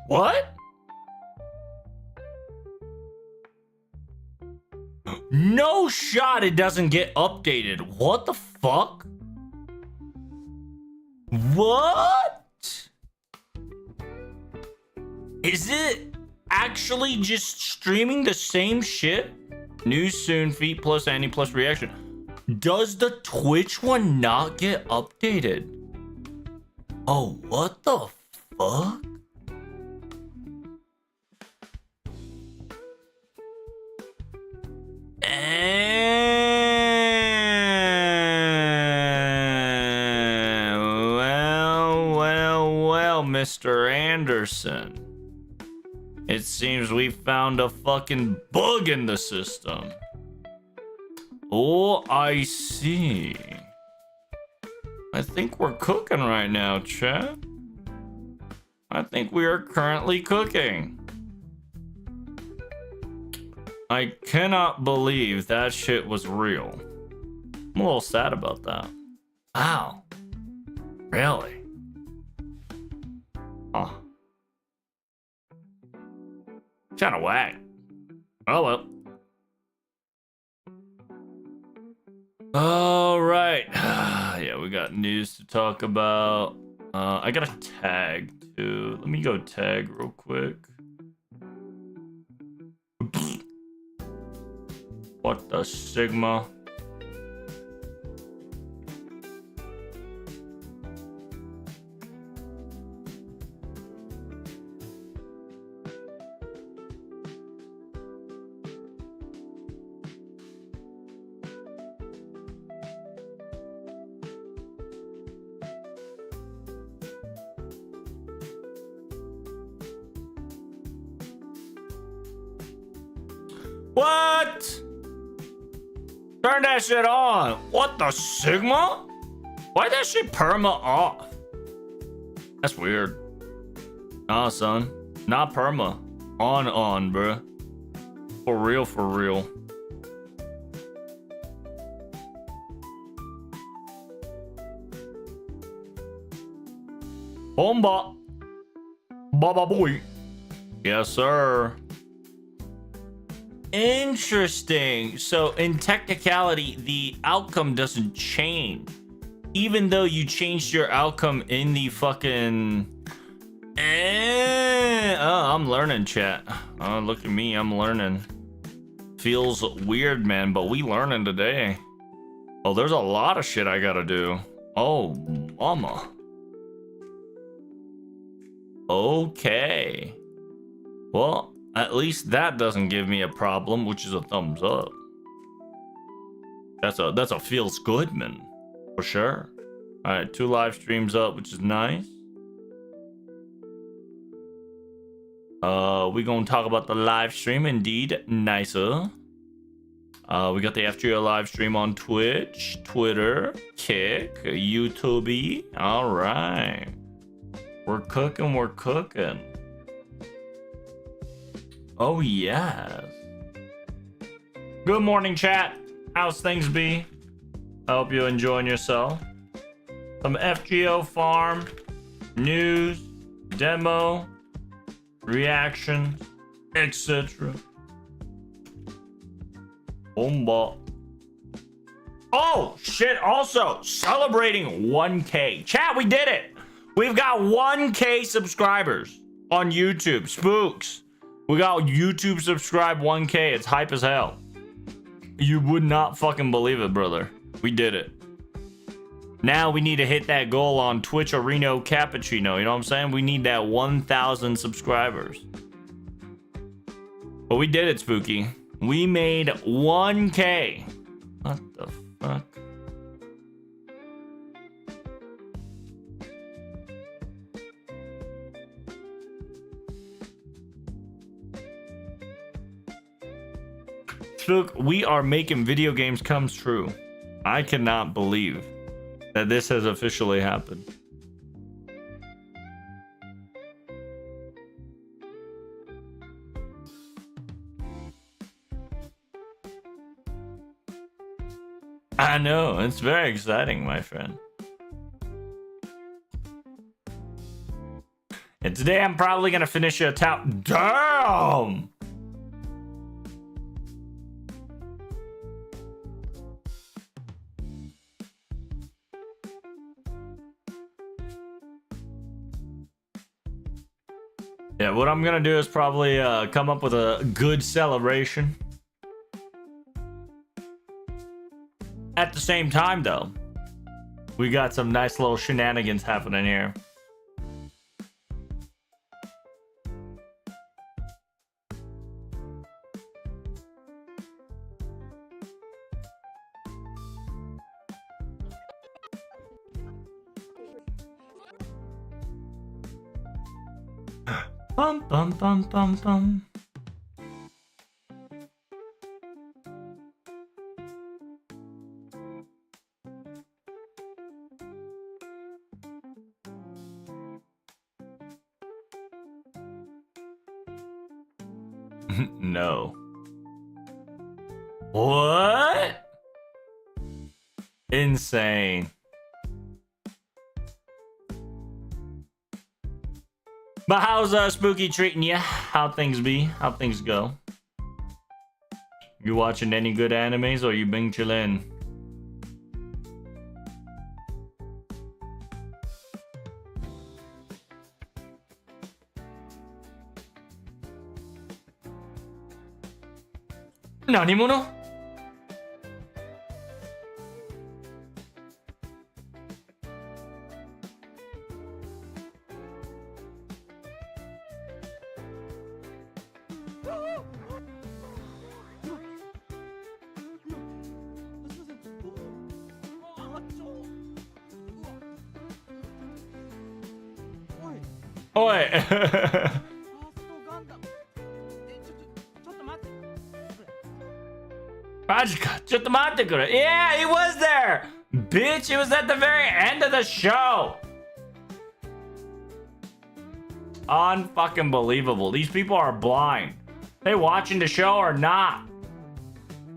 What? No shot it doesn't get updated. What the fuck? What? Is it actually just streaming the same shit? News soon, feet plus Annie plus reaction. Does the Twitch one not get updated? Oh, what the fuck? Well, Mr. Anderson. It seems we found a fucking bug in the system. Oh, I see. I think we're cooking right now, chat. I think we are currently cooking. I cannot believe that shit was real. I'm a little sad about that. Wow. Really? Huh. Kinda whack. Oh well. All right. Yeah, we got news to talk about. I got a tag too. Let me go tag real quick. What the Sigma? What? Turn that shit on. What the Sigma? Why that shit perma off? That's weird. Nah, son. Not perma. On, bruh. For real, for real. Bomba. Baba boy. Yes, sir. Interesting. So in technicality, the outcome doesn't change. Even though you changed your outcome in the fucking... Oh, I'm learning, chat. Oh, look at me. I'm learning. Feels weird, man, but we learning today. Oh, there's a lot of shit I gotta do. Oh, mama. Okay. Well, at least that doesn't give me a problem, which is a thumbs up. That's a feels good, man, for sure. All right, 2 live streams up, which is nice. We gonna talk about the live stream, indeed, nicer. We got the FGO live stream on Twitch, Twitter, Kick, YouTube. All right, we're cooking, we're cooking. Oh, yes. Good morning, chat. How's things be? I hope you're enjoying yourself. Some FGO farm, news, demo, reaction, etc. Bomba. Oh, shit. Also, celebrating 1K. Chat, we did it. We've got 1K subscribers on YouTube. Spooks. We got YouTube subscribe 1K. It's hype as hell. You would not fucking believe it, brother. We did it. Now we need to hit that goal on Twitch Arena Cappuccino. You know what I'm saying? We need that 1,000 subscribers. But we did it, Spooky. We made 1K. What the fuck? Look, we are making video games come true. I cannot believe that this has officially happened. I know, it's very exciting, my friend. And today I'm probably gonna finish a town. Damn! Yeah, what I'm gonna do is probably come up with a good celebration. At the same time, though, we got some nice little shenanigans happening here. Bum bum bum bum bum. No. What? Insane. But how's Spooky treating you? How things be? How things go? You watching any good animes or you been chillin'? Nani mono? Oi! Yeah, he was there! Bitch, it was at the very end of the show! Unfucking believable. These people are blind. They watching the show or not?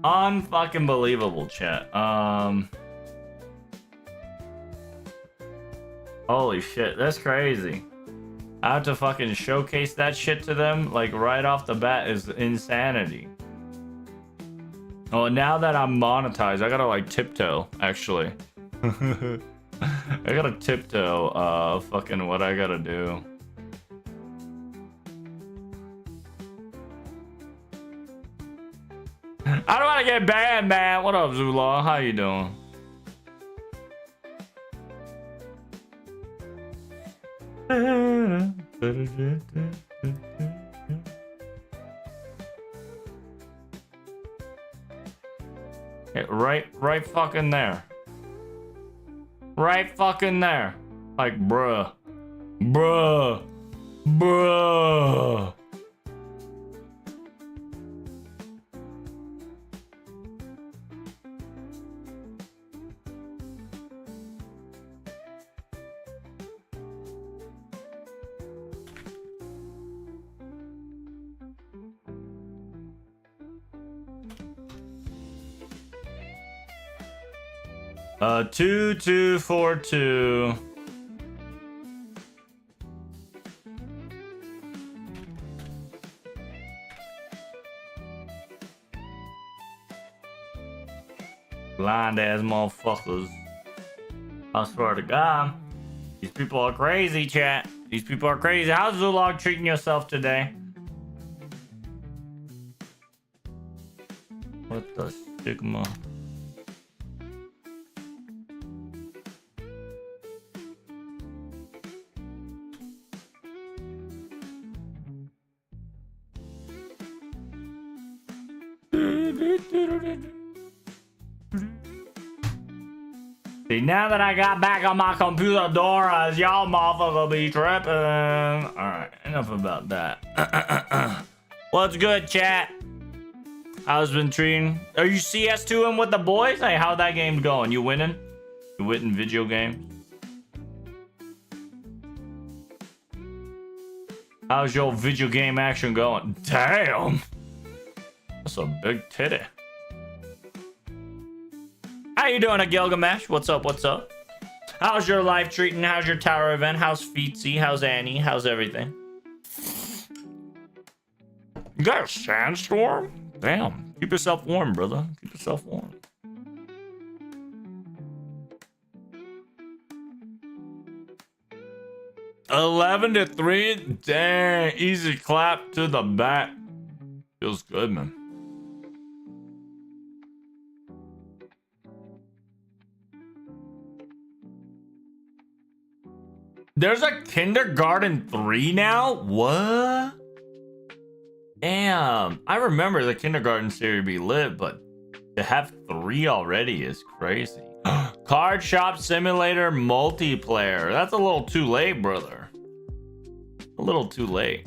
Unfucking believable, chat. Holy shit, that's crazy. I have to fucking showcase that shit to them, like, right off the bat is insanity. Oh, now that I'm monetized, I gotta, like, tiptoe, actually. I gotta tiptoe, fucking what I gotta do. I don't wanna get banned, man. What up, Zula? How you doing? Yeah, right fucking there. Right fucking there. Like, bruh. Bruh. Bruh. Uh, 2242. Blind ass motherfuckers. I swear to God. These people are crazy, chat. These people are crazy. How's Zulog treating yourself today? What the stigma? See, now that I got back on my computer, Doras, y'all motherfucker be tripping. Alright, enough about that. What's good, chat? How's been treating? Are you CS2ing with the boys? Hey, how that game going? You winning? You winning video games? How's your video game action going? Damn! That's a big titty. How you doing, Gilgamesh? What's up? What's up? How's your life treating? How's your tower event? How's Feetsy? How's Annie? How's everything? You got a sandstorm? Damn. Keep yourself warm, brother. Keep yourself warm. $11-3. Dang. Easy clap to the back. Feels good, man. There's a kindergarten 3 now? What? Damn. I remember the kindergarten series be lit, but to have 3 already is crazy. Card Shop Simulator multiplayer. That's a little too late, brother. A little too late.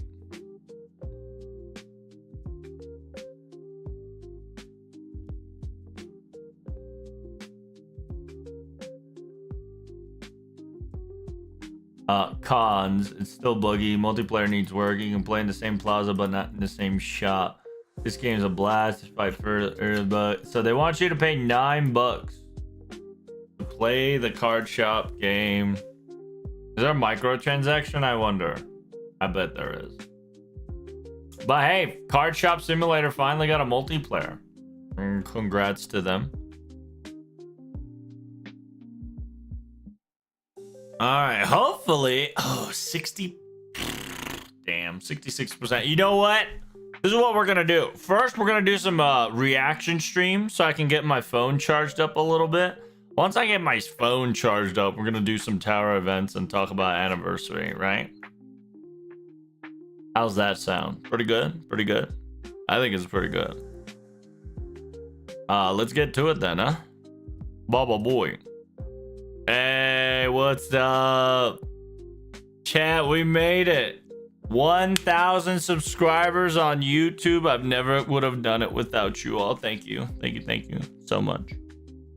Cons, it's still buggy. Multiplayer needs work. You can play in the same plaza, but not in the same shop. This game's a blast despite further, but so they want you to pay $9 to play the card shop game. Is there a microtransaction? I wonder. I bet there is. But hey, Card Shop Simulator finally got a multiplayer. Congrats to them. All right, hopefully. Oh, 60. Damn, 66%. You know what? This is what we're going to do. First, we're going to do some reaction stream so I can get my phone charged up a little bit. Once I get my phone charged up, we're going to do some tower events and talk about anniversary, right? How's that sound? Pretty good? Pretty good? I think it's pretty good. Let's get to it then, huh? Baba boy. Hey, what's up? Chat, we made it. 1,000 subscribers on YouTube. I've never would have done it without you all. Thank you. Thank you. Thank you so much.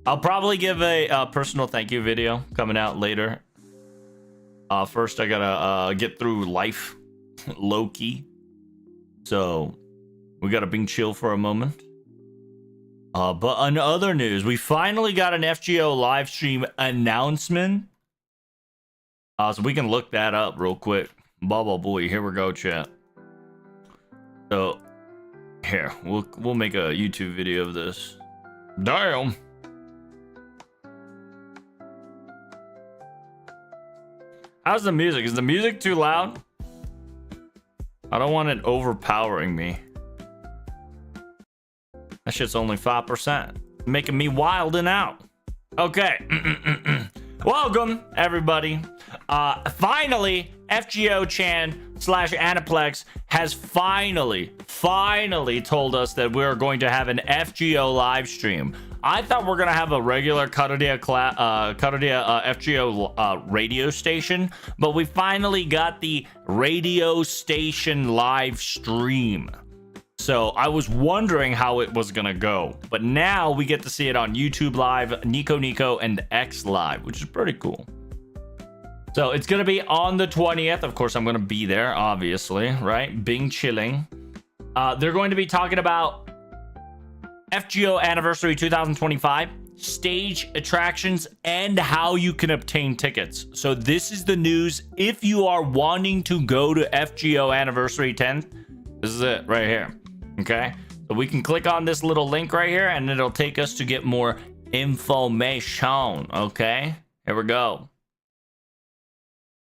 I'll probably give a personal thank you video coming out later. First, I gotta get through life low-key. So, we gotta be chill for a moment. But on other news, we finally got an FGO live stream announcement. So we can look that up real quick. Bubble boy, here we go, chat. So here, we'll make a YouTube video of this. Damn. How's the music? Is the music too loud? I don't want it overpowering me. That shit's only 5%. Making me wildin' out. Okay. Welcome, everybody. Finally, FGO Chan / Aniplex has finally told us that we're going to have an FGO live stream. I thought we're gonna have a regular Karudia FGO radio station, but we finally got the radio station live stream. So I was wondering how it was gonna go, but now we get to see it on YouTube Live, Nico, and X Live, which is pretty cool. So it's gonna be on the 20th. Of course, I'm gonna be there, obviously, right? Bing chilling. They're going to be talking about FGO Anniversary 2025, stage attractions, and how you can obtain tickets. So this is the news. If you are wanting to go to FGO Anniversary 10th, this is it right here. Okay, so we can click on this little link right here and it'll take us to get more information. Okay, here we go.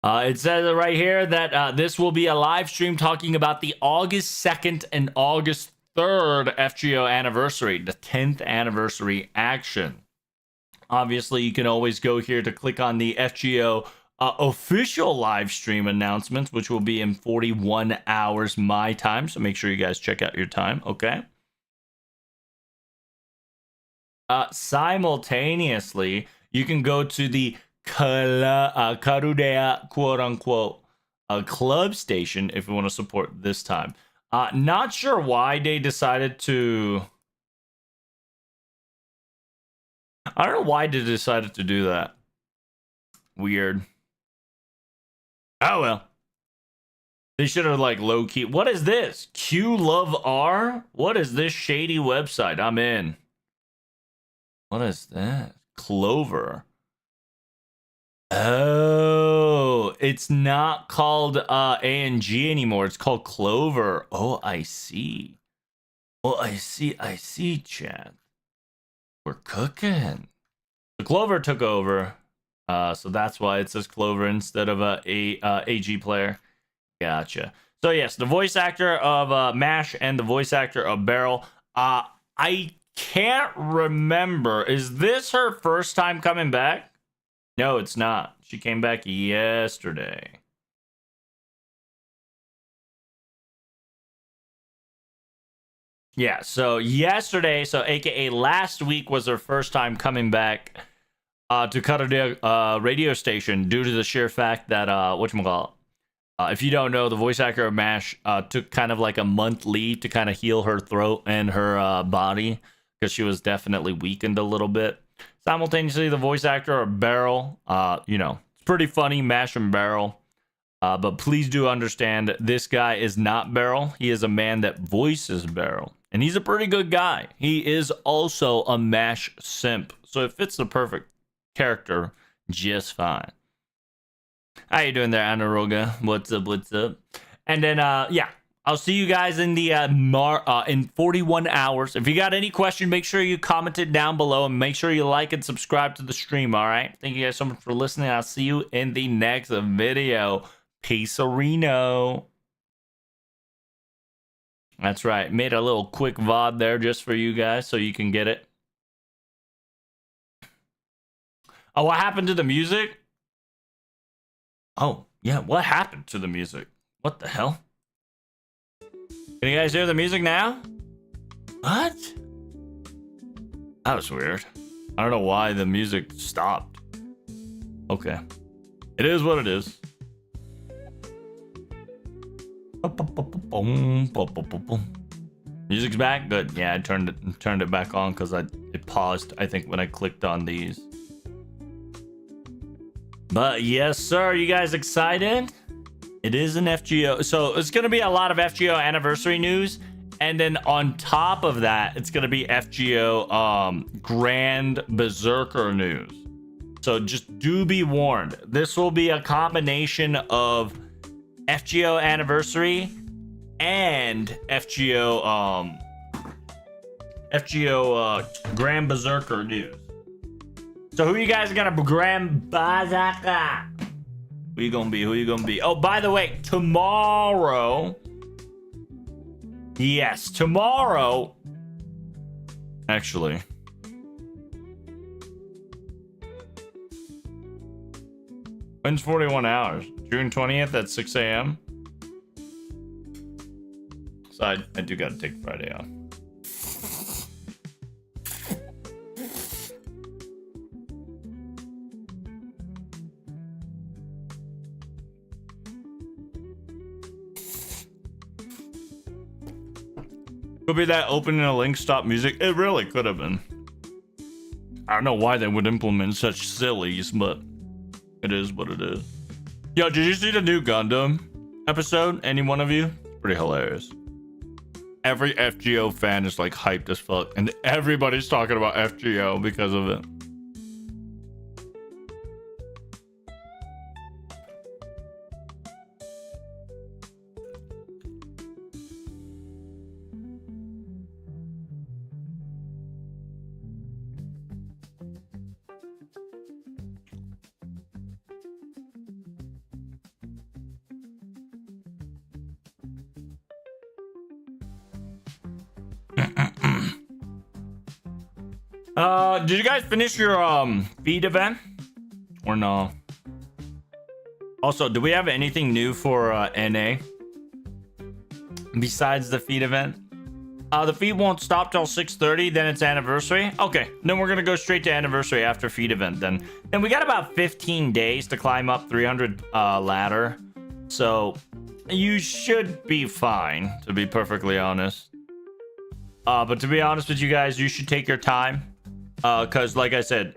It says right here that this will be a live stream talking about the August 2nd and August 3rd FGO anniversary, the 10th anniversary action. Obviously, you can always go here to click on the FGO official live stream announcements, which will be in 41 hours my time. So make sure you guys check out your time, okay? Simultaneously, you can go to the Karudea quote-unquote club station if you want to support this time. Not sure why they decided to... I don't know why they decided to do that. Weird. Oh well. They should have like low-key... What is this? Q Love R? What is this shady website? I'm in. What is that? Clover. Oh, it's not called A&G anymore. It's called Clover. Oh, I see. Oh, I see, Chad. We're cooking. The Clover took over. So that's why it says Clover instead of a AG player. Gotcha. So yes, the voice actor of MASH and the voice actor of Beryl. I can't remember. Is this her first time coming back? No, it's not. She came back yesterday. Yeah, so yesterday, so aka last week, was her first time coming back to Cutter radio station due to the sheer fact that whatchamacallit, if you don't know, the voice actor of MASH took kind of like a month leave to kind of heal her throat and her body because she was definitely weakened a little bit. Simultaneously, the voice actor of Beryl, it's pretty funny, MASH and Beryl. But please do understand, this guy is not Beryl. He is a man that voices Beryl. And he's a pretty good guy. He is also a MASH simp. So it fits the perfect character just fine. How you doing there, Anaroga? What's up? And then, yeah. I'll see you guys in the in 41 hours. If you got any question, make sure you comment it down below and make sure you like and subscribe to the stream, all right? Thank you guys so much for listening. I'll see you in the next video. Peace-a-reno. That's right. Made a little quick VOD there just for you guys so you can get it. Oh, what happened to the music? Oh, yeah. What happened to the music? What the hell? Can you guys hear the music now? What? That was weird. I don't know why the music stopped. Okay. It is what it is. Music's back? Good. Yeah, I turned it back on because it paused, I think, when I clicked on these. But yes, sir. You guys excited? It is an FGO. So it's going to be a lot of FGO anniversary news. And then on top of that, it's going to be FGO Grand Berserker news. So just do be warned. This will be a combination of FGO anniversary and FGO Grand Berserker news. So who you guys are going to Grand Berserker? Who you gonna be? Who you gonna be? Oh, by the way, tomorrow. Yes, tomorrow. Actually. When's 41 hours? June 20th at 6 a.m. So I do gotta take Friday off. Could be that opening a link stop music. It really could have been. I don't know why they would implement such sillies, but it is what it is. Yo, did you see the new Gundam episode? Any one of you? Pretty hilarious. Every FGO fan is like hyped as fuck, and everybody's talking about FGO because of it. Did you guys finish your feed event or no? Also, do we have anything new for NA besides the feed event? The feed won't stop till 6:30, then it's anniversary. Okay, then we're gonna go straight to anniversary after feed event then. And we got about 15 days to climb up 300 ladder, so you should be fine, to be perfectly honest. But to be honest with you guys, you should take your time. Because like I said,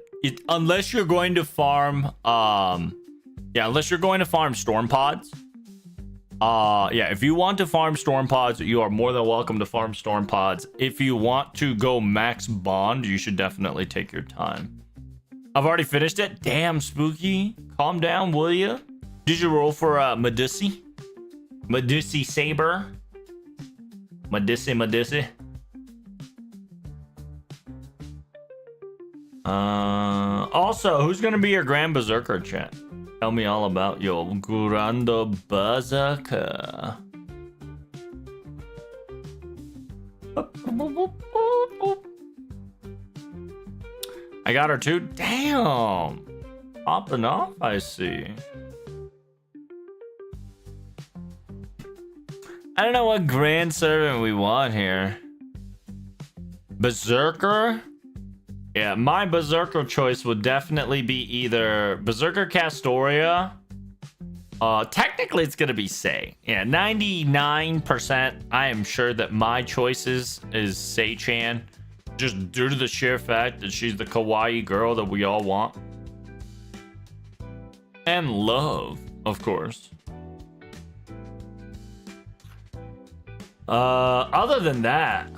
unless you're going to farm, unless you're going to farm storm pods, if you want to farm storm pods, you are more than welcome to farm storm pods. If you want to go max bond, you should definitely take your time. I've already finished it. Damn, Spooky. Calm down, will you? Did you roll for Medusi? Medusi Saber? Medusi. Also, who's gonna be your Grand Berserker, chat? Tell me all about your Grand Berserker. I got her too. Damn. Popping off, I see. I don't know what Grand Servant we want here. Berserker? Yeah, my Berserker choice would definitely be either Berserker Castoria. Technically it's gonna be Sei. Yeah, 99% I am sure that my choices is Sei-chan. Just due to the sheer fact that she's the kawaii girl that we all want. And love, of course. Other than that,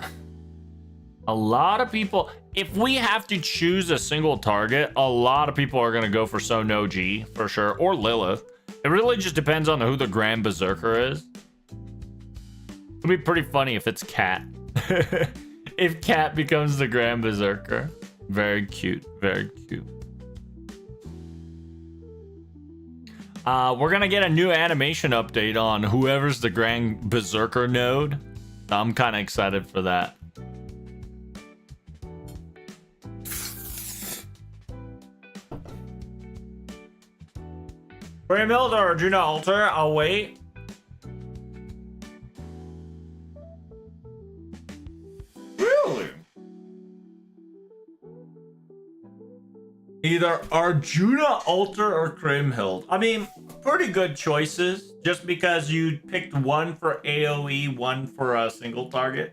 a lot of people, if we have to choose a single target, a lot of people are gonna go for Sonoji for sure, or Lilith. It really just depends on who the Grand Berserker is. It'd be pretty funny if it's Cat. If Cat becomes the Grand Berserker. Very cute, very cute. We're gonna get a new animation update on whoever's the Grand Berserker node. I'm kind of excited for that. Graham or Arjuna Alter, I'll wait. Really? Either Arjuna Alter or Kriemhild. I mean, pretty good choices. Just because you picked one for AoE, one for a single target.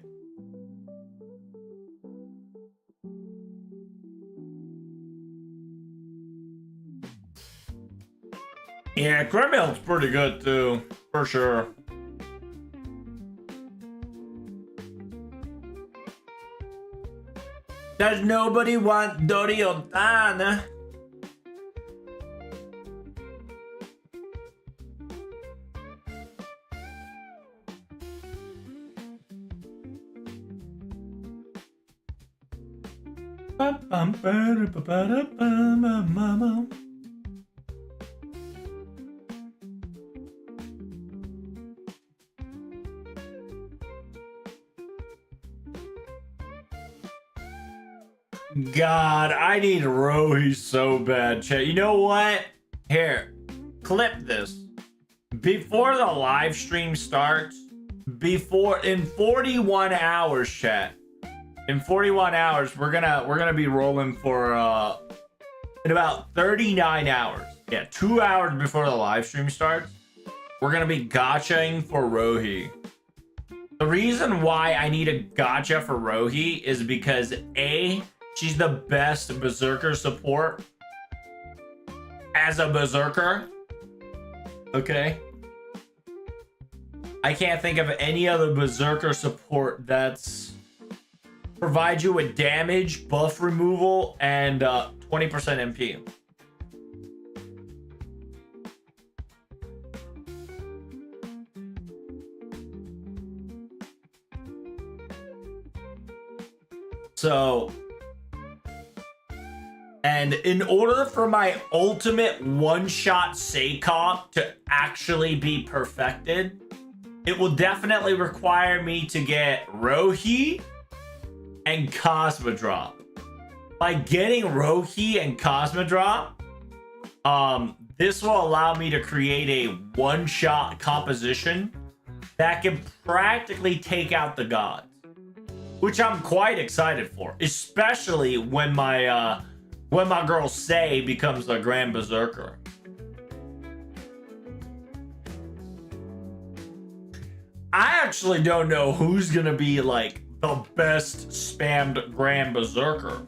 Yeah, Kriemhild's pretty good too, for sure. Does nobody want Duryodhana? God, I need Rohi so bad, chat. You know what? Here, clip this. Before the live stream starts, in 41 hours, chat. In 41 hours, we're gonna be rolling for in about 39 hours. Yeah, 2 hours before the live stream starts, we're gonna be gachaing for Rohi. The reason why I need a gacha for Rohi is because A, she's the best Berserker support as a Berserker. Okay. I can't think of any other Berserker support that's provides you with damage, buff removal, and 20% MP. So, and in order for my ultimate one-shot Seikop to actually be perfected, it will definitely require me to get Rohi and Cosmodrop. By getting Rohi and Cosmodrop, this will allow me to create a one-shot composition that can practically take out the gods, which I'm quite excited for, especially when my girl Sei becomes a Grand Berserker. I actually don't know who's gonna be like the best spammed Grand Berserker,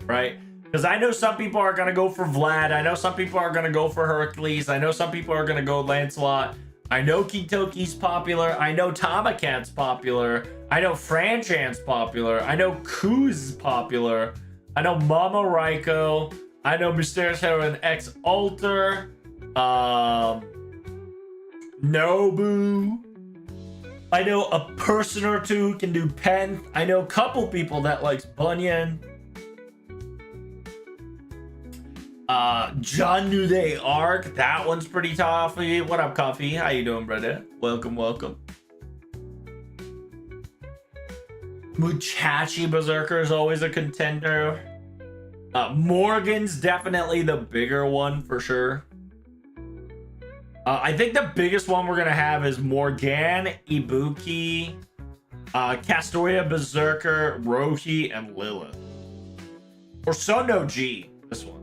right? Because I know some people are gonna go for Vlad. I know some people are gonna go for Hercules. I know some people are gonna go Lancelot. I know Kitoki's popular. I know Tamakat's popular. I know Franchan's popular. I know Ku's popular. I know Mama Raiko. I know Mysterious Heroine X Alter. Nobu. I know a person or two can do Pen. I know a couple people that likes Bunyan. John Nude Arc. That one's pretty toughy. What up, Coffee? How you doing, brother? Welcome, welcome. Muchachi Berserker is always a contender. Morgan's definitely the bigger one for sure. I think the biggest one we're gonna have is Morgan, Ibuki, Castoria, Berserker, Rohi, and Lilith. Or Sono G, this one.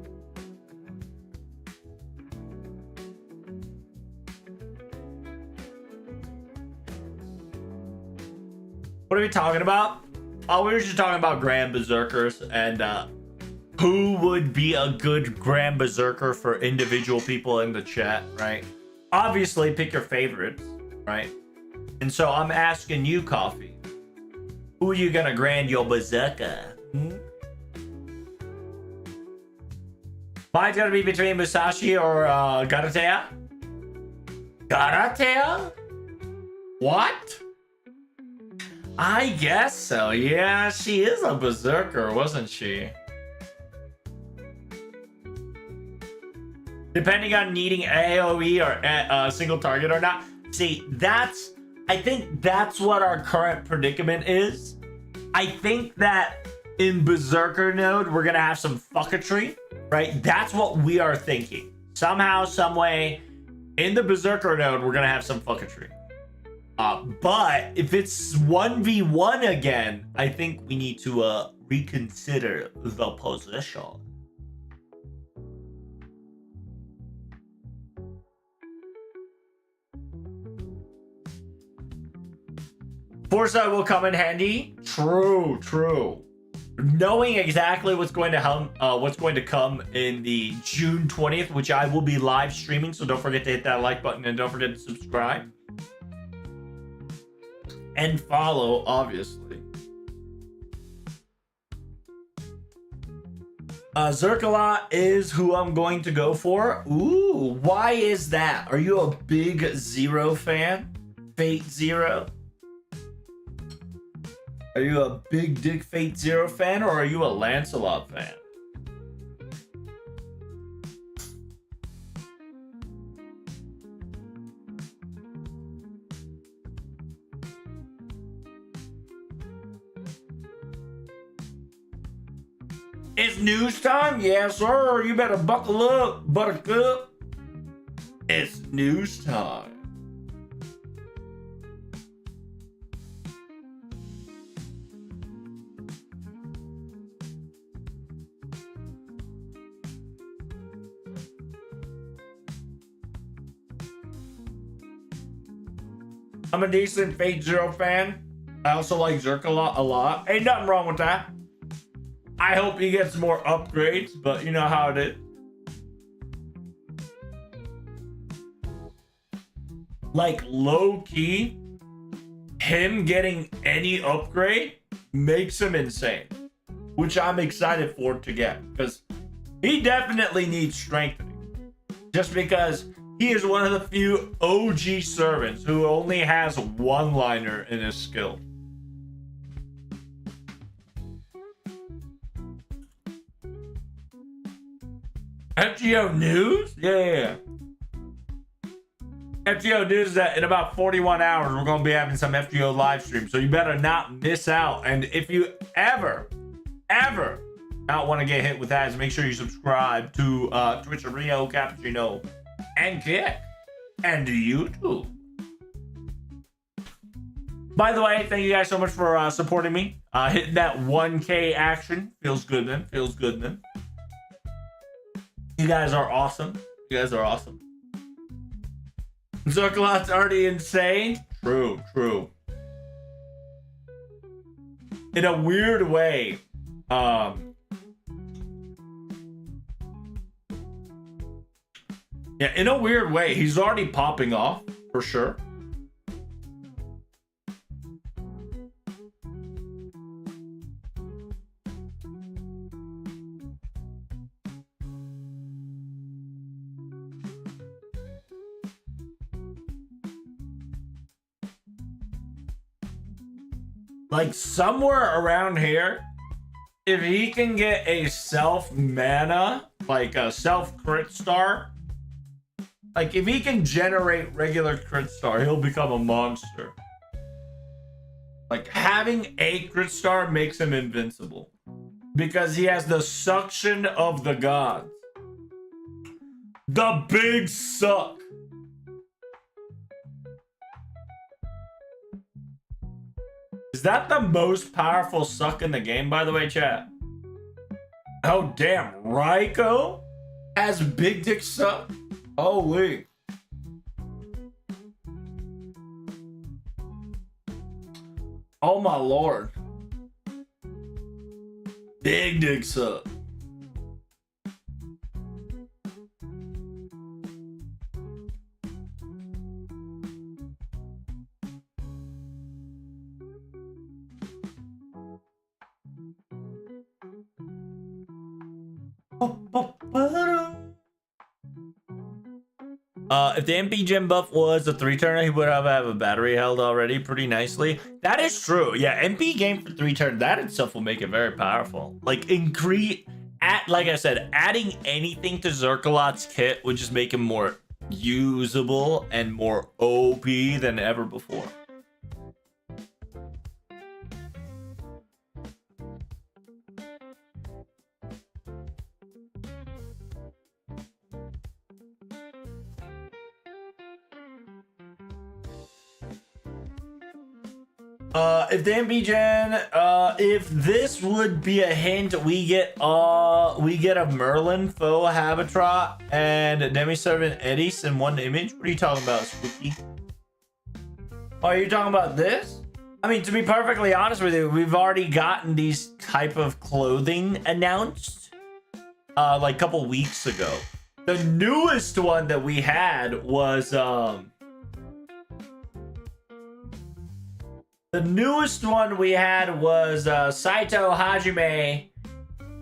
What are we talking about? Oh, we were just talking about Grand Berserkers and who would be a good Grand Berserker for individual people in the chat, right? Obviously, pick your favorites, right? And so I'm asking you, Coffee, who are you gonna Grand your Berserker? Mine's gonna be between Musashi or Garatea. Garatea? What? I guess so. Yeah, she is a berserker, wasn't she? Depending on needing AoE or a single target or not. See, I think that's what our current predicament is. I think that in Berserker node, we're gonna have some fucketry, right? That's what we are thinking. Somehow, some way, in the Berserker node, we're gonna have some fucketry. But if it's 1v1 again, I think we need to reconsider the position. Foresight will come in handy. True, true. Knowing exactly what's going to come in the June 20th, which I will be live streaming, so don't forget to hit that like button and don't forget to subscribe. And follow, obviously. Zerkala is who I'm going to go for. Ooh, why is that? Are you a big Zero fan? Fate Zero? Are you a big Dick Fate Zero fan, or are you a Lancelot fan? It's news time? Yes, sir. You better buckle up, buttercup. It's news time. I'm a decent Fate Zero fan. I also like Zerkala a lot. Ain't nothing wrong with that. I hope he gets more upgrades, but you know how it is. Like, low-key, him getting any upgrade makes him insane. Which I'm excited for to get, because he definitely needs strengthening. Just because he is one of the few OG servants who only has one liner in his skill. FGO News? Yeah. FGO News is that in about 41 hours, we're going to be having some FGO live stream. So you better not miss out. And if you ever not want to get hit with ads, make sure you subscribe to Twitch Rio Cappuccino and Kick and YouTube. By the way, thank you guys so much for supporting me. Hitting that 1K action. Feels good, man. Feels good, man. You guys are awesome. You guys are awesome. Zerkalot's already insane. True, true. In a weird way, yeah, in a weird way, he's already popping off for sure. Like somewhere around here, if he can get a self mana, like a self crit star, like if he can generate regular crit star, he'll become a monster. Like having a crit star makes him invincible because he has the suction of the gods. The big suck. Is that the most powerful suck in the game, by the way, chat? Oh, damn. Raiko has big dick suck? Holy. Oh, my lord. Big dick suck. If the MP gem buff was a 3-turner, he would have a battery held already pretty nicely. That is true. Yeah, MP game for 3-turn, that itself will make it very powerful. Like like I said, adding anything to Zerkalot's kit would just make him more usable and more OP than ever before. If the MP gen, if this would be a hint, we get a Merlin faux Habitat and a Demi-Servant Edis in one image. What are you talking about, Spooky? Oh, are you talking about this? I mean, to be perfectly honest with you, we've already gotten these type of clothing announced like a couple weeks ago. The newest one that we had was Saito Hajime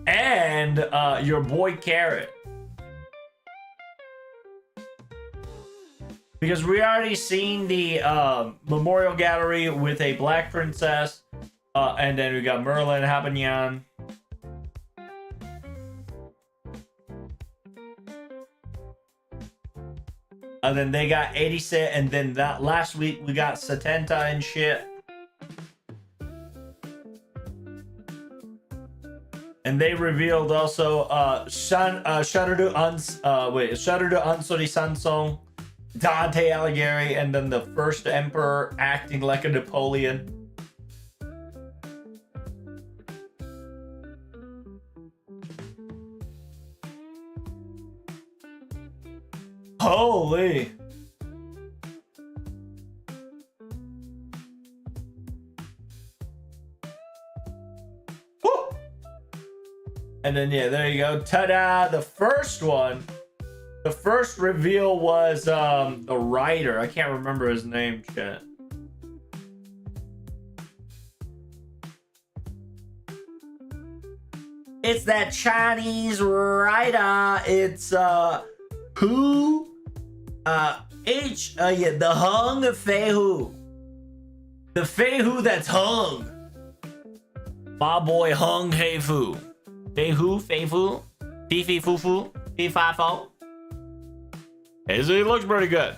and your boy Carrot. Because we already seen the Memorial Gallery with a Black Princess, and then we got Merlin Habanyan. And then they got 80 set, and then that last week we got Satenta and shit. And they revealed also Shadowdo Unsori Sansong, Dante Alighieri, and then the first emperor acting like a Napoleon. Holy. And then, yeah, there you go. Ta-da! The first one, the first reveal was the writer. I can't remember his name, chat. It's that Chinese writer. It's the Hung Fei-Hu. The Fei-Hu that's hung. My boy Hung Hei-Fu. Fei-Hu, Fei-Fu, Fi-Fi-Fu-Fu, Fi-Fi-Fo. He looks pretty good.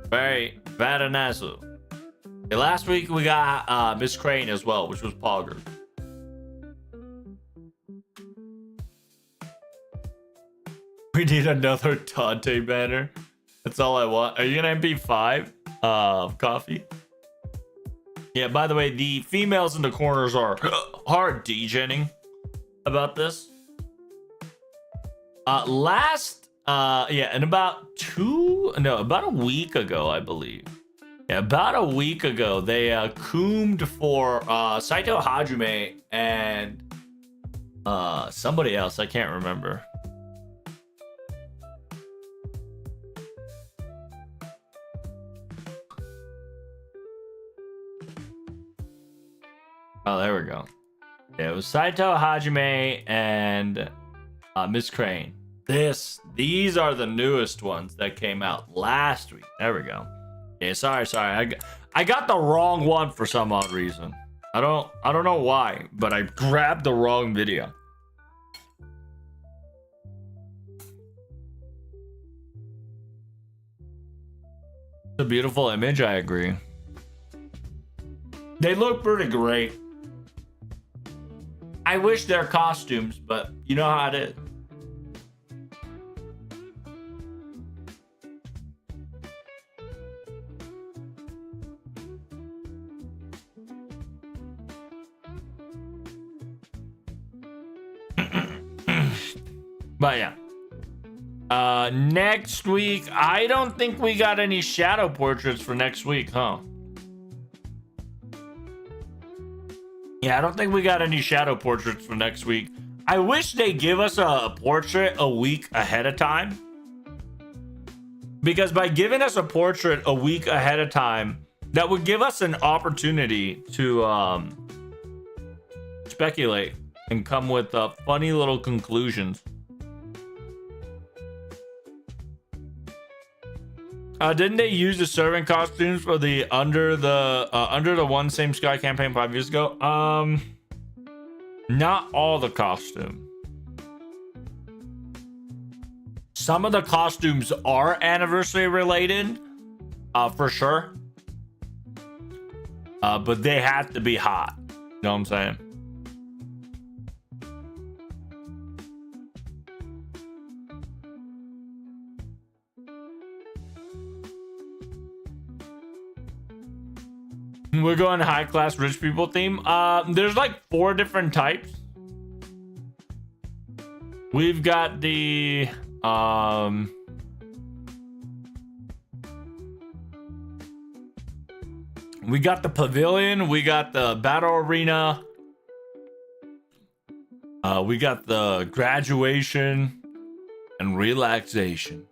Very nice. Last week we got Miss Crane as well, which was Pogger. We need another Dante banner. That's all I want. Are you an MP5? Coffee? Yeah, by the way, the females in the corners are hard degenning about this. And about a week ago, I believe. Yeah, about a week ago, they coomed for Saito Hajime and somebody else. I can't remember. Oh, there we go. Yeah, it was Saito Hajime and Miss Crane. These are the newest ones that came out last week. There we go. Yeah, sorry. I got the wrong one for some odd reason. I don't know why, but I grabbed the wrong video. It's a beautiful image, I agree. They look pretty great. I wish they're costumes, but you know how it is. But yeah. Next week, I don't think we got any shadow portraits for next week, huh? Yeah, I don't think we got any shadow portraits for next week. I wish they give us a portrait a week ahead of time. Because by giving us a portrait a week ahead of time, that would give us an opportunity to speculate and come with funny little conclusions. Didn't they use the servant costumes for the under the One Same Sky campaign 5 years ago? Not all the costume. Some of the costumes are anniversary related, for sure. But they have to be hot. You know what I'm saying? We're going high class rich people theme. There's like 4 different types. We've got the we got the pavilion, we got the battle arena, we got the graduation and relaxation.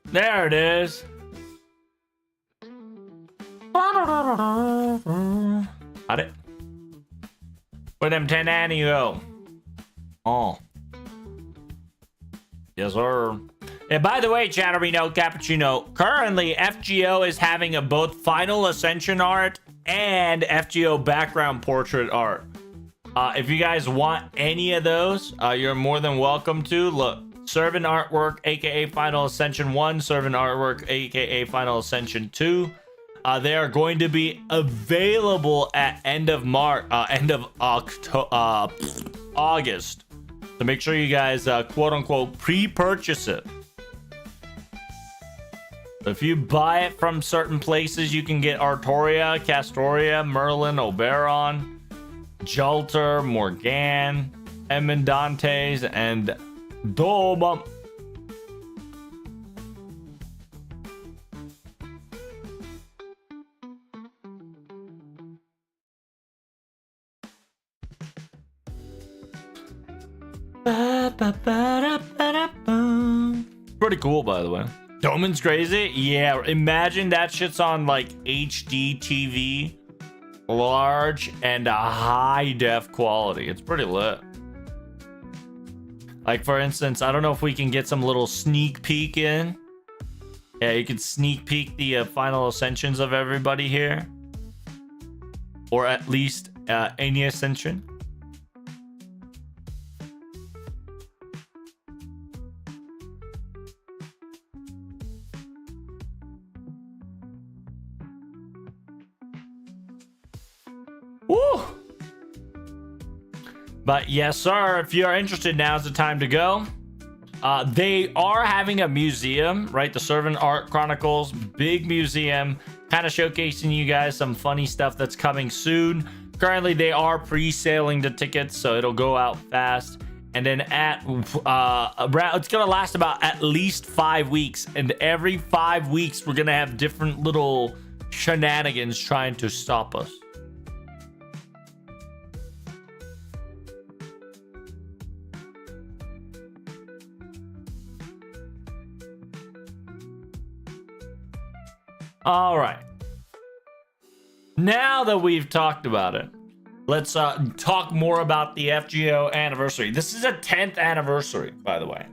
There it is. Got it. Where them 10 Annie go? Oh. Yes, sir. And by the way, Chatterino Cappuccino, currently FGO is having a both Final Ascension art and FGO background portrait art. If you guys want any of those, you're more than welcome to. Look. Servant artwork, aka Final Ascension 1, Servant artwork, aka Final Ascension 2. They are going to be available at end of August. So make sure you guys quote unquote pre-purchase it. If you buy it from certain places, you can get Artoria, Castoria, Merlin, Oberon, Jolter, Morgan, Emendantes, and Doba. Pretty cool, by the way. Doman's crazy. Yeah, imagine that shit's on like HD TV, large and a high def quality. It's pretty lit. Like, for instance, I don't know if we can get some little sneak peek in. Yeah, you can sneak peek the final ascensions of everybody here. Or at least any ascension. Woo! But yes, sir, if you're interested, now's the time to go. They are having a museum, right? The Servant Art Chronicles, big museum, kind of showcasing you guys some funny stuff that's coming soon. Currently, they are pre-selling the tickets, so it'll go out fast. And then it's gonna last about at least 5 weeks. And every 5 weeks, we're gonna have different little shenanigans trying to stop us. All right. Now that we've talked about it, Let's talk more about the FGO anniversary. This is a 10th anniversary, by the way.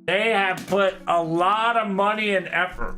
They have put a lot of money and effort.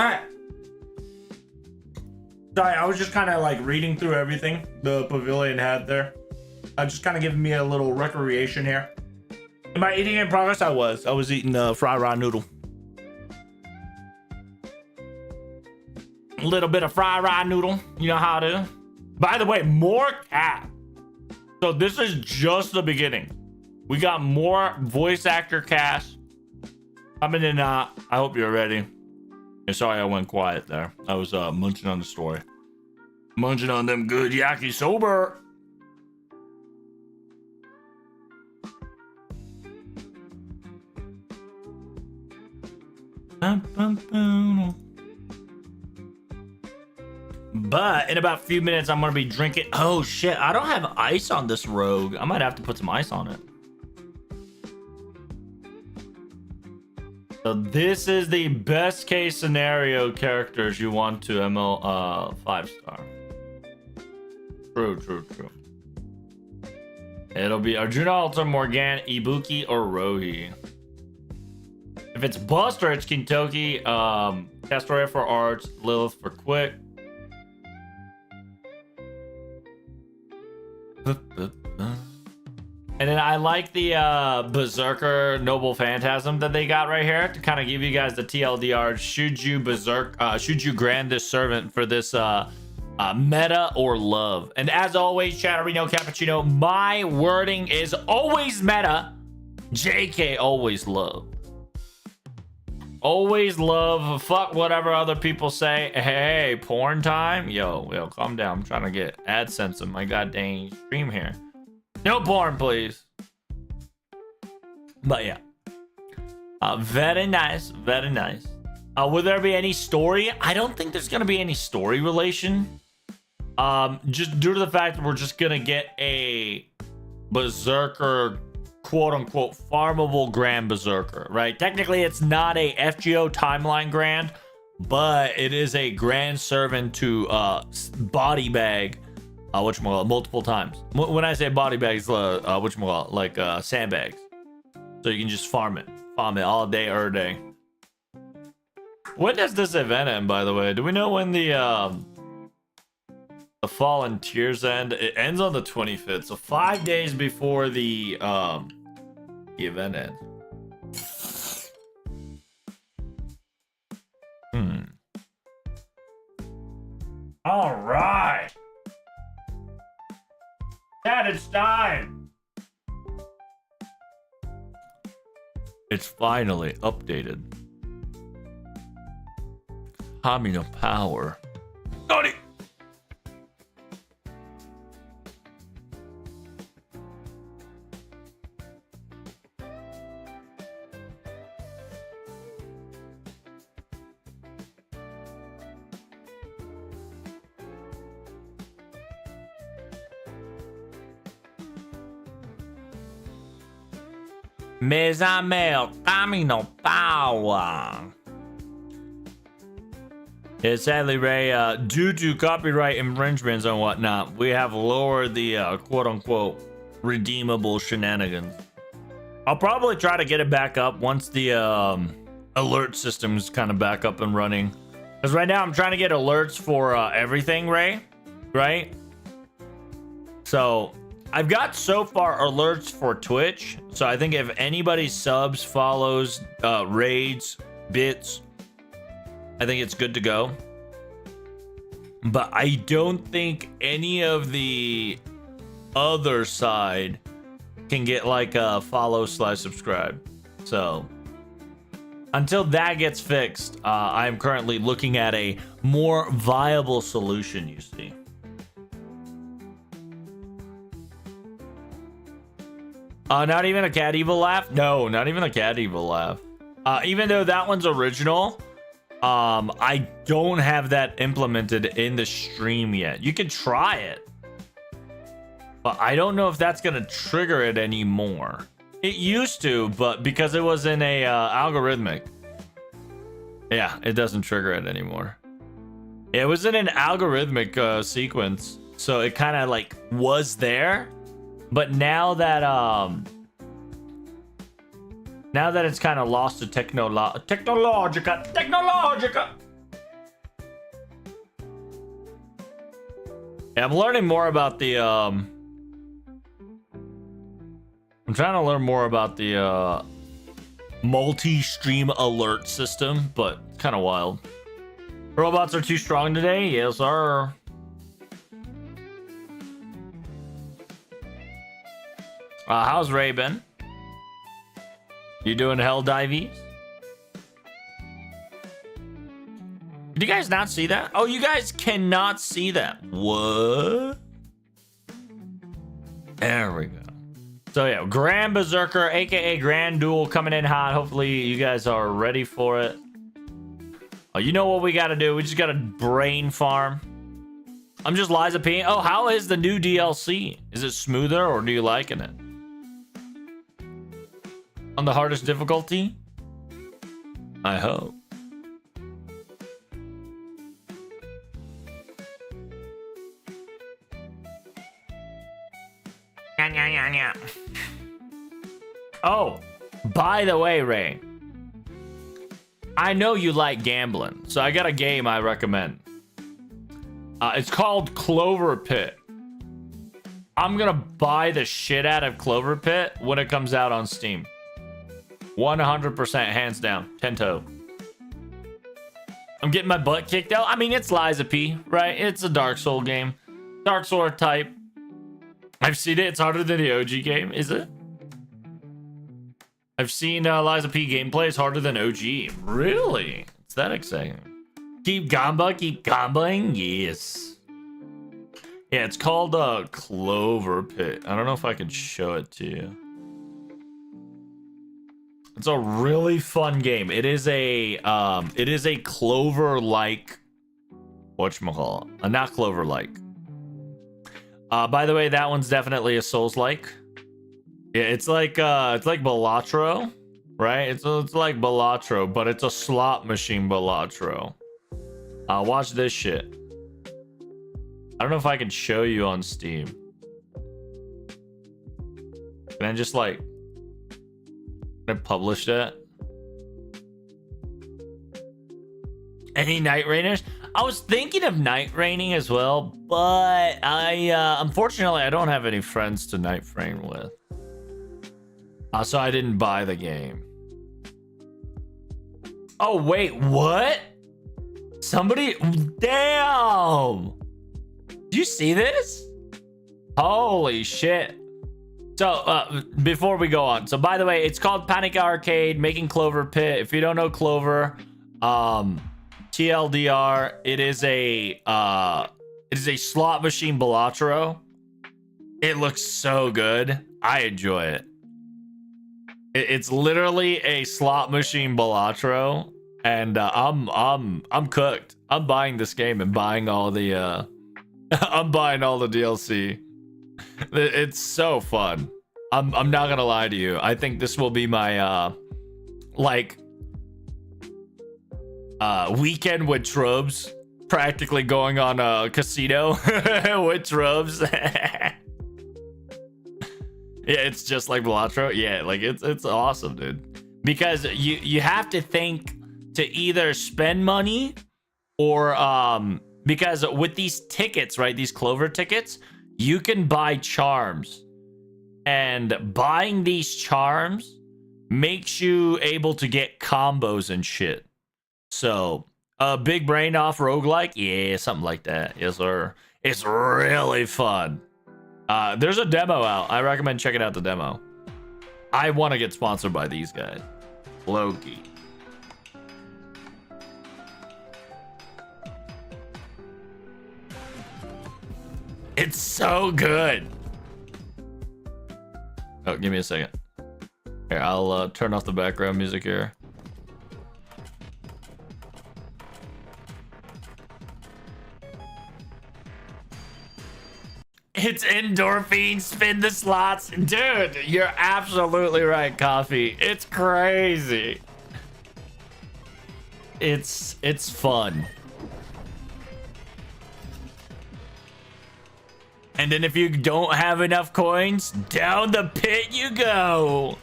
All right. Sorry, I was just kind of like reading through everything the pavilion had there. Just kind of giving me a little recreation here. Am I eating in progress? I was eating fried raw noodle. A little bit of fried raw noodle. You know how to. By the way, more cat. So this is just the beginning. We got more voice actor cast coming in. I hope you're ready. Sorry I went quiet there. I was munching on the story. Munching on them good yakisoba. But in about a few minutes, I'm going to be drinking. Oh, shit. I don't have ice on this Rogue. I might have to put some ice on it. So this is the best case scenario characters you want to ML 5-star. True. It'll be Arjuna, Alta, Morgan, Ibuki, or Rohi. If it's Buster, it's Kintoki, Castoria for Arts, Lilith for Quick. And then I like the Berserker Noble Phantasm that they got right here to kind of give you guys the TLDR. Should you grant this servant for this meta or love? And as always, Chatterino Cappuccino, my wording is always meta. JK, always love. Always love. Fuck whatever other people say. Hey, porn time? Yo, calm down. I'm trying to get AdSense in my goddamn stream here. No porn, please. But yeah. Very nice. Will there be any story? I don't think there's going to be any story relation. Just due to the fact that we're just going to get a Berserker, quote-unquote, farmable Grand Berserker, right? Technically, it's not a FGO timeline Grand, but it is a Grand Servant to body bag multiple times. When I say body bags, like sandbags. So you can just farm it all day every day. When does this event end, by the way? Do we know when the Fallen Tears end? It ends on the 25th, so 5 days before the event ends. All right. Dad, it's time. It's finally updated. Hamina power. Nani? Mes amigos, camino power. Yeah, sadly, Ray, due to copyright infringements and whatnot, we have lowered the quote-unquote redeemable shenanigans. I'll probably try to get it back up once the alert system's kind of back up and running. Because right now I'm trying to get alerts for everything, Ray, right? So I've got so far alerts for Twitch. So I think if anybody subs, follows, raids, bits, I think it's good to go. But I don't think any of the other side can get like a follow/subscribe. So until that gets fixed, I am currently looking at a more viable solution, you see. Not even a Cat Evil laugh? No, not even a Cat Evil laugh. Even though that one's original, I don't have that implemented in the stream yet. You can try it, but I don't know if that's gonna trigger it anymore. It used to, but because it was in a algorithmic, yeah, it doesn't trigger it anymore. It was in an algorithmic sequence, so it kind of like was there. But now that it's kind of lost to technologica, Yeah, I'm learning more about the I'm trying to learn more about the multi-stream alert system, but kind of wild. Robots are too strong today? Yes, sir. How's Ray been? You doing hell divies? Did you guys not see that? Oh, you guys cannot see that. What? There we go. So yeah, Grand Berserker, aka Grand Duel, coming in hot. Hopefully you guys are ready for it. Oh, you know what we gotta do? We just gotta brain farm. I'm just Liza P. Oh, how is the new DLC? Is it smoother or do you liking it? On the hardest difficulty? I hope. Oh, by the way, Ray, I know you like gambling, so I got a game I recommend. It's called Clover Pit. I'm gonna buy the shit out of Clover Pit when it comes out on Steam. 100%, hands down, 10-toe. I'm getting my butt kicked out. I mean, it's Liza P, right? It's a Dark Soul game. Dark Soul type. I've seen it. It's harder than the OG game. Is it? I've seen Liza P gameplay. It's harder than OG. Really? It's that exciting. Keep comboing. Yes. Yeah, it's called Clover Pit. I don't know if I can show it to you. It's a really fun game. It is a Clover-like, whatchamacallit? Not Clover-like. By the way, that one's definitely a Souls-like. Yeah, it's like Balatro, right? It's like Balatro, but it's a slot machine Balatro. Watch this shit. I don't know if I can show you on Steam. Can I just like publish that? Any Night Rainers? I was thinking of Night Raining as well, but unfortunately I don't have any friends to Night Rain with. So I didn't buy the game. Oh wait, what? Somebody, damn! Did you see this? Holy shit. So, before we go on, so by the way, it's called Panic Arcade, making Clover Pit. If you don't know Clover, TLDR, it is a slot machine Balatro. It looks so good. I enjoy it. It's literally a slot machine Balatro, and I'm cooked. I'm buying this game and buying all the I'm buying all the DLC. It's so fun. I'm not gonna lie to you. I think this will be my weekend with Trubs, practically going on a casino with Trubs. Yeah, it's just like Balatro. Yeah, like it's awesome, dude. Because you have to think to either spend money or because with these tickets, right, these Clover tickets, you can buy charms, and buying these charms makes you able to get combos and shit. So a big brain off roguelike, yeah, something like that. Yes, sir. It's really fun. There's a demo out. I recommend checking out the demo. I want to get sponsored by these guys. Loki. It's so good. Oh, give me a second. Here, I'll turn off the background music here. It's endorphin, spin the slots. Dude, you're absolutely right, Coffee. It's crazy. It's fun. And then if you don't have enough coins, down the pit you go.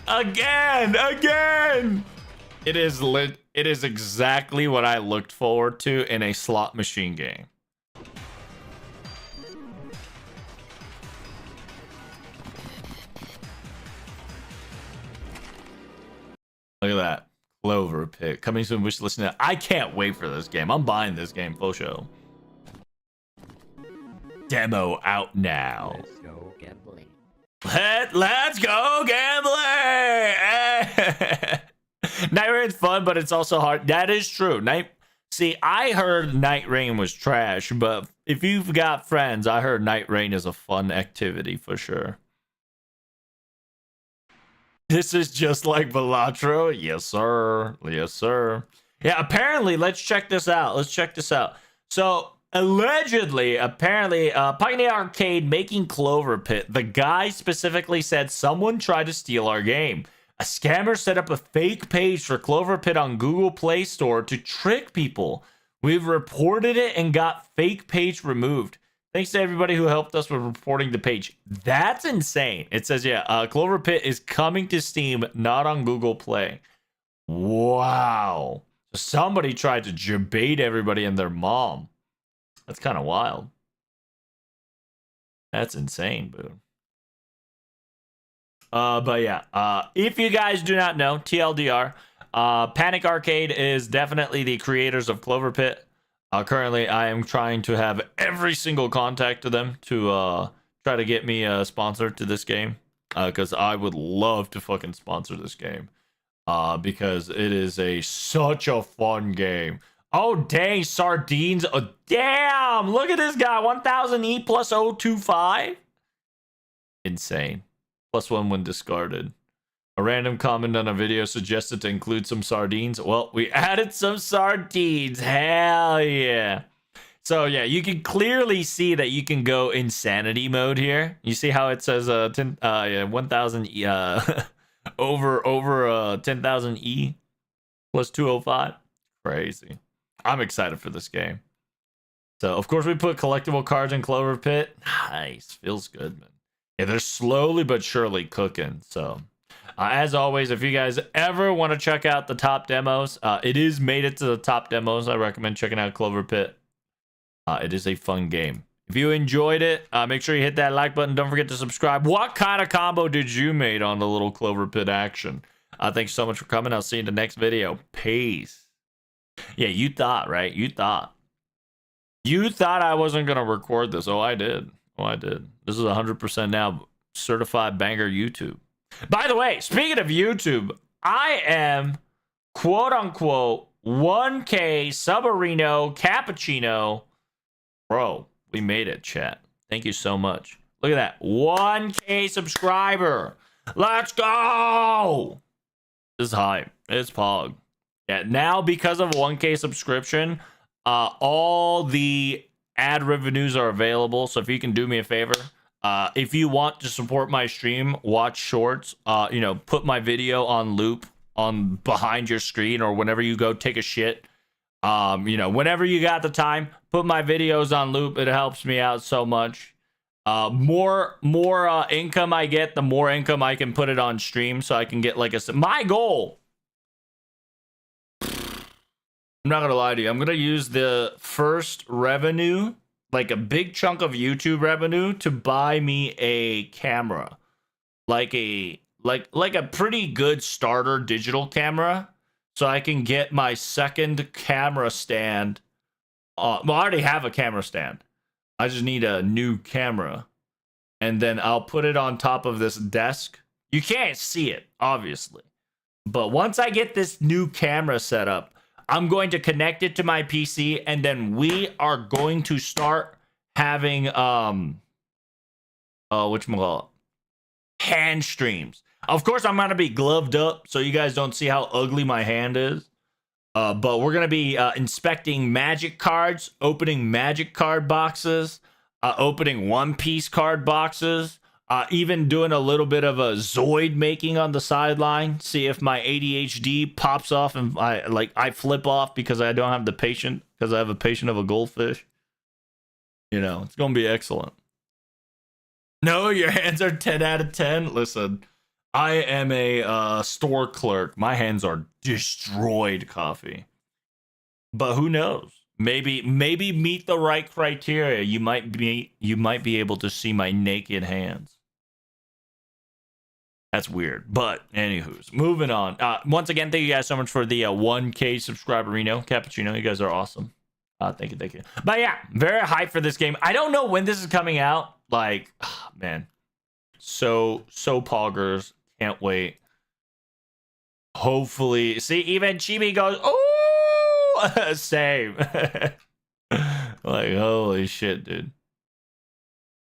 Again. It is lit. It is exactly what I looked forward to in a slot machine game. Look at that. Clover Pit. Coming soon, wish listen to. I can't wait for this game. I'm buying this game, full show. Demo out now. Let's go gambling. Let's go gambling! Night Rain's fun, but it's also hard. That is true. See, I heard Night Rain was trash, but if you've got friends, I heard Night Rain is a fun activity for sure. This is just like Velatro. Yes, sir. Yes, sir. Yeah, apparently, let's check this out. So, allegedly, apparently, Pioneer Arcade making Clover Pit. The guy specifically said someone tried to steal our game. A scammer set up a fake page for Clover Pit on Google Play Store to trick people. We've reported it and got fake page removed. Thanks to everybody who helped us with reporting the page. That's insane. It says, yeah, Clover Pit is coming to Steam, not on Google Play. Wow. Somebody tried to bait everybody and their mom. That's kind of wild. That's insane, boo. But yeah, if you guys do not know, TLDR, Panic Arcade is definitely the creators of Clover Pit. Currently, I am trying to have every single contact to them to try to get me sponsored to this game. Because I would love to fucking sponsor this game. Because it is such a fun game. Oh, dang, sardines. Oh, damn, look at this guy. 1000 E plus 025. Insane. +1 when discarded. A random comment on a video suggested to include some sardines. Well, we added some sardines. Hell yeah. So yeah, you can clearly see that you can go insanity mode here. You see how it says 1000 over 10,000 E plus 205. Crazy. I'm excited for this game. So of course we put collectible cards in Clover Pit. Nice. Feels good, man. Yeah, they're slowly but surely cooking. So as always, if you guys ever want to check out the top demos, it is made it to the top demos. I recommend checking out Clover Pit. It is a fun game. If you enjoyed it, make sure you hit that like button. Don't forget to subscribe. What kind of combo did you make on the little Clover Pit action? Thanks so much for coming. I'll see you in the next video. Peace. Yeah, you thought, right? You thought I wasn't going to record this. Oh, I did. This is 100% now certified banger YouTube. By the way, speaking of YouTube, I am quote unquote 1K Subarino Cappuccino. Bro, we made it, chat. Thank you so much. Look at that. 1K subscriber. Let's go. This is hype. It's pog. Yeah, now because of 1K subscription, all the ad revenues are available. So if you can do me a favor, if you want to support my stream, watch shorts, put my video on loop on behind your screen, or whenever you go take a shit, whenever you got the time, put my videos on loop. It helps me out so much. More income I get, the more income I can put it on stream, so I can get like my goal. I'm not gonna lie to you. I'm gonna use the first revenue, like a big chunk of YouTube revenue, to buy me a camera, like a pretty good starter digital camera, so I can get my second camera stand. I already have a camera stand. I just need a new camera, and then I'll put it on top of this desk. You can't see it, obviously, but once I get this new camera set up, I'm going to connect it to my PC, and then we are going to start having hand streams. Of course, I'm gonna be gloved up so you guys don't see how ugly my hand is. But we're gonna be inspecting magic cards, opening magic card boxes, opening One Piece card boxes, even doing a little bit of a Zoid making on the sideline. See if my ADHD pops off and I flip off because I don't have the patient, because I have a patient of a goldfish. It's gonna be excellent. No, your hands are 10 out of 10. Listen, I am a store clerk. My hands are destroyed, coffee. But who knows? Maybe meet the right criteria. You might be able to see my naked hands. That's weird. But anywho's moving on. Once again, thank you guys so much for the 1K subscriber, Reno Cappuccino. You guys are awesome. Thank you. But yeah, very hyped for this game. I don't know when this is coming out. Like, man, so poggers. Can't wait. Hopefully, see, even Chibi goes, oh, same. Like, holy shit, dude.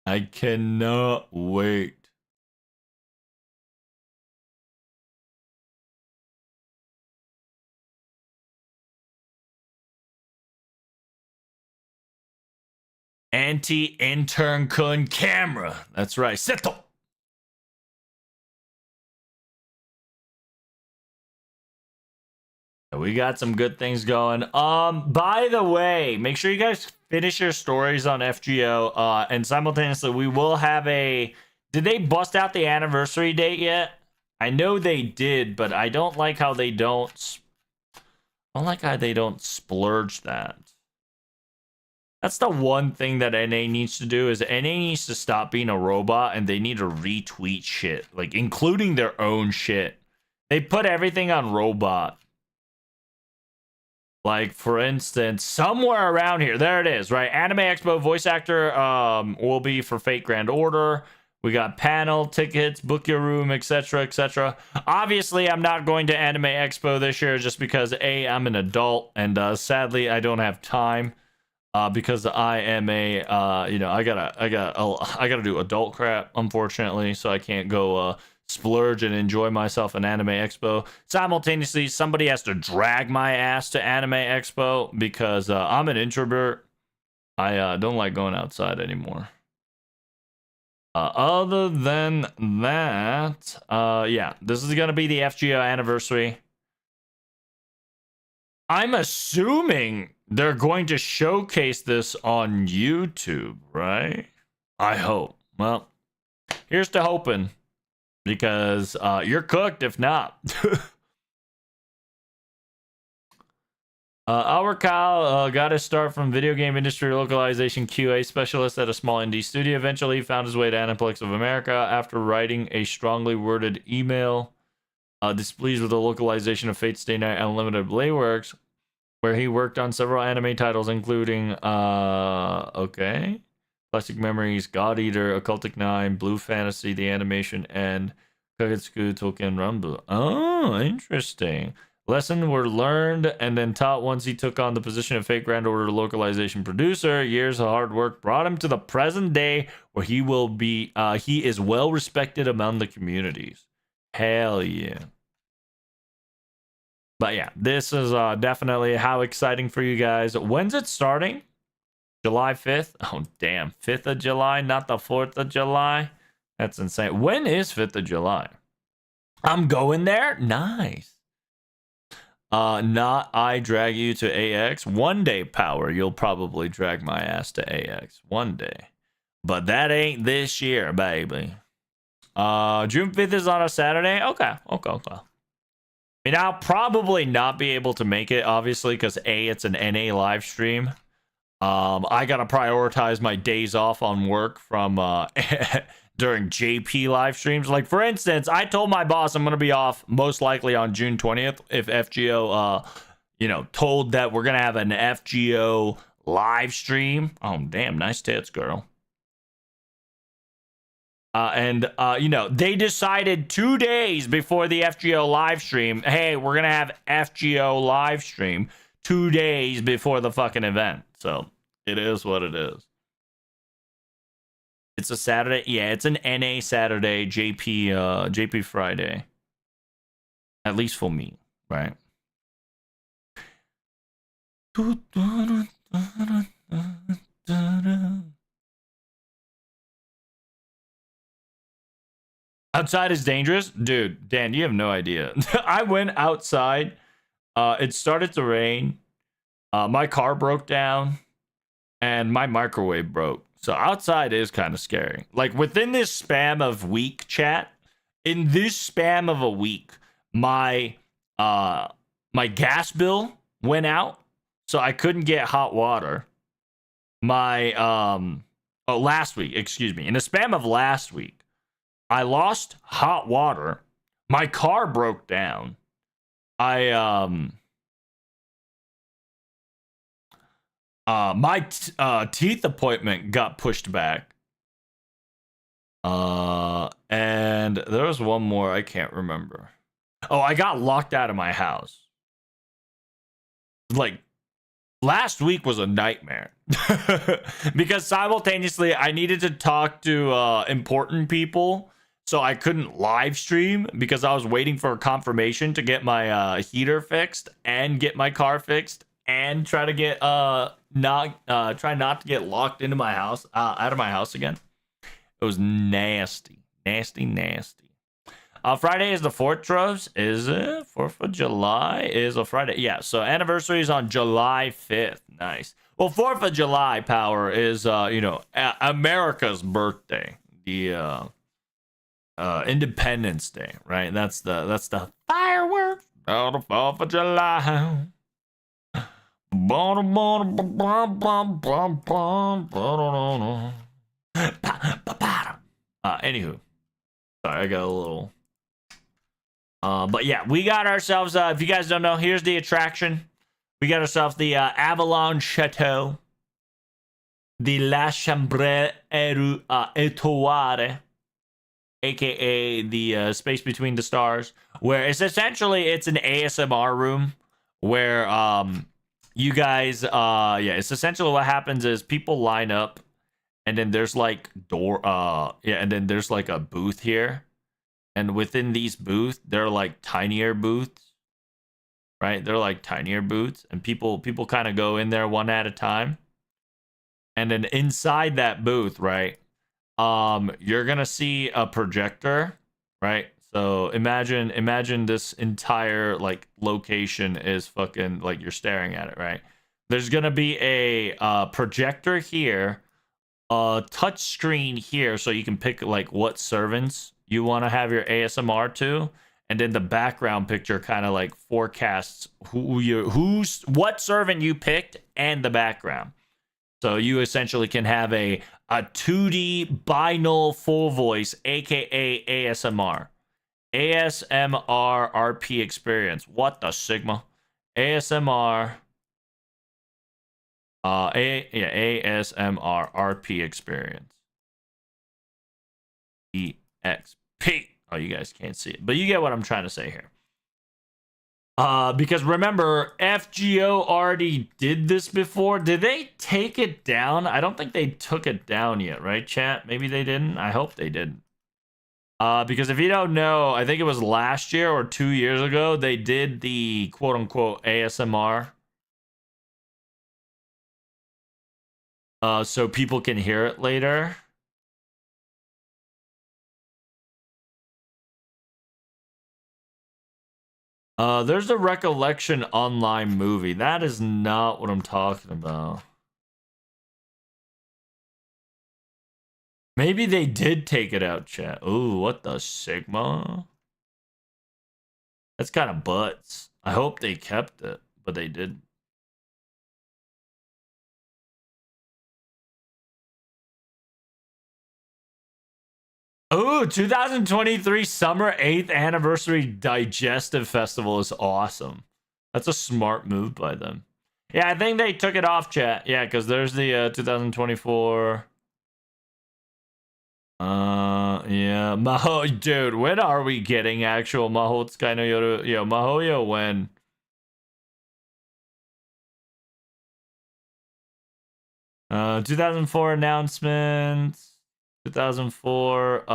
I cannot wait. Anti-intern kun camera. That's right. Seto. We got some good things going. By the way, make sure you guys finish your stories on FGO. And simultaneously, we will have a. Did they bust out the anniversary date yet? I know they did, but I don't like how they don't. I don't like how they don't splurge that. That's the one thing that NA needs to do is NA needs to stop being a robot and they need to retweet shit, like including their own shit. They put everything on robot. Like, for instance, somewhere around here, there it is, right? Anime Expo voice actor will be for Fate Grand Order. We got panel tickets, book your room, etc., etc. Obviously, I'm not going to Anime Expo this year just because A, I'm an adult, and sadly, I don't have time because I am a, I gotta do adult crap, unfortunately, so I can't go splurge and enjoy myself in Anime Expo. Simultaneously, somebody has to drag my ass to Anime Expo because I'm an introvert. I don't like going outside anymore. Other than that, yeah, this is gonna be the FGO anniversary. I'm assuming they're going to showcase this on YouTube, right? I hope. Well, here's to hoping. Because you're cooked if not. Our Kyle got his start from video game industry localization QA specialist at a small indie studio. Eventually, he found his way to Aniplex of America after writing a strongly worded email displeased with the localization of Fate Stay Night Unlimited Blayworks, where he worked on several anime titles, including Classic Memories, God Eater, Occultic 9, Blue Fantasy, The Animation, and Kagetsuku Token Rumble. Oh, interesting. Lessons were learned and then taught once he took on the position of Fate Grand Order localization producer. Years of hard work brought him to the present day where he will be, he is well respected among the communities. Hell yeah. But yeah, this is definitely how exciting for you guys. When's it starting? July 5th? Oh, damn. 5th of July, not the 4th of July? That's insane. When is 5th of July? I'm going there? Nice. Not I drag you to AX. One day, Power, you'll probably drag my ass to AX. One day. But that ain't this year, baby. June 5th is on a Saturday? Okay. I mean, I'll probably not be able to make it, obviously, because A, it's an NA live stream. I gotta prioritize my days off on work from during JP live streams. Like, for instance, I told my boss I'm gonna be off most likely on June 20th if FGO told that we're gonna have an FGO live stream. Oh, damn, nice tits, girl. They decided 2 days before the FGO live stream, hey, we're gonna have FGO live stream 2 days before the fucking event. So it is what it is. It's a Saturday. Yeah, it's an NA Saturday, JP Friday. At least for me, right? Outside is dangerous? Dude, Dan, you have no idea. I went outside. It started to rain. My car broke down. And my microwave broke. So outside is kind of scary. Like, within this span of week, chat, in this span of a week, my gas bill went out. So I couldn't get hot water. My last week, excuse me. In the span of last week, I lost hot water. My car broke down. My teeth appointment got pushed back. And there was one more I can't remember. Oh, I got locked out of my house. Like last week was a nightmare because simultaneously I needed to talk to important people, so I couldn't live stream because I was waiting for a confirmation to get my heater fixed and get my car fixed and try to get try not to get locked into my house out of my house again. It was nasty. Friday is the 4th, Troves. Is it? 4th of July is a Friday. Yeah, so anniversary is on July 5th. Nice. Well, 4th of July, Power, is, America's birthday. The Independence Day, right? That's the fireworks on the 4th of July. Anywho. Sorry, I got a little... but yeah, we got ourselves, if you guys don't know, here's the attraction. We got ourselves the Avalon Chateau. The La Chambre Étoile, aka the Space Between the Stars, where it's essentially, it's an ASMR room where you guys, it's essentially what happens is people line up and then there's like and then there's like a booth here. And within these booths, they're like tinier booths, right? They're like tinier booths, and people kind of go in there one at a time. And then inside that booth, right, you're gonna see a projector, right? So imagine this entire like location is fucking like you're staring at it, right? There's gonna be a projector here, a touch screen here, so you can pick like what servants you want to have your ASMR to, and then the background picture kind of like forecasts what servant you picked and the background. So you essentially can have a 2D binaural full voice, aka ASMR. ASMR RP experience. What the Sigma? ASMR ASMR RP experience. EXP. Oh, you guys can't see it, but you get what I'm trying to say here. Because remember, FGO already did this before. Did they take it down? I don't think they took it down yet, right, chat? Maybe they didn't. I hope they didn't. Because if you don't know, I think it was last year or 2 years ago, they did the quote-unquote ASMR. So people can hear it later. There's a Recollection online movie. That is not what I'm talking about. Maybe they did take it out, chat. Ooh, what the Sigma? That's kind of butts. I hope they kept it, but they did. Ooh, 2023 Summer 8th Anniversary Digestive Festival is awesome. That's a smart move by them. Yeah, I think they took it off, chat. Yeah, because there's the 2024. Yeah, Maho, dude, when are we getting actual Mahotsukai no Yoru? Yo, Mahoyo, when? Uh, 2004 announcements. 2004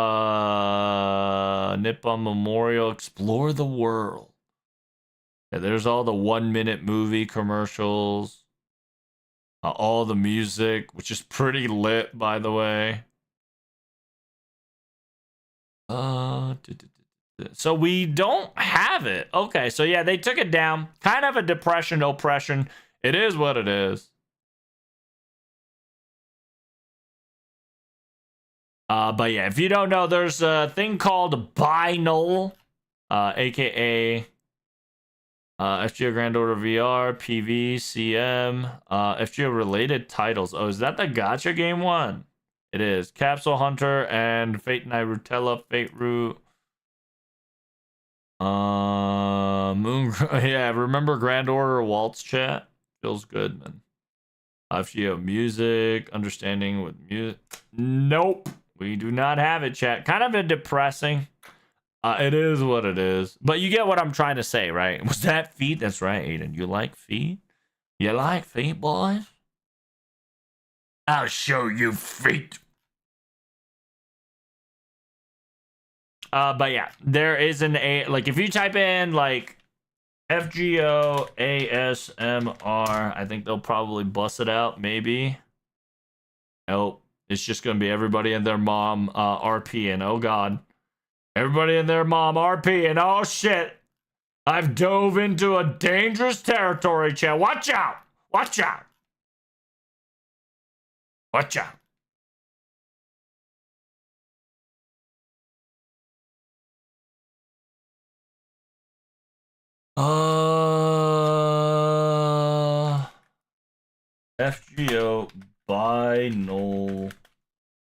Nippon Memorial Explore the World. Yeah, there's all the 1-minute movie commercials. All the music, which is pretty lit, by the way. So we don't have it. Okay, so yeah, they took it down. Kind of a depression, oppression. It is what it is. But yeah, if you don't know, there's a thing called Binaural, aka FGO Grand Order VR, PV, CM, FGO related titles. Oh, is that the gacha game one? It is Capsule Hunter and Fate Night Rutella, Fate Root. Moon. Yeah, remember Grand Order Waltz chat? Feels good, man. If you have music, understanding with music. Nope, we do not have it, chat. Kind of a depressing. It is what it is. But you get what I'm trying to say, right? Was that feet? That's right, Aiden. You like feet? You like feet, boys? I'll show you feet. But yeah, there is an A. Like, if you type in, like, FGO ASMR, I think they'll probably bust it out, maybe. Nope. It's just going to be everybody and their mom RP, and oh god. Everybody and their mom RP, and oh shit. I've dove into a dangerous territory, chat. Watch out. Watch out. Watch out. FGO binaural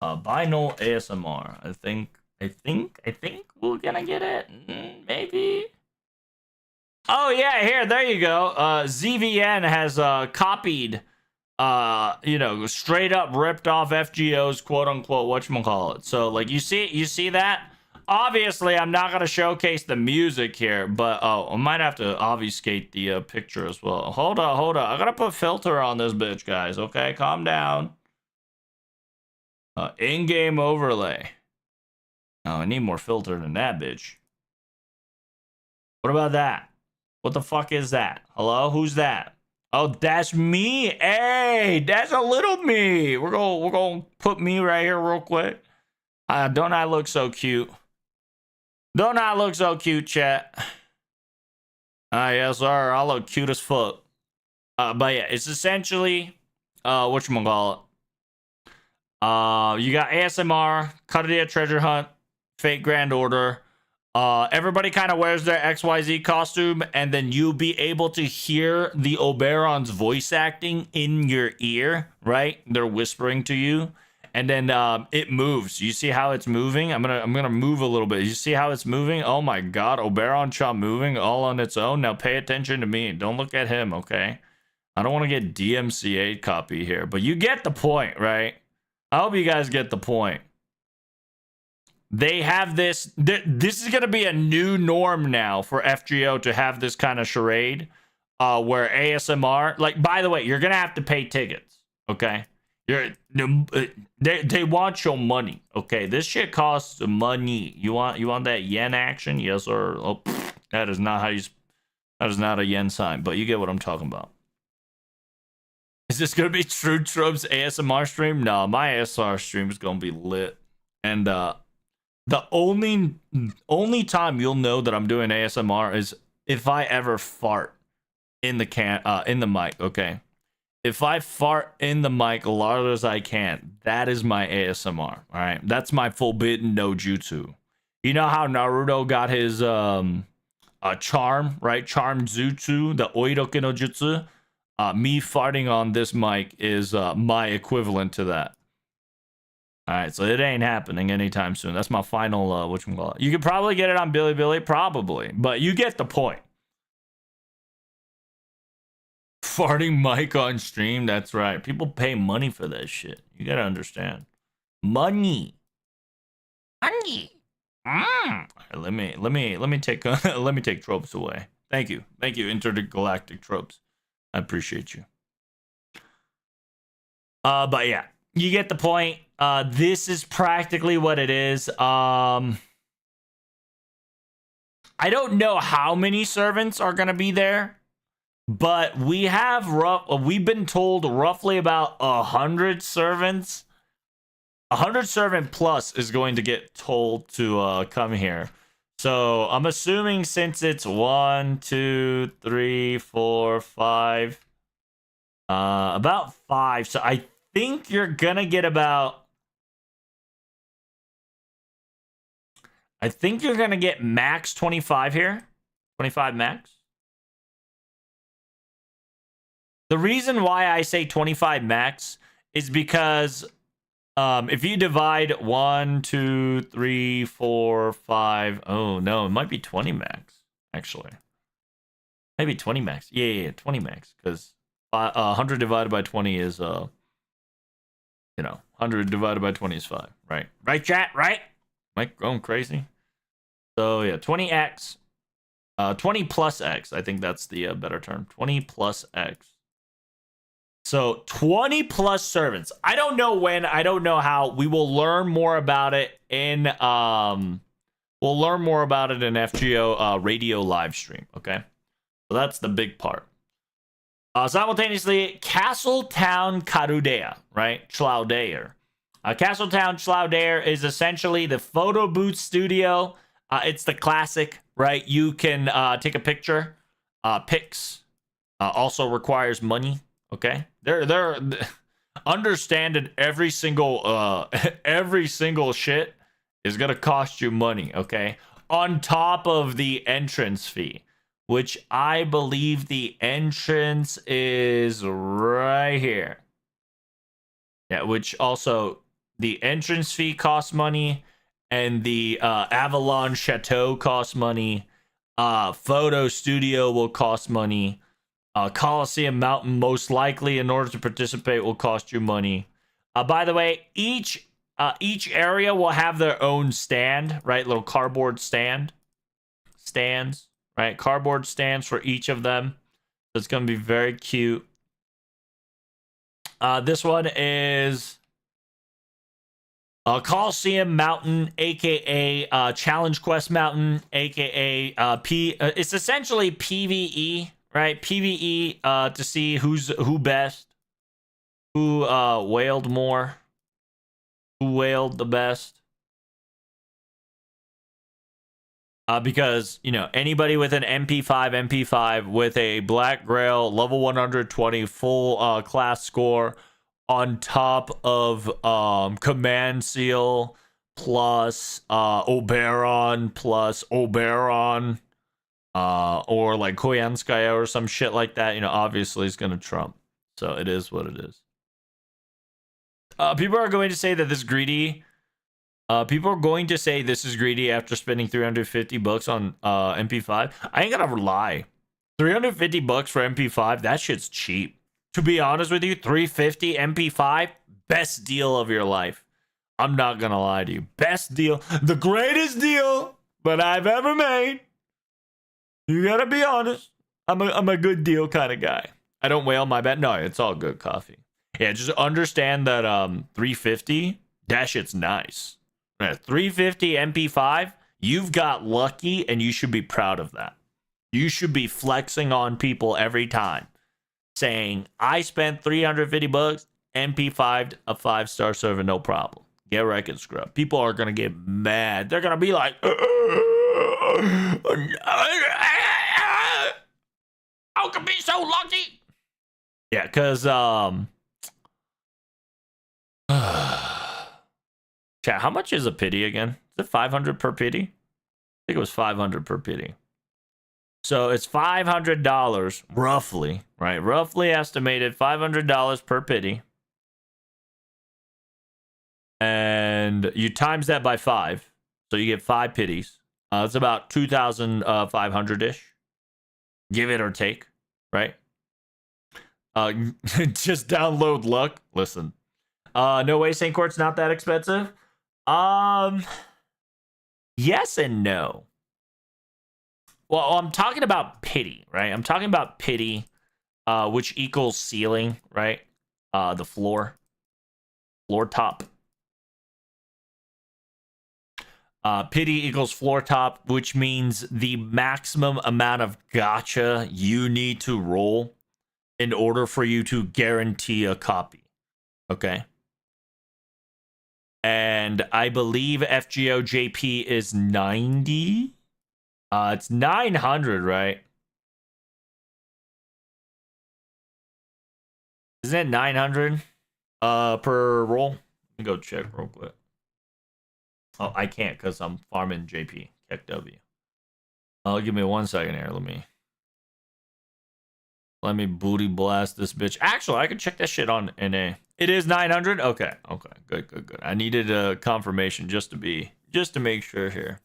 ASMR. I think we're gonna get it. Maybe. Oh yeah, here, there you go. ZVN has copied, straight up ripped off FGO's quote unquote whatchamacallit. So like you see that? Obviously, I'm not gonna showcase the music here, but I might have to obfuscate the picture as well. Hold on. I gotta put filter on this bitch, guys. Okay, calm down. In-game overlay. Oh, I need more filter than that, bitch. What about that? What the fuck is that? Hello, who's that? Oh, that's me. Hey, that's a little me. We're gonna put me right here real quick. Don't I look so cute? Don't I look so cute, chat? Yes, sir. I look cute as fuck. But yeah, it's essentially whatchamacallit. You got ASMR, Cuddly Treasure Hunt, Fate Grand Order. Everybody kind of wears their XYZ costume, and then you'll be able to hear the Oberon's voice acting in your ear, right? They're whispering to you, and then it moves. You see how it's moving? I'm gonna move a little bit. You see how it's moving? Oh my god, Oberon Chop moving all on its own. Now pay attention to me. Don't look at him, okay? I don't want to get DMCA copy here, but you get the point, right? I hope you guys get the point. They have this. This is going to be a new norm now for FGO to have this kind of charade where ASMR, like, by the way, you're going to have to pay tickets. Okay. They want your money. Okay. This shit costs money. You want that yen action? Yes, sir. Oh, that is not a yen sign, but you get what I'm talking about. Is this going to be True Trump's ASMR stream? No, my ASMR stream is going to be lit. And, the only time you'll know that I'm doing ASMR is if I ever fart in the mic, okay? If I fart in the mic loud as I can, that is my ASMR, all right? That's my forbidden no jutsu. You know how Naruto got his charm, right? Charm jutsu, the oiroke no jutsu? Me farting on this mic is my equivalent to that. All right, so it ain't happening anytime soon. That's my final whatchamacallit. You could probably get it on Bilibili, probably, but you get the point. Farting mic on stream, that's right. People pay money for that shit. You gotta understand. Money. Right, let me take let me take tropes away. Thank you, intergalactic tropes. I appreciate you. But yeah, you get the point. This is practically what it is. I don't know how many servants are gonna be there, but we've been told roughly about 100 servants. 100 servant plus is going to get told to come here. So I'm assuming since it's 1, 2, 3, 4, 5, about 5. So I think you're gonna get about. I think you're going to get max 25 here. 25 max. The reason why I say 25 max is because If you divide 1, 2, 3, 4, 5. Oh no, it might be 20 max, actually. Maybe 20 max. Yeah, 20 max. Because 100 divided by 20 is 100 divided by 20 is 5, right? Right, chat, right? Am I going crazy? So yeah, 20x. 20 plus x. I think that's the better term. 20 plus x. So 20 plus servants. I don't know when. I don't know how. We will learn more about it in we'll learn more about it in FGO radio live stream. Okay, so that's the big part. Simultaneously, Castletown Karudea, right? Chlaudeir. Castletown Chlaudeir is essentially the photo booth studio. It's the classic, right? You can take a picture. Pics also requires money. Okay, they're understand that every single every single shit is gonna cost you money. Okay, on top of the entrance fee, which I believe the entrance is right here. Yeah, which also the entrance fee costs money, and the Avalon Chateau costs money. Photo studio will cost money. Coliseum Mountain, most likely, in order to participate, will cost you money. By the way, each area will have their own stand, right? Little cardboard stands, right? Cardboard stands for each of them. So it's going to be very cute. This one is Coliseum Mountain, aka Challenge Quest Mountain, aka it's essentially PvE, right? PvE to see who best, who wailed more, who wailed the best. Because anybody with an MP5 with a Black Grail level 120 full class score on top of Command Seal plus Oberon plus Oberon or like Koyanskaya or some shit like that, obviously is gonna trump. So it is what it is. People are going to say that this greedy. People are going to say this is greedy after spending $350 on MP5. I ain't gonna lie. $350 for MP5, that shit's cheap. To be honest with you, $350 MP5, best deal of your life. I'm not gonna lie to you. Best deal, the greatest deal that I've ever made. You gotta be honest. I'm a good deal kind of guy. I don't whale my bet. No, it's all good coffee. Yeah, just understand that 350, that shit's nice. At 350 MP5, you've got lucky, and you should be proud of that. You should be flexing on people every time, saying, I spent $350, MP5, a 5-star server, no problem. Get wrecked and scrub. People are going to get mad. They're going to be like, how can be so lucky? Yeah, because, chat, how much is a pity again? Is it 500 per pity? I think it was 500 per pity. So it's $500 roughly, right? Roughly estimated $500 per pity. And you times that by 5. So you get 5 pities. It's about 2,500-ish. Give it or take, right? Just download luck. Listen. No way St. Court's not that expensive. Yes and no. Well, I'm talking about pity, right? I'm talking about pity, which equals ceiling, right? The floor top. Pity equals floor top, which means the maximum amount of gacha you need to roll in order for you to guarantee a copy. Okay. And I believe FGO JP is 90. It's 900, right? Isn't it 900 per roll? Let me go check real quick. Oh, I can't because I'm farming JP. KW. Oh, give me 1 second here. Let Let me booty blast this bitch. Actually, I could check that shit on NA. It is 900. Okay. Good. I needed a confirmation just to make sure here.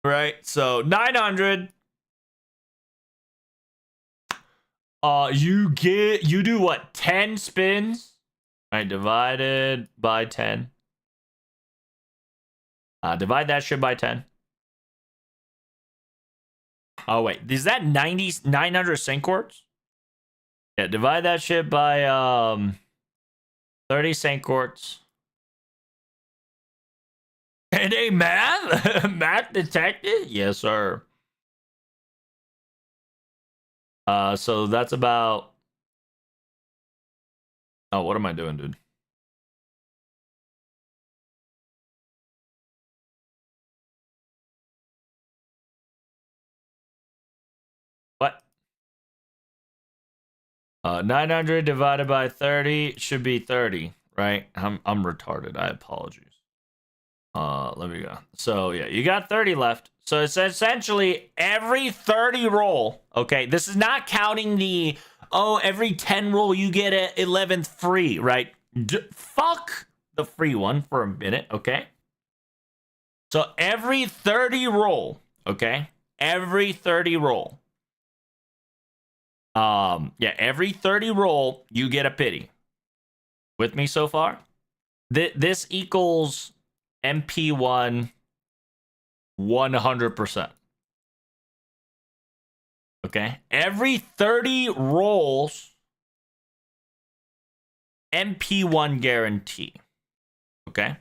Right. So 900. You do what? 10 spins. All right, divided by 10. Divide that shit by 10. Oh wait, is that 900 sync quartz? Yeah, divide that shit by 30 sync quartz. And a math detected? Yes, sir. So that's about. Oh, what am I doing, dude? What? 900 divided by 30 should be 30, right? I'm retarded. I apologize. Let me go. So yeah, you got 30 left. So it's essentially every 30 roll. Okay, this is not counting the every 10 roll you get an 11th free, right? Fuck the free one for a minute, okay? So every 30 roll, okay? Every 30 roll. Yeah, every 30 roll you get a pity. With me so far? This equals MP1 100%. Okay? Every 30 rolls, MP1 guarantee. Okay?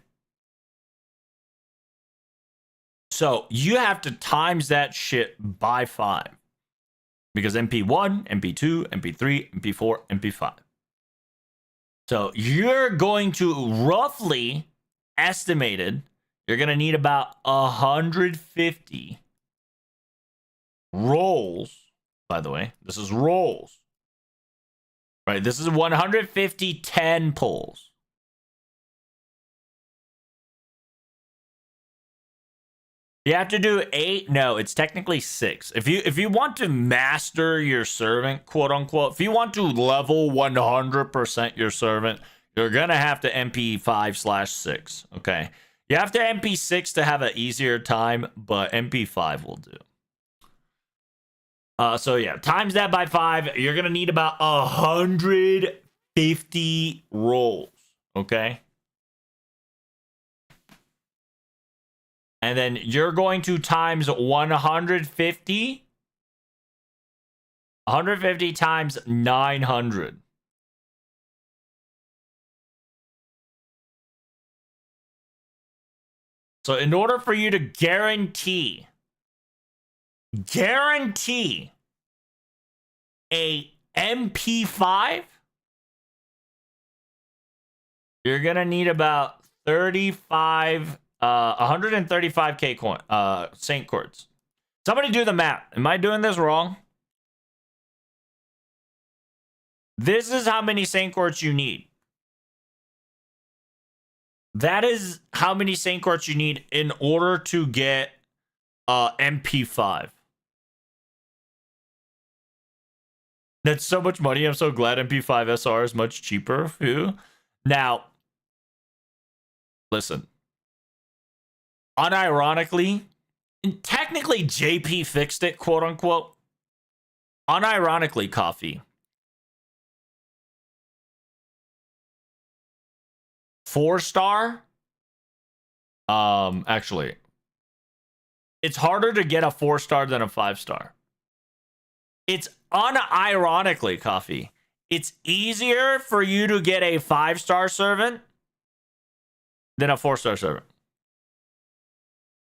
So you have to times that shit by 5. Because MP1, MP2, MP3, MP4, MP5. So you're going to roughly estimated, you're going to need about 150 rolls. By the way, this is rolls. Right? This is 150 10 pulls. You have to do 8. No, it's technically 6. If you want to master your servant, quote unquote, if you want to level 100% your servant, you're gonna have to MP5/6. Okay, you have to MP6 to have an easier time, but MP5 will do. So yeah, times that by 5. You're gonna need about 150 rolls. Okay. And then you're going to times 150. 150 times 900. So in order for you to guarantee a MP5, you're going to need about 135k coin Saint Quartz. Somebody do the math. Am I doing this wrong? This is how many Saint Quartz you need. That is how many Saint Quartz you need in order to get MP5. That's so much money. I'm so glad MP5 SR is much cheaper. Phew. Now, listen. Unironically, technically JP fixed it, quote unquote. Unironically, coffee. 4-star. Actually, it's harder to get a 4-star than a 5-star. It's unironically, coffee. It's easier for you to get a 5-star servant than a 4-star servant.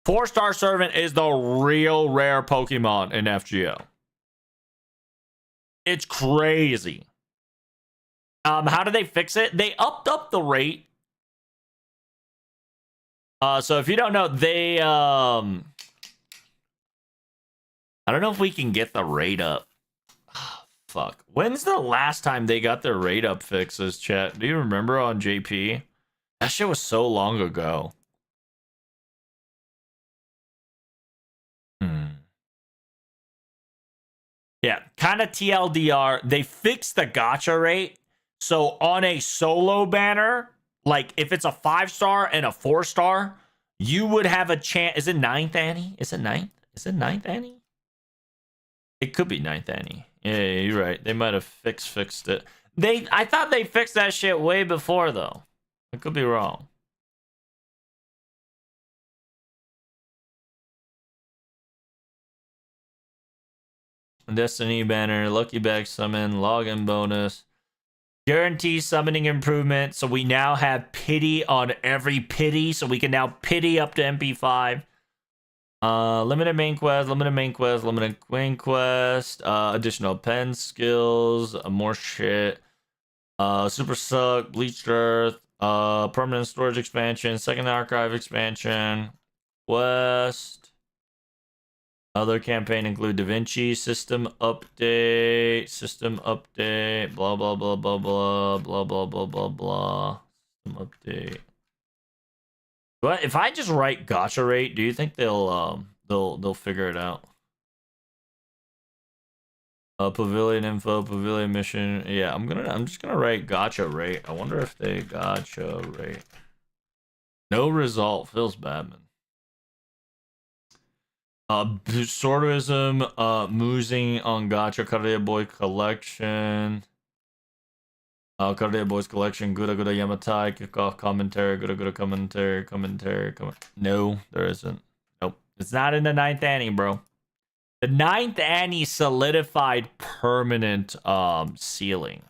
4-star servant is the real rare Pokemon in FGO. It's crazy. How do they fix it? They upped up the rate. So if you don't know, they I don't know if we can get the rate up. Fuck. When's the last time they got their rate up fixes, chat? Do you remember on JP? That shit was so long ago. Yeah, kind of TLDR. They fixed the gacha rate. So on a solo banner, like if it's a 5-star and a 4-star, you would have a chance. Is it ninth Annie? Is it ninth? Is it ninth Annie? It could be ninth Annie. Yeah, you're right. They might have fixed it. I thought they fixed that shit way before though. I could be wrong. Destiny banner, lucky bag summon, login bonus, guarantee summoning improvement. So we now have pity on every pity. So we can now pity up to MP5. Limited main quest, limited main quest, limited main quest, additional pen skills, more shit. Super suck, bleached earth, permanent storage expansion, second archive expansion, quest. Other campaign include Da Vinci, system update, blah blah blah blah blah blah blah blah blah blah. System update. But if I just write gacha rate, do you think they'll figure it out? Pavilion info, pavilion mission. Yeah, I'm just gonna write gacha rate. I wonder if they gacha rate. No result. Feels bad, man. Sworderism, Moozing on Gacha, Kareya Boy Collection. Kareya Boys Collection, Gura Gura Yamatai, kickoff commentary, Gura Gura commentary. No, there isn't. Nope. It's not in the 9th Annie, bro. The 9th Annie solidified permanent ceiling.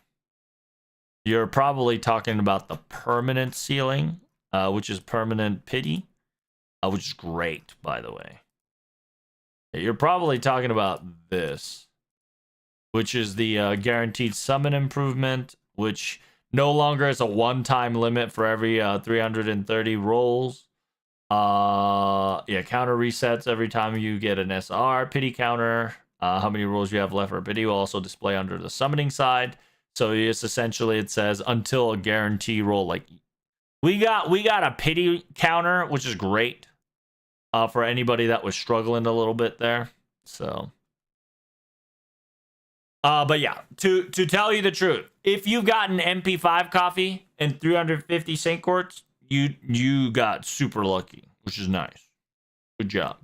You're probably talking about the permanent ceiling, which is permanent pity, which is great, by the way. You're probably talking about this, which is the guaranteed summon improvement, which no longer is a one-time limit for every 330 rolls. Yeah, counter resets every time you get an SR. Pity counter. How many rolls you have left for pity will also display under the summoning side. So it's essentially, it says until a guarantee roll. Like we got a pity counter, which is great. For anybody that was struggling a little bit there. So but yeah, to tell you the truth, if you've gotten MP5 coffee and 350 Saint Quartz, you got super lucky, which is nice. Good job.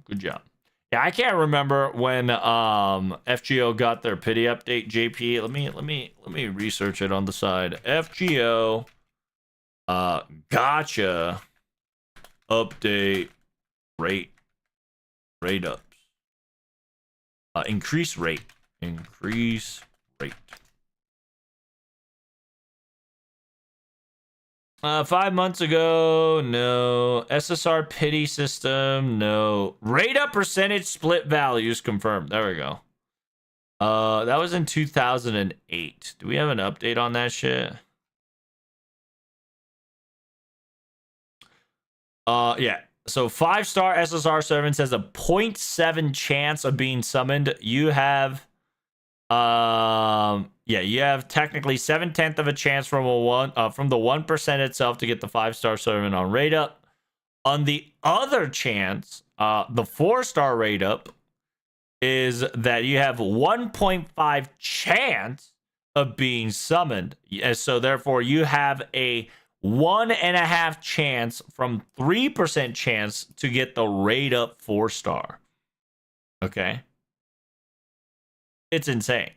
Yeah, I can't remember when FGO got their pity update. JP, let me research it on the side. FGO gotcha update rate ups. Increase rate. 5 months ago, no. SSR pity system, no. Rate up percentage split values confirmed. There we go. That was in 2008. Do we have an update on that shit? Yeah. So 5-star SSR servant says a 0.7 chance of being summoned. You have you have technically 7/10 of a chance from from the 1% itself to get the 5-star servant on rate up. On the other chance, the 4-star rate up is that you have 1.5 chance of being summoned. So therefore you have a 1.5 chance from 3% chance to get the rate up 4-star. Okay. It's insane.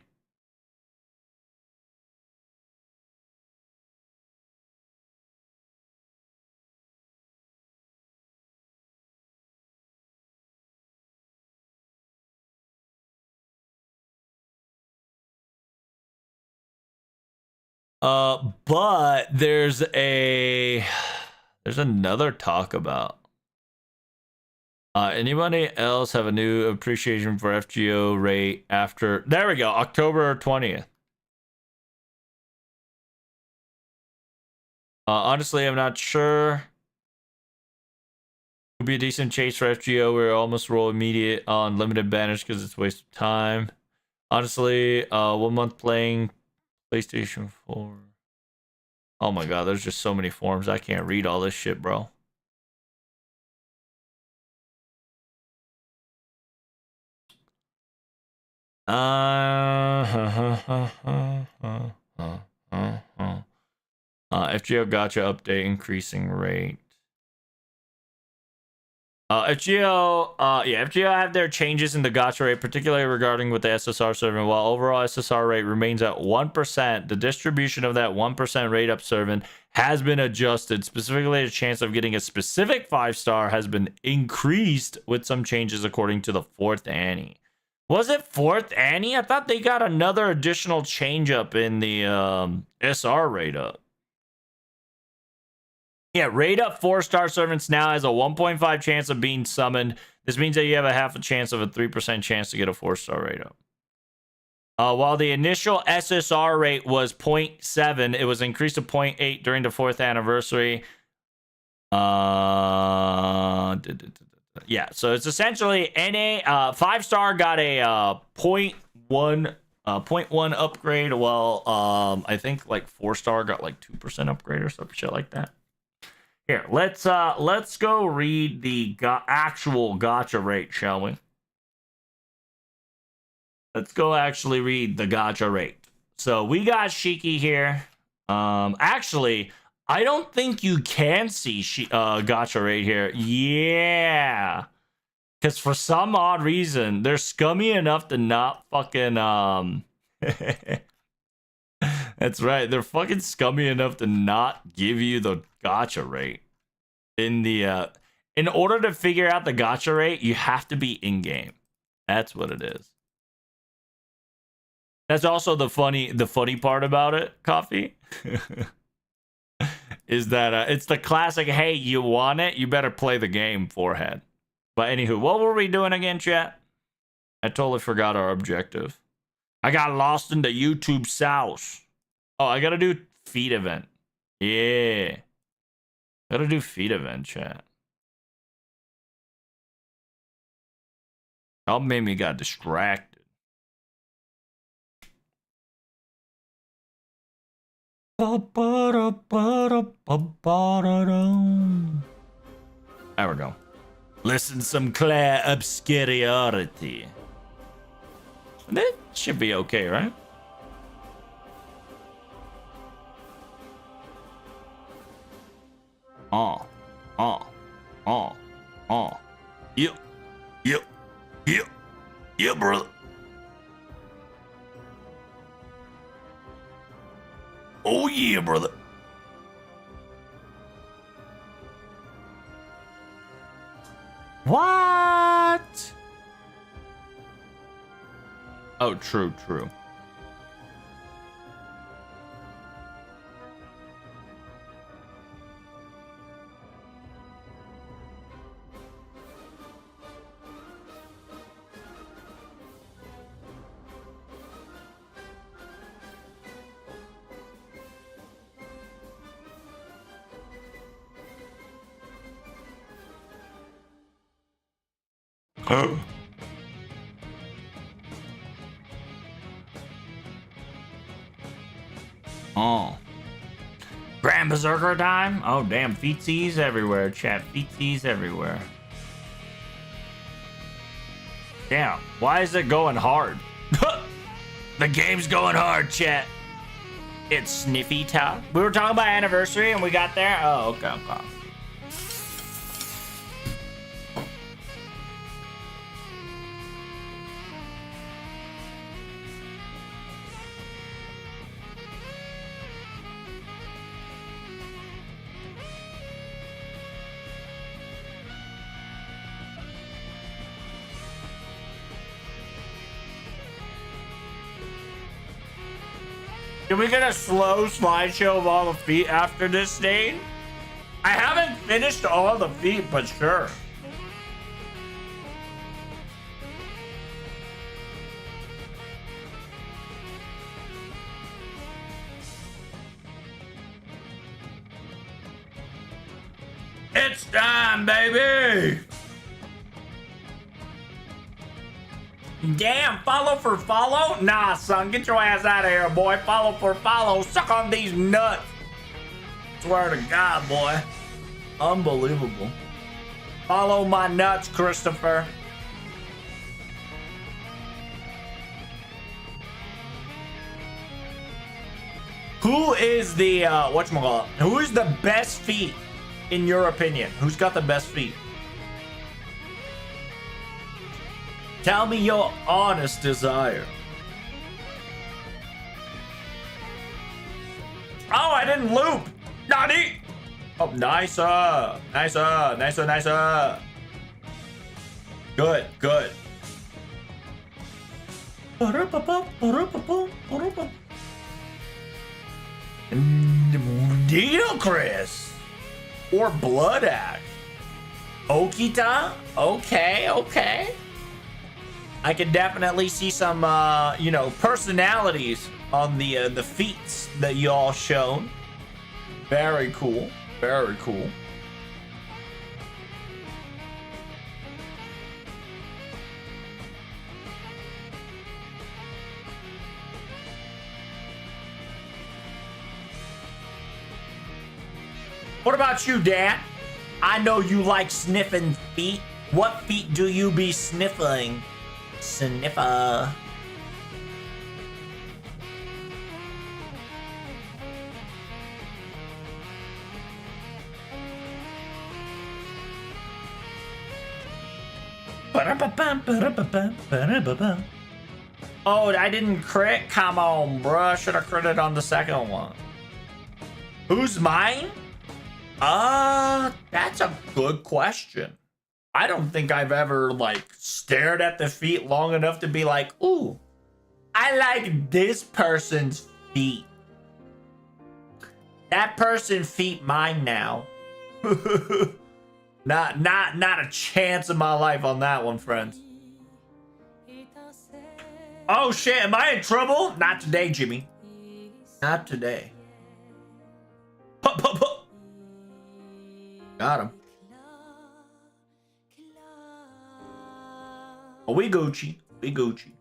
But there's another talk about. Anybody else have a new appreciation for FGO rate after? There we go, October 20th. Honestly, I'm not sure. Would be a decent chase for FGO. We're almost roll immediate on limited banners because it's a waste of time. Honestly, 1 month playing PlayStation 4. Oh my god, there's just so many forms. I can't read all this shit, bro. FGO gotcha update increasing rate. FGO have their changes in the gotcha rate, particularly regarding with the SSR servant. While overall SSR rate remains at 1%, the distribution of that 1% rate up servant has been adjusted. Specifically, the chance of getting a specific 5-star has been increased with some changes according to the 4th Anni. Was it 4th Anni? I thought they got another additional change up in the SR rate up. Yeah, rate up 4-star servants now has a 1.5 chance of being summoned. This means that you have a half a chance of a 3% chance to get a 4-star rate up. While the initial SSR rate was 0.7, it was increased to 0.8 during the 4th anniversary. Yeah, so it's essentially NA 5-star got a 0.1 upgrade. Well, I think like 4-star got like 2% upgrade or some shit like that. Here, let's go read the actual gotcha rate, shall we? Let's go actually read the gotcha rate. So we got Shiki here. Actually, I don't think you can see gotcha rate here. Yeah. Because for some odd reason, they're scummy enough to not fucking That's right. They're fucking scummy enough to not give you the gotcha rate. In order to figure out the gotcha rate, you have to be in game. That's what it is. That's also the funny part about it, Coffee. Is that it's the classic, hey, you want it? You better play the game, forehead. But anywho, what were we doing again, chat? I totally forgot our objective. I got lost in the YouTube sauce. Oh, I gotta do feed event. Yeah. Gotta do feed event, chat. Y'all made me got distracted. There we go. Listen some clear obscurity. That should be okay, right? Yeah, brother. Oh yeah, brother. What? Oh, true. Oh. Grand Berserker time? Oh, damn. Feetsies everywhere, chat. Feetsies everywhere. Damn. Why is it going hard? The game's going hard, chat. It's Sniffy Top. We were talking about anniversary and we got there? Oh, okay. Can we get a slow slideshow of all the feet after this stage? I haven't finished all the feet, but sure. It's time, baby! Damn, follow for follow? Nah, son, get your ass out of here, boy. Follow for follow. Suck on these nuts. Swear to God, boy. Unbelievable. Follow my nuts, Christopher. Who is the whatchamacallit? Who is the best feet in your opinion? Who's got the best feet? Tell me your honest desire. Oh, I didn't loop. Nani? Oh, nicer. Nicer. Nicer. Nicer. Good. Good. Needle Chris. Or Blood Axe. Okita? Okay, okay. I can definitely see some, you know, personalities on the feats that y'all shown. Very cool. Very cool. What about you, Dad? I know you like sniffing feet. What feet do you be sniffing? Sniffer. Oh, I didn't crit? Come on, bruh. Should have critted on the second one. Who's mine? That's a good question. I don't think I've ever, like, stared at the feet long enough to be like, ooh, I like this person's feet. That person's feet mine now. Not a chance in my life on that one, friends. Oh shit, am I in trouble? Not today, Jimmy. Not today. Got him. Oh, we Gucci. We Gucci.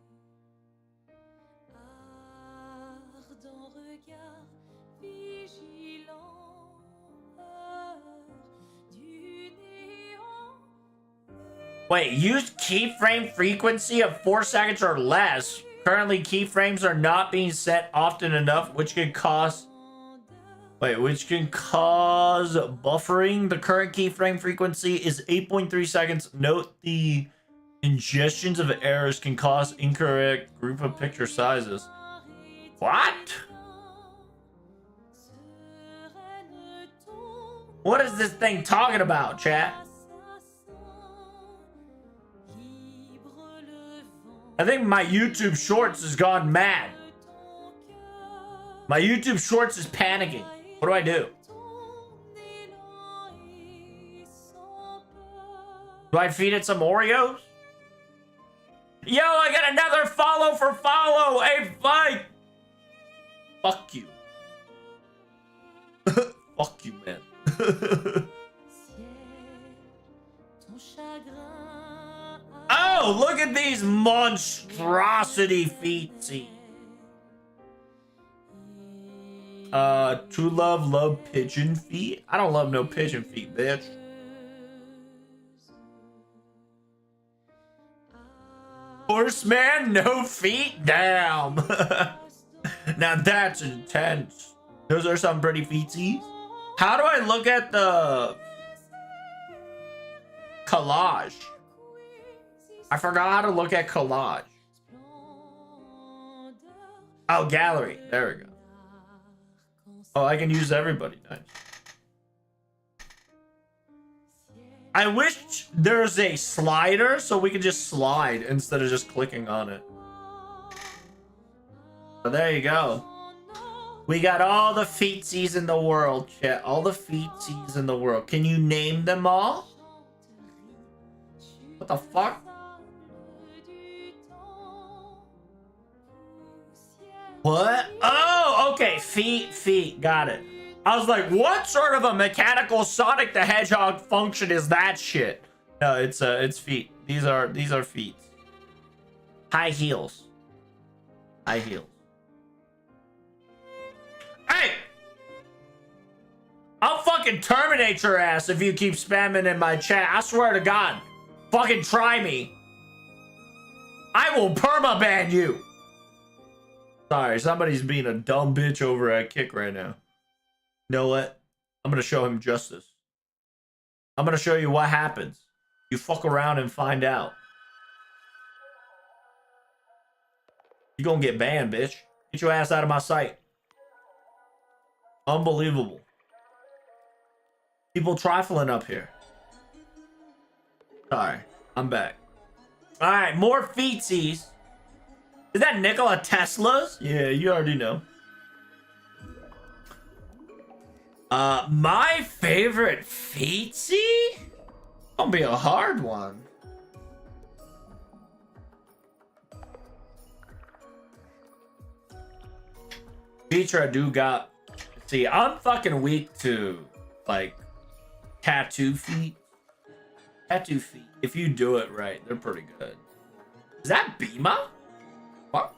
Wait, use keyframe frequency of 4 seconds or less. Currently, keyframes are not being set often enough, which can cause... Wait, which can cause buffering. The current keyframe frequency is 8.3 seconds. Note the ingestions of errors can cause incorrect group of picture sizes. What? What is this thing talking about, chat? I think my YouTube Shorts has gone mad. My YouTube Shorts is panicking. What do I do? Do I feed it some Oreos? Yo, I got another follow for follow. Hey, fight. Fuck you. Fuck you, man. Oh, look at these monstrosity feetsies. True love pigeon feet? I don't love no pigeon feet, bitch. Horseman, no feet? Damn. Now that's intense. Those are some pretty feetsies. How do I look at the collage? I forgot how to look at collage. Oh, gallery. There we go. Oh, I can use everybody. Nice. I wish there's a slider so we can just slide instead of just clicking on it. So there you go. We got all the feetsies in the world, chat. All the feetsies in the world. Can you name them all? What the fuck? What? Oh, okay. Feet. Got it. I was like, what sort of a mechanical Sonic the Hedgehog function is that shit? No, it's feet. These are feet. High heels. High heels. Hey! I'll fucking terminate your ass if you keep spamming in my chat. I swear to God. Fucking try me. I will permaban you. Sorry, somebody's being a dumb bitch over at Kick right now. You know what? I'm gonna show him justice. I'm gonna show you what happens. You fuck around and find out. You gonna get banned, bitch. Get your ass out of my sight. Unbelievable. People trifling up here. Sorry, I'm back. All right, more feetsies. Is that Nikola Tesla's? Yeah, you already know. My favorite feetsy? Gonna be a hard one. Feature I do got. See, I'm fucking weak to like tattoo feet. Tattoo feet. If you do it right, they're pretty good. Is that Bima? What?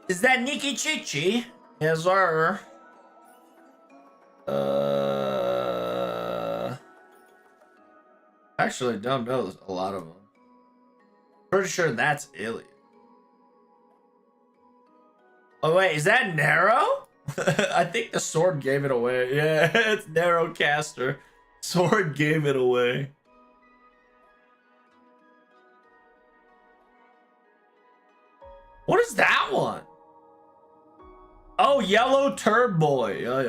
Is that Nikki Chichi? Yes, sir. Actually, don't know a lot of them. Pretty sure that's Ilya. Oh wait, is that Narrow? I think the sword gave it away. Yeah, it's Narrowcaster. Sword gave it away. What is that one? Oh, Yellow Turd Boy. Yeah.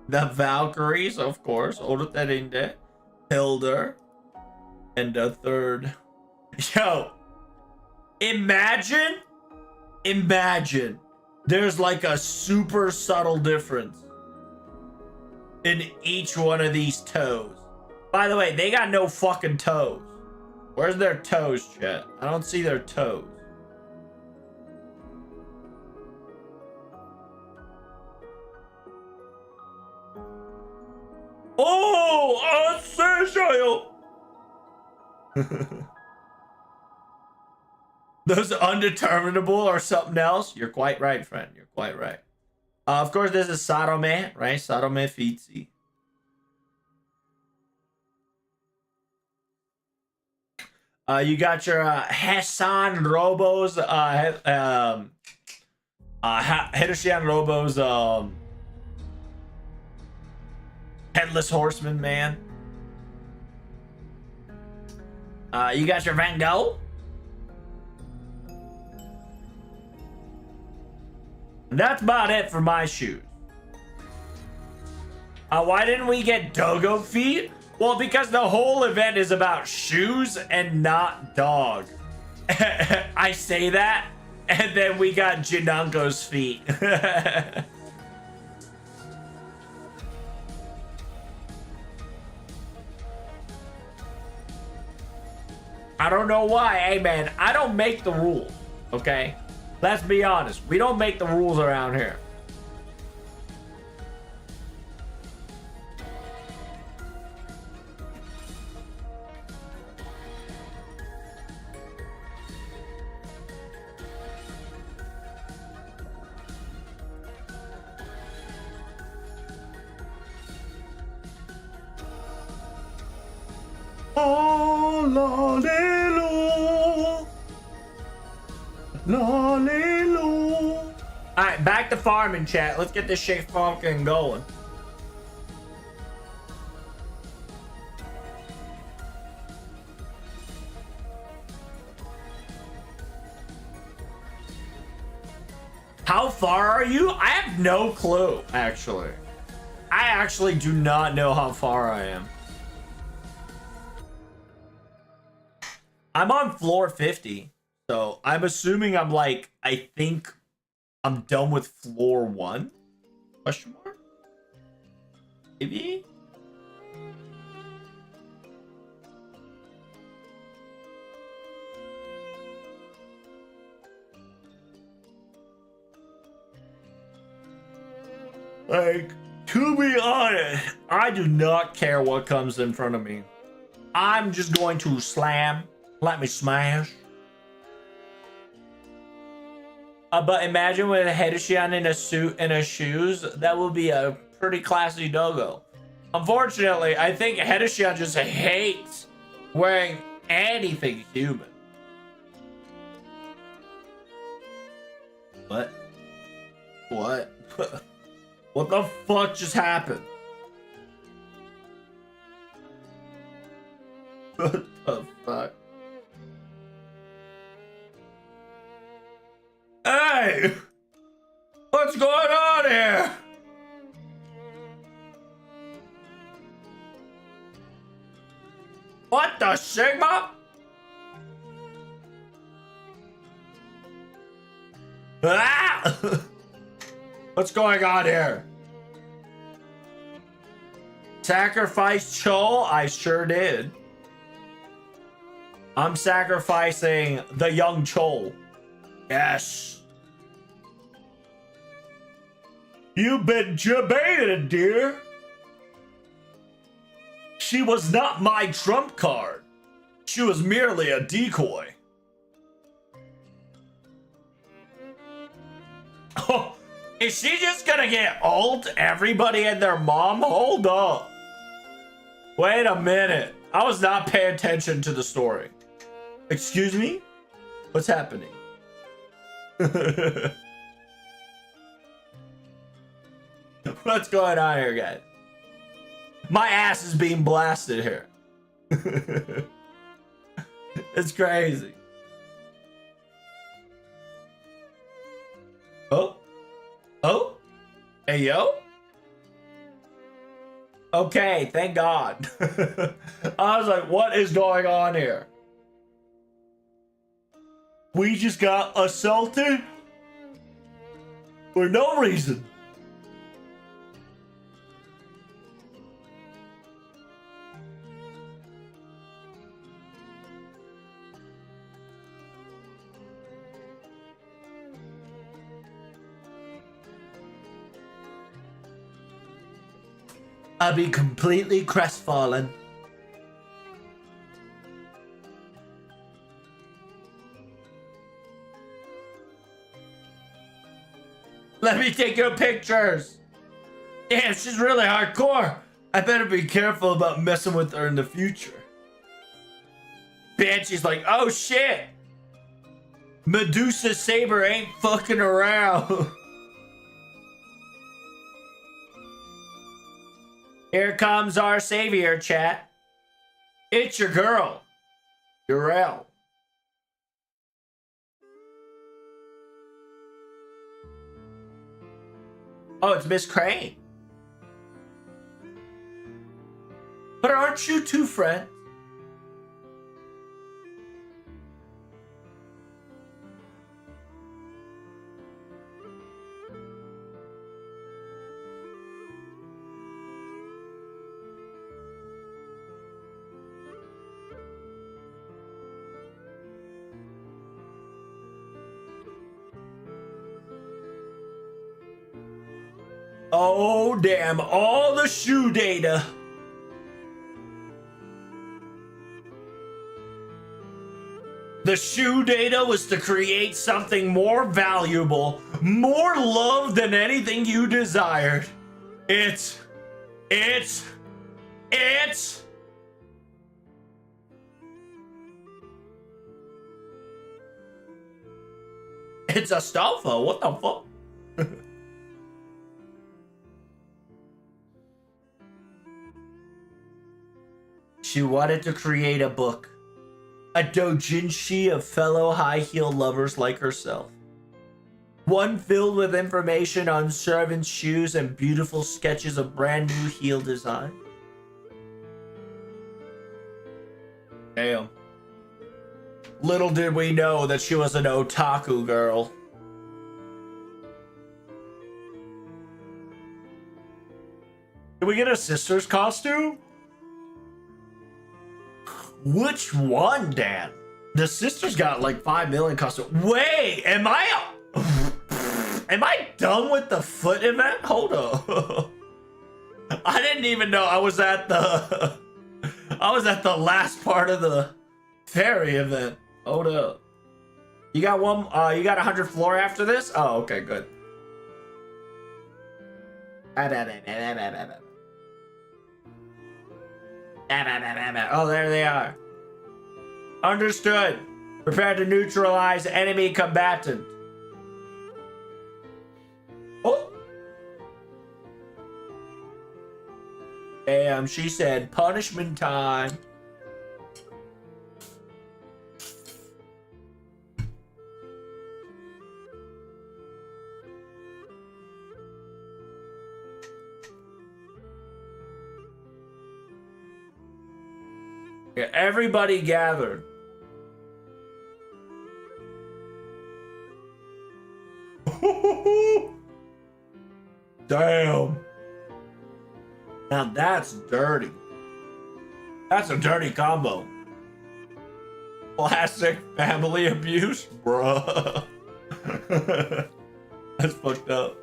The Valkyries, of course. Oruterinde, Hilder, and the third. Yo, imagine there's like a super subtle difference in each one of these toes. By the way, they got no fucking toes. Where's their toes, chat? I don't see their toes. Oh, those undeterminable or something else? You're quite right, friend. You're quite right. Of course, this is Sarome, right? Sarome Fitzy. You got your Hassan Robo's, Hideshian Robo's, Headless Horseman, man. You got your Van Gogh. And that's about it for my shoes. Why didn't we get Dogo feet? Well, because the whole event is about shoes and not dog. I say that, and then we got Jinanko's feet. I don't know why. Hey, man, I don't make the rules, okay? Let's be honest. We don't make the rules around here. Oh, lolly-loo. Lolly-loo. Alright, back to farming, chat. Let's get this shit fucking going. How far are you? I have no clue, actually. I actually do not know how far I am. I'm on floor 50, so I'm assuming I'm like, I think I'm done with floor 1? Question mark? Maybe? Like, to be honest, I do not care what comes in front of me. I'm just going to slam. Let me smash. But imagine with a Hedeshian in a suit and a shoes, that would be a pretty classy dogo. Unfortunately, I think Hedisha just hates wearing anything human. What? What? What the fuck just happened? What the fuck? Hey! What's going on here? What the Sigma? Ah! What's going on here? Sacrifice Chol? I sure did. I'm sacrificing the young Chol. Yes. You've been debated, dear. She was not my trump card. She was merely a decoy. Oh, is she just gonna get ult everybody and their mom? Hold up. Wait a minute. I was not paying attention to the story. Excuse me? What's happening? What's going on here, guys? My ass is being blasted here. It's crazy. Oh? Oh? Hey, yo? Okay, thank God. I was like, what is going on here? We just got assaulted for no reason. I'll be completely crestfallen. Let me take your pictures. Damn, she's really hardcore. I better be careful about messing with her in the future. Banshee's like, oh shit. Medusa Saber ain't fucking around. Here comes our savior, chat. It's your girl, Urel. Oh, it's Miss Crane. But aren't you two friends? Oh, damn, all the shoe data. The shoe data was to create something more valuable, more love than anything you desired. It's Astolfo. What the fuck? She wanted to create a book. A doujinshi of fellow high heel lovers like herself. One filled with information on servants' shoes and beautiful sketches of brand new heel design. Damn. Little did we know that she was an otaku girl. Did we get a sister's costume? Which one, Dan? The sister's got like 5 million costumes. Wait, am I done with the foot event? Hold on. I didn't even know I was at the last part of the fairy event. Hold up. You got one, you got 100 floor after this? Oh, okay, good. Oh, there they are. Understood. Prepare to neutralize enemy combatant. Oh. Damn, she said punishment time. Yeah, everybody gathered. Damn. Now that's dirty. That's a dirty combo. Classic family abuse, bruh. That's fucked up.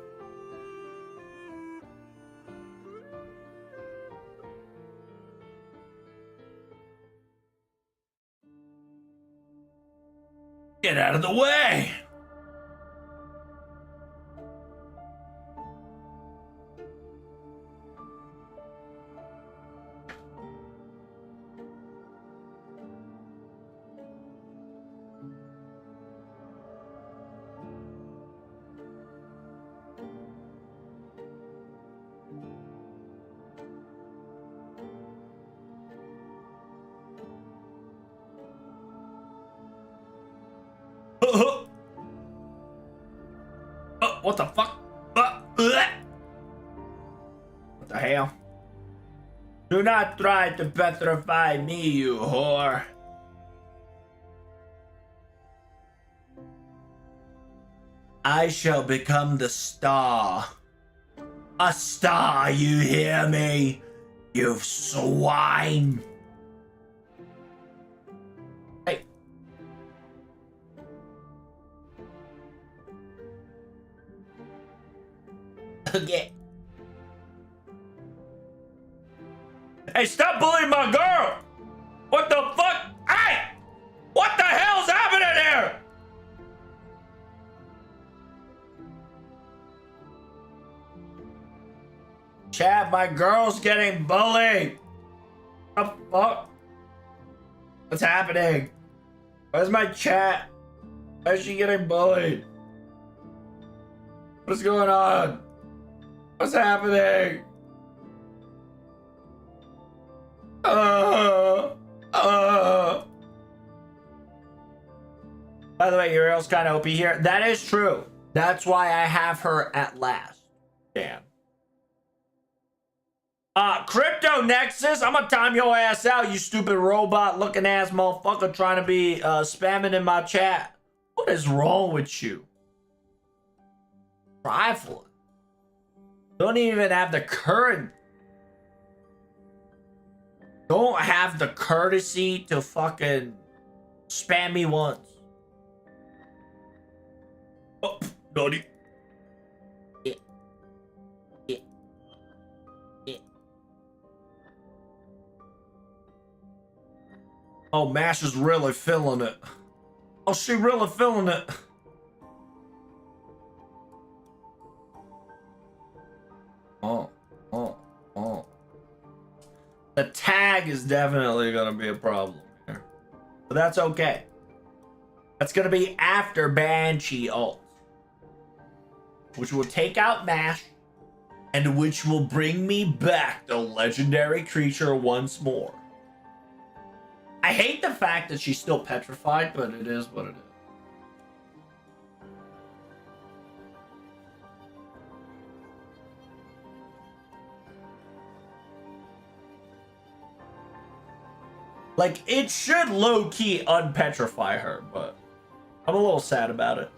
Get out of the way! What the fuck? What the hell? Do not try to petrify me, you whore. I shall become the star. A star, you hear me? You swine. Hey. Okay. Hey, stop bullying my girl! What the fuck? Hey! What the hell's happening here? Chat, my girl's getting bullied. What the fuck? What's happening? Where's my chat? Why is she getting bullied? What's going on? What's happening? By the way, Uriel's kind of OP here. That is true. That's why I have her at last. Damn. Crypto Nexus, I'm gonna time your ass out, you stupid robot looking ass motherfucker trying to be spamming in my chat. What is wrong with you? Trifling. Don't even have the courage. Don't have the courtesy to fucking spam me once. Oh, naughty. Yeah. Yeah. Yeah. Oh, Mash is really feeling it. Oh, she really feeling it. Oh. The tag is definitely going to be a problem here. But that's okay. That's going to be after Banshee ult. Which will take out Mash. And which will bring me back the legendary creature once more. I hate the fact that she's still petrified, but it is what it is. Like, it should low-key unpetrify her, but I'm a little sad about it.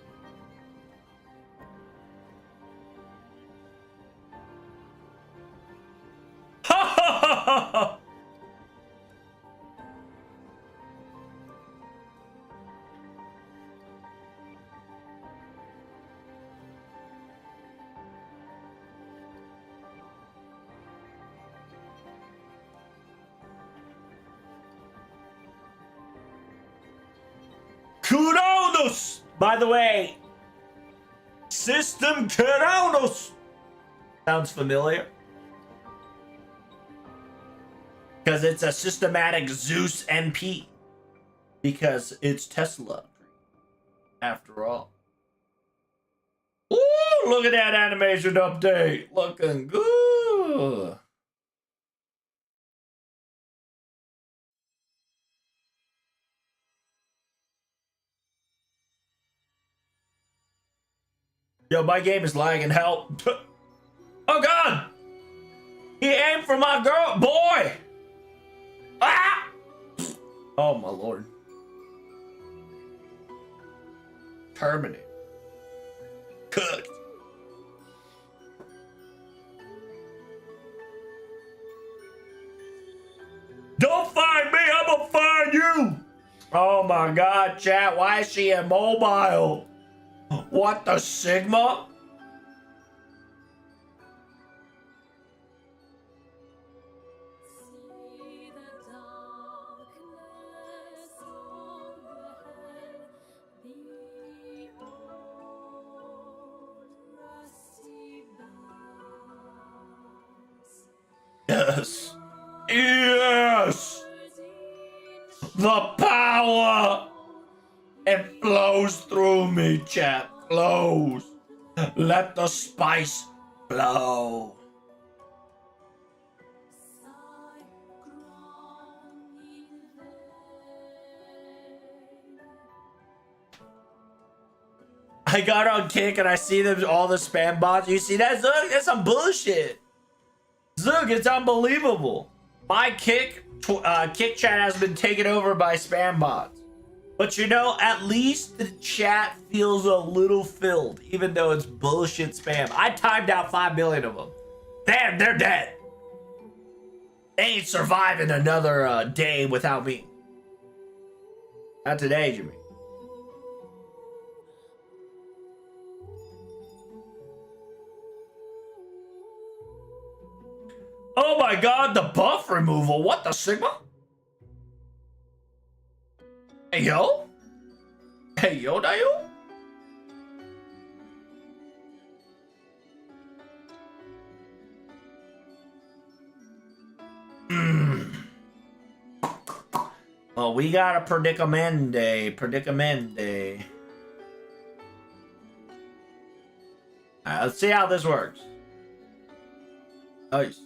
Kudos! By the way, System Kudos! Sounds familiar. Because it's a systematic Zeus MP. Because it's Tesla. After all. Ooh, look at that animation update. Looking good. Yo, my game is lagging. Help. Oh, God. He aimed for my girl. Boy. Ah! Oh, my Lord. Terminate. Cooked. Don't find me. I'm going to find you. Oh, my God, chat. Why is she immobile? What the Sigma? Yes. Yes. The power. It flows through me, chat. Flows. Let the spice flow. I got on Kick and I see them all the spam bots. You see that, Zug? That's some bullshit. Zug, it's unbelievable. My Kick chat has been taken over by spam bots. But you know, at least the chat feels a little filled, even though it's bullshit spam. I timed out 5 million of them. Damn, they're dead. They ain't surviving another day without me. Not today, Jimmy. Oh my God, the buff removal. What the Sigma? Hey, yo? Hey, yo, Dayo? Well, we got a predicamente. Predicamente. Alright, let's see how this works. Nice.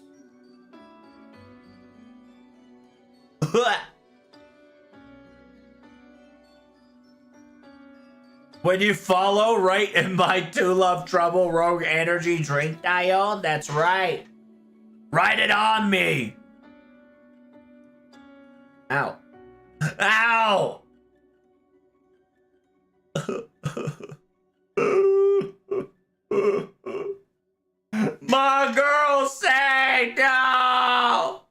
When you follow right in my Tolovetrouble Rogue Energy drink diode, that's right. Write it on me. Ow. Ow. My girl say no.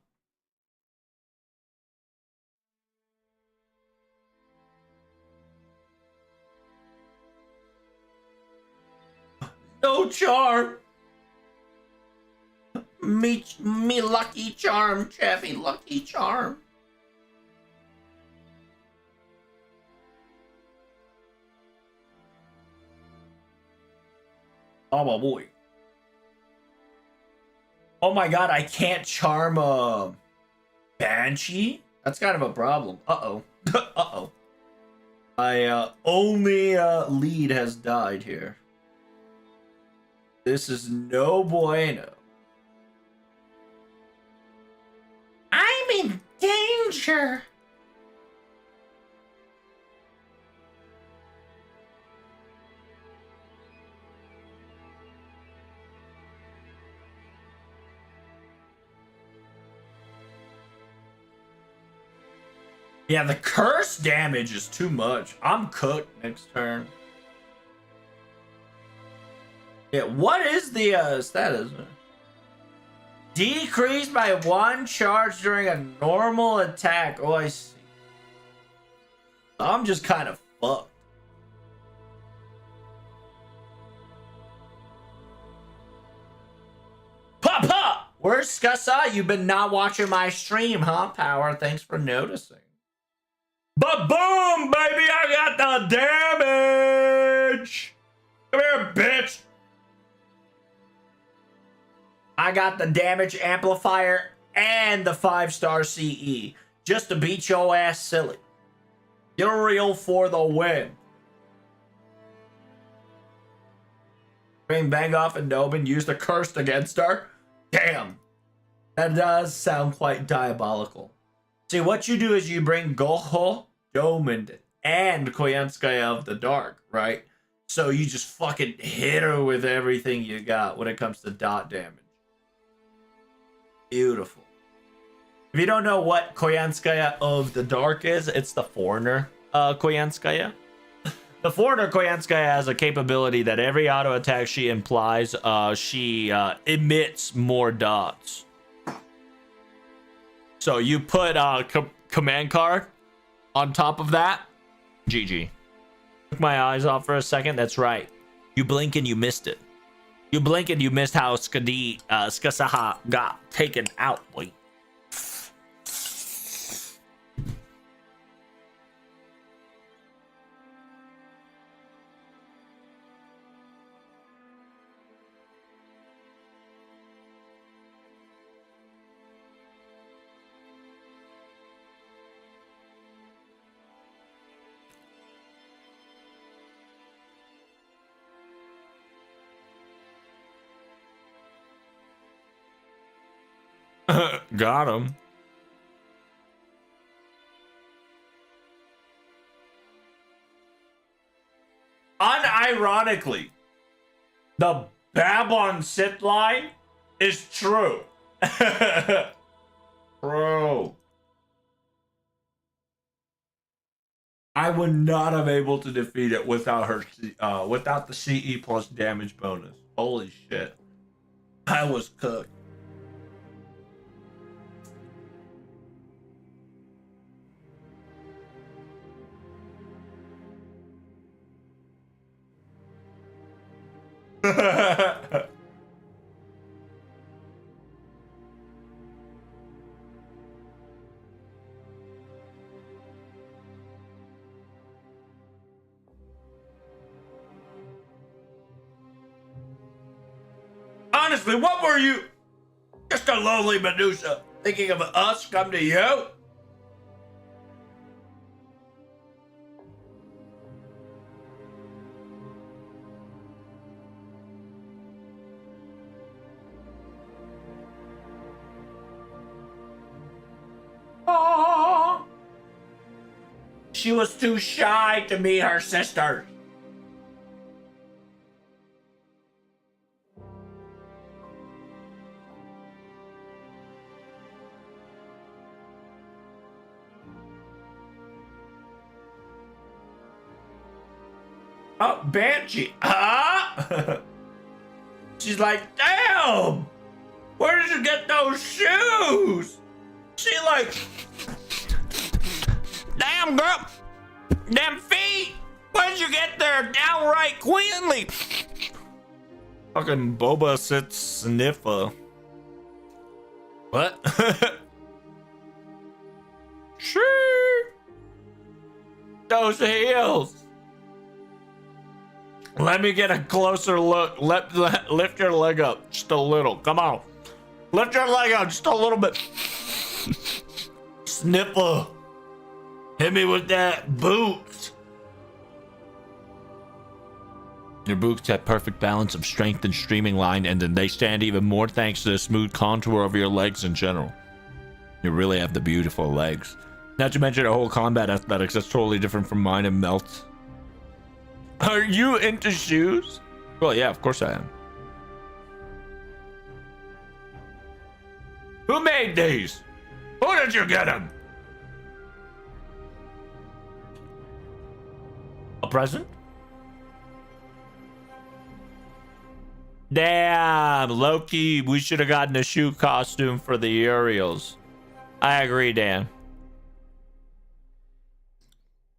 No charm. Me lucky charm, Chevy lucky charm. Oh my boy. Oh my God, I can't charm a Banshee? That's kind of a problem. Uh-oh. Uh-oh. My only lead has died here. This is no bueno. I'm in danger. Yeah, the curse damage is too much. I'm cooked next turn. Yeah, what is the status? Decreased by 1 charge during a normal attack. Oh, I see. I'm just kind of fucked. Papa! Where's Scassa? You've been not watching my stream, huh, Power? Thanks for noticing. But boom, baby, I got the damage. Come here, bitch. I got the damage amplifier and the 5-star CE just to beat your ass silly. Uriel for the win. Bring Bangoff and Nobin use the cursed against her. Damn. That does sound quite diabolical. See, what you do is you bring Goho, Domand, and Koyanskaya of the Dark, right? So you just fucking hit her with everything you got when it comes to dot damage. Beautiful. If you don't know what Koyanskaya of the Dark is, it's the Foreigner Koyanskaya. The Foreigner Koyanskaya has a capability that every auto attack she implies, she emits more dots. So you put command card on top of that. GG. Took my eyes off for a second. That's right. You blink and you missed it. You blink and you missed how Skasaha got taken out, boy. Got him. Unironically, the Babon Sith line is true. Bro. I would not have able to defeat it without her, without the CE plus damage bonus. Holy shit. I was cooked. Honestly, what were you? Just a lonely Medusa thinking of us come to you? Oh, she was too shy to meet her sisters. Oh, Banshee. She's like, damn! Where did you get those shoes? She like, damn girl, damn feet. Where did you get there? Downright queenly. Fucking Boba sits sniffer. What? Sure. Those heels. Let me get a closer look. Lift your leg up just a little. Come on. Lift your leg up just a little bit. Sniffer. Hit me with that boot. Your boots have perfect balance of strength and streaming line, and then they stand even more thanks to the smooth contour of your legs in general. You really have the beautiful legs. Not to mention a whole combat aesthetics that's totally different from mine and Melt. Are you into shoes? Well, yeah, of course I am. Who made these? Who did you get them? A present? Damn, Loki, we should have gotten a shoe costume for the Uriels. I agree, Dan.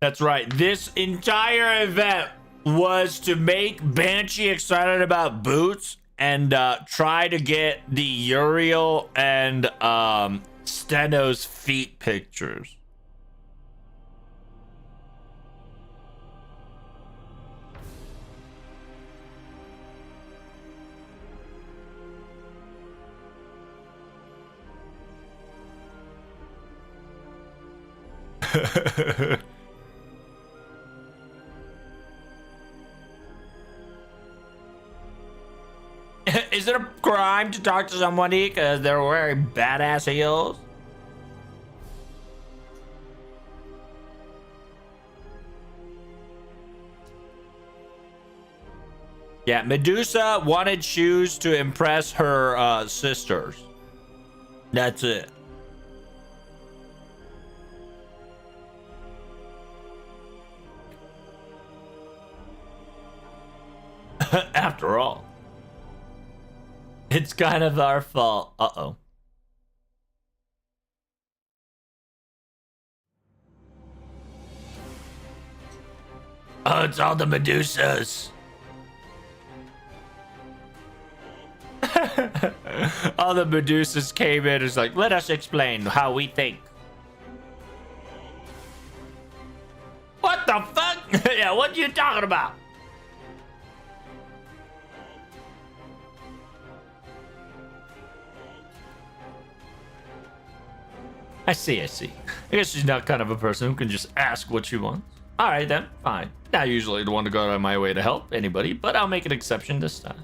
That's right. This entire event was to make Banshee excited about boots and try to get the Uriel and Steno's feet pictures. Is it a crime to talk to somebody because they're wearing badass heels? Yeah, Medusa wanted shoes to impress her sisters. That's it. After all, it's kind of our fault. Uh-oh. Oh, it's all the Medusas. All the Medusas came in. It's like, let us explain how we think. What the fuck? Yeah, what you talking about? I see. I guess she's not kind of a person who can just ask what she wants. All right, then. Fine. Not usually the one to go out of my way to help anybody, but I'll make an exception this time.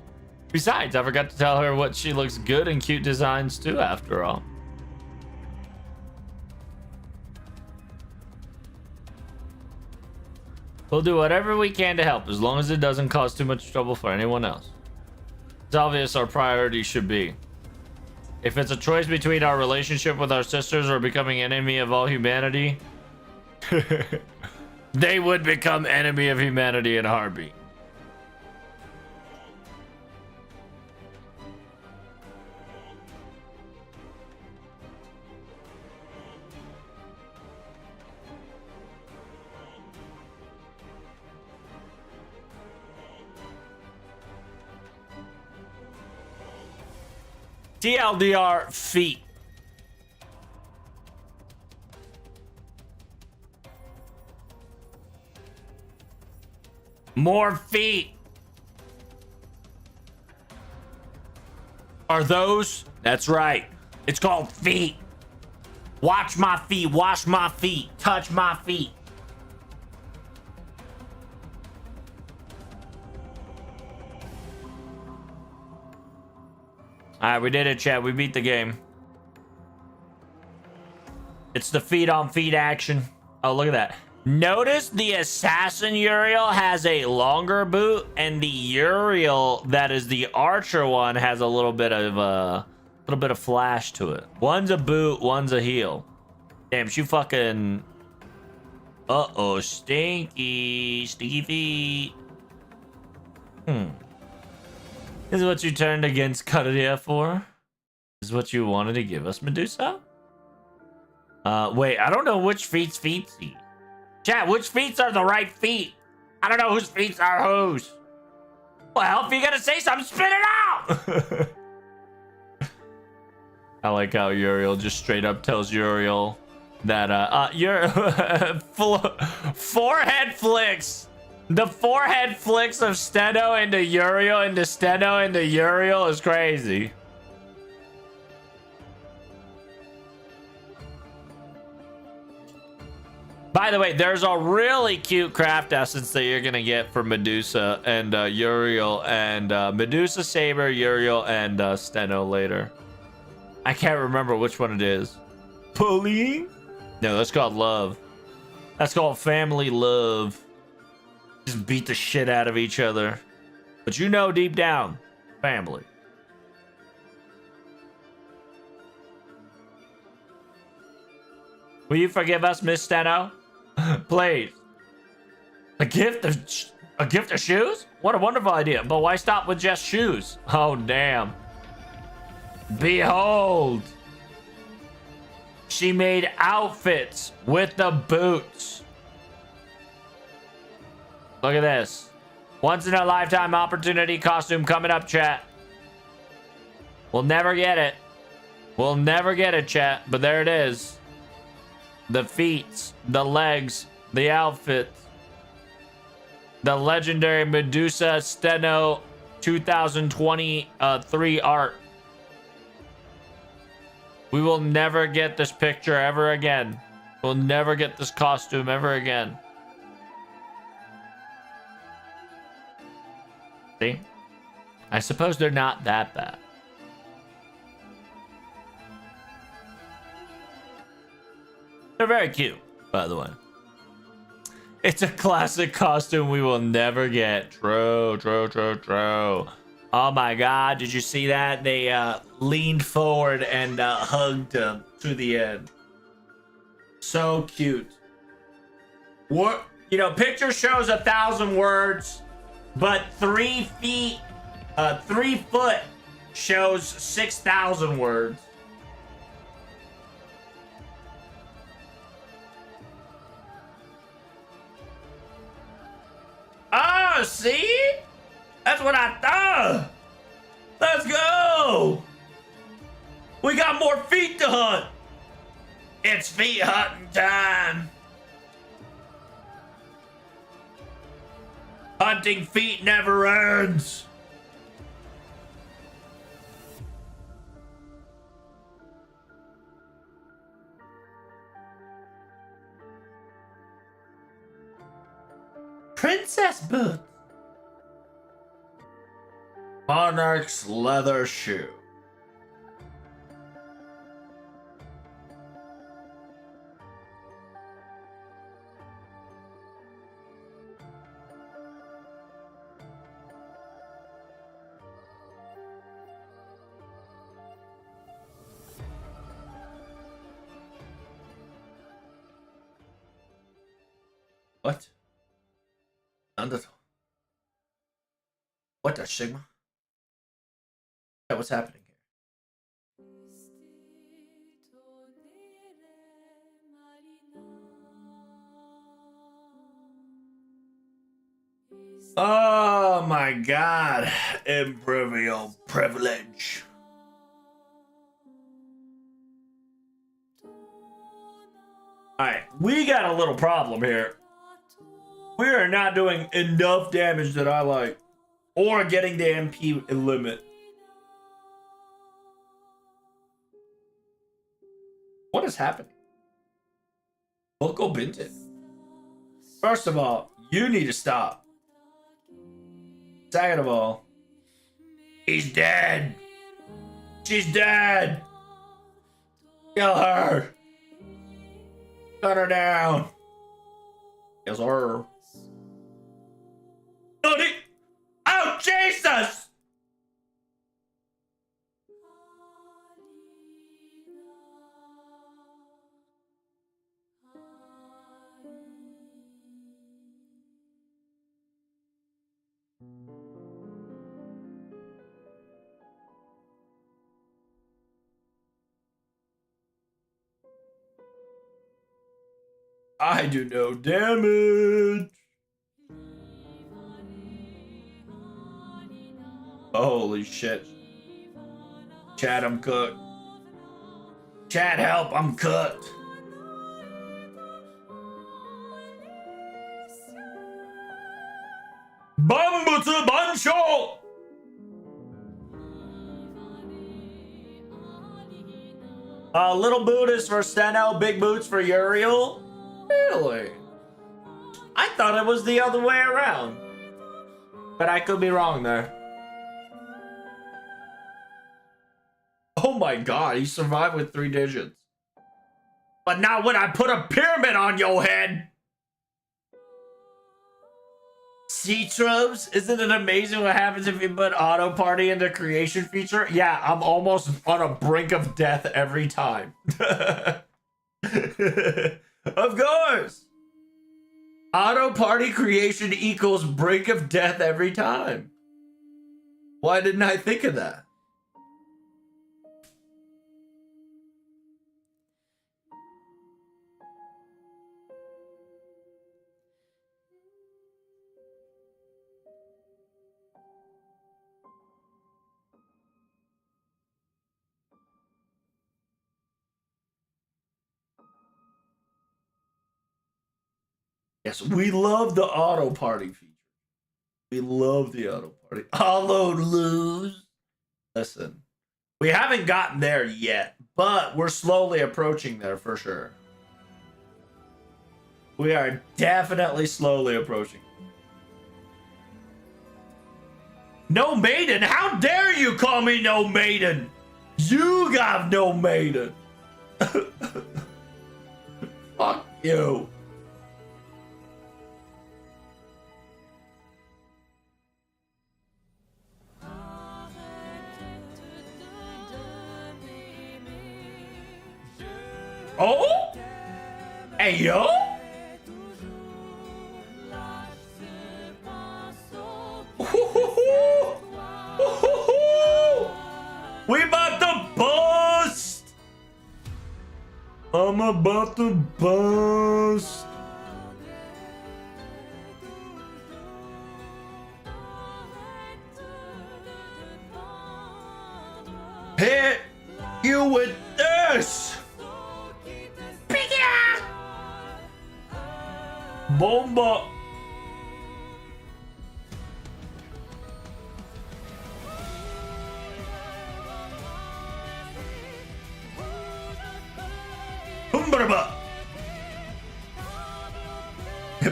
Besides, I forgot to tell her what she looks good in cute designs too, after all. We'll do whatever we can to help, as long as it doesn't cause too much trouble for anyone else. It's obvious our priority should be. If it's a choice between our relationship with our sisters or becoming enemy of all humanity, they would become enemy of humanity in a heartbeat. TLDR feet. More feet. Are those? That's right. It's called feet. Watch my feet. Wash my feet. Touch my feet. Alright, we did it, chat. We beat the game. It's the feet on feet action. Oh, look at that. Notice the assassin Uriel has a longer boot, and the Uriel that is the archer one has a little bit of flash to it. One's a boot, one's a heel. Damn, she fucking. Uh-oh, stinky feet. This is what you turned against Karadia for? This is what you wanted to give us, Medusa? Wait, I don't know which feet's feetsy. Chat, which feet are the right feet? I don't know whose feet are whose. Well, if you're gonna say something, spit it out! I like how Uriel just straight up tells Uriel that, your forehead flicks. The forehead flicks of Steno into Uriel into Steno into Uriel is crazy. By the way, there's a really cute craft essence that you're gonna get for Medusa and Uriel and Medusa, Saber, Uriel, and Steno later. I can't remember which one it is. Pauline? No, that's called love. That's called family love. Just beat the shit out of each other. But you know deep down, family. Will you forgive us, Miss Steno? Please. A gift of shoes? What a wonderful idea. But why stop with just shoes? Oh, damn. Behold. She made outfits with the boots. Look at this. Once in a lifetime opportunity costume coming up, chat. We'll never get it. We'll never get it, chat. But there it is. The feet, the legs, the outfit. The legendary Medusa Steno 2023 art. We will never get this picture ever again. We'll never get this costume ever again. See? I suppose they're not that bad. They're very cute, by the way. It's a classic costume we will never get. True. Oh my god, did you see that? They leaned forward and hugged him to the end. So cute. What? You know, picture shows 1,000 words, but 3 foot shows 6,000 words. Oh, see? That's what I thought. Let's go. We got more feet to hunt. It's feet hunting time. Hunting feet never ends. Princess boots. Monarch's leather shoe. What? What the Sigma? Yeah, what's happening here? Oh my god. Imperial privilege. Alright, we got a little problem here. We are not doing enough damage that I like. Or getting the MP limit. What is happening? Local Binton. First of all, you need to stop. Second of all, he's dead. She's dead. Kill her. Cut her down. Kills her. Oh, Jesus! I do no damage. Holy shit. Chat, I'm cooked. Chat, help, I'm cooked. Bambutsu Bansho! Little Buddhist for Steno, big boots for Uriel? Really? I thought it was the other way around. But I could be wrong there. Oh my god, he survived with 3 digits. But not when I put a pyramid on your head! See, Trobes? Isn't it amazing what happens if you put auto party in the creation feature? Yeah, I'm almost on a brink of death every time. Of course! Auto party creation equals brink of death every time. Why didn't I think of that? Yes, we love the auto party feature. We love the auto party. Auto lose. Listen, we haven't gotten there yet, but we're slowly approaching there for sure. We are definitely slowly approaching. No maiden? How dare you call me no maiden? You got no maiden. Fuck you. Oh? Hey, yo? We about to bust! I'm about to bust. Hit you with this! Bomba!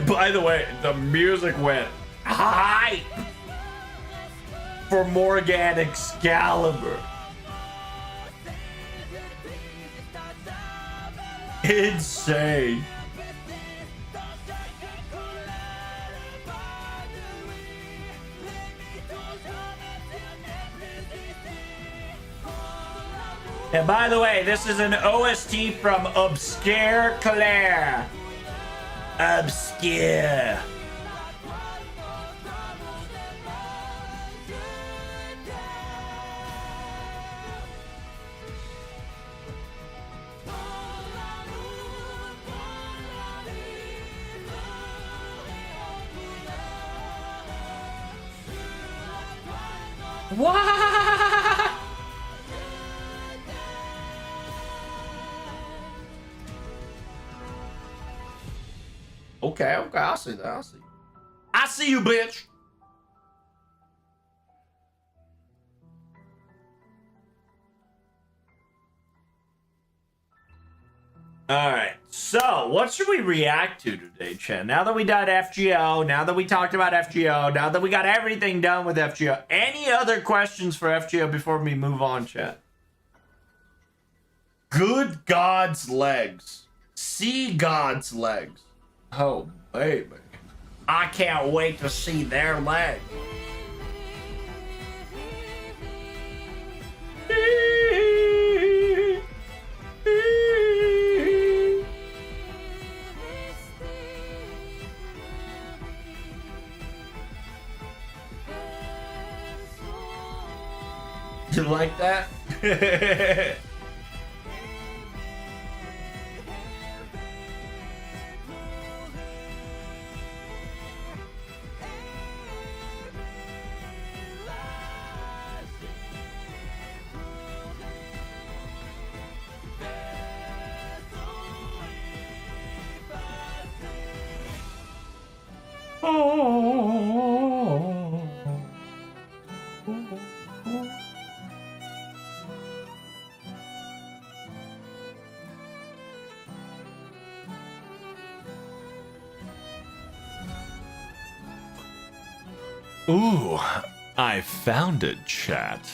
By the way, the music went high for Morgan Excalibur. Insane. And by the way, this is an OST from Obscure Claire. Obscure. What? Okay, I see that. I see you, bitch. All right, so what should we react to today, Chen? Now that we done FGO, now that we talked about FGO, now that we got everything done with FGO, any other questions for FGO before we move on, chat? Good God's legs. See God's legs. Oh, baby. I can't wait to see their legs. You like that? Ooh, I found it, chat.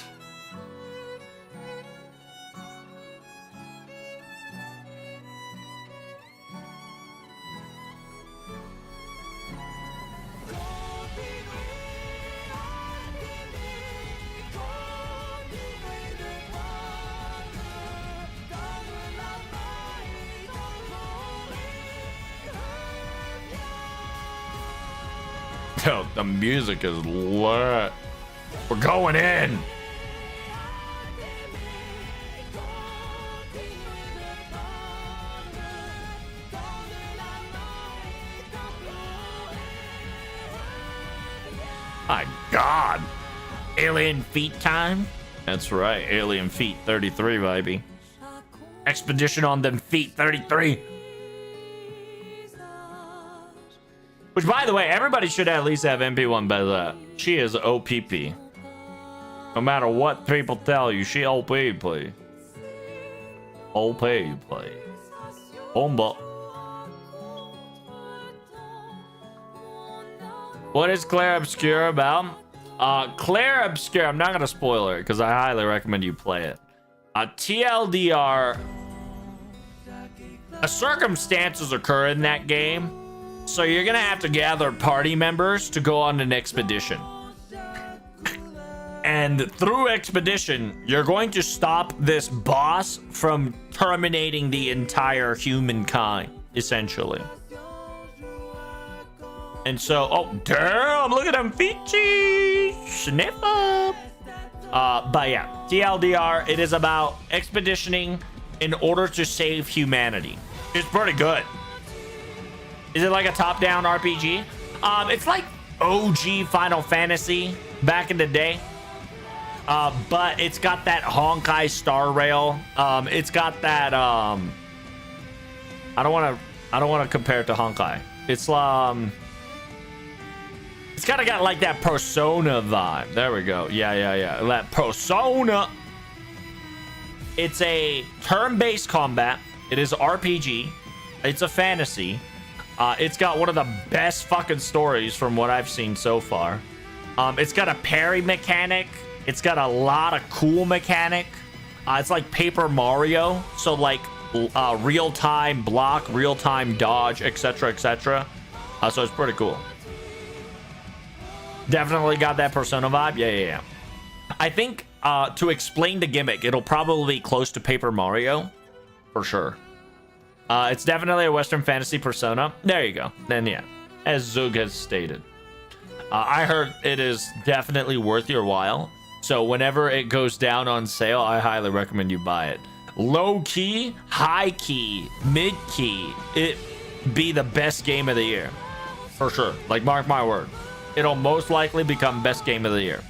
Yo, the music is lit. We're going in. My God. Alien Feet time? That's right. Alien Feet 33, baby. Expedition on them feet 33. Which, by the way, everybody should at least have MP1 by that. She is OPP. No matter what people tell you, she OPP. OPP. Bomba. What is Claire Obscure about? Claire Obscure, I'm not gonna spoil it because I highly recommend you play it. TLDR, circumstances occur in that game, so you're gonna have to gather party members to go on an expedition. And through expedition, you're going to stop this boss from terminating the entire humankind, essentially. And so, oh, damn, look at them feetsies. Sniff up. But yeah, TLDR, it is about expeditioning in order to save humanity. It's pretty good. Is it like a top-down RPG? It's like OG Final Fantasy back in the day. But it's got that Honkai Star Rail. It's got that, I don't want to compare it to Honkai. It's kind of got like that Persona vibe. There we go. Yeah. That Persona. It's a turn-based combat. It is RPG. It's a fantasy. It's got one of the best fucking stories from what I've seen so far. It's got a parry mechanic. It's got a lot of cool mechanic. It's like Paper Mario. So like real-time block, real-time dodge, etc., etc. So it's pretty cool. Definitely got that Persona vibe. Yeah. I think to explain the gimmick, it'll probably be close to Paper Mario. For sure. It's definitely a Western fantasy Persona. There you go. Then yeah, as Zug has stated. I heard it is definitely worth your while. So whenever it goes down on sale, I highly recommend you buy it. Low key, high key, mid key, it be the best game of the year. For sure. Like, mark my word. It'll most likely become best game of the year.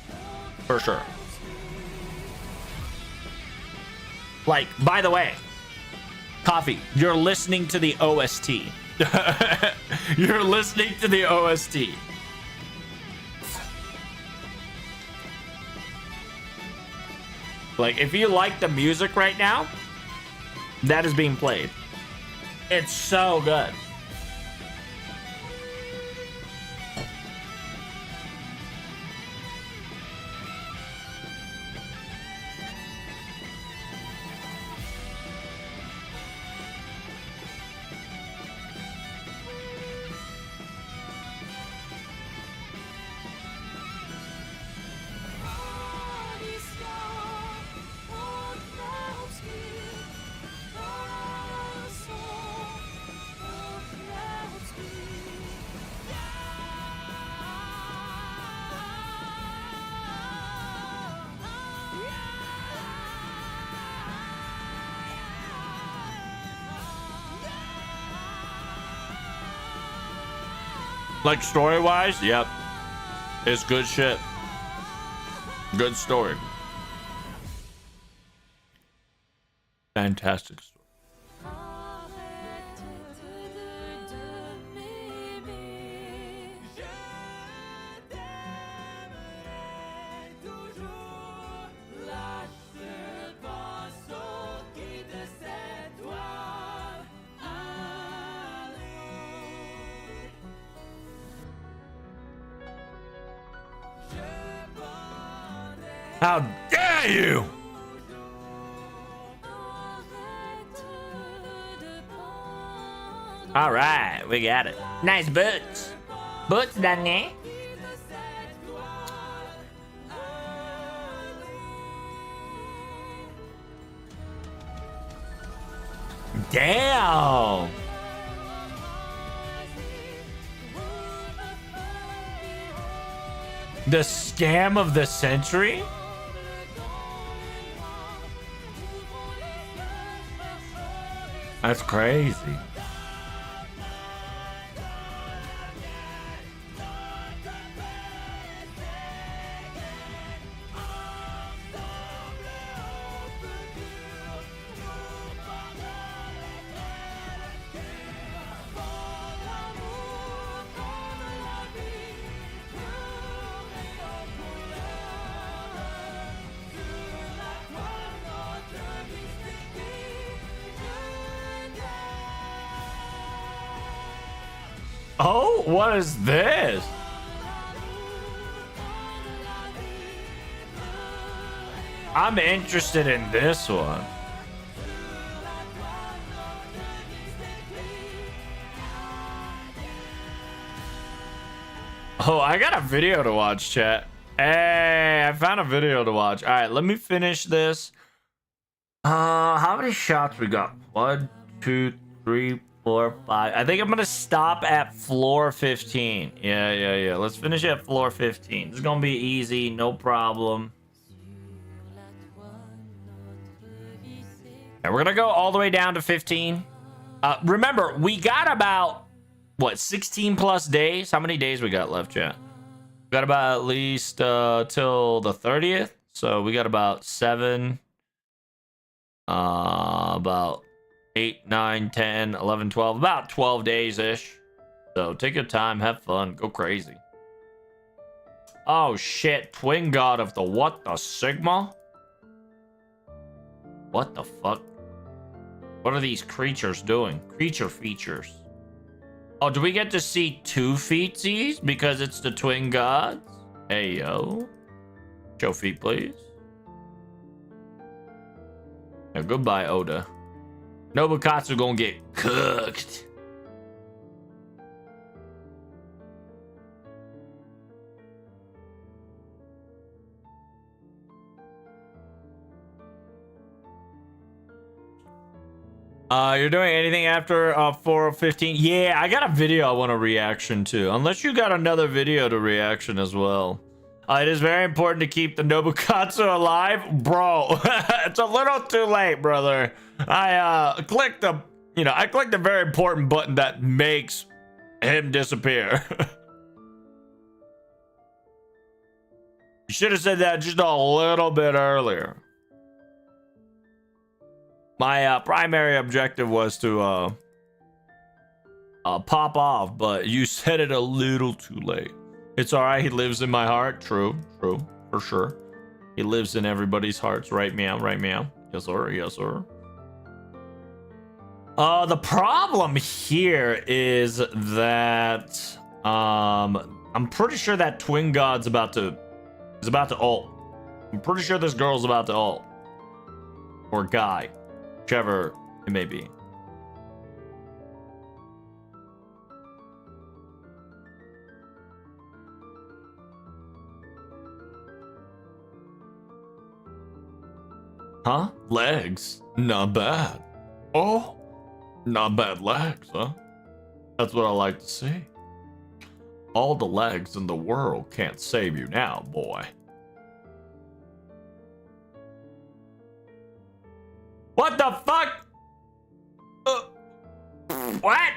For sure. Like, by the way, Coffee, you're listening to the OST. You're listening to the OST. Like, if you like the music right now, that is being played. It's so good. Like, story-wise, yep. It's good shit. Good story. Fantastic story. How dare you! All right, we got it. Nice boots. Boots done there. Damn. The scam of the century? That's crazy. Oh, what is this? I'm interested in this one. Oh, I got a video to watch, chat. Hey, I found a video to watch. All right, let me finish this. How many shots we got? 1, 2, 3, 4, 5. I think I'm gonna stop at floor 15. Yeah. Let's finish at floor 15. It's gonna be easy, no problem. And we're gonna go all the way down to 15. Remember, we got about what 16 plus days. How many days we got left, chat? We got about at least till the 30th. So we got about 7. About 8, 9, 10, 11, 12, about 12 days ish. So take your time, have fun, go crazy. Oh shit, twin god of the what the Sigma? What the fuck? What are these creatures doing? Creature features. Oh, do we get to see 2 feetsies because it's the twin gods? Hey yo. Show feet, please. Now, goodbye, Oda. Nobukatsu gonna get cooked. You're doing anything after 4:15? Yeah, I got a video I want a reaction to. Unless you got another video to reaction as well. It is very important to keep the Nobukatsu alive, bro. It's a little too late, brother. I clicked the very important button that makes him disappear. You should have said that just a little bit earlier. My primary objective was to pop off, but you said it a little too late. It's all right. He lives in my heart. True, for sure. He lives in everybody's hearts. Right, meow, right, meow. Yes, sir. Yes, sir. The problem here is that I'm pretty sure that twin god's about to ult. I'm pretty sure this girl's about to ult, or guy, whichever it may be. Huh? Legs? Not bad. Oh, not bad legs, huh? That's what I like to see. All the legs in the world can't save you now, boy. What the fuck? What?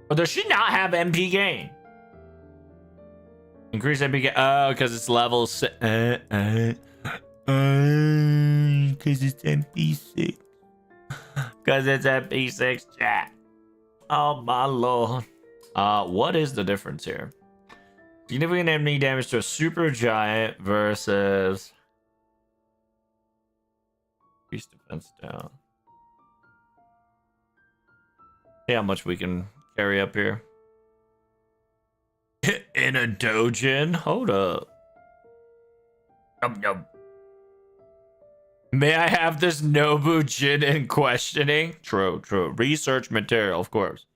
Or does she not have MP gain? Increase MP gain. Oh, because it's level 6. Because it's MP6. Because it's MP6, chat. Oh, my lord. What is the difference here? Significant enemy damage to a super giant versus... Increase defense down. See how much we can carry up here. In a dojin? Hold up. Yum. May I have this Nobu Jin in questioning? True. Research material, of course.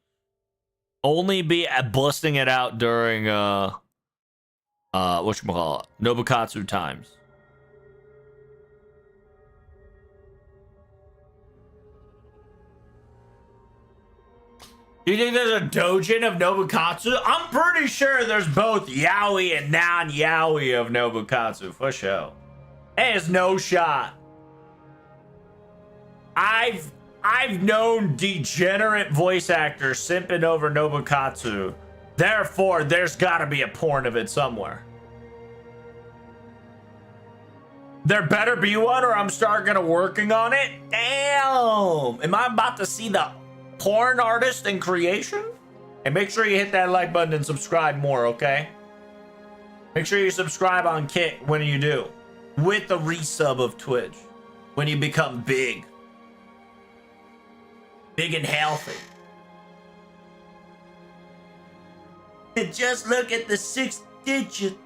Only be busting it out during whatchamacallit, Nobukatsu times. Do you think there's a dojin of Nobukatsu? I'm pretty sure there's both yaoi and non-yaoi of Nobukatsu, for sure. There's no shot. I've known degenerate voice actors simping over Nobukatsu. Therefore, there's gotta be a porn of it somewhere. There better be one or I'm starting working on it. Damn. Am I about to see the porn artist in creation? And make sure you hit that like button and subscribe more, okay? Make sure you subscribe on Kick when you do. With the resub of Twitch. When you become big. Big and healthy. And just look at the 6 digits.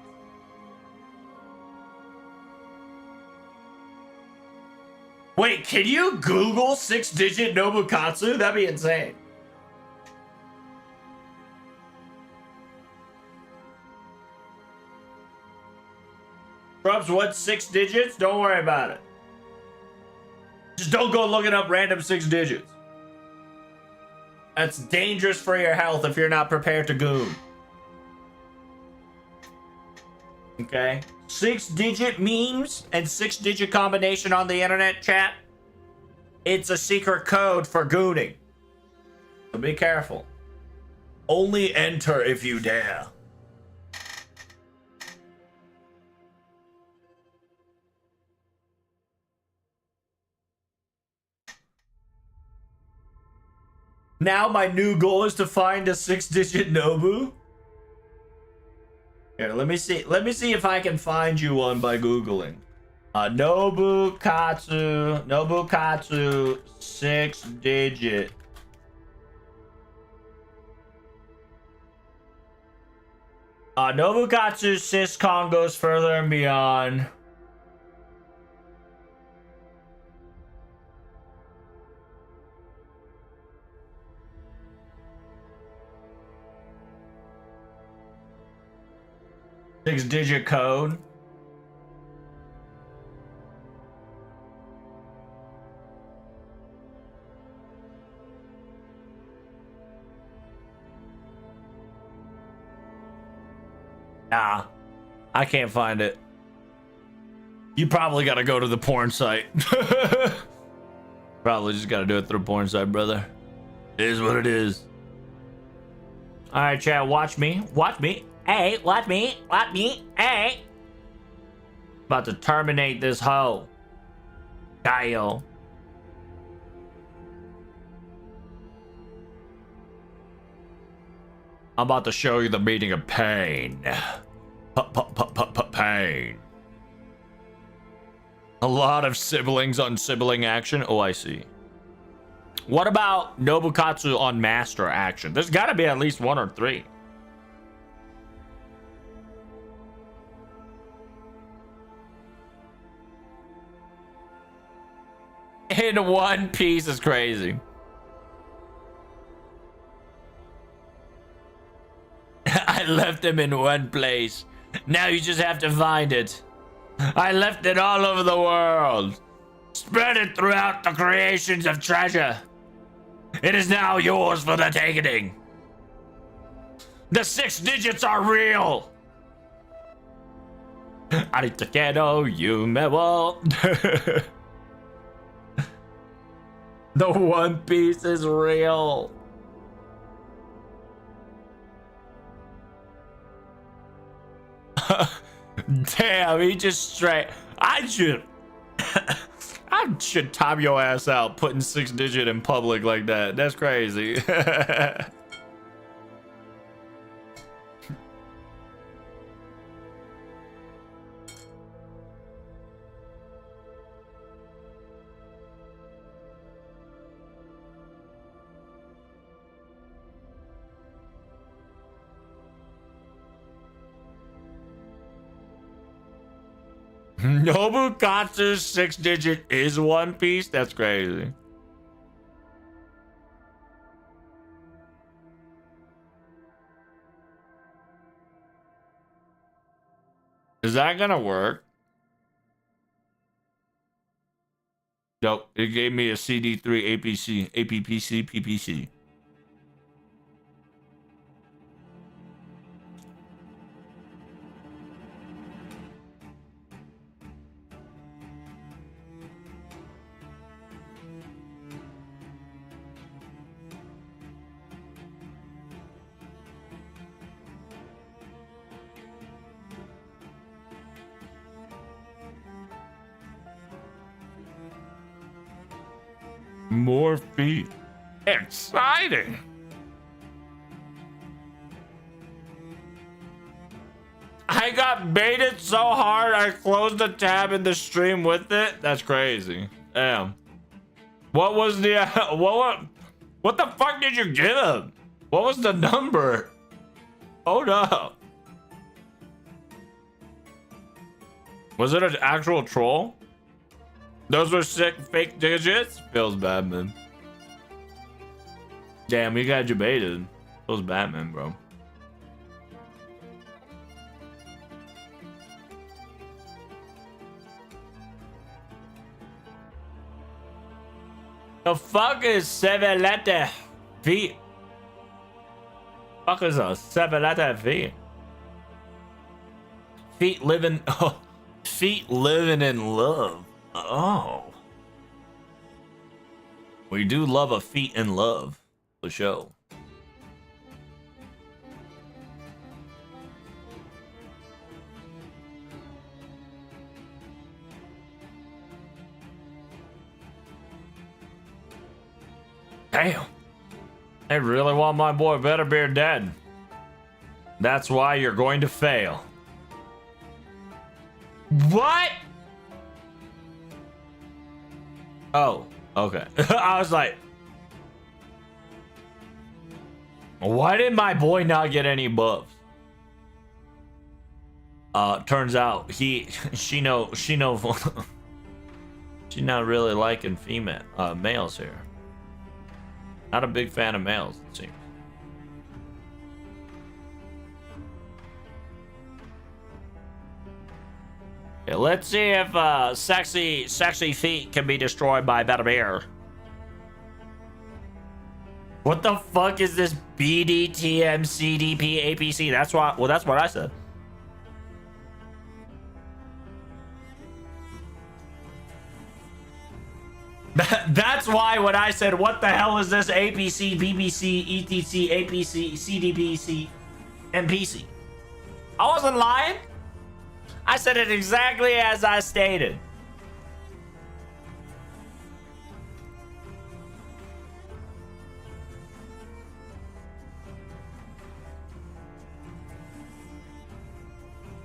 Wait, can you Google 6-digit Nobukatsu? That'd be insane. Trumps, what 6 digits? Don't worry about it. Just don't go looking up random 6 digits. That's dangerous for your health if you're not prepared to goon. Okay? 6-digit memes and 6-digit combination on the internet, chat. It's a secret code for gooning. So be careful. Only enter if you dare. Now my new goal is to find a 6-digit Nobu. Here, let me see. Let me see if I can find you one by Googling. Nobukatsu 6-digit. Nobukatsu Syscon goes further and beyond. Six-digit code. Nah, I can't find it. You probably gotta go to the porn site. Probably just gotta do it through porn site, brother. It is what it is. All right, chat, watch me. Watch me. Hey, watch me. Watch me. Hey. About to terminate this hoe. Kyle. I'm about to show you the meaning of pain. Pain. A lot of siblings on sibling action. Oh, I see. What about Nobukatsu on master action? There's got to be at least 1 or 3. In one piece is crazy. I left him in one place. Now you just have to find it. I left it all over the world. Spread it throughout the creations of treasure. It is now yours for the taking. The 6 digits are real. Aritakedo yume wo. The One Piece is real. Damn, he just straight. I should time your ass out putting 6-digit in public like that. That's crazy. Nobukatsu's 6-digit is One Piece? That's crazy. Is that gonna work? Nope. It gave me a CD3 APC, APPC, PPC. More feet. Exciting. I got baited so hard I closed the tab in the stream with it. That's crazy. Damn. What was the what the fuck did you give him? What was the number? Hold up. Was it an actual troll? Those were sick fake digits. Feels bad, man. Damn, we got debated. Feels bad, man, bro. The fuck is 7-letter V? Fuck is a 7-letter V? Feet living. Oh, feet living in love. Oh. We do love a feet in love. For sure. Damn. They really want my boy Butterbeer dead. That's why you're going to fail. What? Oh, okay. I was like, why did my boy not get any buffs? Turns out she she's not really liking males here. Not a big fan of males, it seems. Okay, let's see if sexy feet can be destroyed by Butterbeer. What the fuck is this BDTM CDP APC? That's what I said. That's why when I said, what the hell is this APC, BBC, ETC, APC, CDPC, MPC? I wasn't lying. I said it exactly as I stated.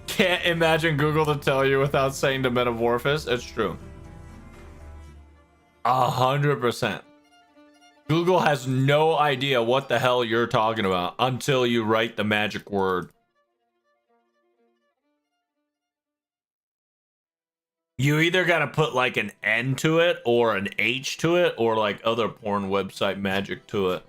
Can't imagine Google to tell you without saying the metamorphosis. It's true. 100%. Google has no idea what the hell you're talking about until you write the magic word. You either gotta put like an N to it or an H to it or like other porn website magic to it.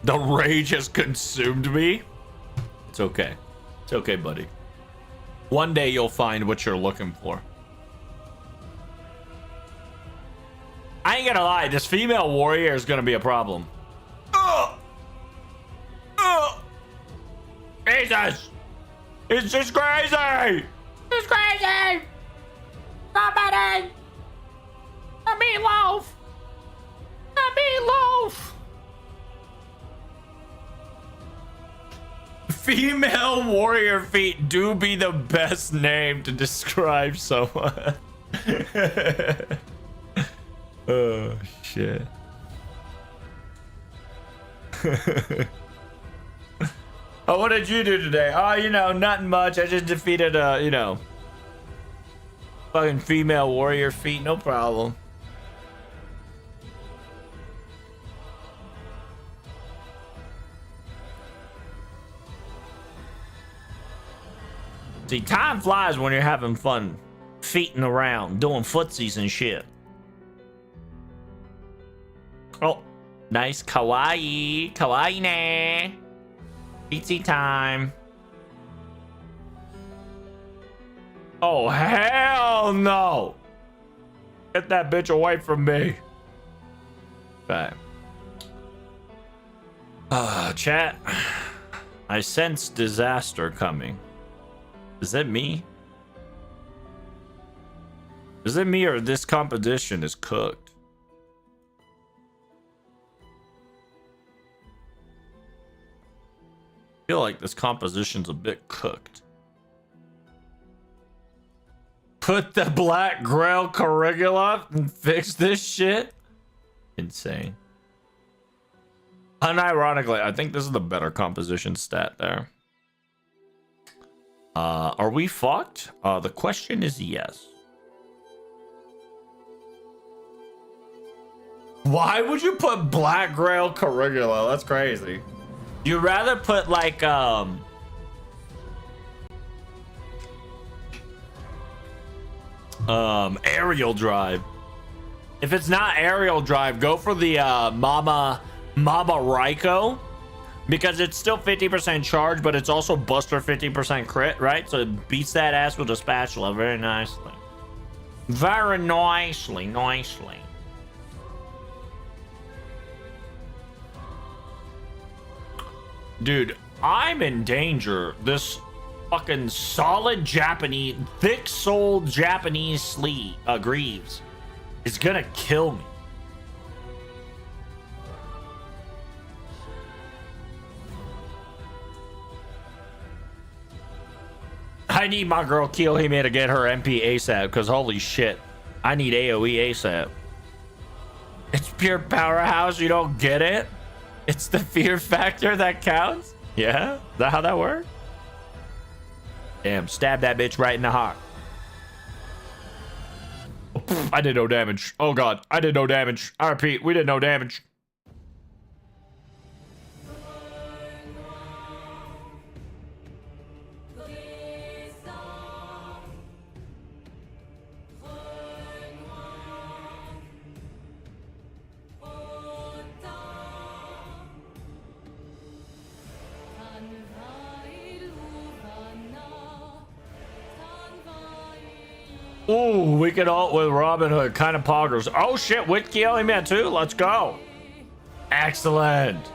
The rage has consumed me. It's okay. It's okay, buddy. One day you'll find what you're looking for. I ain't gonna lie, this female warrior is gonna be a problem. Jesus! It's just crazy! It's crazy! Somebody! A meatloaf! A meatloaf! Female warrior feet do be the best name to describe someone. Oh, shit. Oh, what did you do today? Oh, you know, nothing much. I just defeated fucking female warrior feet. No problem. See, time flies when you're having fun feeting around, doing footsies and shit. Oh, nice kawaii. Kawaii ne. Feetsy time. Oh, hell no. Get that bitch away from me. Okay. Chat. I sense disaster coming. Is it me? Is it me or this competition is cooked? I feel like this composition's a bit cooked. Put the Black Grail curricula and fix this shit? Insane. Unironically, I think this is the better composition stat there. Are we fucked? The question is yes. Why would you put Black Grail curricula? That's crazy. You'd rather put like Aerial drive. If it's not aerial drive, go for the Mama Raiko, because it's still 50% charge, but it's also Buster 50% crit, right? So it beats that ass with a spatula very nicely. Very nicely. Dude, I'm in danger. This fucking solid Japanese, thick-souled Japanese Greaves is gonna kill me. I need my girl Kiyohime to get her MP ASAP, because holy shit, I need AoE ASAP. It's pure powerhouse, you don't get it? It's the fear factor that counts? Yeah? Is that how that works? Damn, stab that bitch right in the heart. Oh, pff, I did no damage. Oh god, I did no damage. I repeat, we did no damage. Ooh, we could ult with Robin Hood, kind of poggers. Oh shit, with Kiyohime too? Let's go. Excellent.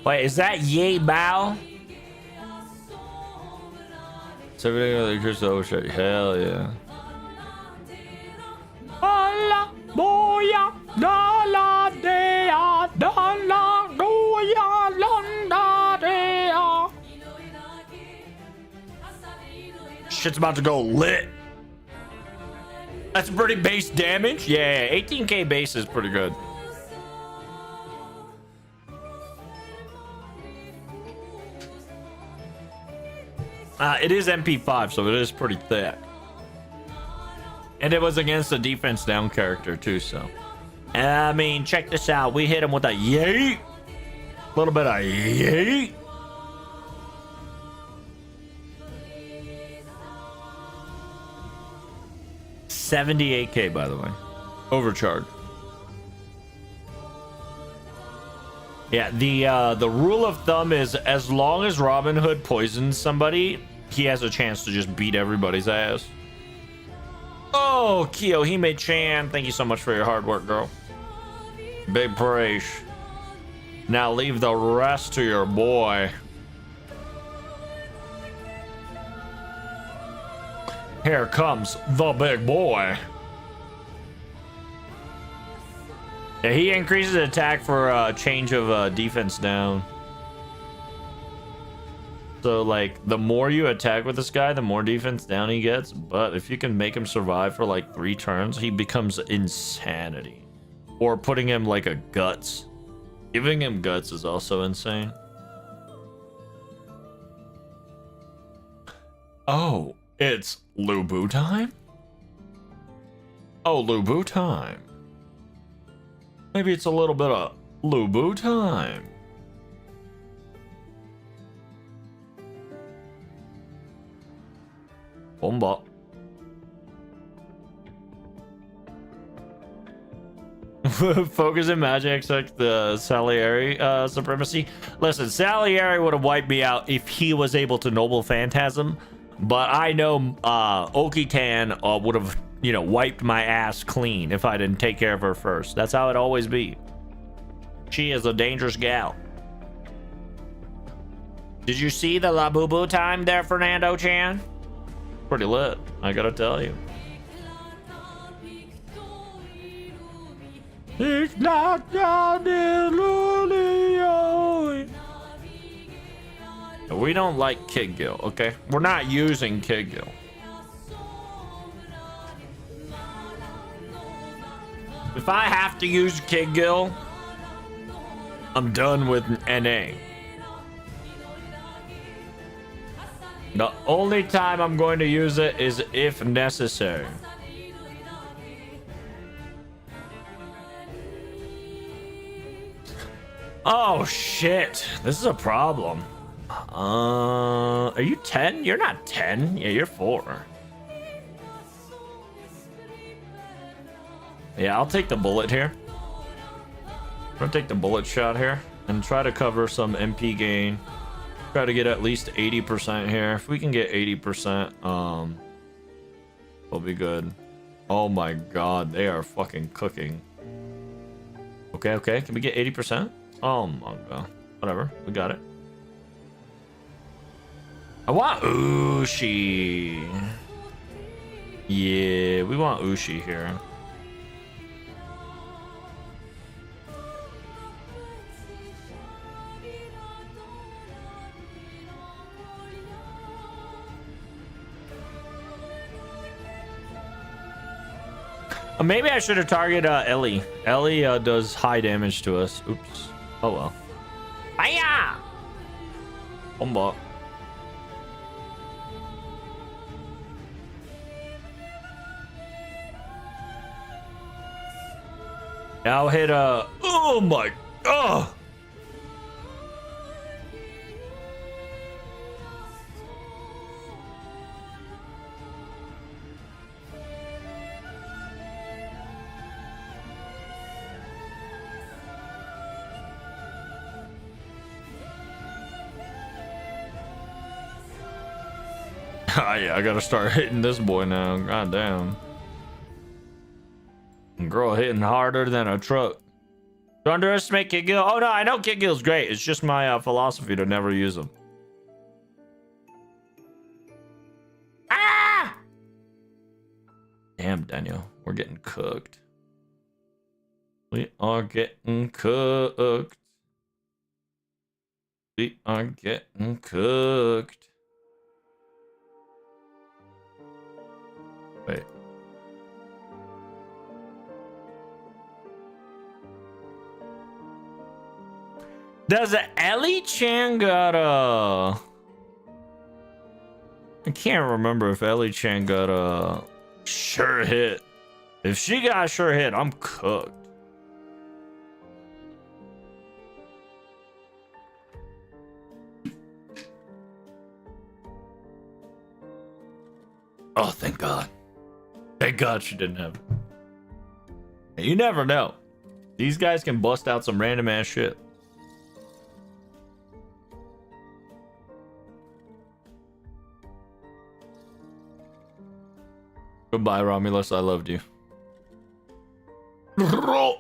Wait, is that Ye Bao? Oh shit, hell yeah. Shit's about to go lit. That's pretty base damage. Yeah, 18k base is pretty good. It is MP5, so it is pretty thick. And it was against a defense down character too, so. I mean, check this out. We hit him with a yeet. A little bit of yeet. $78k, by the way. Overcharge. Yeah, the rule of thumb is as long as Robin Hood poisons somebody, he has a chance to just beat everybody's ass. Oh, Kiyohime-chan, thank you so much for your hard work, girl. Big praise. Now leave the rest to your boy. Here comes the big boy. Yeah, he increases attack for a change of defense down. So, like, the more you attack with this guy, the more defense down he gets. But if you can make him survive for, like, 3 turns, he becomes insanity. Or putting him, like, a guts. Giving him guts is also insane. Oh, it's Lubu time? Oh, Lubu time. Maybe it's a little bit of Lubu time. Bomba. Focus and magic like the Salieri supremacy. Listen, Salieri would have wiped me out if he was able to Noble Phantasm, but I know Okitan would have, you know, wiped my ass clean if I didn't take care of her first. That's how it always be. She is a dangerous gal. Did you see the Labubu time there, Fernando Chan? Pretty lit, I gotta tell you. It's not we don't like Kid Gill, okay? We're not using Kid Gill. If I have to use Kid Gill, I'm done with NA. The only time I'm going to use it is if necessary. Oh shit, this is a problem. Are you 10? You're not 10. Yeah, you're 4. Yeah, I'll take the bullet here. I'm gonna take the bullet shot here and try to cover some MP gain. Try to get at least 80% here. If we can get 80%, we'll be good. Oh my god, they are fucking cooking. Okay, okay, can we get 80%? Oh my god. Whatever, we got it. I want Ushi. Yeah, we want Ushi here. Maybe I should have targeted Ellie. Ellie does high damage to us. Oops. Oh well. Hiya! Bomba. Now hit oh my. Oh. Ah, yeah, I gotta start hitting this boy now. God damn. Girl hitting harder than a truck. Don't underestimate Kid Gil. Oh no, I know Kid Gil's great. It's just my philosophy to never use him. Ah! Damn, Daniel. We're getting cooked. We are getting cooked. We are getting cooked. Wait. Does Ellie Chan got a... I can't remember if Ellie Chan got a sure hit. If she got a sure hit, I'm cooked. Oh, thank God. Thank God she didn't have it. You never know. These guys can bust out some random ass shit. Goodbye, Romulus. I loved you. Roma.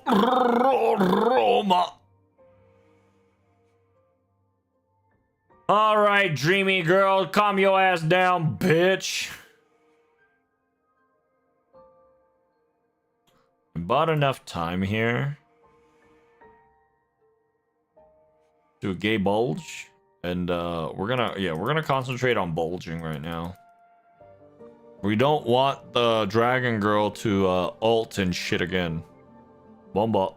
All right, dreamy girl. Calm your ass down, bitch. I bought enough time here to a gay bulge, and we're gonna concentrate on bulging right now. We don't want the dragon girl to ult and shit again. Bomba.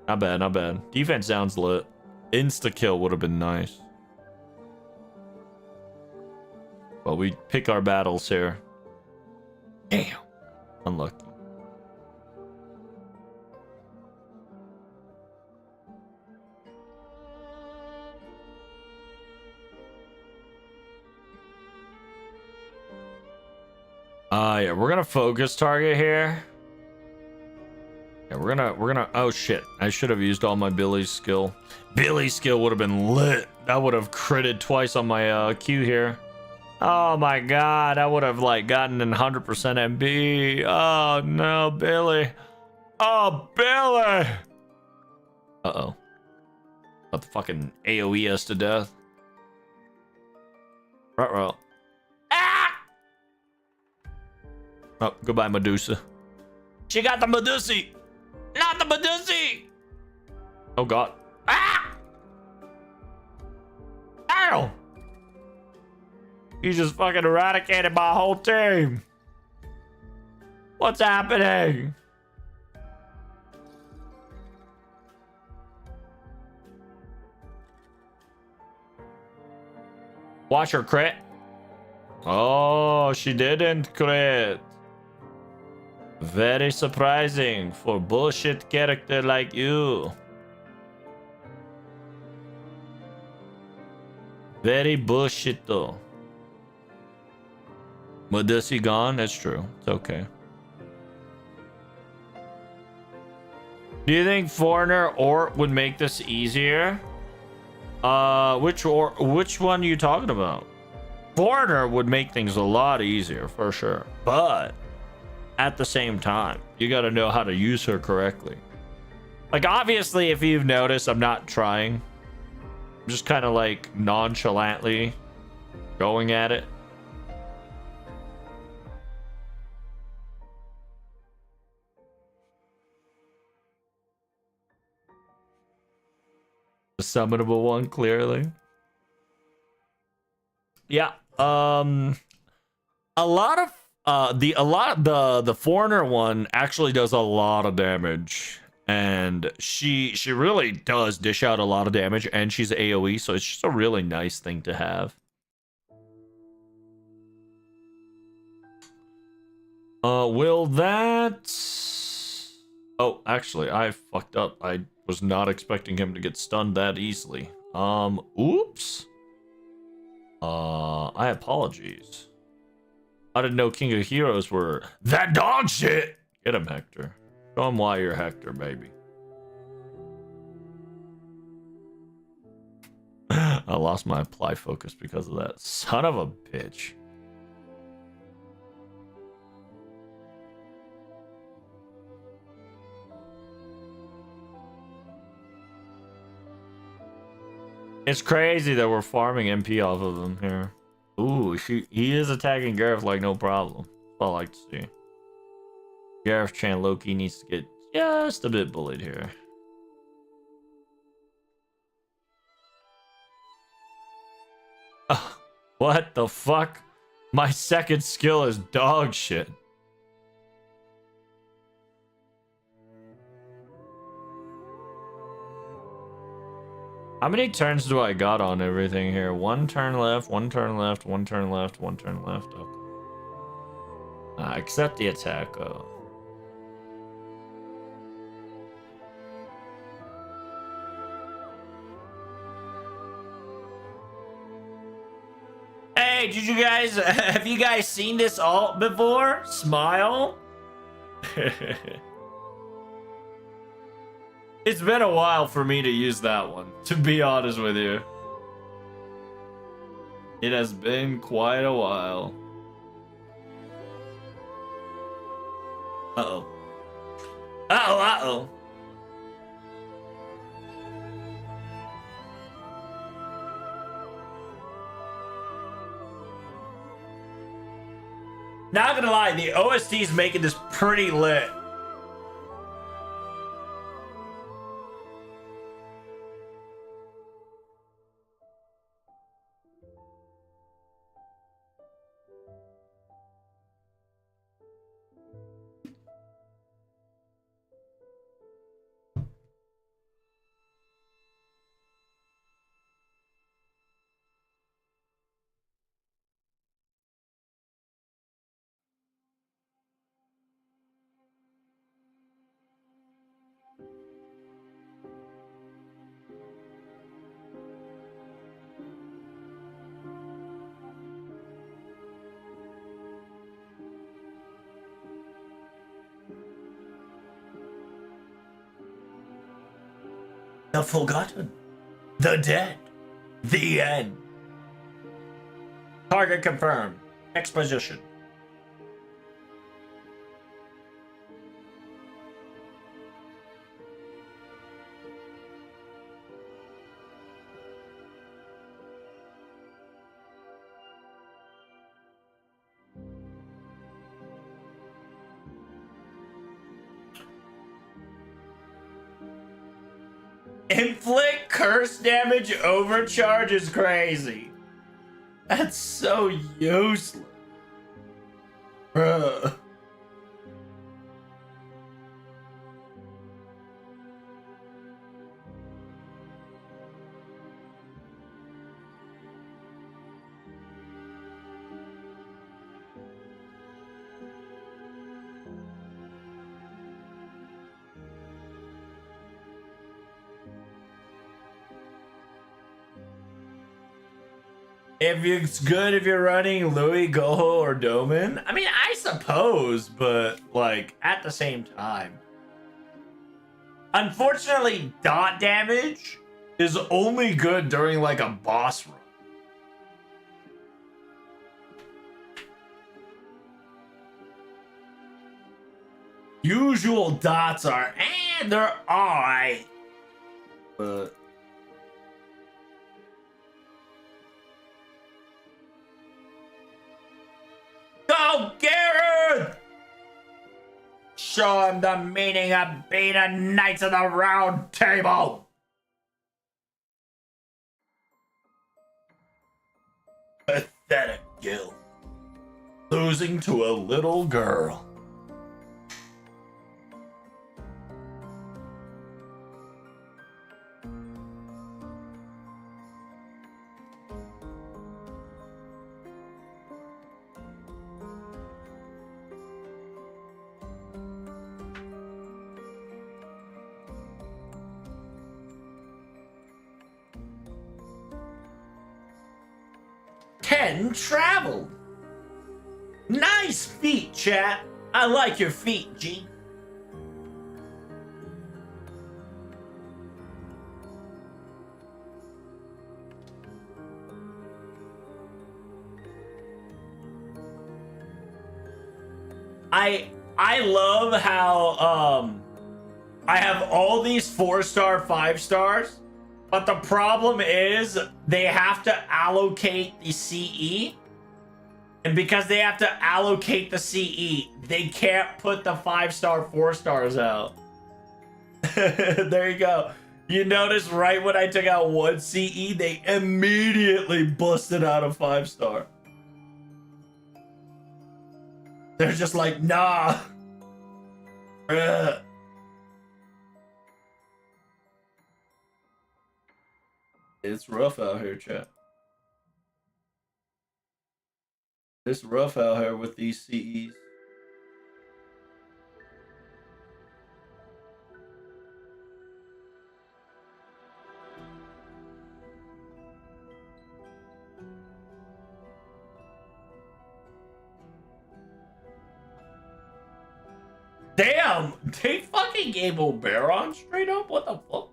Not bad, not bad. Defense sounds lit. Insta kill would have been nice, but we pick our battles here. Damn. Unlucky. Yeah, we're gonna focus target here. Yeah, we're gonna oh shit. I should have used all my Billy's skill. Billy's skill would have been lit. That would have critted twice on my Q here. Oh my god, I would have like gotten an 100% MB. Oh no, Billy. Oh, Billy. Uh-oh. About to fucking AoE us to death. Ruh-roh. Ah! Oh, goodbye, Medusa. She got the Medusa. Not the Medusa. Oh god. Ah! Ow! You just fucking eradicated my whole team. What's happening? Watch her crit. Oh, she didn't crit. Very surprising for bullshit character like you. Very bullshit though. But is he gone? That's true. It's okay. Do you think Foreigner or would make this easier? Which one are you talking about? Foreigner would make things a lot easier for sure, but at the same time, you got to know how to use her correctly. Like, obviously, if you've noticed, I'm not trying. I'm just kind of like nonchalantly going at it. The summonable one, clearly. Yeah. A lot of the Foreigner one actually does a lot of damage, and she really does dish out a lot of damage, and she's AoE, so it's just a really nice thing to have. Will that... Oh, actually, I fucked up. I was not expecting him to get stunned that easily. Oops. I apologies. I didn't know King of Heroes were that dog shit. Get him, Hector. Show him why you're Hector, baby. I lost my apply focus because of that. Son of a bitch. It's crazy that we're farming MP off of him here. Ooh, he is attacking Gareth like no problem. That's all I like to see. Gareth Chan Loki needs to get just a bit bullied here. What the fuck? My second skill is dog shit. How many turns do I got on everything here? One turn left, one turn left, one turn left, one turn left. Okay. Accept the attack. Hey, did you guys have you guys seen this alt before? Smile. It's been a while for me to use that one, to be honest with you. It has been quite a while. Uh-oh. Uh-oh, uh-oh. Not gonna lie, the OST is making this pretty lit. The forgotten. The dead. The end. Target confirmed. Exposition. Inflict curse damage overcharge is crazy. That's so useless. Bruh. If it's good if you're running Louis, Goho, or Doman. I mean, I suppose, but like at the same time. Unfortunately, dot damage is only good during like a boss run. Usual dots are, they're alright. But go, Garrett! Show him the meaning of being a Knights of the Round Table. Pathetic Gil. Losing to a little girl. Travel. Nice feet, chat. I like your feet, G. I love how I have all these 4-star, 5 stars. But the problem is they have to allocate the CE. And because they have to allocate the CE, they can't put the 5-star, 4 stars out. There you go. You notice right when I took out 1 CE, they immediately busted out a 5-star. They're just like, nah. Ugh. It's rough out here, chat. It's rough out here with these CEs. Damn! They fucking gave Oberon straight up? What the fuck?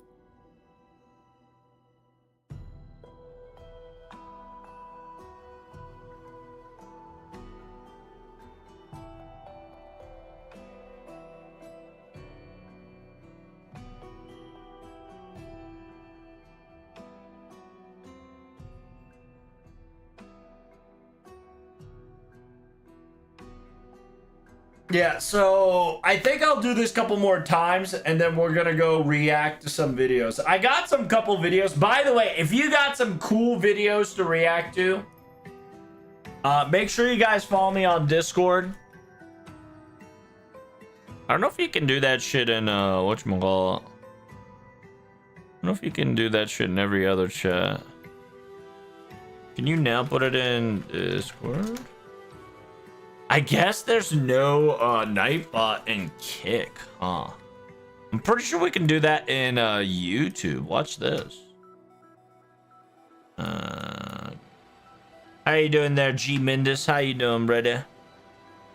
Yeah, so I think I'll do this couple more times and then we're gonna go react to some videos. I got some couple videos. By the way, if you got some cool videos to react to, make sure you guys follow me on Discord. I don't know if you can do that shit in whatchamacallit. I don't know if you can do that shit in every other chat. Can you now put it in Discord? I guess there's no Nightbot in Kick, huh? I'm pretty sure we can do that in YouTube. Watch this. How you doing there, G Mindus? How you doing, brother?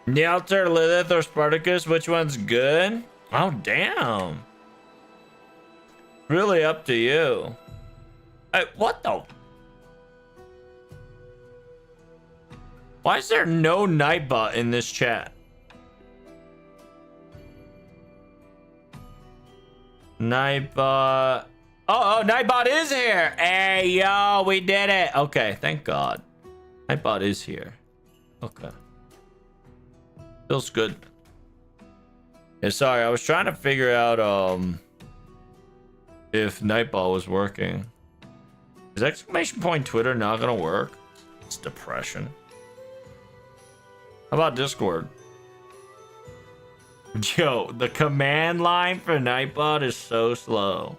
Nealter, Lilith, or Spartacus? Which one's good? Oh, damn. Really up to you. Hey, what the? Why is there no Nightbot in this chat? Nightbot. Oh, Nightbot is here. Hey, yo, we did it. Okay, thank God. Nightbot is here. Okay. Feels good. Yeah, sorry, I was trying to figure out if Nightbot was working. Is exclamation point Twitter not gonna work? It's depression. How about Discord? Yo, the command line for Nightbot is so slow.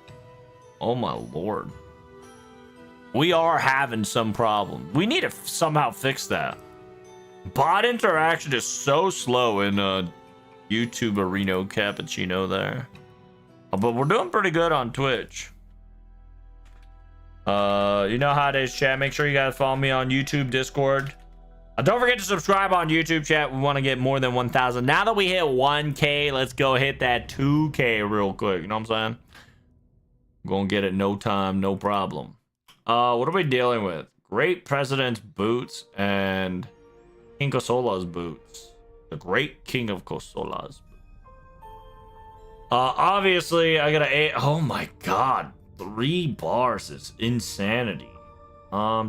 Oh my lord. We are having some problem. We need to somehow fix that. Bot interaction is so slow in YouTube Areno Cappuccino there. But we're doing pretty good on Twitch. You know how it is, chat. Make sure you guys follow me on YouTube, Discord. Don't forget to subscribe on YouTube, chat. We want to get more than 1,000. Now that we hit 1K, let's go hit that 2K real quick. You know what I'm saying? Gonna get it no time, no problem. What are we dealing with? Great President's boots and King Kosola's boots. The Great King of Kosola's. Obviously, I gotta... Oh my god. 3 bars is insanity.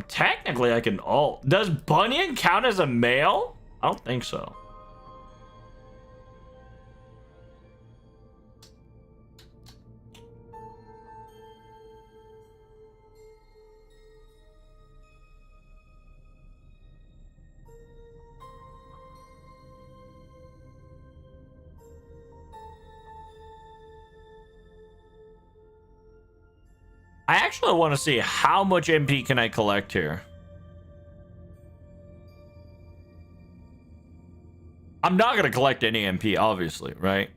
Technically I can alt. Does Bunyan count as a male? I don't think so. I actually want to see how much MP can I collect here. I'm not going to collect any MP, obviously, right?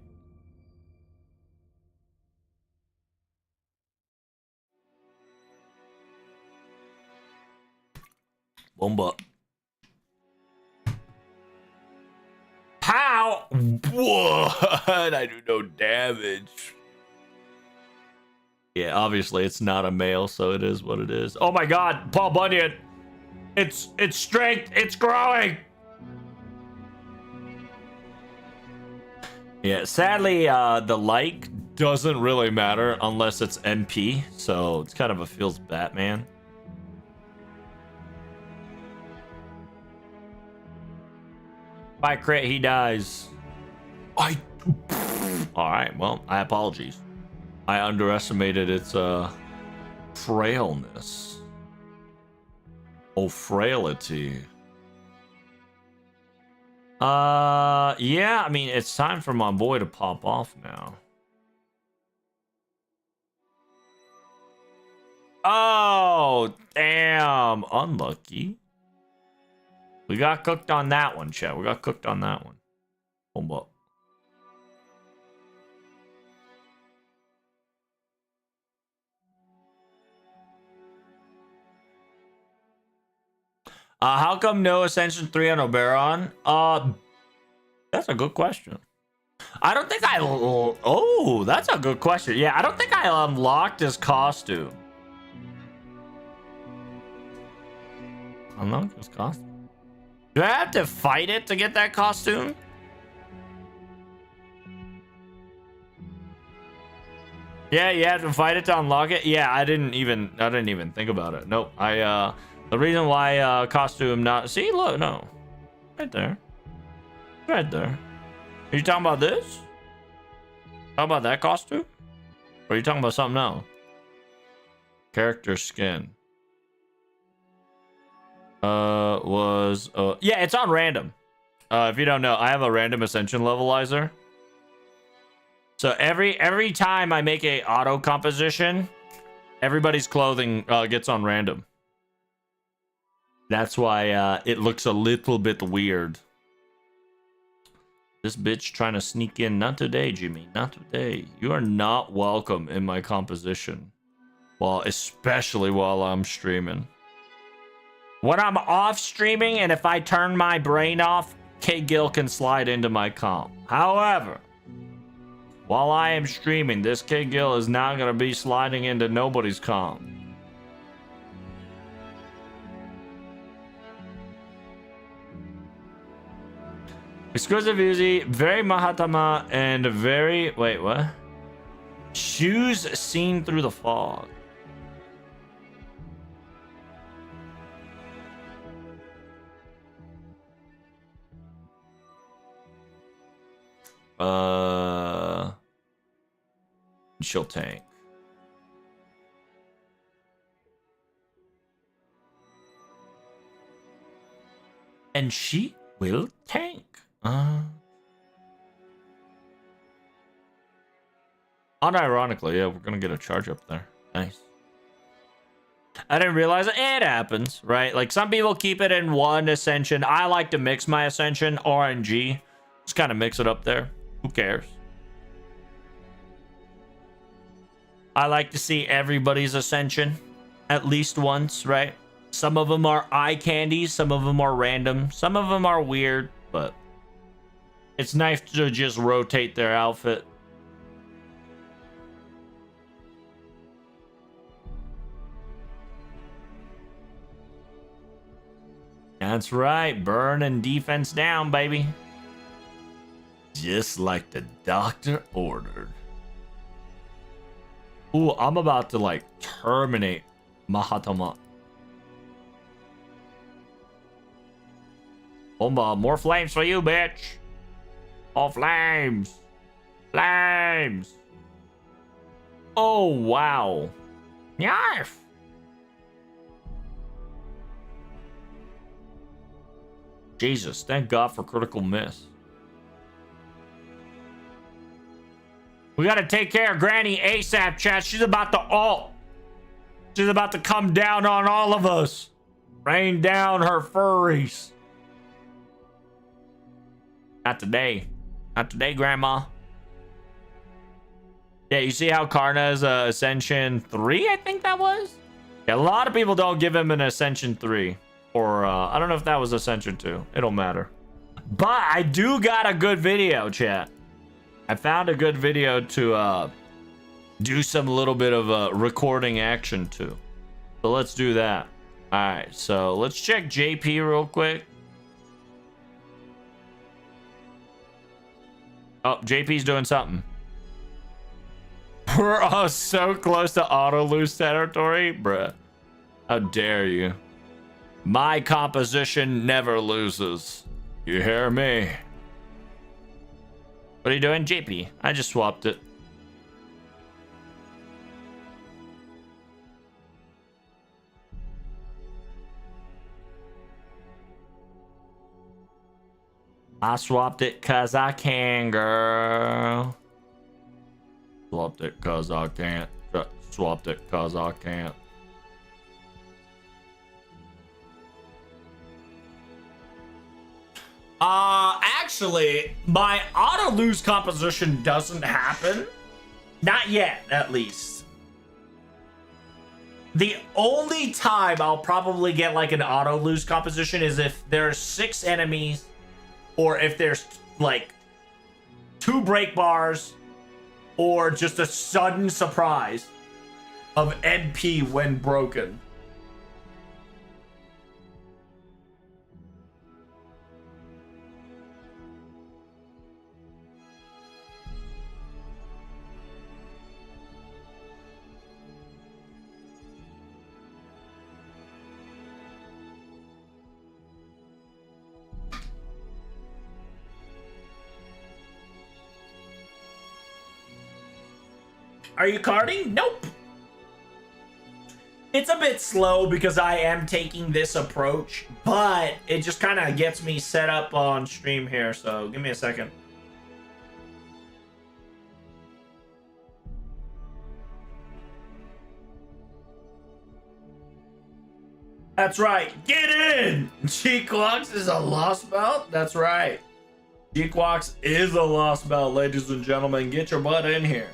Bomba. How? What? I do no damage. Yeah, obviously it's not a male, so it is what it is. Oh my god, Paul Bunyan. It's strength, it's growing. Yeah, sadly, the like doesn't really matter unless it's MP, so it's kind of a feels Batman. By crit, he dies. Alright, well, I apologize. I underestimated its frailness. Oh, frailty. Yeah, I mean, it's time for my boy to pop off now. Oh, damn. Unlucky. We got cooked on that one, chat. We got cooked on that one. Hold up. How come no Ascension 3 on Oberon? That's a good question. I don't think I... Oh, that's a good question. Yeah, I don't think I unlocked his costume. Unlock his costume? Do I have to fight it to get that costume? Yeah, you have to fight it to unlock it? Yeah, I didn't even think about it. Nope. The reason why costume not... See, look, no. Right there. Right there. Are you talking about this? How about that costume? Or are you talking about something else? Character skin. Yeah, it's on random. If you don't know, I have a random ascension levelizer. So every time I make a auto composition, everybody's clothing gets on random. That's why it looks a little bit weird. This bitch trying to sneak in. Not today, Jimmy. Not today. You are not welcome in my composition. Well, especially while I'm streaming. When I'm off streaming and if I turn my brain off, K Gill can slide into my comp. However, while I am streaming, this K Gill is not going to be sliding into nobody's comp. Exquisite Uzi, very Mahatma, and very... Wait, what? Shoes seen through the fog. She'll tank. And she will tank. Unironically, yeah, we're gonna get a charge up there. Nice. I didn't realize it. It happens, right? Like some people keep it in one ascension. I like to mix my ascension, RNG. Just kind of mix it up there. Who cares? I like to see everybody's ascension. at least once, right? Some of them are eye candy, some of them are random, some of them are weird, but it's nice to just rotate their outfit. That's right, burn and defense down, baby. Just like the doctor ordered. Ooh, I'm about to like terminate Mahatma. Bomba, more flames for you, bitch. All flames. Flames. Oh, wow. Yes. Jesus, thank God for critical miss. We gotta take care of Granny ASAP, chat. She's about to ult. She's about to come down on all of us. Rain down her furries. Not today. Not today, Grandma. Yeah, you see how Karna's Ascension 3, I think that was? Yeah, a lot of people don't give him an Ascension 3. Or, I don't know if that was Ascension 2. It don't matter. But I do got a good video, chat. I found a good video to do some little bit of recording action to. So let's do that. Alright, so let's check JP real quick. Oh, JP's doing something. We're all so close to auto-lose territory. Bruh. How dare you. My composition never loses. You hear me? What are you doing, JP? I just swapped it. I swapped it cause I can, girl. Swapped it cause I can't. Swapped it cause I can't. Actually, my auto-lose composition doesn't happen. Not yet, at least. The only time I'll probably get like an auto-lose composition is if there's 6 enemies, or if there's like 2 break bars, or just a sudden surprise of MP when broken. Are you carding? Nope. It's a bit slow because I am taking this approach, but it just kind of gets me set up on stream here, so give me a second. That's right. Get in! G-Quox is a lost belt? That's right. G-Quox is a lost belt, ladies and gentlemen. Get your butt in here.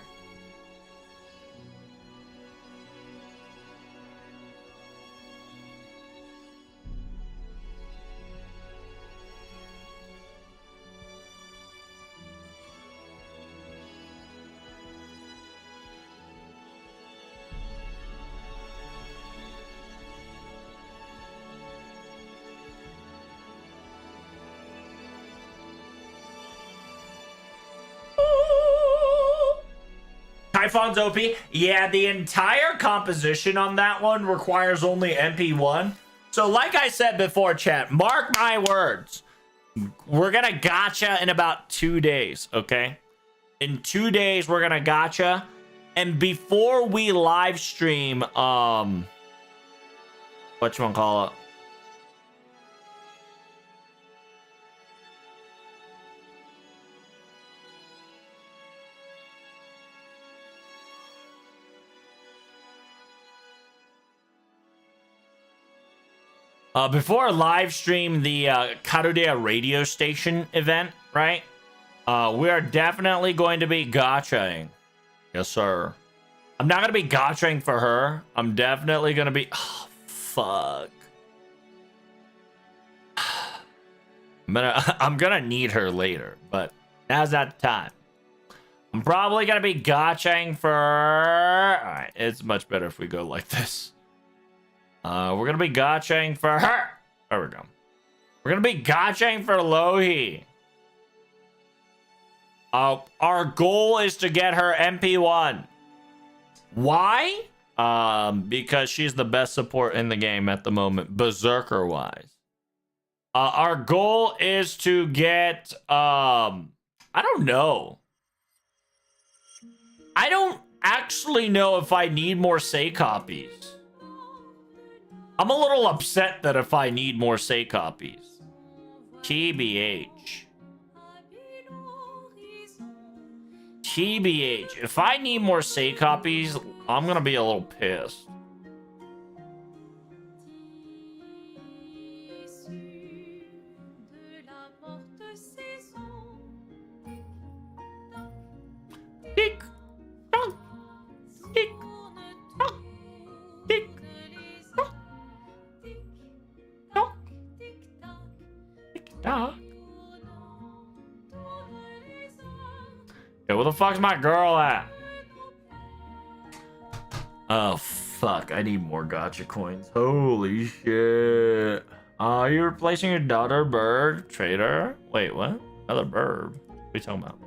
Typhon's OP. Yeah, the entire composition on that one requires only MP1. So like I said before, chat, mark my words. We're gonna gotcha in about 2 days, okay? In 2 days, we're gonna gotcha. And before we live stream, whatchamacallit? Before live stream the Karudia radio station event, right? We are definitely going to be gotchaing. Yes, sir. I'm not gonna be gotching for her. I'm definitely gonna be. Oh, fuck. I'm gonna need her later, but now's not the time. I'm probably gonna be gotching for. All right, it's much better if we go like this. We're gonna be gotching for her. There we go. We're gonna be gotching for Lohi. Our goal is to get her MP1. Why? Because she's the best support in the game at the moment, berserker wise. Our goal is to get I don't know. I don't actually know if I need more say copies. I'm a little upset that if I need more say copies. TBH. TBH. If I need more say copies, I'm gonna be a little pissed. Tick tock, tick tock, tick tock, tick tock, tick tock. Yo, where the fuck's my girl at? Oh fuck, I need more gotcha coins. Holy shit. You're replacing your daughter bird trader? Wait, what? Another bird? What are you talking about?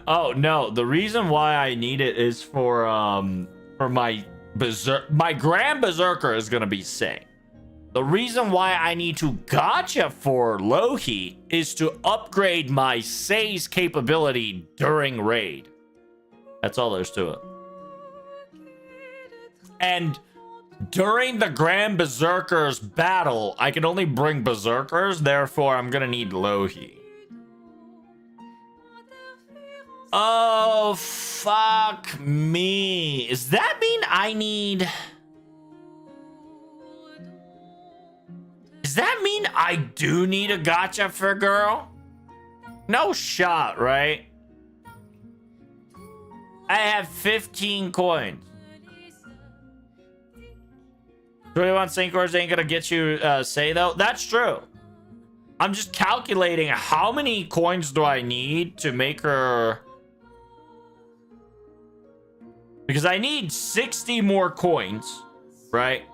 Oh no, the reason why I need it is for my grand berserker is gonna be Say. The reason why I need to gotcha for Lohi is to upgrade my Say's capability during raid. That's all there's to it. And during the Grand Berserker's battle, I can only bring Berserkers, therefore I'm gonna need Lohi. Oh, fuck me. Does that mean I need... Does that mean I do need a gotcha for girl? No shot, right? I have 15 coins. 21 Syncores ain't gonna get you Say though. That's true. I'm just calculating how many coins do I need to make her... Because I need 60 more coins, right?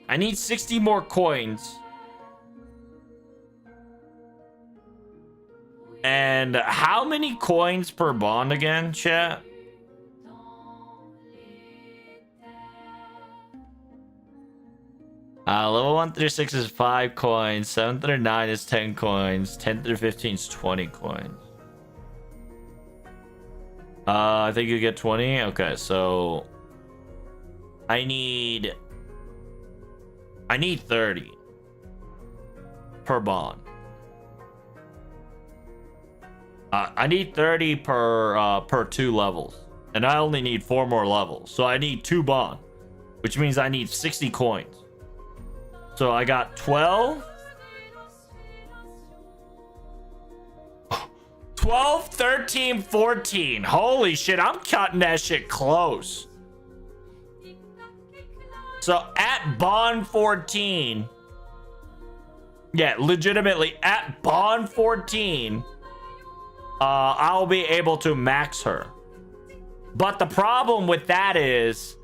I need 60 more coins. And how many coins per bond again, chat? Level 1 through 6 is 5 coins. 7 through 9 is 10 coins. 10 through 15 is 20 coins. I think you get 20. Okay, so I need 30 per bond. I need 30 per 2 levels, and I only need 4 more levels, so I need 2 bond, which means I need 60 coins. So I got 12. 12, 13, 14. Holy shit, I'm cutting that shit close. So at bond 14, yeah, legitimately at bond 14, I'll be able to max her. But the problem with that is,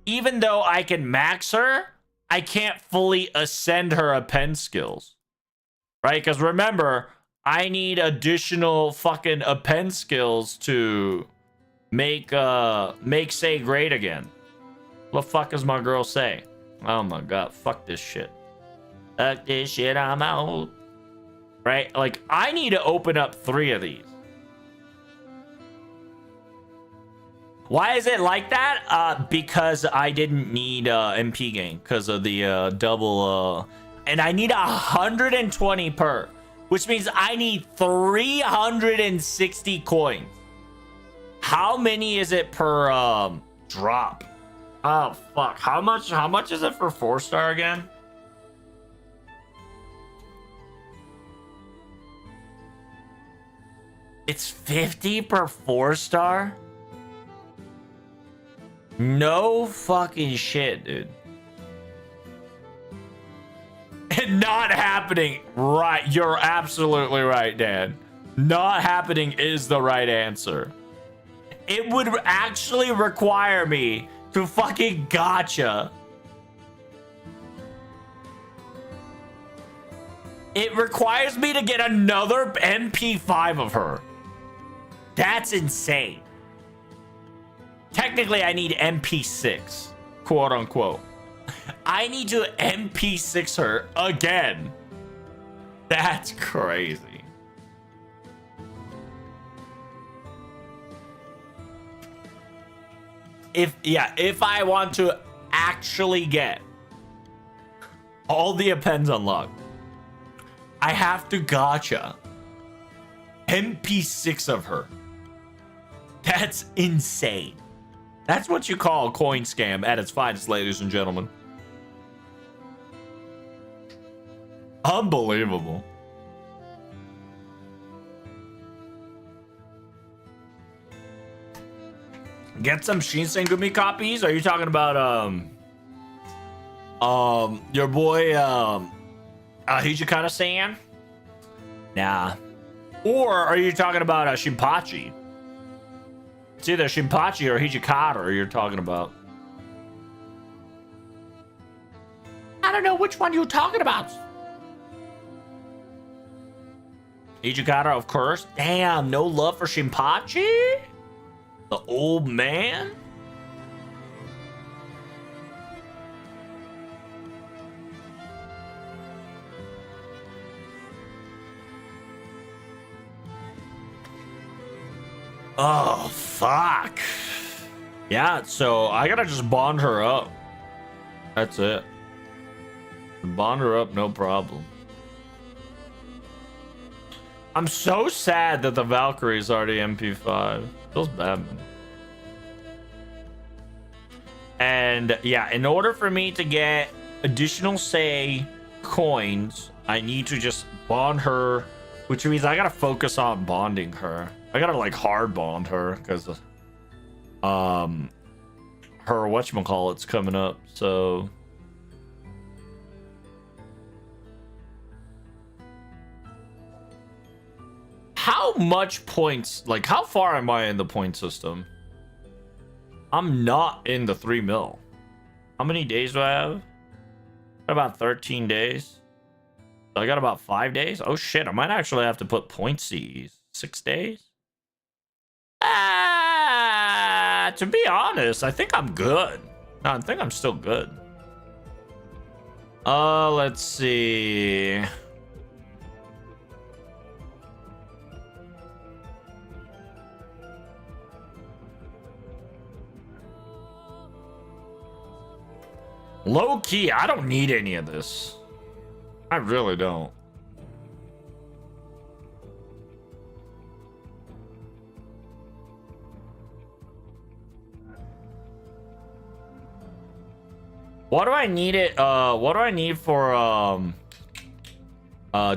even though I can max her, I can't fully ascend her append skills, right? Because remember, I need additional fucking append skills to make Say great again. What the fuck does my girl say? Oh my god, fuck this shit. Fuck this shit, I'm out. Right? Like, I need to open up 3 of these. Why is it like that? Because I didn't need MP gain because of the double and I need 120 per, which means I need 360 coins. How many is it per drop? Oh fuck. How much is it for 4-star again? It's 50 per 4-star? No fucking shit, dude. And not happening. Right. You're absolutely right, Dan. Not happening is the right answer. It would actually require me to fucking gotcha. It requires me to get another MP5 of her. That's insane. Technically, I need MP6, quote unquote. I need to MP6 her again. That's crazy. If I want to actually get all the appends unlocked, I have to gotcha MP6 of her. That's insane. That's what you call a coin scam at its finest, ladies and gentlemen. Unbelievable. Get some Shinsengumi copies? Are you talking about your boy Hijikata-san? Nah. Or are you talking about Shinpachi? It's either Shinpachi or Hijikata you're talking about. I don't know which one you're talking about. Hijikata, of course. Damn, no love for Shinpachi? The old man? Oh, fuck. Yeah, so I gotta just bond her up. That's it. Bond her up, no problem. I'm so sad that the Valkyrie is already MP5. Feels bad, man. And yeah, in order for me to get additional, say, coins, I need to just bond her, which means I gotta focus on bonding her. I gotta like hard bond her because her whatchamacallit's coming up, so how much points, like how far am I in the point system? I'm not in the 3 mil. How many days do I have? About 13 days. So I got about 5 days. Oh shit, I might actually have to put point Cs. 6 days? To be honest, I think I'm good. No, I think I'm still good. Let's see. Low key, I don't need any of this. I really don't. What do I need it? What do I need for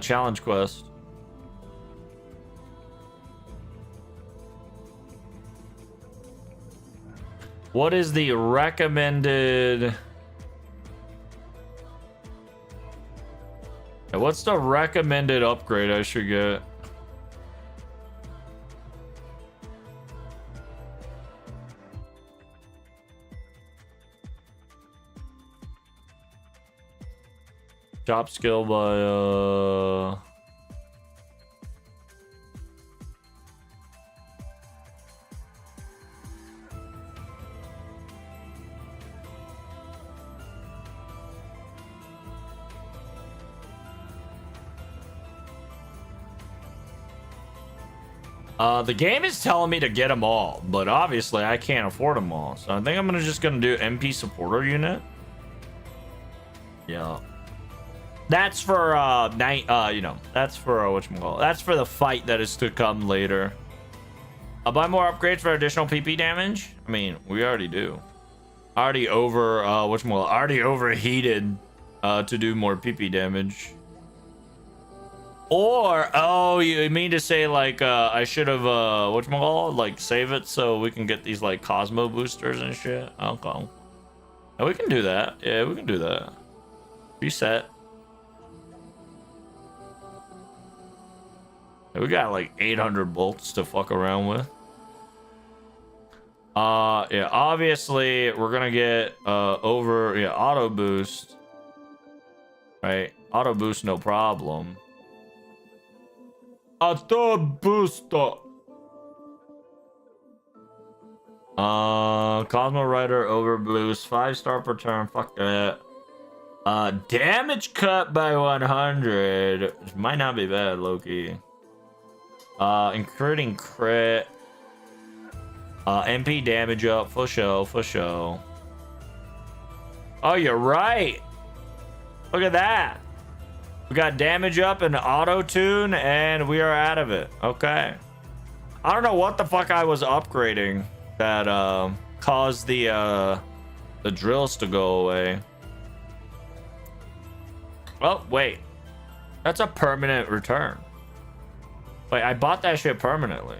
challenge quest? What is the recommended? What's the recommended upgrade I should get? Chop skill by the game is telling me to get them all, but obviously I can't afford them all. So I think I'm just gonna do MP supporter unit. Yeah. That's for you know, that's for whatchamacallit. That's for the fight that is to come later. I'll buy more upgrades for additional PP damage. I mean, we already do. Already already overheated to do more PP damage. Or, oh, you mean to say, like, I should have, whatchamacallit, like, save it so we can get these, like, Cosmo boosters and shit? Okay. Yeah, we can do that. Yeah, we can do that. Reset. Yeah, we got, like, 800 bolts to fuck around with. Yeah, obviously, we're gonna get, auto boost. Right? Auto boost, no problem. Auto booster. Cosmo Rider over boost, 5-star per turn. Fuck that. Damage cut by 100, which might not be bad, Loki. Including crit. MP damage up for show, for show. Oh, you're right. Look at that. We got damage up and auto tune, and we are out of it. Okay. I don't know what the fuck I was upgrading that caused the drills to go away. Oh, wait. That's a permanent return. Wait, I bought that shit permanently.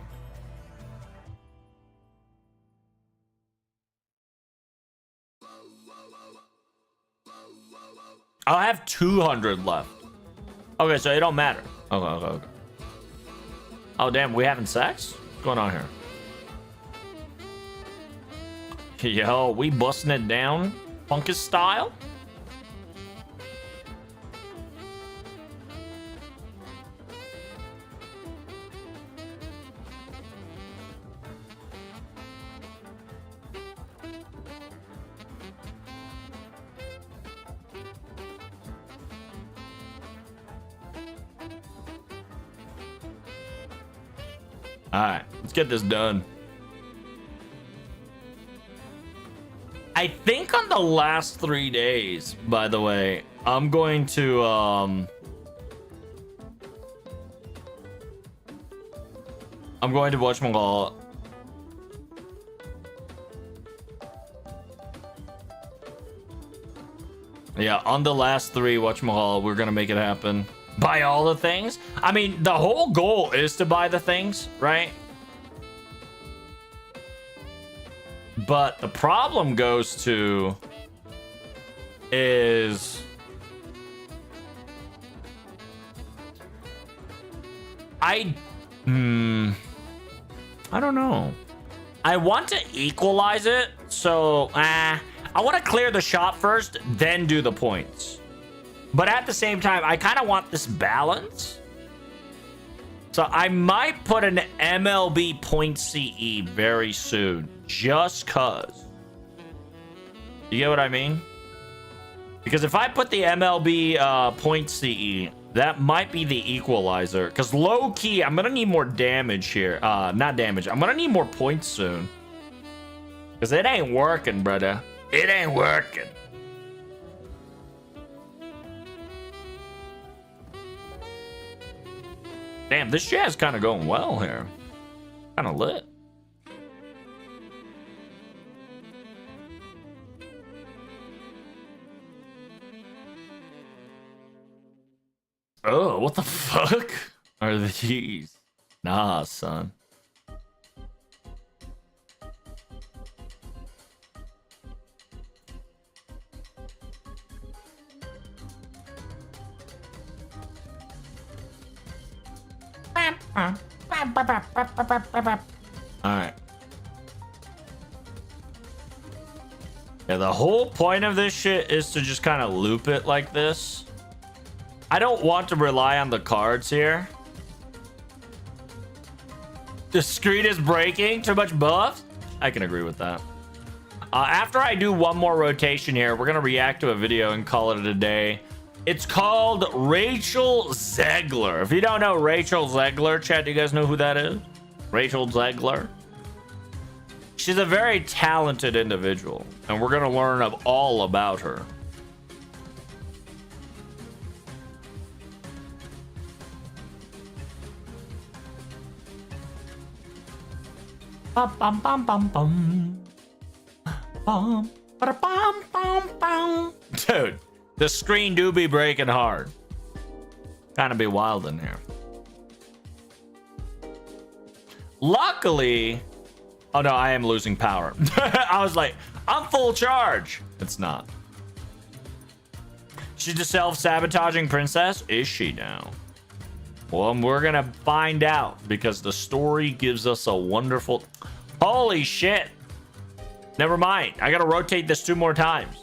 I'll have 200 left. Okay, so it don't matter. Okay. Oh, damn, we having sex? What's going on here? Yo, we busting it down? Funkus style? Alright, let's get this done. I think on the last 3 days, by the way, I'm going to whatchamacallit. Yeah, on the last 3, whatchamacallit, we're gonna make it happen. Buy all the things? I mean, the whole goal is to buy the things, right? But the problem goes to is I don't know. I want to equalize it, so I want to clear the shop first, then do the points. But at the same time, I kind of want this balance. So I might put an MLB point CE very soon, just cause. You get what I mean? Because if I put the MLB point CE, that might be the equalizer. Because low key, I'm gonna need more damage here. Not damage. I'm gonna need more points soon. Because it ain't working, brother. It ain't working. Damn, this jazz kind of going well here. Kind of lit. Oh, what the fuck are these? Nah, son. Alright. Yeah, the whole point of this shit is to just kind of loop it like this. I don't want to rely on the cards here. The screen is breaking. Too much buff? I can agree with that. After I do one more rotation here, we're going to react to a video and call it a day. It's called Rachel Zegler. If you don't know Rachel Zegler, chat, do you guys know who that is? Rachel Zegler. She's a very talented individual, and we're going to learn all about her. Bum, bum, bum, bum, bum. Bum, bum, bum, bum. Dude, the screen do be breaking hard. Kind of be wild in here. Luckily, oh no, I am losing power. I was like, I'm full charge. It's not. She's a self-sabotaging princess? Is she now? Well, we're gonna find out because the story gives us a wonderful... Holy shit. Never mind. I gotta rotate this 2 more times.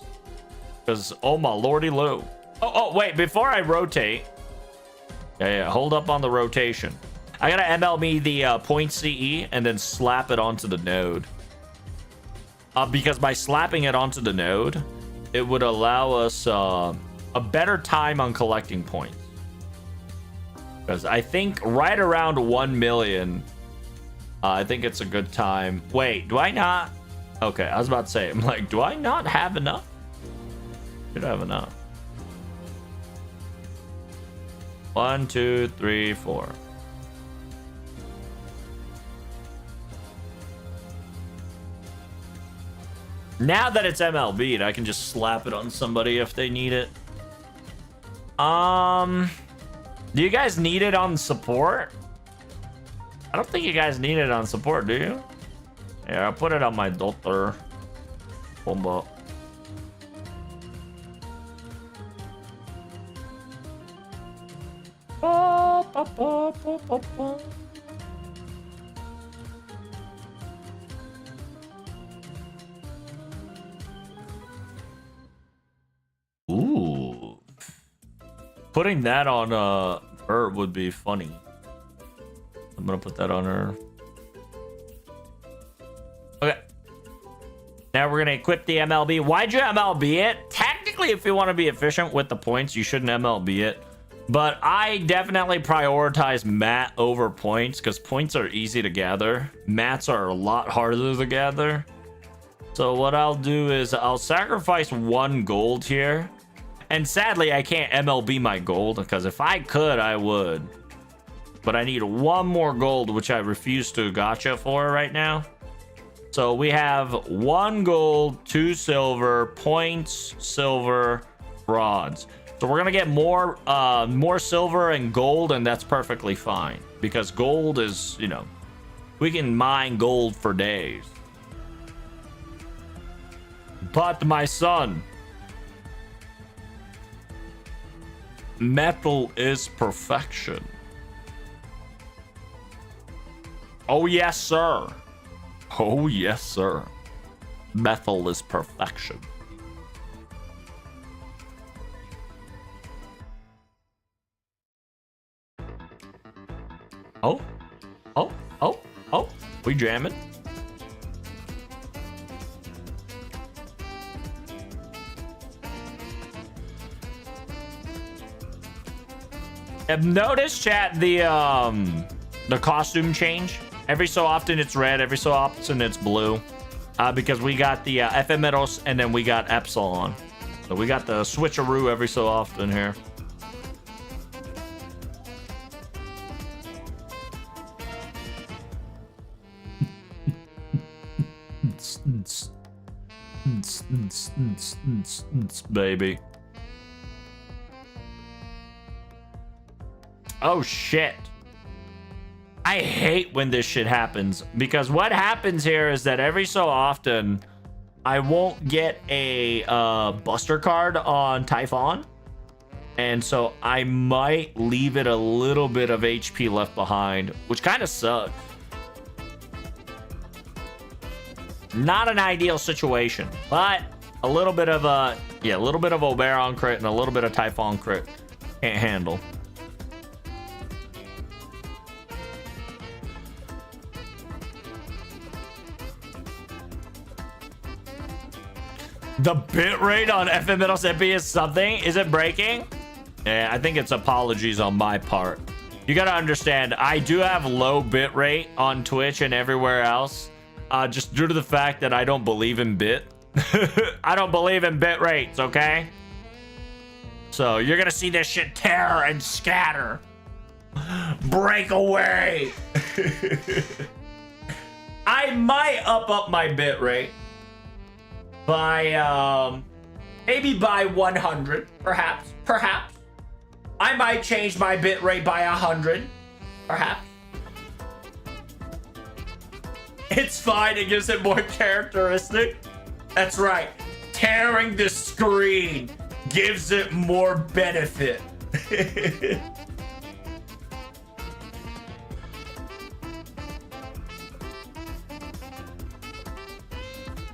Because, oh my lordy loo. Oh, wait. Before I rotate... Yeah, hold up on the rotation. I gotta MLB the point CE and then slap it onto the node. Because by slapping it onto the node, it would allow us a better time on collecting points. Because I think right around 1 million, I think it's a good time. Wait, do I not? Okay, I was about to say, I'm like, do I not have enough? Should have enough. 1, 2, 3, 4. Now that it's MLB'd, I can just slap it on somebody if they need it. Do you guys need it on support? I don't think you guys need it on support, do you? Yeah, I'll put it on my daughter. Bomba. Ooh. Putting that on her would be funny. I'm gonna put that on her. Okay. Now we're gonna equip the MLB. Why'd you MLB it? Technically, if you want to be efficient with the points, you shouldn't MLB it. But I definitely prioritize mat over points because points are easy to gather. Mats are a lot harder to gather. So what I'll do is I'll sacrifice 1 gold here. And sadly, I can't MLB my gold because if I could, I would. But I need 1 more gold, which I refuse to gacha for right now. So we have 1 gold, 2 silver, points, silver, bronze. So we're gonna get more silver and gold, and that's perfectly fine because gold is, you know, we can mine gold for days. But my son, metal is perfection. Oh yes, sir. Oh yes, sir. Metal is perfection. Oh, oh, oh, oh, we jamming. Notice, chat, the costume change. Every so often it's red, every so often it's blue. Because we got the Ephemeros and then we got Epsilon. So we got the switcheroo every so often here. Baby. Oh shit. I hate when this shit happens because what happens here is that every so often I won't get a buster card on Typhon, and so I might leave it a little bit of HP left behind, which kind of sucks. Not an ideal situation, but a little bit of a little bit of Oberon crit and a little bit of Typhon crit can't handle. The bitrate on FML SMP is something. Is it breaking? Yeah, I think it's apologies on my part. You gotta understand, I do have low bitrate on Twitch and everywhere else. Just due to the fact that I don't believe in bit. I don't believe in bit rates, okay? So you're gonna see this shit tear and scatter. Break away. I might up my bit rate by maybe by 100, perhaps. I might change my bitrate by 100, perhaps. It's fine, it gives it more characteristic. That's right. Tearing the screen gives it more benefit.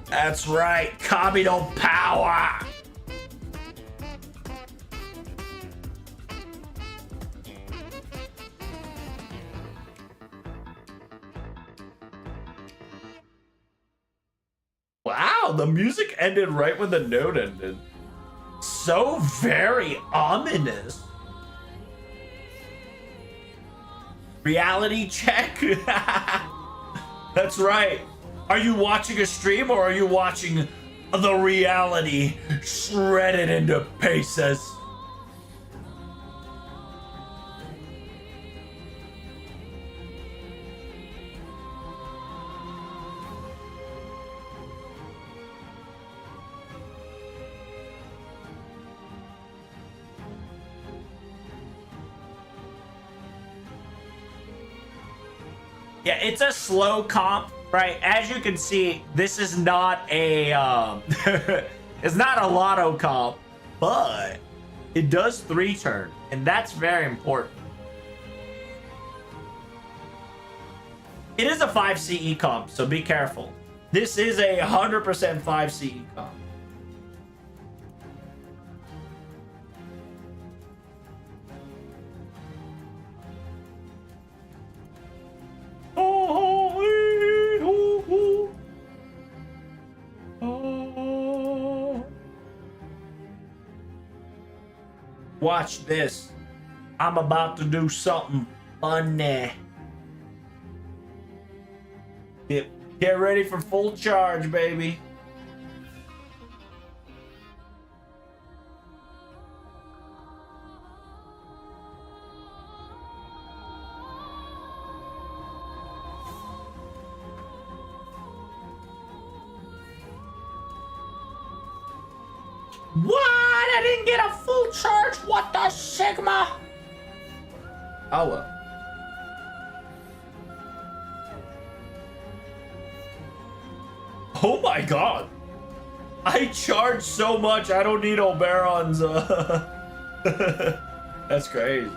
That's right, Kamino power. Wow, the music ended right when the note ended. So very ominous. Reality check. That's right. Are you watching a stream or are you watching the reality shredded into pieces? Yeah, it's a slow comp, right? As you can see, this is not a it's not a lotto comp, but it does 3 turn, and that's very important. It is a 5 CE comp, so be careful. This is a 100% 5 CE comp. Watch this. I'm about to do something funny. Get ready for full charge, baby. What? I didn't get a full charge? What the Sigma? Oh well. Oh my god. I charge so much, I don't need Oberon's. That's crazy.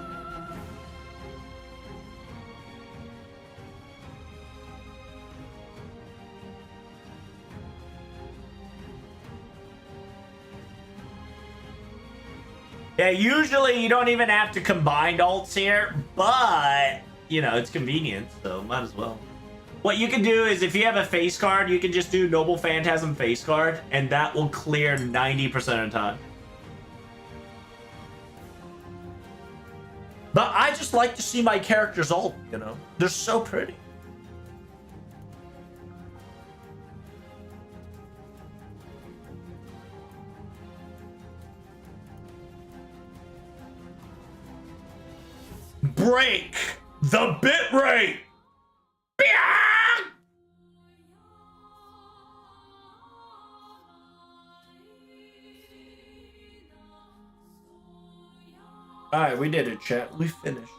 Yeah, usually you don't even have to combine ults here, but, you know, it's convenient, so might as well. What you can do is if you have a face card, you can just do Noble Phantasm face card, and that will clear 90% of the time. But I just like to see my characters ult, you know? They're so pretty. Break the bitrate. All right, we did it, chat. We finished.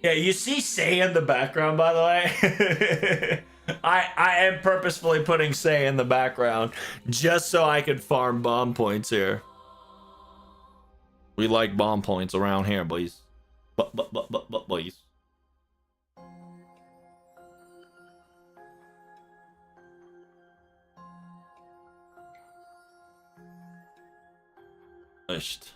Yeah, you see Say in the background, by the way. I am purposefully putting Say in the background just so I could farm bomb points here. We like bomb points around here, boys. Boys. Pushed.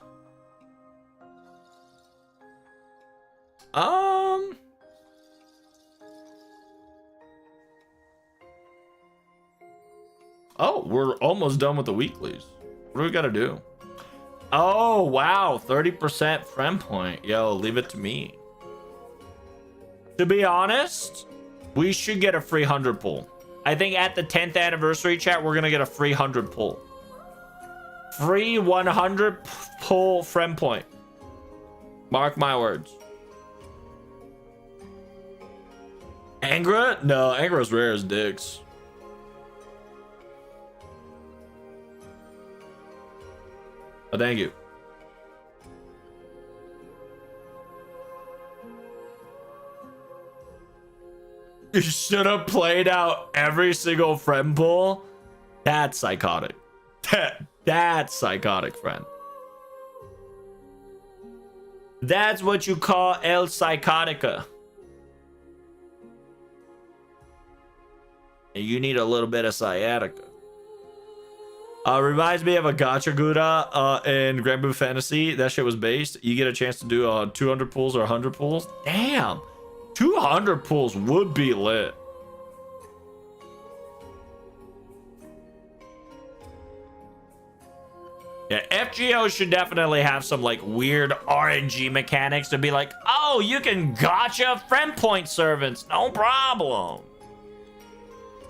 Oh, we're almost done with the weeklies. What do we gotta do? Oh, wow. 30% friend point. Yo, leave it to me. To be honest, we should get a free 100 pull. I think at the 10th anniversary chat, we're gonna get a free 100 pull. Free 100 pull friend point. Mark my words. Angra? No, Angra's rare as dicks. Oh, thank you. You should have played out every single friend pool. That's psychotic. That's psychotic, friend. That's what you call El Psychotica. And you need a little bit of sciatica. Reminds me of a Gacha Gouda in Grand Blue Fantasy. That shit was based. You get a chance to do 200 pulls or 100 pulls. Damn. 200 pulls would be lit. Yeah, FGO should definitely have some like weird RNG mechanics to be like, oh, you can gotcha friend point servants, no problem.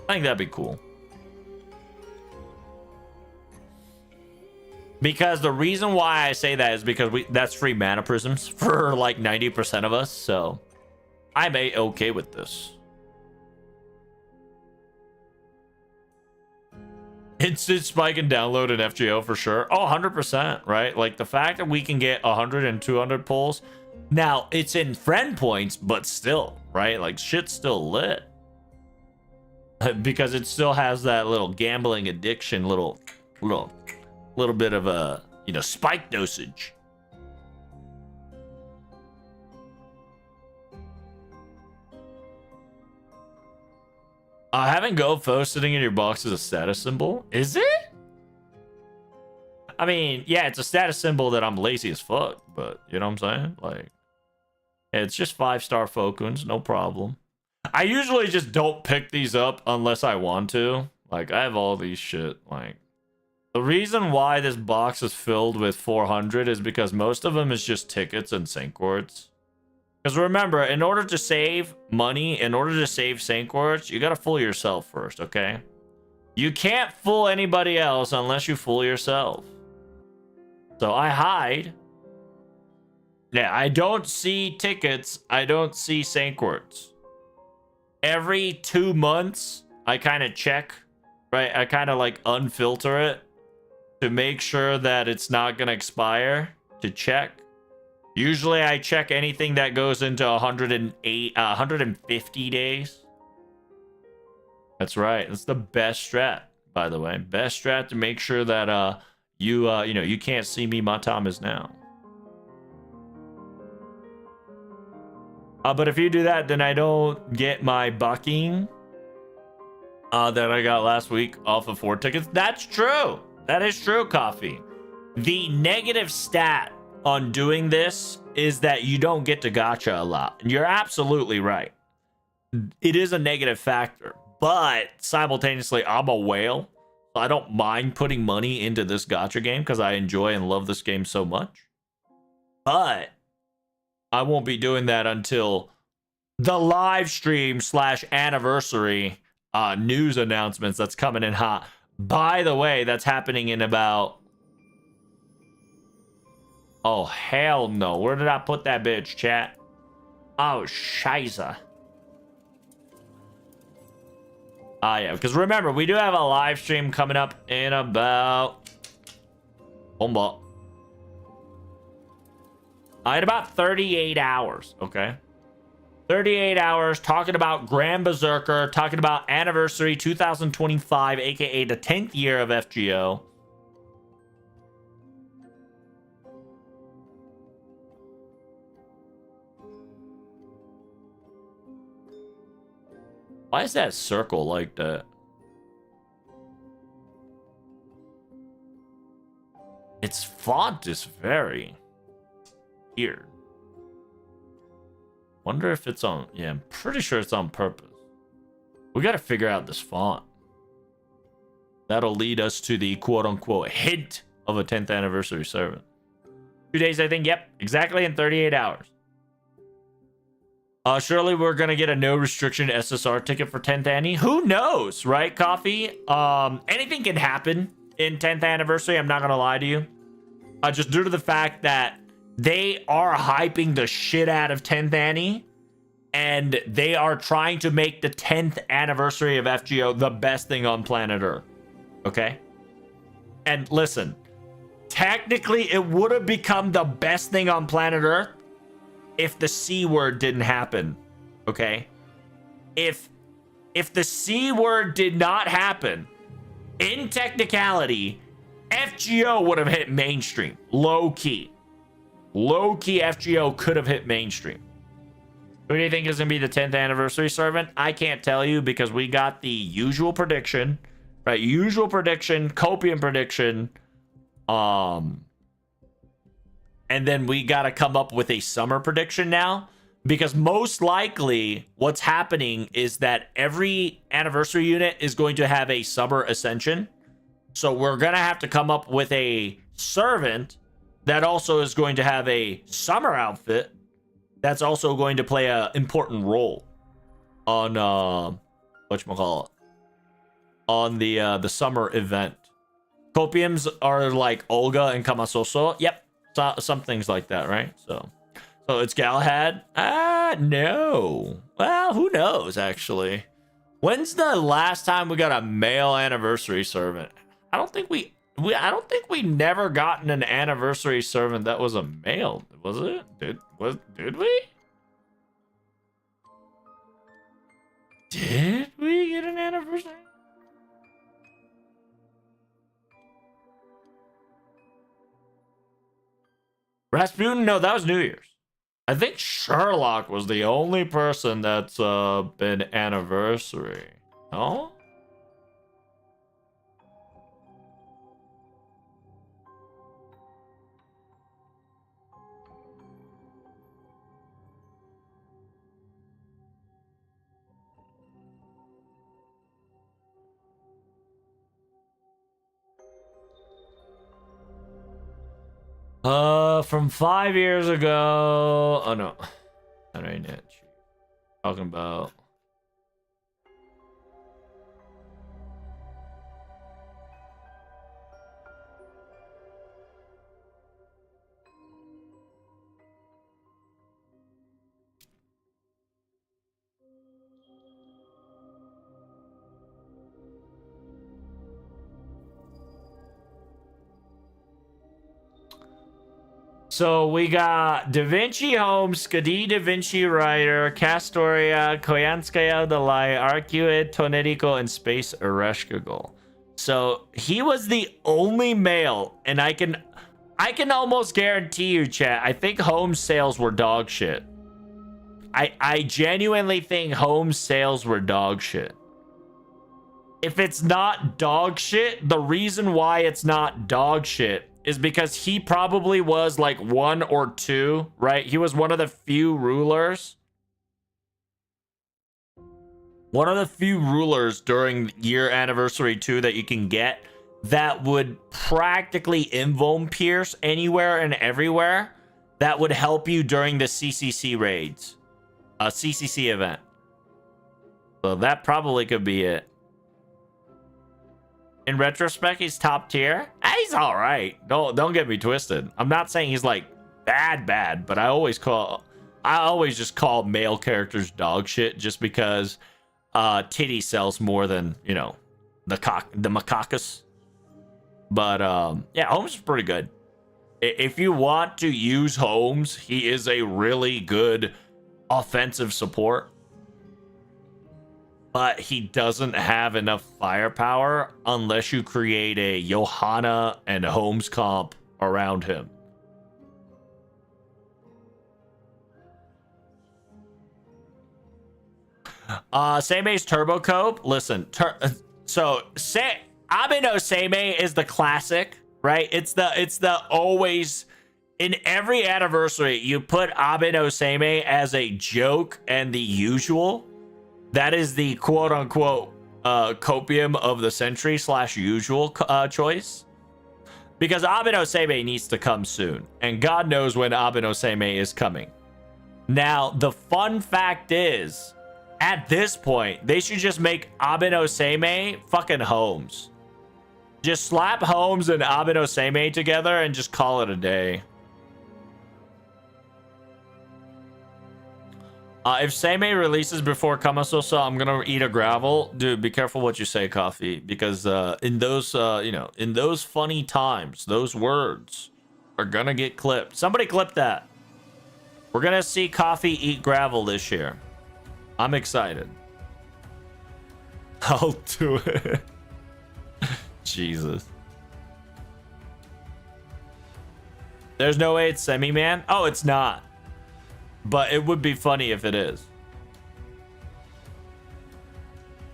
I think that'd be cool. Because the reason why I say that is because that's free mana prisms for like 90% of us, so I'm okay with this. Instant spike and download in FGO for sure. Oh, 100%, right? Like the fact that we can get 100 and 200 pulls. Now, it's in friend points, but still, right? Like shit's still lit. Because it still has that little gambling addiction, little bit of a, you know, spike dosage. Having GoFo sitting in your box is a status symbol? Is it? I mean, yeah, it's a status symbol that I'm lazy as fuck, but you know what I'm saying? Like, it's just 5-star Fokuns, no problem. I usually just don't pick these up unless I want to. Like, I have all these shit. Like, the reason why this box is filled with 400 is because most of them is just tickets and Saint Quartz. Because remember, in order to save money, in order to save Saint Quartz, you gotta fool yourself first, okay? You can't fool anybody else unless you fool yourself. So I hide. Yeah, I don't see tickets. I don't see Saint Quartz. Every 2 months, I kind of check, right? I kind of like unfilter it to make sure that it's not gonna expire, to check. Usually I check anything that goes into 150 days. That's right. That's the best strat, by the way. Best strat to make sure that you know, you can't see me. My time is now. But if you do that, then I don't get my bucking that I got last week off of 4 tickets. That's true. That is true, Coffee. The negative stat on doing this is that you don't get to gacha a lot. And you're absolutely right. It is a negative factor, but simultaneously, I'm a whale. So I don't mind putting money into this gacha game because I enjoy and love this game so much. But I won't be doing that until the live stream / anniversary news announcements that's coming in hot. By the way, that's happening in about... Oh, hell no. Where did I put that bitch, chat? Oh, shiza. Yeah, because remember, we do have a live stream coming up in about... in about 38 hours, okay? 38 hours, talking about Grand Berserker, talking about Anniversary 2025, aka the 10th year of FGO. Why is that circle like that? Its font is very weird. Wonder if it's on... Yeah, I'm pretty sure it's on purpose. We gotta figure out this font. That'll lead us to the quote-unquote hint of a 10th anniversary servant. 2 days, I think. Yep, exactly in 38 hours. Surely we're gonna get a no restriction SSR ticket for 10th Annie. Who knows, right, Coffee? Anything can happen in 10th anniversary. I'm not gonna lie to you. Just due to the fact that they are hyping the shit out of 10th Annie, and they are trying to make the 10th anniversary of FGO the best thing on planet Earth. Okay? And listen, technically it would have become the best thing on planet Earth if the C word didn't happen. Okay? If the C word did not happen, in technicality, FGO would have hit mainstream. Low key. Low key FGO could have hit mainstream. Who do you think is going to be the 10th anniversary servant? I can't tell you because we got the usual prediction, right? Usual prediction, copium prediction. And then we got to come up with a summer prediction now, because most likely what's happening is that every anniversary unit is going to have a summer ascension. So we're going to have to come up with a servant that also is going to have a summer outfit that's also going to play an important role on whatchamacallit, on the summer event. Copiums are like Olga and Kamasoso. Yep. So, some things like that, right? So it's Galahad? No. Well, who knows, actually. When's the last time we got a male anniversary servant? I don't think we never gotten an anniversary servant that was a male. Was it? Did we? Did we get an anniversary? Rasputin? No, that was New Year's. I think Sherlock was the only person that's been anniversary. No? From 5 years ago. Oh no, that ain't it. Talking about. So we got Da Vinci Holmes, Skadi Da Vinci Writer, Castoria, Koyanskaya Dalai, Arcuid, Tonerico, and Space Ereshkigal. So he was the only male, and I can almost guarantee you, chat, I think Holmes' sales were dog shit. I genuinely think Holmes' sales were dog shit. If it's not dog shit, the reason why it's not dog shit is because he probably was like 1 or 2, right? He was one of the few rulers. One of the few rulers during year anniversary 2 that you can get that would practically invuln pierce anywhere and everywhere. That would help you during the CCC raids. A CCC event. So that probably could be it. In retrospect, he's top tier. He's all right. Don't get me twisted. I'm not saying he's like bad, but I always just call male characters dog shit just because titty sells more than, you know, the macacus. But yeah, Holmes is pretty good. If you want to use Holmes, he is a really good offensive support. But he doesn't have enough firepower unless you create a Johanna and Holmes comp around him. Seimei's Turbo Cope. Listen, so Abe no Seimei is the classic, right? It's the always in every anniversary you put Abe no Seimei as a joke and the usual. That is the quote-unquote copium of the century / usual choice. Because Abe no Seimei needs to come soon. And God knows when Abe no Seimei is coming. Now, the fun fact is, at this point, they should just make Abe no Seimei fucking Holmes. Just slap Holmes and Abe no Seimei together and just call it a day. If Seimei releases before Kamasosa, I'm gonna eat a gravel. Dude, be careful what you say, Coffee, because in those in those funny times, those words are gonna get clipped. Somebody clip that. We're gonna see Coffee eat gravel this year. I'm excited. I'll do it. Jesus. There's no way it's Semi-Man? Oh, it's not. But it would be funny if it is.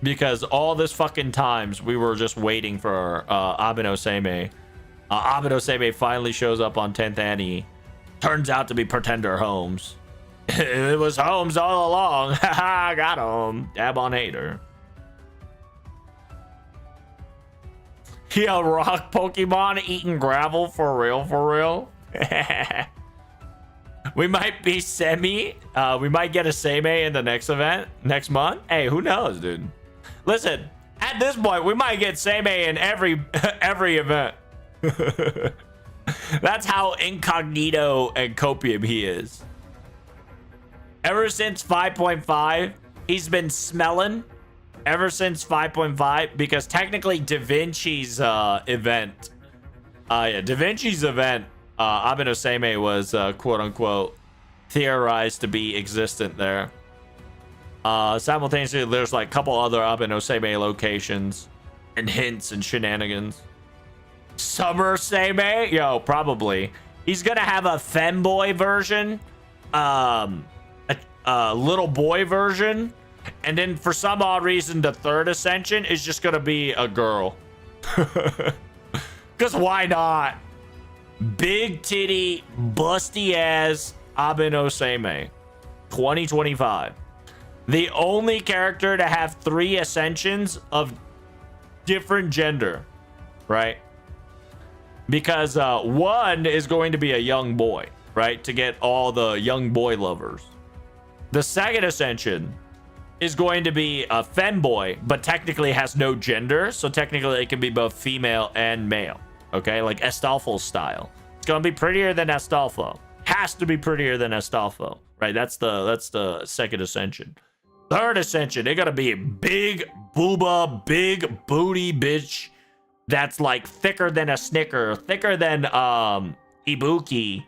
Because all this fucking times we were just waiting for Abeno Seimei. Abeno Seimei finally shows up on 10th Annie. Turns out to be Pretender Holmes. It was Holmes all along. Haha, got him. Dab on hater. Yo, rock Pokemon eating gravel for real, for real. We might be Semi. We might get a Seimei in the next event next month. Hey, who knows, dude? Listen, at this point, we might get Seimei in every event. That's how incognito and copium he is. Ever since 5.5, he's been smelling. Ever since 5.5, because technically Da Vinci's event, Da Vinci's event, Abeno Seimei was quote unquote theorized to be existent there. Simultaneously, there's like a couple other Abeno Seimei locations and hints and shenanigans. Summer Seimei? Yo, probably. He's gonna have a femboy version, a little boy version, and then for some odd reason, the third ascension is just gonna be a girl. Because why not? Big titty, busty ass Abeno Seimei. 2025. The only character to have 3 ascensions of different gender, right? Because one is going to be a young boy, right? To get all the young boy lovers. The second ascension is going to be a femboy, but technically has no gender. So technically it can be both female and male. Okay, like Astolfo style. It's gonna be prettier than Astolfo. Has to be prettier than Astolfo, right? That's the second ascension. Third ascension, they gotta be a big booba, big booty bitch that's like thicker than a Snicker, thicker than Ibuki,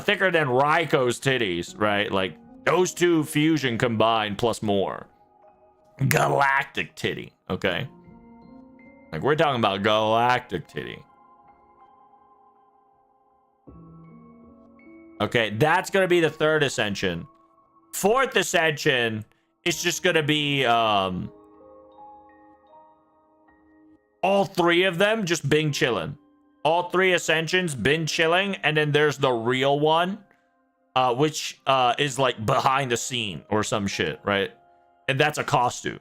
thicker than Raiko's titties, right? Like those two fusion combined plus more. Galactic titty, okay? Like we're talking about galactic titty. Okay, that's gonna be the third ascension. Fourth ascension is just gonna be all 3 of them just been chilling. All 3 ascensions been chilling, and then there's the real one, which is like behind the scene or some shit, right? And that's a costume.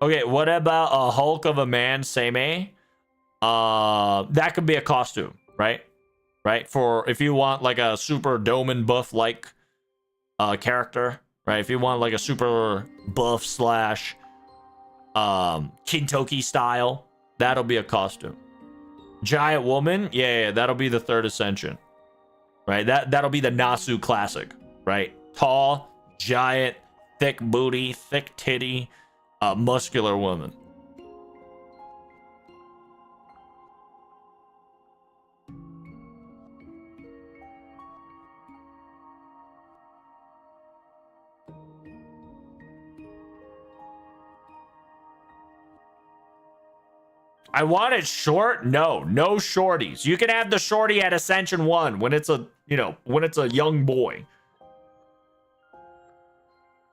Okay, what about a Hulk of a man, Seimei? That could be a costume, right? Right? For if you want like a super Doman buff like character, right? If you want like a super buff slash Kintoki style, that'll be a costume. Giant woman, yeah, that'll be the third ascension, right? That'll be the Nasu classic, right? Tall, giant, thick booty, thick titty, muscular woman. I want it short? No shorties. You can have the shorty at Ascension 1 when it's a, when it's a young boy.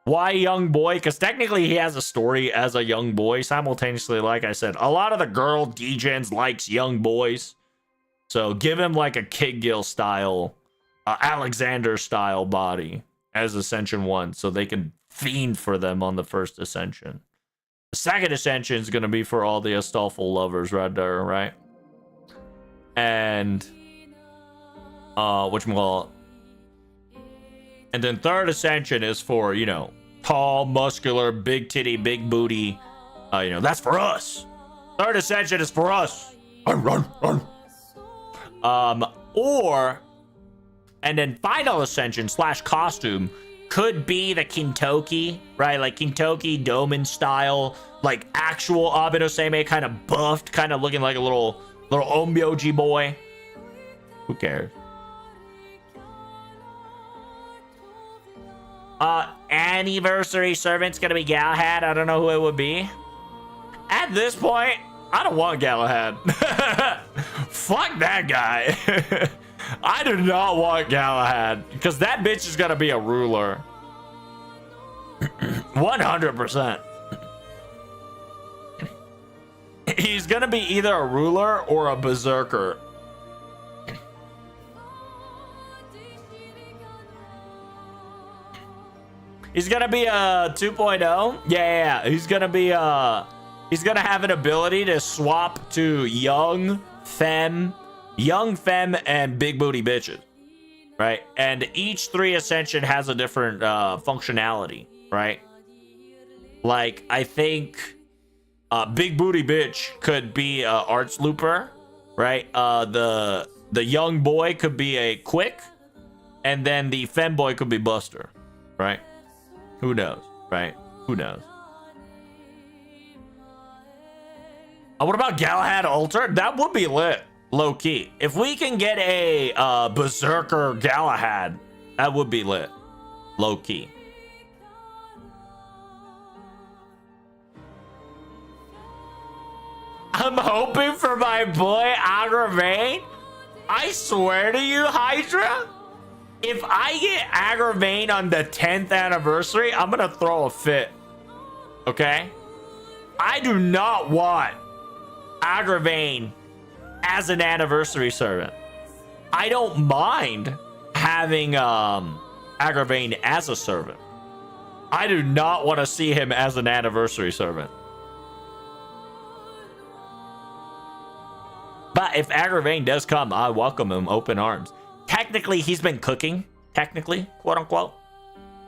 Why young boy? Because technically he has a story as a young boy. Simultaneously, like I said, a lot of the girl degens likes young boys. So give him like a Kid Gill style, Alexander style body as Ascension 1 so they can fiend for them on the first Ascension. The second ascension is going to be for all the Astolfo lovers right there, right? And whatchamacallit? And then third ascension is for, tall, muscular, big titty, big booty. That's for us. Third ascension is for us. Run. And then final ascension / costume could be the Kintoki, right? Like Kintoki, Doman style, like actual Abedoseme, kind of buffed, kind of looking like a little Onmyoji boy. Who cares? Anniversary servant's gonna be Galahad. I don't know who it would be. At this point, I don't want Galahad. Fuck that guy. I do not want Galahad because that bitch is gonna be a ruler. 100%. He's gonna be either a ruler or a berserker. He's gonna be a 2.0. Yeah. He's gonna be he's gonna have an ability to swap to young femme, and big booty bitches, right? And each 3 ascension has a different functionality, right? Like I think big booty bitch could be arts looper, right? The young boy could be a quick, and then the femboy could be buster, right? Who knows, right? Who knows? What about Galahad Alter? That would be lit, low key. If we can get a berserker Galahad, that would be lit, low key. I'm hoping for my boy Agravain. I swear to you, Hydra, if I get Agravain on the 10th anniversary, I'm gonna throw a fit. Okay? I do not want Agravain as an anniversary servant. I don't mind having Agravain as a servant. I do not want to see him as an anniversary servant. But if Agravain does come, I welcome him open arms. Technically, he's been cooking. Technically, quote unquote.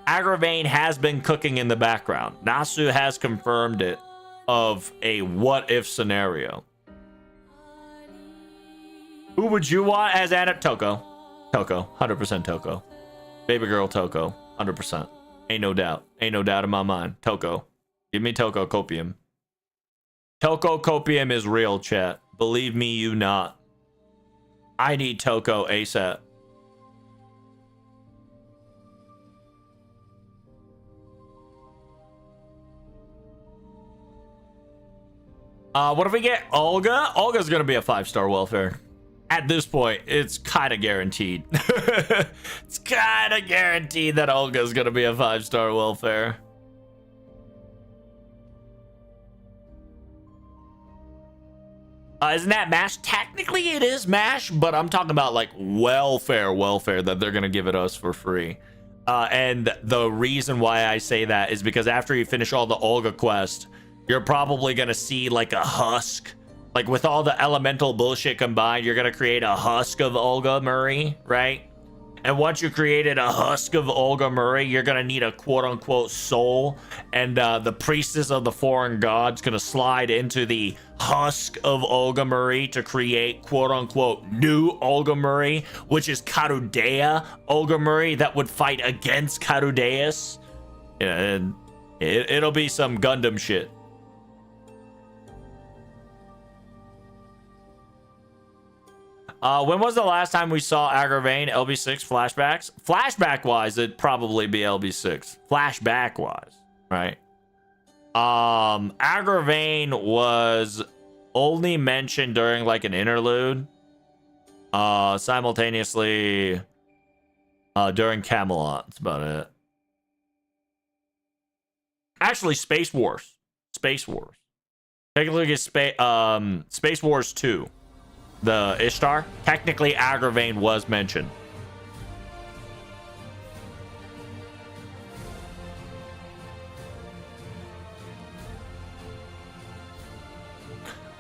Agravain has been cooking in the background. Nasu has confirmed it of a what if scenario. Who would you want as Anna? Toko. Toko. 100% Toko. Baby girl Toko. 100%. Ain't no doubt. Ain't no doubt in my mind. Toko. Give me Toko Copium. Toko Copium is real, chat. Believe me, you not. I need Toko ASAP. What if we get Olga? Olga's gonna be a 5-star welfare. At this point, it's kind of guaranteed. It's kind of guaranteed that Olga's gonna be a 5-star welfare. Isn't that MASH? Technically it is MASH, but I'm talking about like welfare that they're gonna give it us for free. And the reason why I say that is because after you finish all the Olga quest, you're probably gonna see like a husk. Like with all the elemental bullshit combined, you're gonna create a husk of Olga Murray, right? And once you created a husk of Olga Murray, you're gonna need a quote-unquote soul, and the priestess of the foreign god's gonna slide into the husk of Olga Murray to create quote-unquote new Olga Murray, which is Karudea Olga Murray that would fight against Karudeus. And it'll be some Gundam shit. When was the last time we saw Agravain? LB6 flashbacks? Flashback wise, it'd probably be LB6. Flashback wise, right? Agravain was only mentioned during like an interlude. Simultaneously during Camelot. That's about it. Actually, Space Wars. Space Wars. Take a look at Space Wars 2. The Ishtar. Technically, Agravain was mentioned.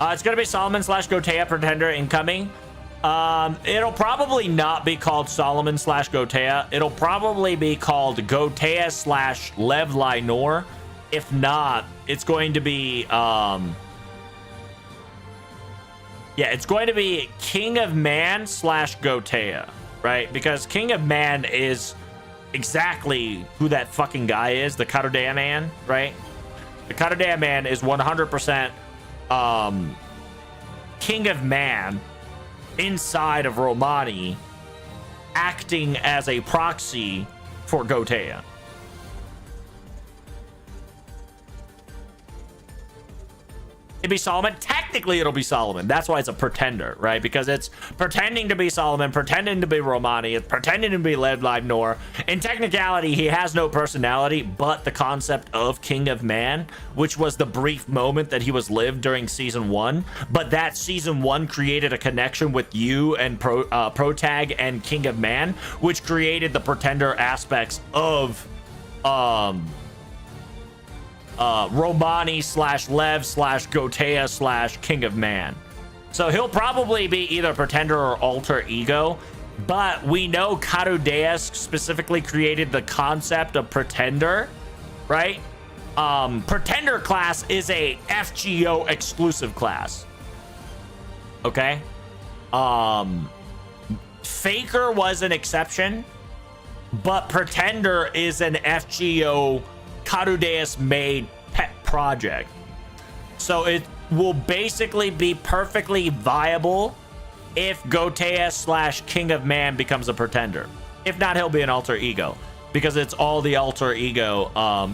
It's going to be Solomon / Gotea Pretender incoming. It'll probably not be called Solomon / Gotea. It'll probably be called Gotea / Lev Linor. If not, it's going to be... yeah, it's going to be King of Man / Gotea, right? Because King of Man is exactly who that fucking guy is, the Karudeya man, right? The Karudeya man is 100% King of Man inside of Romani, acting as a proxy for Gotea. It'd be Solomon. Technically, it'll be Solomon. That's why it's a pretender, right? Because it's pretending to be Solomon, pretending to be Romani, it's pretending to be led by Nor. In technicality, he has no personality, but the concept of King of Man, which was the brief moment that he was lived during season 1. But that season 1 created a connection with you and Protag and King of Man, which created the pretender aspects of Romani / Lev / Gotea / King of Man. So he'll probably be either pretender or alter ego, but we know Karudeya specifically created the concept of pretender, right? Pretender class is a FGO exclusive class. Okay? Faker was an exception, but pretender is an FGO Karudeya's made pet project. So it will basically be perfectly viable if Gotea / King of Man becomes a pretender. If not, he'll be an alter ego, because it's all the alter ego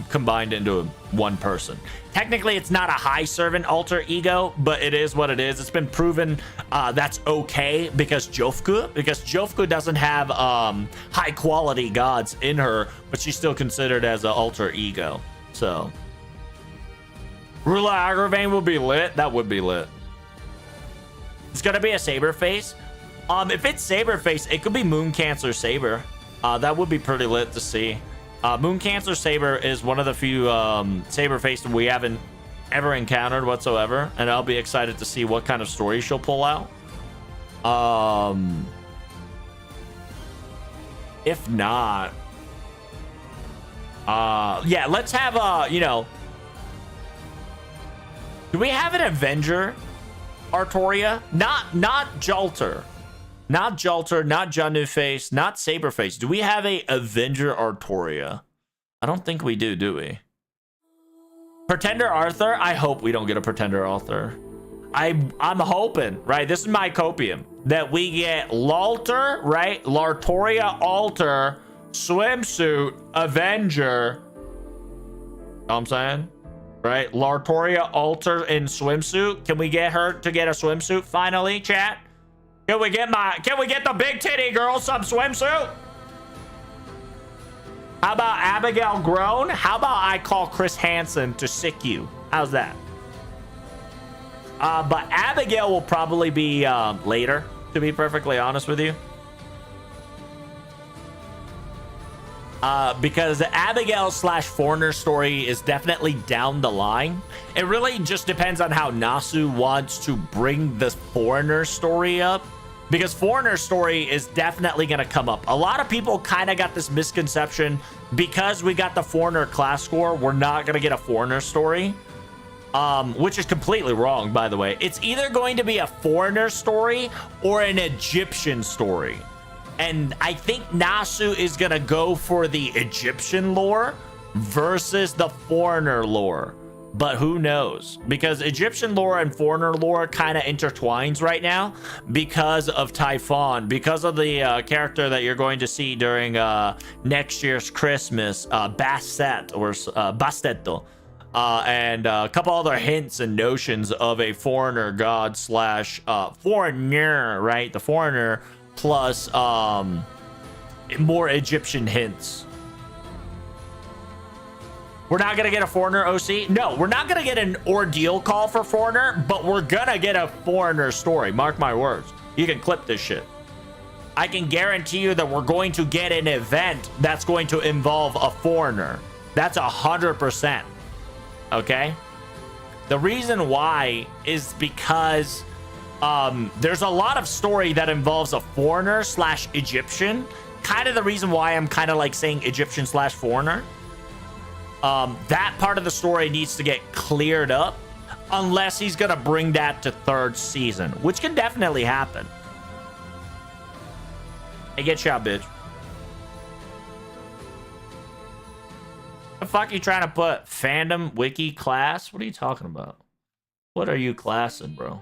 combined into one person. Technically, it's not a high servant alter ego, but it is what it is. It's been proven that's okay because Jofku doesn't have high quality gods in her, but she's still considered as an alter ego. So Rula Agravain will be lit. That would be lit. It's gonna be a saber face. If it's saber face, it could be Moon Cancer Saber. That would be pretty lit to see. Moon Cancer Saber is one of the few saber faces we haven't ever encountered whatsoever, and I'll be excited to see what kind of story she'll pull out. If not, yeah, let's have you know, do we have an Avenger Artoria? Not Jalter. Not Jalter, not Januface, not Saberface. Do we have a Avenger Artoria? I don't think we do we? Pretender Arthur? I hope we don't get a Pretender Arthur. I'm hoping, right? This is my copium, that we get Lalter, right? Lartoria Alter, Swimsuit, Avenger. Know what I'm saying? Right? Lartoria Alter in swimsuit. Can we get her to get a swimsuit finally, chat? Can we get the big titty girl some swimsuit? How about Abigail Grown? How about I call Chris Hansen to sick you? How's that? But Abigail will probably be later, to be perfectly honest with you. Because the Abigail / Foreigner story is definitely down the line. It really just depends on how Nasu wants to bring the Foreigner story up. Because Foreigner story is definitely going to come up. A lot of people kind of got this misconception, because we got the Foreigner class score, we're not going to get a Foreigner story. Which is completely wrong, by the way. It's either going to be a Foreigner story or an Egyptian story. And I think Nasu is going to go for the Egyptian lore versus the Foreigner lore. But who knows? Because Egyptian lore and Foreigner lore kind of intertwines right now because of Typhon, because of the character that you're going to see during next year's Christmas, Bastet or Bastetto. And a couple other hints and notions of a foreigner god / foreigner, right? The foreigner plus more Egyptian hints. We're not going to get a Foreigner OC? No, we're not going to get an ordeal call for Foreigner, but we're going to get a Foreigner story. Mark my words. You can clip this shit. I can guarantee you that we're going to get an event that's going to involve a Foreigner. That's 100%. Okay? The reason why is because there's a lot of story that involves a Foreigner / Egyptian. Kind of the reason why I'm kind of like saying Egyptian / Foreigner. That part of the story needs to get cleared up unless he's gonna bring that to 3rd season, which can definitely happen. Hey, get shot, bitch. The fuck you trying to put? Fandom wiki class? What are you talking about? What are you classing, bro?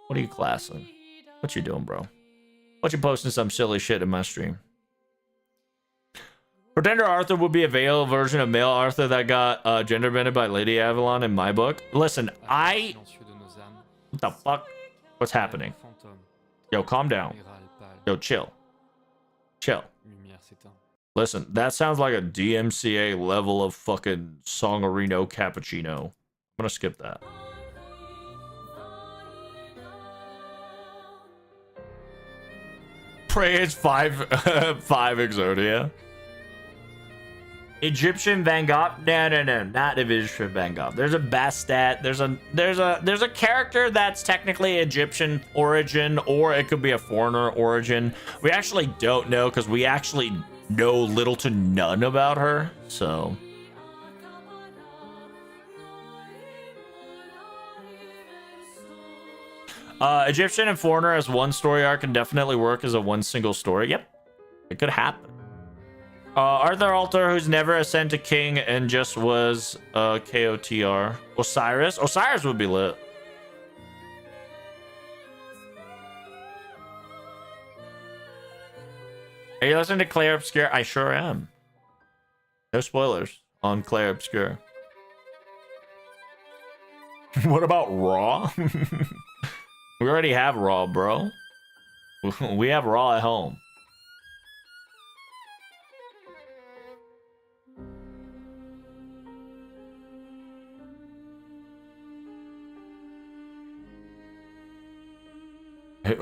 What are you classing? What you doing, bro? What you posting some silly shit in my stream? Pretender Arthur would be a veiled version of male Arthur that got gender bended by Lady Avalon in my book. Listen, what the fuck? What's happening? Yo, calm down. Yo, chill. Chill. Listen, that sounds like a DMCA level of fucking Songarino cappuccino. I'm gonna skip that. Pray it's 5 Exodia. Egyptian Van Gogh? No, not Egyptian Van Gogh. There's a Bastet. There's a character that's technically Egyptian origin, or it could be a foreigner origin. We actually don't know because we actually know little to none about her. So Egyptian and foreigner as one story arc can definitely work as a one single story. Yep, it could happen. Arthur Alter, who's never ascended to king and just was KOTR. Osiris? Osiris would be lit. Are you listening to Claire Obscure? I sure am. No spoilers on Claire Obscure. What about Raw? We already have Raw, bro. We have Raw at home.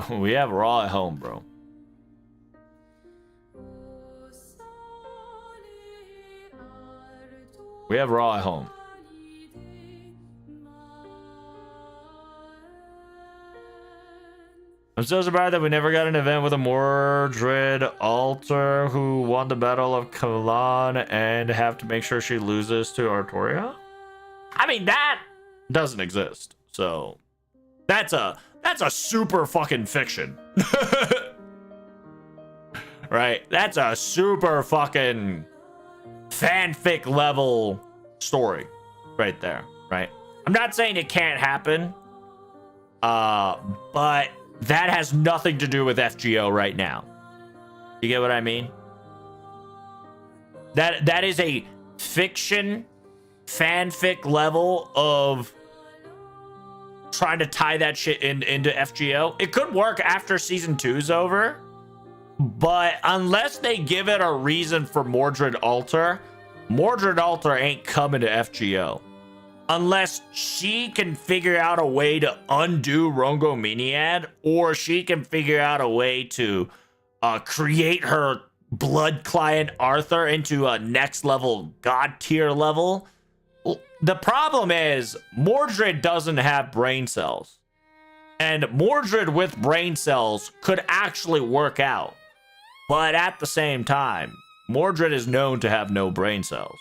We have Raw at home, bro. We have Raw at home. I'm so surprised that we never got an event with a Mordred Alter who won the Battle of Kalan and have to make sure she loses to Artoria. I mean, that doesn't exist. So that's a super fucking fiction. Right? That's a super fucking fanfic level story right there, right? I'm not saying it can't happen, but that has nothing to do with FGO right now. You get what I mean? That is a fiction fanfic level of trying to tie that shit into FGO. It could work after season 2's over, but unless they give it a reason for Mordred Alter ain't coming to FGO. Unless she can figure out a way to undo Rongo Miniad, or she can figure out a way to create her blood client Arthur into a next level god tier level. The problem is Mordred doesn't have brain cells, and Mordred with brain cells could actually work out, but at the same time Mordred is known to have no brain cells.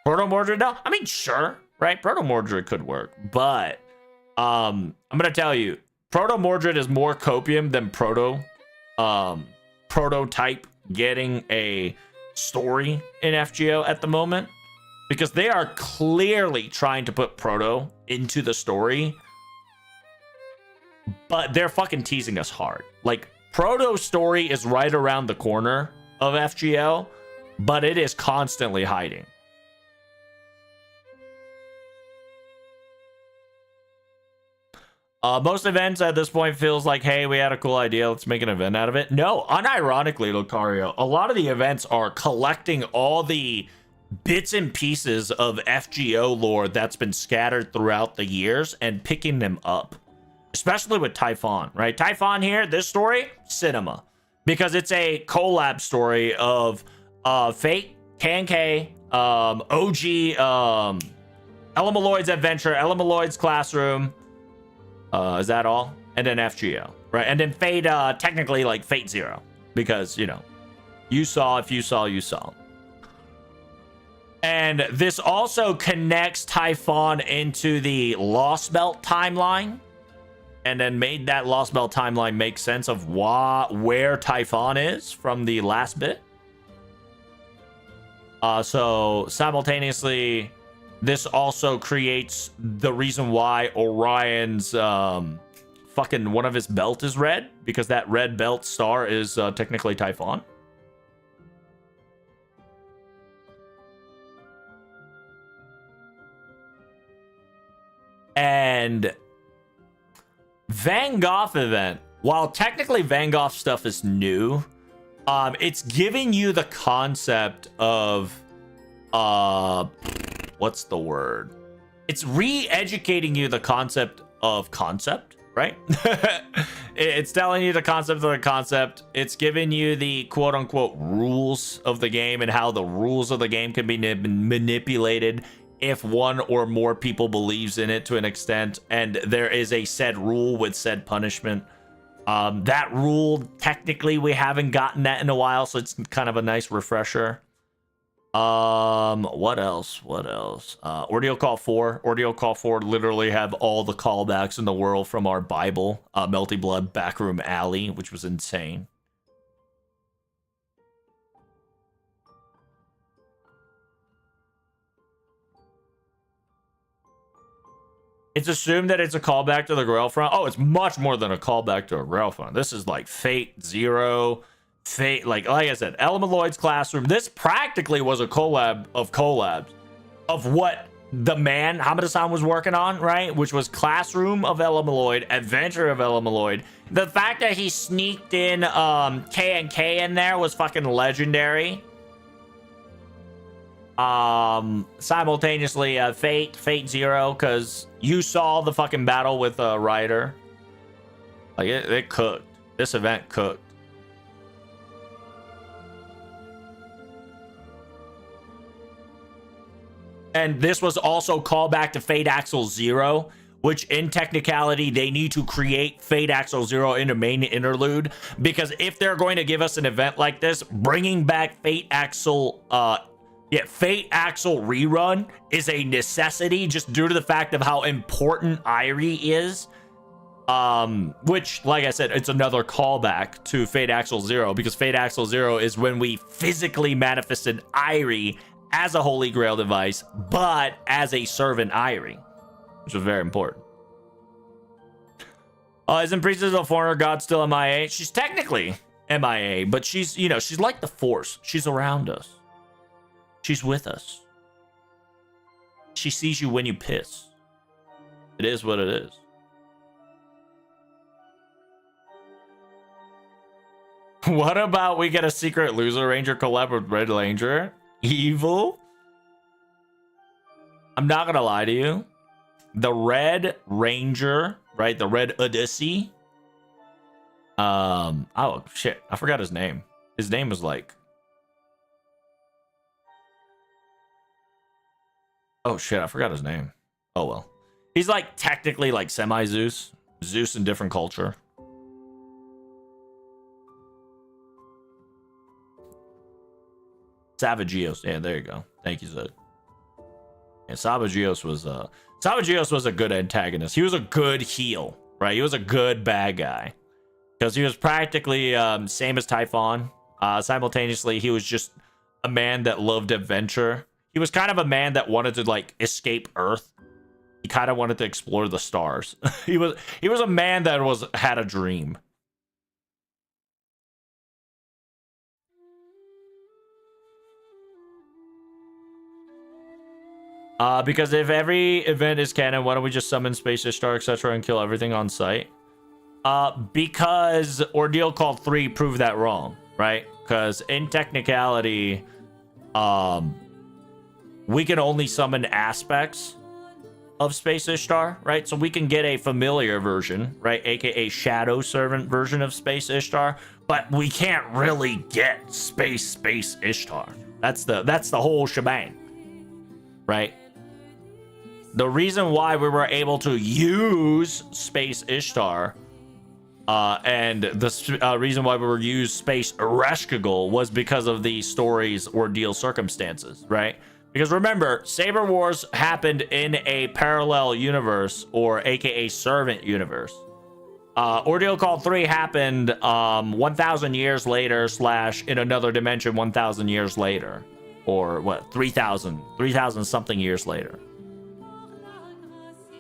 Proto Mordred, no, I mean, sure, right? Proto Mordred could work, but I'm gonna tell you, Proto Mordred is more copium than prototype getting a story in FGO at the moment, because they are clearly trying to put Proto into the story, but they're fucking teasing us hard. Like, Proto story is right around the corner of FGO, but it is constantly hiding. Most events at this point feels like, hey, we had a cool idea, let's make an event out of it. No, unironically, Lucario, a lot of the events are collecting all the bits and pieces of FGO lore that's been scattered throughout the years and picking them up. Especially with Typhon, right? Typhon here, this story, cinema. Because it's a collab story of Fate, K&K, OG, Elamaloid's Adventure, Elamaloid's Classroom. Is that all? And then FGO, right? And then Fate, technically like Fate Zero, because, you know, you saw, if you saw, you saw. And this also connects Typhon into the Lost Belt timeline, and then made that Lost Belt timeline make sense of where Typhon is from the last bit. So simultaneously, this also creates the reason why Orion's fucking one of his belt is red, because that red belt star is technically Typhon. And Van Gogh event, while technically Van Gogh stuff is new, it's giving you the concept of what's the word? It's re-educating you the concept of concept, right? It's telling you the concept of the concept. It's giving you the quote-unquote rules of the game and how the rules of the game can be manipulated if one or more people believes in it to an extent, and there is a said rule with said punishment. That rule, technically, we haven't gotten that in a while, so it's kind of a nice refresher. What else? Ordeal Call 4. Ordeal Call 4 literally have all the callbacks in the world from our Bible, Melty Blood Backroom Alley, which was insane. It's assumed that it's a callback to the Grail Front. Oh, it's much more than a callback to a Grail Front. This is like Fate Zero, Fate, like I said, Elemeloid's Classroom. This practically was a collab of collabs of what the man Hamada-san was working on, right? Which was Classroom of Elemeloid, Adventure of Elemeloid. The fact that he sneaked in K&K in there was fucking legendary. Simultaneously Fate Zero, because you saw the fucking battle with Ryder. Like it cooked. This event cooked. And this was also callback to Fate Axel Zero, which in technicality they need to create Fate Axel Zero in a main interlude, because if they're going to give us an event like this, bringing back Fate Axel Fate Axel rerun is a necessity just due to the fact of how important Irie is. Which, like I said, it's another callback to Fate Axel Zero, because Fate Axel Zero is when we physically manifested Irie as a Holy Grail device, but as a servant Irie, which was very important. Isn't Priestess of Foreigner God still MIA? She's technically MIA, but she's, you know, she's like the Force. She's around us. She's with us. She sees you when you piss. It is what it is. What about we get a secret Loser Ranger collab with Red Ranger? Evil? I'm not gonna lie to you. The Red Ranger, right? The Red Odyssey. Oh shit, I forgot his name. His name was like... Oh shit, I forgot his name. Oh well. He's like technically like semi-Zeus. Zeus in different culture. Savagios. Yeah, there you go. Thank you, Zed. And Savagios was a good antagonist. He was a good heel, right? He was a good bad guy. Because he was practically same as Typhon. Simultaneously, he was just a man that loved adventure. He was kind of a man that wanted to like escape Earth. He kind of wanted to explore the stars. he was a man that had a dream. Because if every event is canon, why don't we just summon Space Ishtar, etc., and kill everything on site? Because Ordeal Call 3 proved that wrong, right? Because in technicality, we can only summon aspects of Space Ishtar, right? So we can get a familiar version, right? AKA Shadow Servant version of Space Ishtar, but we can't really get Space Ishtar. That's the whole shebang, right? The reason why we were able to use Space Ishtar and the reason why we were used Space Ereshkigal was because of the story's ordeal circumstances, right? Because remember, Saber Wars happened in a parallel universe, or aka Servant universe. Ordeal Call 3 happened 1,000 years later / in another dimension 1,000 years later. or what, 3,000 something years later.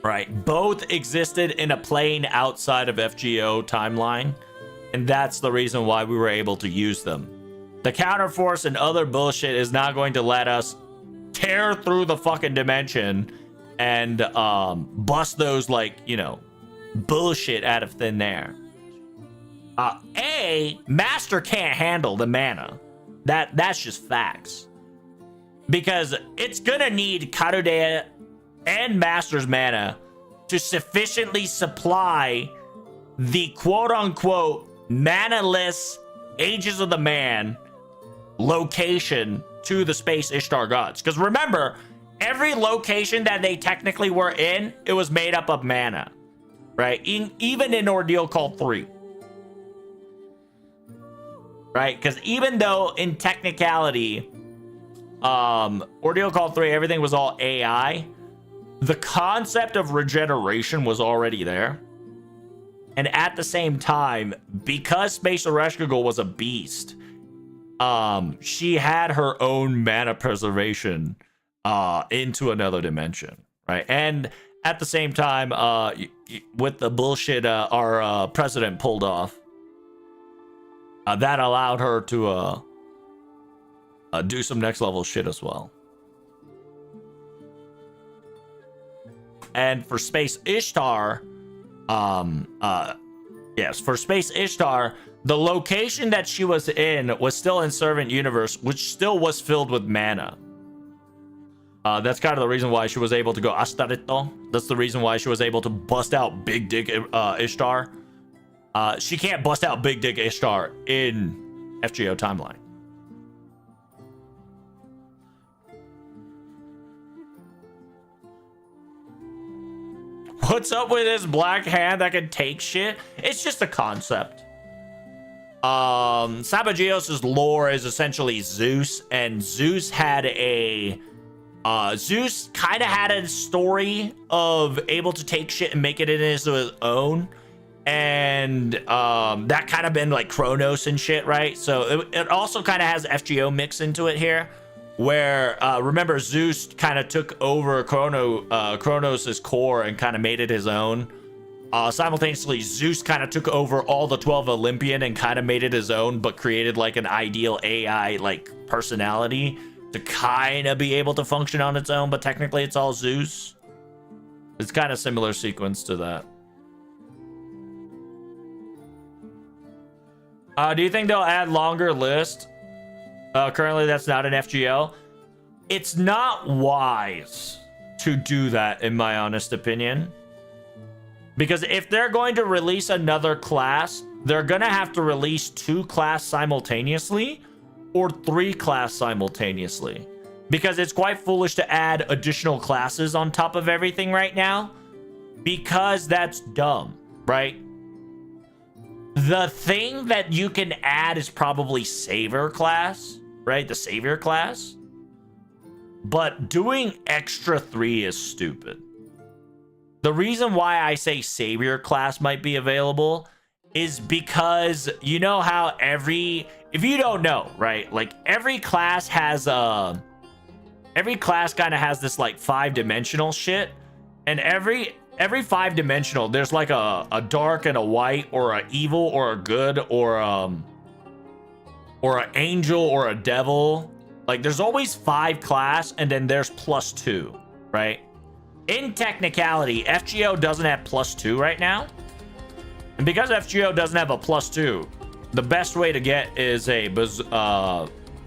Right, both existed in a plane outside of FGO timeline, and that's the reason why we were able to use them. The counterforce and other bullshit is not going to let us tear through the fucking dimension and bust those, like, you know, bullshit out of thin air. Master can't handle the mana. That's just facts. Because it's gonna need Karudea and Master's mana to sufficiently supply the quote-unquote mana-less Ages of the Man location to the Space Ishtar gods. Because remember, every location that they technically were in, it was made up of mana. Right? Even in Ordeal Call 3. Right? Because even though in technicality, Ordeal Call 3, everything was all AI, the concept of regeneration was already there. And at the same time, because Space Ereshkigal was a beast, she had her own mana preservation into another dimension, right? And at the same time, with the bullshit our president pulled off, that allowed her to do some next level shit as well. And for Space Ishtar, yes, for Space Ishtar, the location that she was in was still in Servant Universe, which still was filled with mana. That's kind of the reason why she was able to go Astarito. That's the reason why she was able to bust out Big Dick Ishtar. She can't bust out Big Dick Ishtar in FGO timeline. What's up with this black hand that can take shit? It's just a concept. Sabagios' lore is essentially Zeus, and Zeus had a Zeus kind of had a story of able to take shit and make it into his own, and that kind of been like Kronos and shit, right? So it also kind of has FGO mix into it here, where remember Zeus kind of took over Kronos' core and kind of made it his own. Simultaneously, Zeus kind of took over all the 12 Olympian and kind of made it his own, but created like an ideal AI like personality to kind of be able to function on its own, but technically it's all Zeus. It's kind of similar sequence to that. Do you think they'll add longer list? Currently, that's not an FGO. It's not wise to do that, in my honest opinion. Because if they're going to release another class, they're going to have to release 2 class simultaneously or 3 class simultaneously. Because it's quite foolish to add additional classes on top of everything right now. Because that's dumb, right? The thing that you can add is probably Savior class, right? The Savior class. But doing extra 3 is stupid. The reason why I say Savior class might be available is because you know how if you don't know, right? Like every class has every class kind of has this like 5-dimensional shit, and every 5-dimensional there's like a dark and a white, or a evil or a good, or an angel or a devil. Like there's always 5 class, and then there's +2, right? In technicality, FGO doesn't have +2 right now. And because FGO doesn't have a +2, the best way to get is a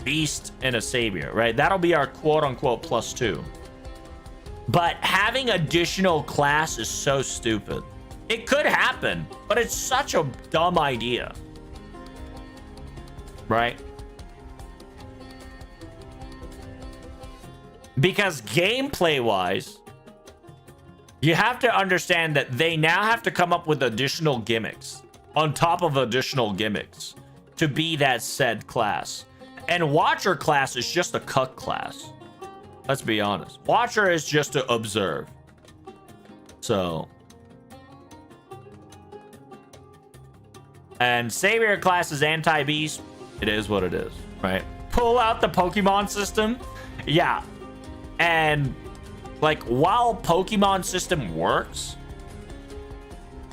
beast and a savior, right? That'll be our quote-unquote +2. But having additional class is so stupid. It could happen, but it's such a dumb idea. Right? Because gameplay-wise, you have to understand that they now have to come up with additional gimmicks on top of additional gimmicks to be that said class. And Watcher class is just a cuck class. Let's be honest. Watcher is just to observe. So. And Savior class is anti-beast. It is what it is, right? pull out the Pokemon system. Yeah. And like, while Pokemon system works,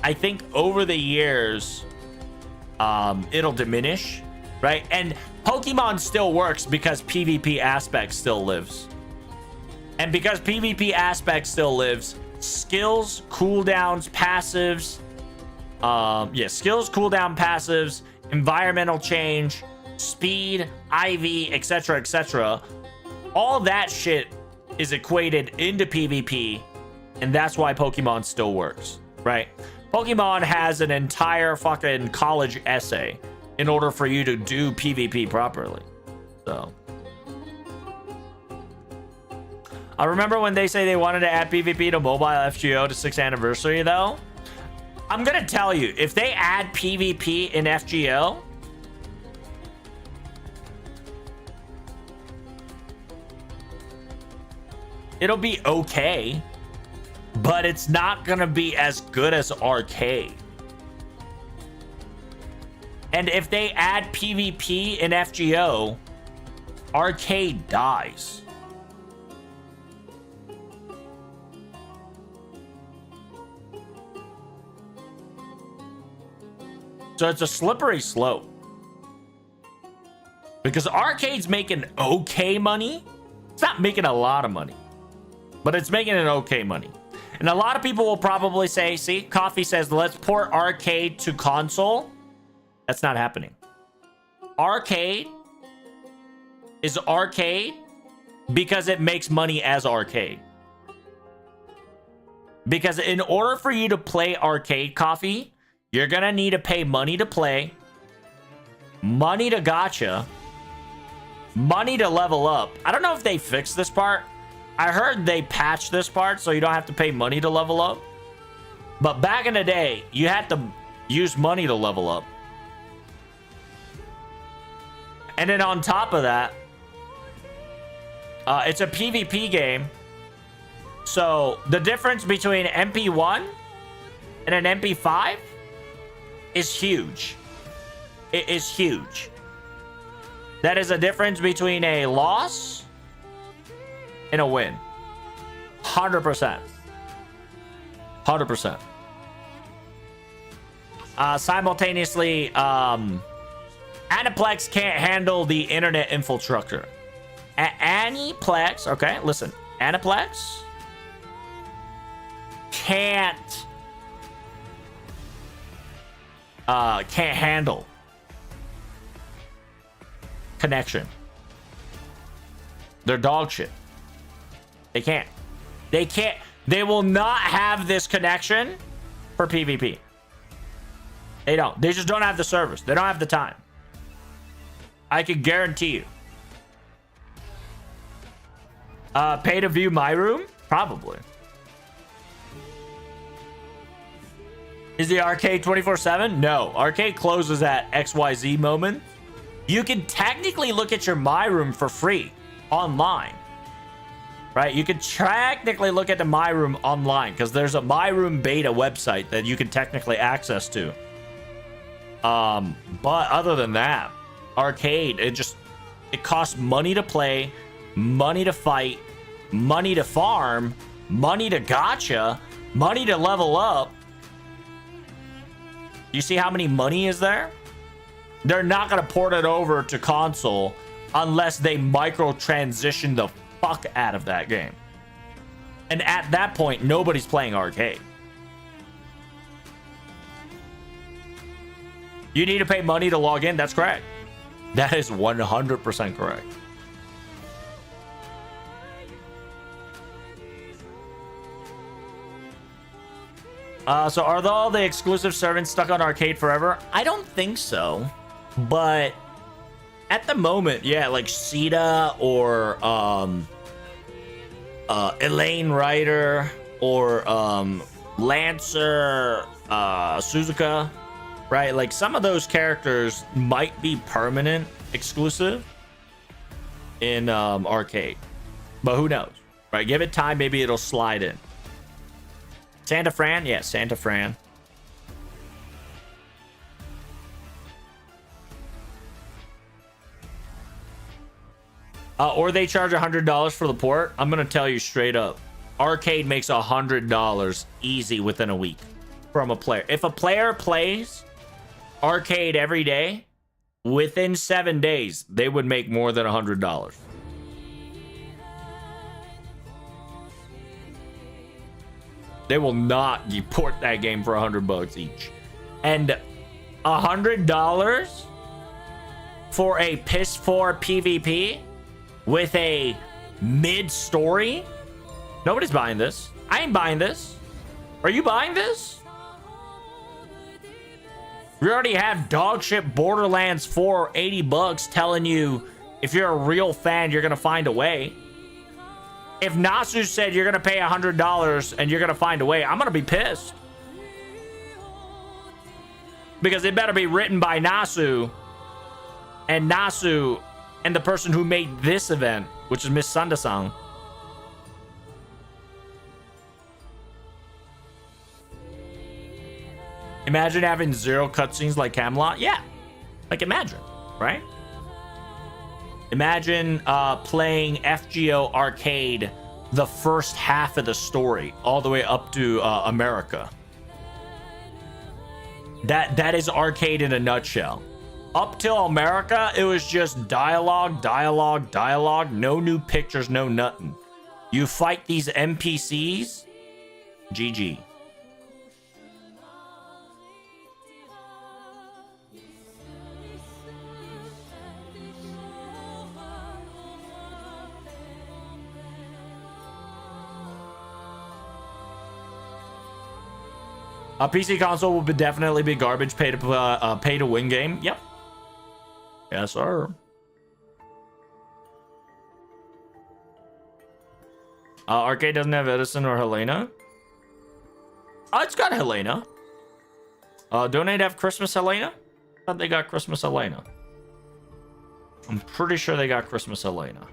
I think over the years, it'll diminish, right? And Pokemon still works because PvP aspect still lives. And because PvP aspect still lives, skills, cooldowns, passives, skills, cooldown, passives, environmental change, speed, IV, etc., all that shit is equated into PvP, and that's why Pokemon still works, right? Pokemon has an entire fucking college essay in order for you to do PvP properly. So I remember when they say they wanted to add PvP to mobile FGO to 6th anniversary, though. I'm gonna tell you, if they add PvP in FGO, it'll be okay, but it's not gonna be as good as Arcade. And if they add PvP in FGO, Arcade dies. So it's a slippery slope. Because Arcade's making okay money. It's not making a lot of money, but it's making an okay money. And a lot of people will probably say, see, Coffee says, let's port Arcade to console. That's not happening. Arcade is Arcade because it makes money as Arcade. Because in order for you to play Arcade, Coffee, you're gonna need to pay money to play, money to gacha, money to level up. I don't know if they fixed this part. I heard they patched this part so you don't have to pay money to level up. But back in the day, you had to use money to level up. And then on top of that, it's a PvP game. So the difference between MP1 and an MP5 is huge. It is huge. That is a difference between a loss and a win. 100%. 100%. Simultaneously, Aniplex can't handle the internet infrastructure. Aniplex, okay, listen. Aniplex can't handle connection. They're dog shit. They can't. They will not have this connection for PvP. They don't. They just don't have the service. They don't have the time. I can guarantee you. Pay to view my room? Probably. Is the arcade 24/7? No. Arcade closes at XYZ moment. You can technically look at your My Room for free online. Right? You can technically look at the My Room online because there's a My Room beta website that you can technically access to. But other than that, arcade, it costs money to play, money to fight, money to farm, money to gacha, money to level up. You see how many money is there? They're not going to port it over to console unless they micro-transition the fuck out of that game. And at that point, nobody's playing arcade. You need to pay money to log in. That's correct. That is 100% correct. So are all the exclusive servants stuck on arcade forever? I don't think so. But at the moment, yeah, like Sita or Elaine Ryder or Lancer, Suzuka, right? Like some of those characters might be permanent exclusive in arcade. But who knows? Right? Give it time, maybe it'll slide in. Santa Fran? Yeah, Santa Fran. Or they charge $100 for the port. I'm gonna tell you straight up, Arcade makes $100 easy within a week from a player. If a player plays Arcade every day, within 7 days, they would make more than $100. They will not port that game for $100 each. And $100 for a piss-poor PvP with a mid-story? Nobody's buying this. I ain't buying this. Are you buying this? We already have dogshit Borderlands 4 $80 telling you if you're a real fan, you're gonna find a way. If Nasu said you're gonna pay $100 and you're gonna find a way, I'm gonna be pissed. Because it better be written by Nasu and the person who made this event, which is Miss Sundasang. Imagine having 0 cutscenes like Camelot. Yeah, like imagine, right? Imagine playing FGO Arcade the first half of the story all the way up to America. That is Arcade in a nutshell. Up till America, it was just dialogue, no new pictures, no nothing. You fight these NPCs, GG. A PC console will definitely be garbage. Pay to win game. Yep. Yes, sir. Arcade doesn't have Edison or Helena. Oh, it's got Helena. Don't they have Christmas Helena? I thought they got Christmas Helena. I'm pretty sure they got Christmas Helena.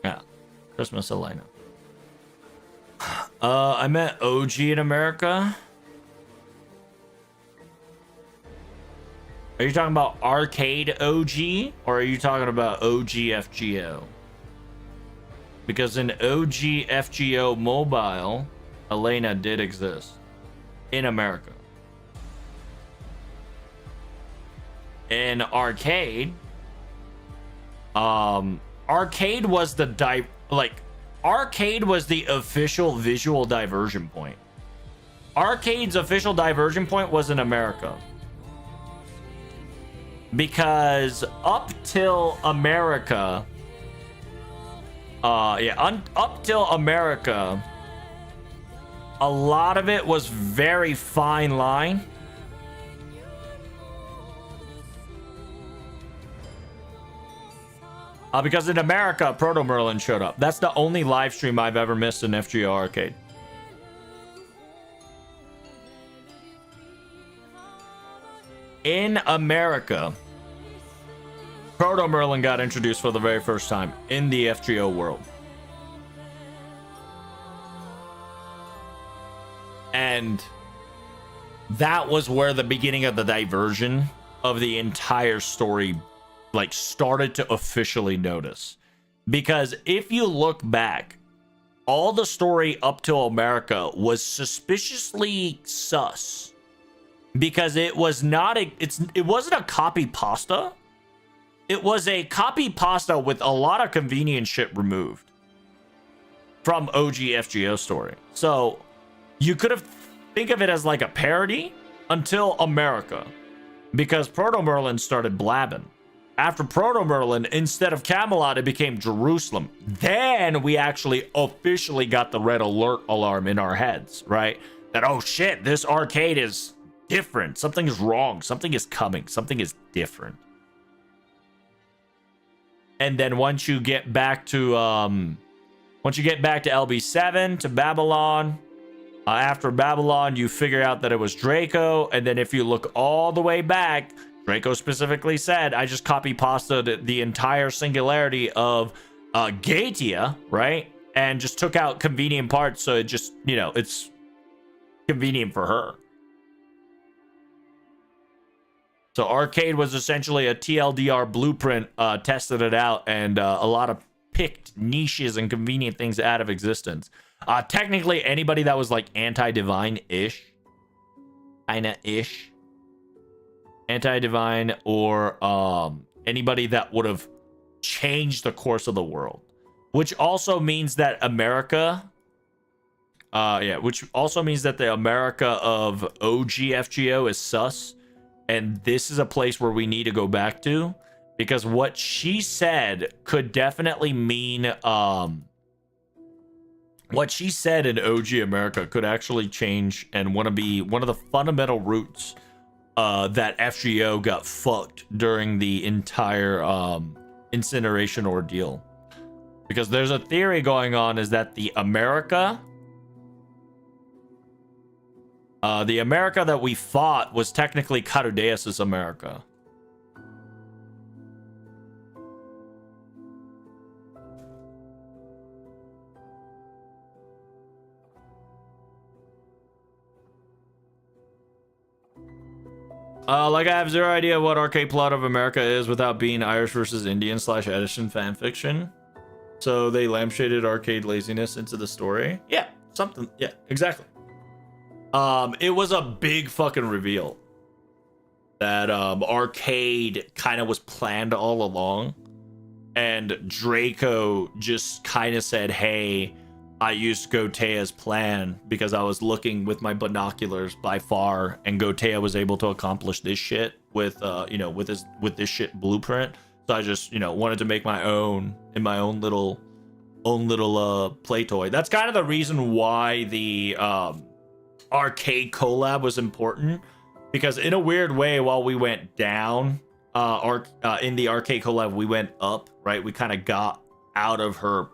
Yeah, Christmas Elena. I met OG in America. Are you talking about Arcade OG, or are you talking about OG FGO? Because in OG FGO Mobile, Elena did exist in America. In Arcade, Arcade was the Arcade was the official visual diversion point. Arcade's official diversion point was in America. Because up till America, up till America, a lot of it was very fine line. Because in America, Proto Merlin showed up. That's the only live stream I've ever missed in FGO Arcade. In America, Proto Merlin got introduced for the very first time in the FGO world. And that was where the beginning of the diversion of the entire story started to officially notice. Because if you look back, all the story up till America was suspiciously sus. Because it was not it wasn't a copy pasta. It was a copy pasta with a lot of convenient shit removed from OG FGO story. So you could have think of it as like a parody until America. Because Proto Merlin started blabbing. After Proto Merlin, instead of Camelot, it became Jerusalem. Then we actually officially got the red alert alarm in our heads, right? That, oh shit, this arcade is different. Something is wrong. Something is coming. Something is different. And then once you get back to LB7 to Babylon, after Babylon, you figure out that it was Draco. And then if you look all the way back, Draco specifically said, I just copy pasted the entire singularity of Gatia, right? And just took out convenient parts, so it just, you know, it's convenient for her. So Arcade was essentially a TLDR blueprint, tested it out, and a lot of picked niches and convenient things out of existence. Technically, anybody that was like anti-divine-ish, kinda-ish, anti-divine, or anybody that would have changed the course of the world, which also means that America, which also means that the America of OG-FGO is sus. And this is a place where we need to go back to, because what she said could definitely mean, what she said in OG America could actually change and want to be one of the fundamental roots that FGO got fucked during the entire incineration ordeal. Because there's a theory going on is that the America that we fought was technically Carudeus' America. Like I have zero idea what Arcade Plot of America is without being Irish versus Indian / Edison fanfiction. So they lampshaded arcade laziness into the story. Yeah, something. Yeah, exactly. It was a big fucking reveal that Arcade kind of was planned all along, and Draco just kind of said, hey, I used Gotea's plan because I was looking with my binoculars by far, and Gotea was able to accomplish this shit with with this shit blueprint. So I just, wanted to make my own in my own little play toy. That's kind of the reason why the Arcade collab was important, because in a weird way, while we went down in the Arcade collab, we went up, right? We kind of got out of her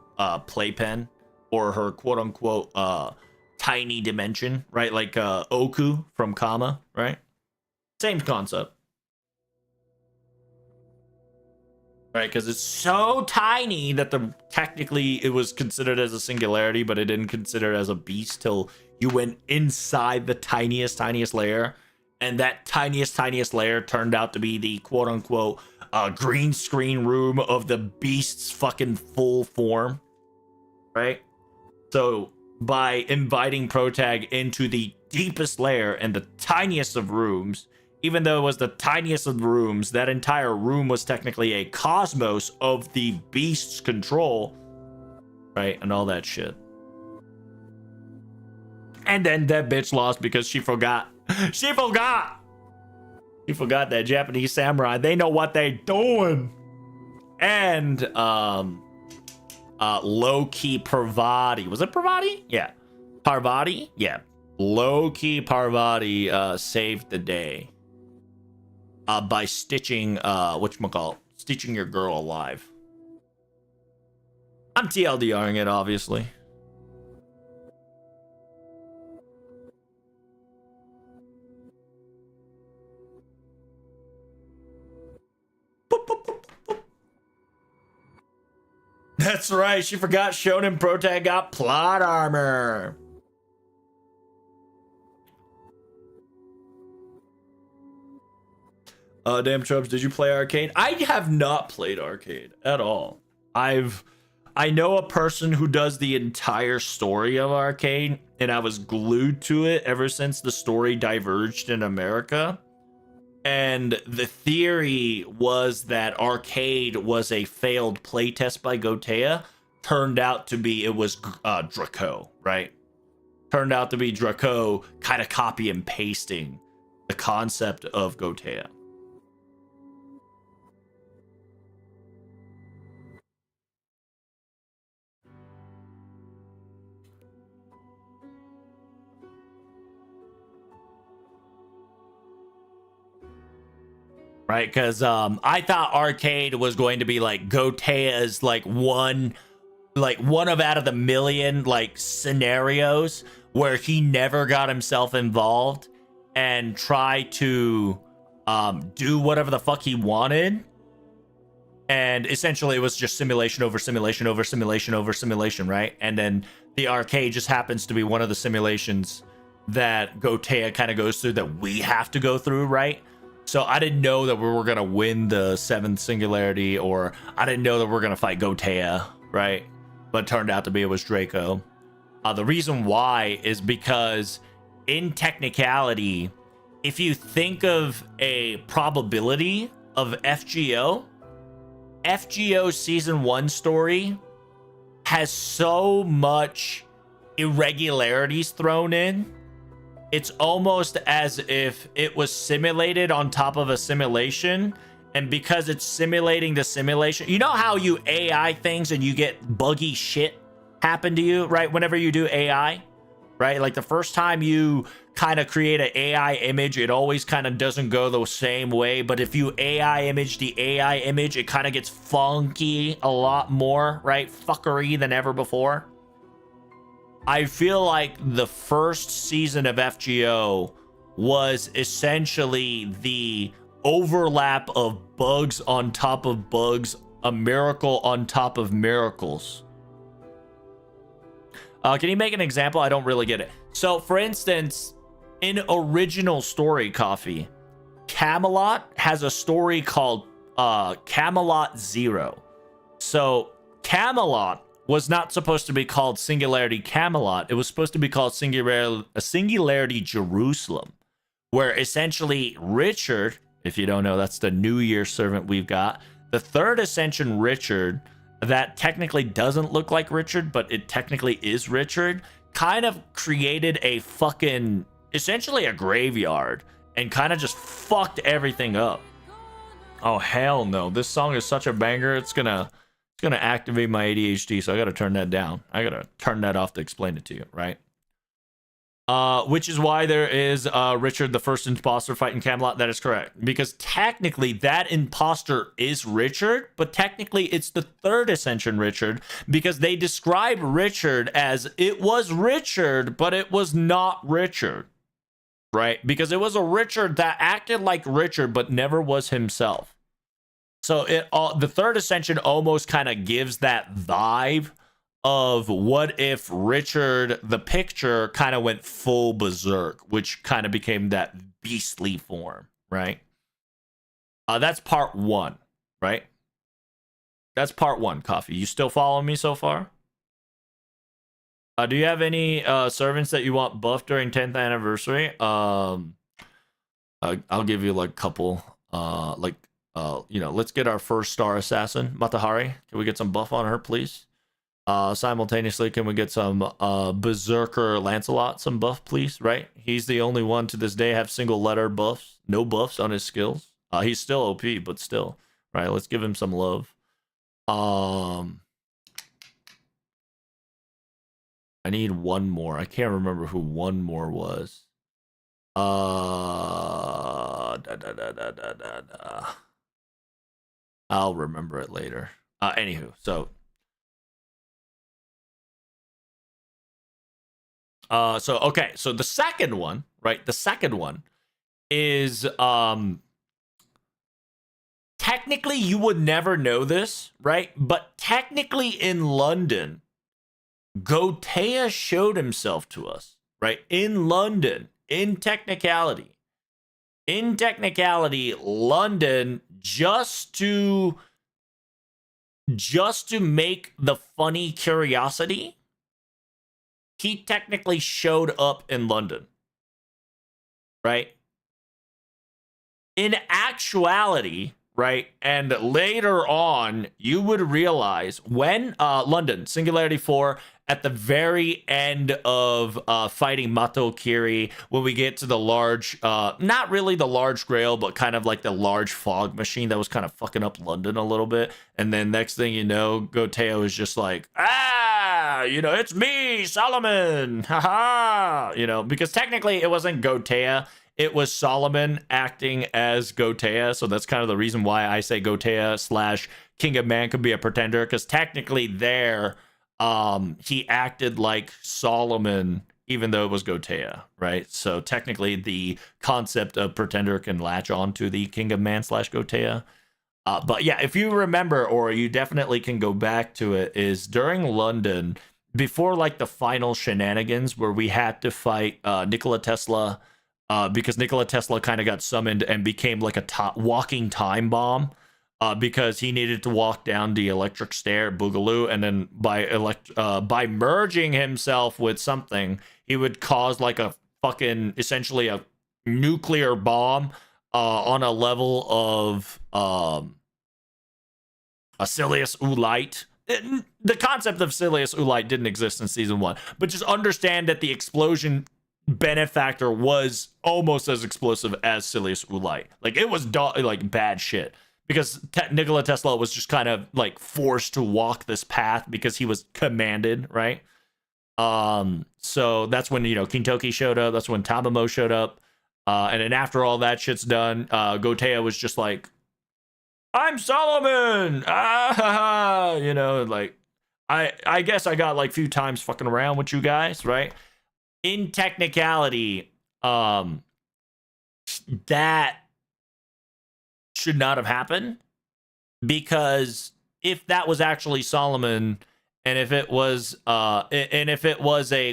playpen, or her quote unquote tiny dimension, right? Like Oku from Kama, right? Same concept, right? Because it's so tiny that technically it was considered as a singularity, but it didn't consider it as a beast till you went inside the tiniest layer, and that tiniest layer turned out to be the quote unquote green screen room of the beast's fucking full form, right? So by inviting Protag into the deepest layer and the tiniest of rooms, even though it was the tiniest of rooms, that entire room was technically a cosmos of the beast's control, right? And all that shit. And then that bitch lost because she forgot. She forgot that Japanese samurai, they know what they doing. And low-key Parvati. Was it Parvati? Yeah. Parvati? Yeah. Low-key Parvati saved the day by stitching stitching your girl alive. I'm TLDRing it, obviously. That's right, she forgot Shonen Protag got plot armor. Damn Trubs, did you play Arcade? I have not played Arcade at all. I know a person who does the entire story of Arcade, and I was glued to it ever since the story diverged in America. And the theory was that Arcade was a failed playtest by Gotea. Turned out to be, it was Draco, right? Turned out to be Draco kind of copy and pasting the concept of Gotea. Right, because I thought Arcade was going to be like Gotea's one of out of the million scenarios where he never got himself involved and try to do whatever the fuck he wanted. And essentially it was just simulation over simulation over simulation over simulation, right? And then the arcade just happens to be one of the simulations that Gotea kind of goes through that we have to go through, right? So I didn't know that we were gonna win the 7th singularity, or I didn't know that we are gonna fight Gotea, right? But it turned out to be it was Draco. The reason why is because in technicality, if you think of a probability of FGO season 1 story has so much irregularities thrown in. It's almost as if it was simulated on top of a simulation. And because it's simulating the simulation, you know how you AI things and you get buggy shit happen to you, right? Whenever you do AI, right? Like the first time you kind of create an AI image, it always kind of doesn't go the same way. But if you AI image the AI image, it kind of gets funky a lot more, right? Fuckery than ever before. I feel like the first season of FGO was essentially the overlap of bugs on top of bugs, a miracle on top of miracles. Can you make an example? I don't really get it. So, for instance, in original story, Coffee, Camelot has a story called Camelot Zero. So, Camelot was not supposed to be called Singularity Camelot. It was supposed to be called Singularity Jerusalem, where essentially Richard, if you don't know, that's the New Year servant we've got, the third ascension Richard, that technically doesn't look like Richard, but it technically is Richard, kind of created a fucking, essentially a graveyard, and kind of just fucked everything up. Oh, hell no. This song is such a banger. It's gonna activate my ADHD, so I gotta turn that down. I gotta turn that off to explain it to you, right? Which is why there is Richard, the first imposter fight in Camelot. That is correct. Because technically that imposter is Richard, but technically it's the third ascension Richard, because they describe Richard as it was Richard, but it was not Richard, right? Because it was a Richard that acted like Richard, but never was himself. So the third ascension almost kind of gives that vibe of what if Richard the picture kind of went full berserk, which kind of became that beastly form, right? That's part 1, right? That's part 1, Coffee. You still following me so far? Do you have any servants that you want buffed during 10th anniversary? I'll give you like a couple. Let's get our first star assassin, Matahari. Can we get some buff on her, please? Simultaneously, can we get some Berserker Lancelot some buff, please? Right? He's the only one to this day have single letter buffs, no buffs on his skills. He's still OP, but still, right? Let's give him some love. I need one more. I can't remember who one more was. I'll remember it later. Anywho, so okay, so the second one, right? The second one is technically you would never know this, right? But technically in London, Gotea showed himself to us, right? In London, in technicality, London, just to make the funny curiosity, he technically showed up in London, right? In actuality, right? And later on, you would realize when London, Singularity 4, at the very end of fighting Mato Kiri, when we get to the large, not really the large grail, but kind of like the large fog machine that was kind of fucking up London a little bit. And then next thing you know, Gotea is just like, it's me, Solomon, haha, because technically it wasn't Gotea. It was Solomon acting as Gotea, so that's kind of the reason why I say Gotea / King of Man could be a pretender, because technically there, he acted like Solomon, even though it was Gotea, right? So technically the concept of pretender can latch on to the King of Man / Gotea. But yeah, if you remember, or you definitely can go back to it, is during London, before like the final shenanigans where we had to fight Nikola Tesla, because Nikola Tesla kind of got summoned and became like a walking time bomb, because he needed to walk down the electric stair, Boogaloo, and then by merging himself with something, he would cause like a fucking essentially a nuclear bomb on a level of a Silius Ulite. The concept of Silius Ulite didn't exist in season 1, but just understand that the explosion benefactor was almost as explosive as Silius Ulite. Like, it was like bad shit, because Nikola Tesla was just kind of like forced to walk this path because he was commanded, right? So that's when, King Toki showed up. That's when Tamamo showed up. And then after all that shit's done, Gotea was just like, I'm Solomon! Like, I guess I got like few times fucking around with you guys, right? In technicality, that should not have happened, because if that was actually Solomon, and if it was a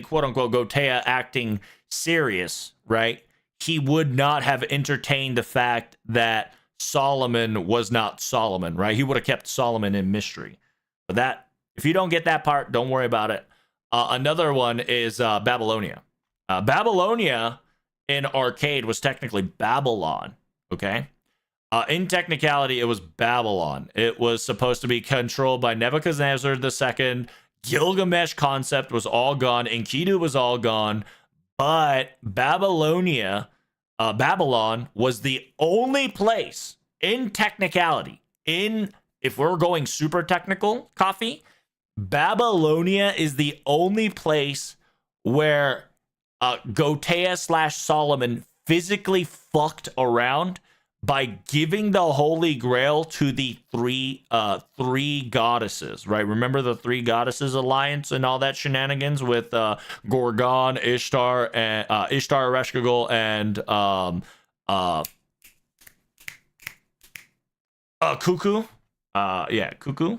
quote unquote Gotea acting serious, right, he would not have entertained the fact that Solomon was not Solomon, right? He would have kept Solomon in mystery. But that, if you don't get that part, don't worry about it. Another one is Babylonia. Babylonia in arcade was technically Babylon, okay? In technicality, it was Babylon. It was supposed to be controlled by Nebuchadnezzar II. Gilgamesh concept was all gone. Enkidu was all gone. But Babylon was the only place in technicality, if we're going super technical, coffee, Babylonia is the only place where Gotea / Solomon physically fucked around by giving the Holy Grail to the three goddesses, right? Remember the three goddesses alliance and all that shenanigans with Gorgon, Ishtar, and Ishtar, Ereshkigal, and Cuckoo. Cuckoo.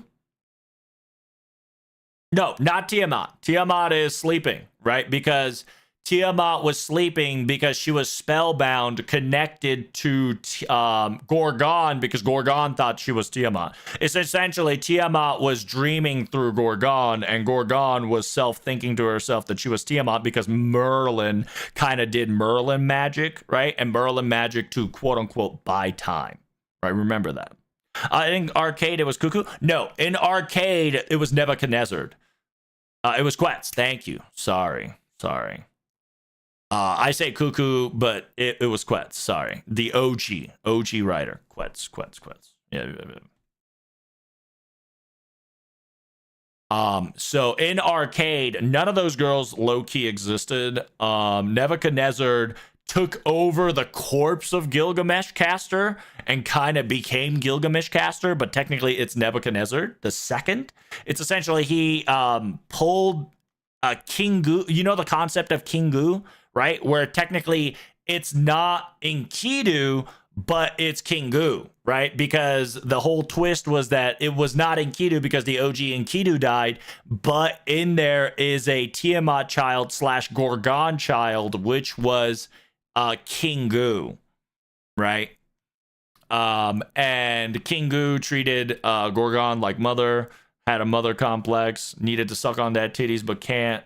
No, not Tiamat. Tiamat is sleeping, right? Because Tiamat was sleeping because she was spellbound, connected to Gorgon, because Gorgon thought she was Tiamat. It's essentially Tiamat was dreaming through Gorgon, and Gorgon was self-thinking to herself that she was Tiamat because Merlin kind of did Merlin magic, right? And Merlin magic to quote-unquote buy time, right? Remember that. In arcade, it was Cuckoo. No, in arcade, it was Nebuchadnezzar. It was Quetz. Thank you. Sorry. I say Cuckoo, but it was Quetz. Sorry. The OG writer. Quetz. Yeah. So in arcade, none of those girls low-key existed. Nebuchadnezzar took over the corpse of Gilgamesh Caster and kind of became Gilgamesh Caster, but technically it's Nebuchadnezzar the second. It's essentially he pulled Kingu. You know the concept of Kingu, right? Where technically it's not Enkidu, but it's Kingu, right? Because the whole twist was that it was not Enkidu because the OG Enkidu died, but in there is a Tiamat child / Gorgon child, which was Kingu, right? And Kingu treated Gorgon like mother, had a mother complex, needed to suck on that titties but can't.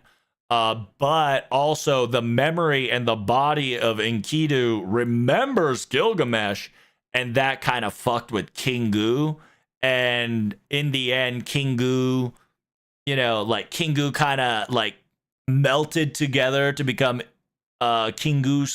But also the memory and the body of Enkidu remembers Gilgamesh, and that kind of fucked with Kingu. And in the end, Kingu, Kingu kind of like melted together to become Kingu /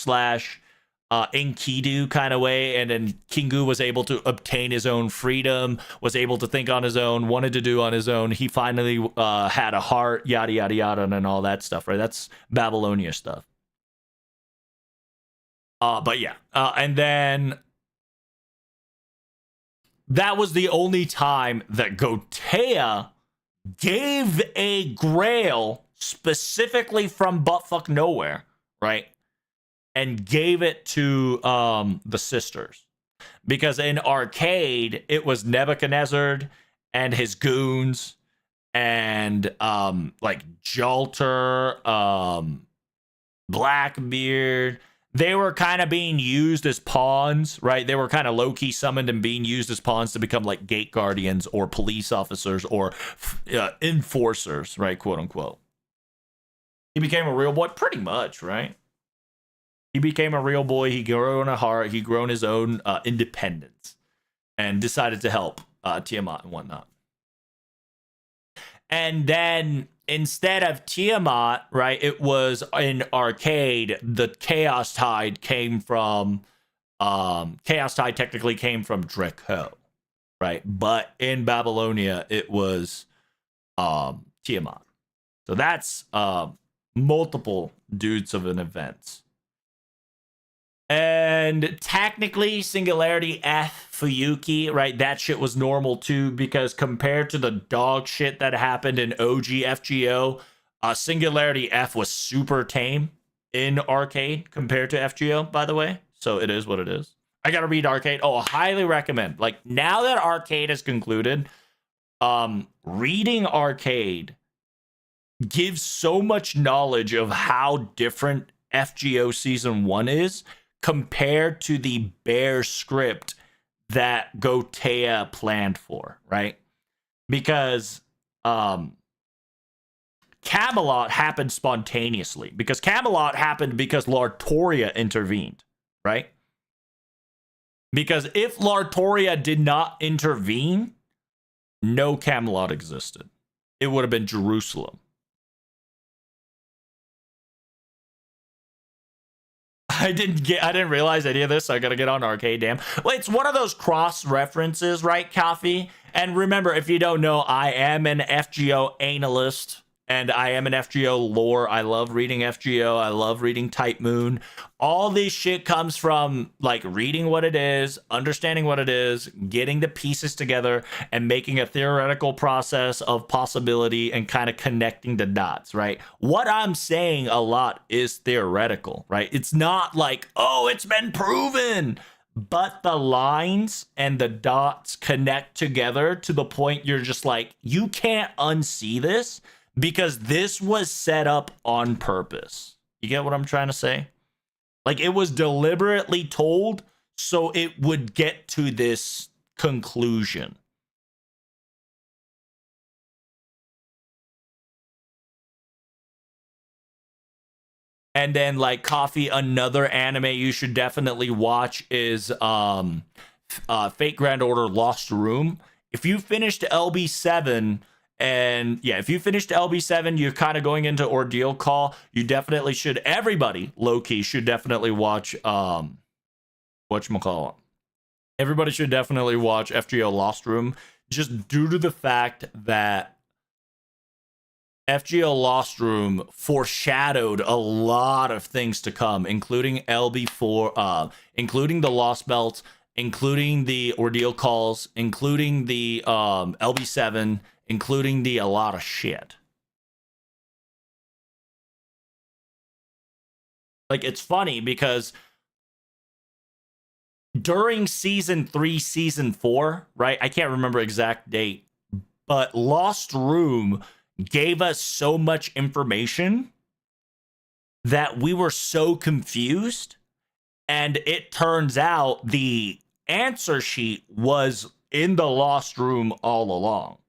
Enkidu kind of way, and then Kingu was able to obtain his own freedom, was able to think on his own, wanted to do on his own. He finally had a heart, yada yada yada, and all that stuff, right? That's Babylonia stuff. But yeah, and then that was the only time that Gotea gave a grail specifically from buttfuck nowhere, right? And gave it to the sisters. Because in arcade, it was Nebuchadnezzar and his goons and like Jalter, Blackbeard. They were kind of being used as pawns, right? They were kind of low-key summoned and being used as pawns to become like gate guardians or police officers or enforcers, right? Quote unquote. He became a real boy, pretty much, right? He became a real boy. He grew in a heart. He grown his own independence and decided to help Tiamat and whatnot. And then instead of Tiamat, right, it was in arcade. The Chaos Tide came from Chaos Tide technically came from Draco, right? But in Babylonia, it was Tiamat. So that's multiple dudes of an event. And technically, Singularity F Fuyuki, right? That shit was normal too, because compared to the dog shit that happened in OG FGO, Singularity F was super tame in arcade compared to FGO, by the way. So it is what it is. I gotta read arcade. Oh, I highly recommend. Like, now that arcade has concluded, reading arcade gives so much knowledge of how different FGO season 1 is compared to the bare script that Gotea planned for, right? Because Camelot happened spontaneously. Because Camelot happened because Lartoria intervened, right? Because if Lartoria did not intervene, no Camelot existed. It would have been Jerusalem. I didn't realize any of this, so I gotta get on arcade, damn. Well, it's one of those cross references, right, Coffee? And remember, if you don't know, I am an FGO analyst, and I am an FGO lore. I love reading FGO. I love reading Type Moon. All this shit comes from like reading what it is, understanding what it is, getting the pieces together, and making a theoretical process of possibility and kind of connecting the dots, right? What I'm saying a lot is theoretical, right? It's not like, oh, it's been proven. But the lines and the dots connect together to the point you're just like, you can't unsee this. Because this was set up on purpose. You get what I'm trying to say? Like, it was deliberately told so it would get to this conclusion. And then, like, Coffee, another anime you should definitely watch is Fate Grand Order Lost Room. If you finished LB7... And yeah, if you finished LB7, you're kind of going into Ordeal Call. You definitely should. Everybody, low key, should definitely watch. Whatchamacallit. Everybody should definitely watch FGO Lost Room, just due to the fact that FGO Lost Room foreshadowed a lot of things to come, including LB4, including the Lost Belts, including the Ordeal Calls, including the LB7. Including a lot of shit. Like, it's funny because during season 3, season 4, right? I can't remember exact date, but Lost Room gave us so much information that we were so confused. And it turns out the answer sheet was in the Lost Room all along.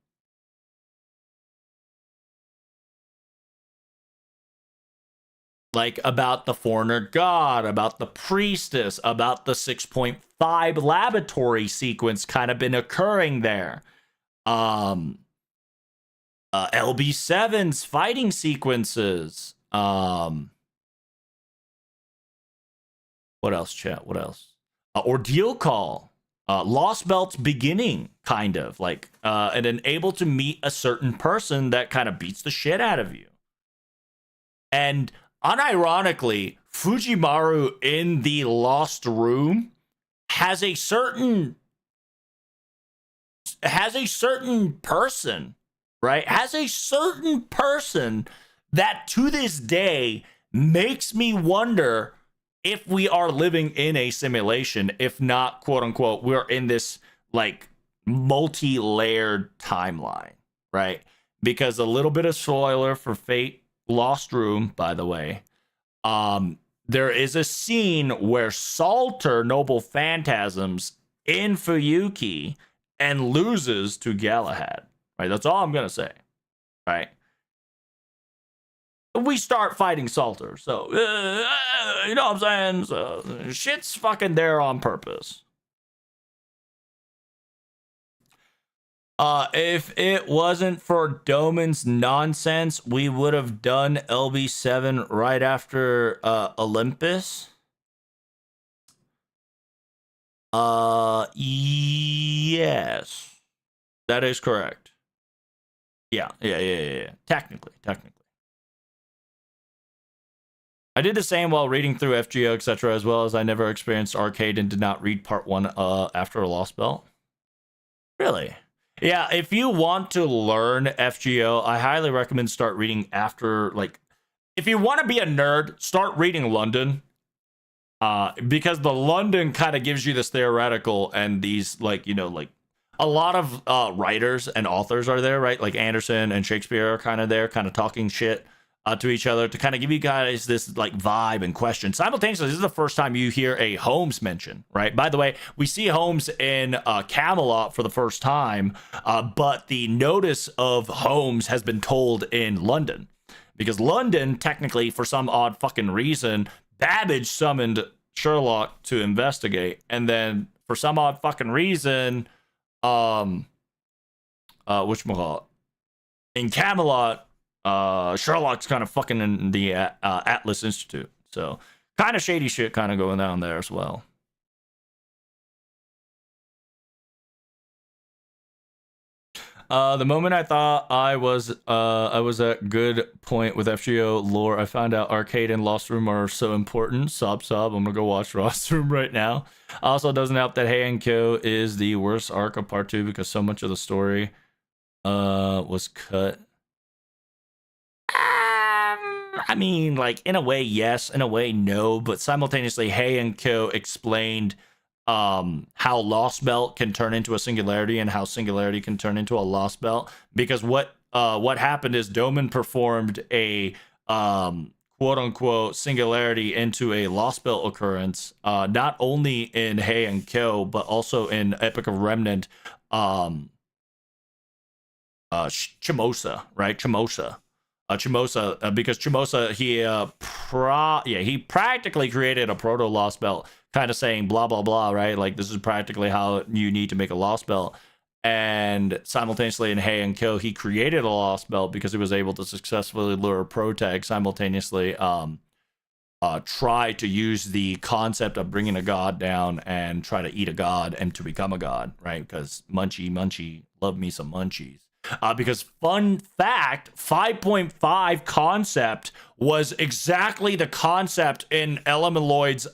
Like, about the foreigner god, about the priestess, about the 6.5 laboratory sequence kind of been occurring there. LB7's fighting sequences. What else, chat? What else? Ordeal Call. Lost Belt's beginning, kind of. Like, and then able to meet a certain person that kind of beats the shit out of you. And unironically, Fujimaru in the Lost Room has a certain person, right? Has a certain person that to this day makes me wonder if we are living in a simulation, if not, quote unquote, we're in this like multi-layered timeline, right? Because a little bit of spoiler for Fate Lost Room, by the way, there is a scene where Salter Noble Phantasms in Fuyuki and loses to Galahad, right? That's all I'm gonna say, right? We start fighting Salter, so you know what I'm saying? So shit's fucking there on purpose. If it wasn't for Doman's nonsense, we would have done LB7 right after Olympus. Yes. That is correct. Yeah. Technically. I did the same while reading through FGO, etc., as well as I never experienced arcade and did not read part 1 after a Lost Belt. Really? Yeah, if you want to learn FGO, I highly recommend start reading after, like, if you want to be a nerd, start reading London. Because the London kind of gives you this theoretical and these, like, you know, like, a lot of writers and authors are there, right? Like Anderson and Shakespeare are kind of there, kind of talking shit to each other to kind of give you guys this like vibe and question. Simultaneously, this is the first time you hear a Holmes mention, right? By the way, we see Holmes in Camelot for the first time, but the notice of Holmes has been told in London. Because London, technically, for some odd fucking reason, Babbage summoned Sherlock to investigate, and then for some odd fucking reason, whatchamacallit, in Camelot, Sherlock's kind of fucking in the Atlas Institute. So kind of shady shit kind of going down there as well. The moment I thought I was at good point with FGO lore, I found out Arcade and Lost Room are so important. Sob. I'm gonna go watch Lost Room right now. Also, doesn't help that Hey and Kyo is the worst arc of part 2 because so much of the story was cut. I mean, like, in a way, yes, in a way, no, but simultaneously, Hey and Kyo explained how Lost Belt can turn into a singularity and how singularity can turn into a Lost Belt. Because what happened is Doman performed a quote unquote singularity into a Lost Belt occurrence, not only in Hey and Kyo, but also in Epic of Remnant, Chimosa, right? Chimosa, because Chimosa, he practically created a proto Lost Belt, kind of saying blah blah blah, right? Like, this is practically how you need to make a Lost Belt. And simultaneously in Hey and Kyo, he created a Lost Belt because he was able to successfully lure Protag, simultaneously try to use the concept of bringing a god down and try to eat a god and to become a god, right? Because munchie, love me some munchies. Because fun fact, 5.5 concept was exactly the concept in Elemeloid's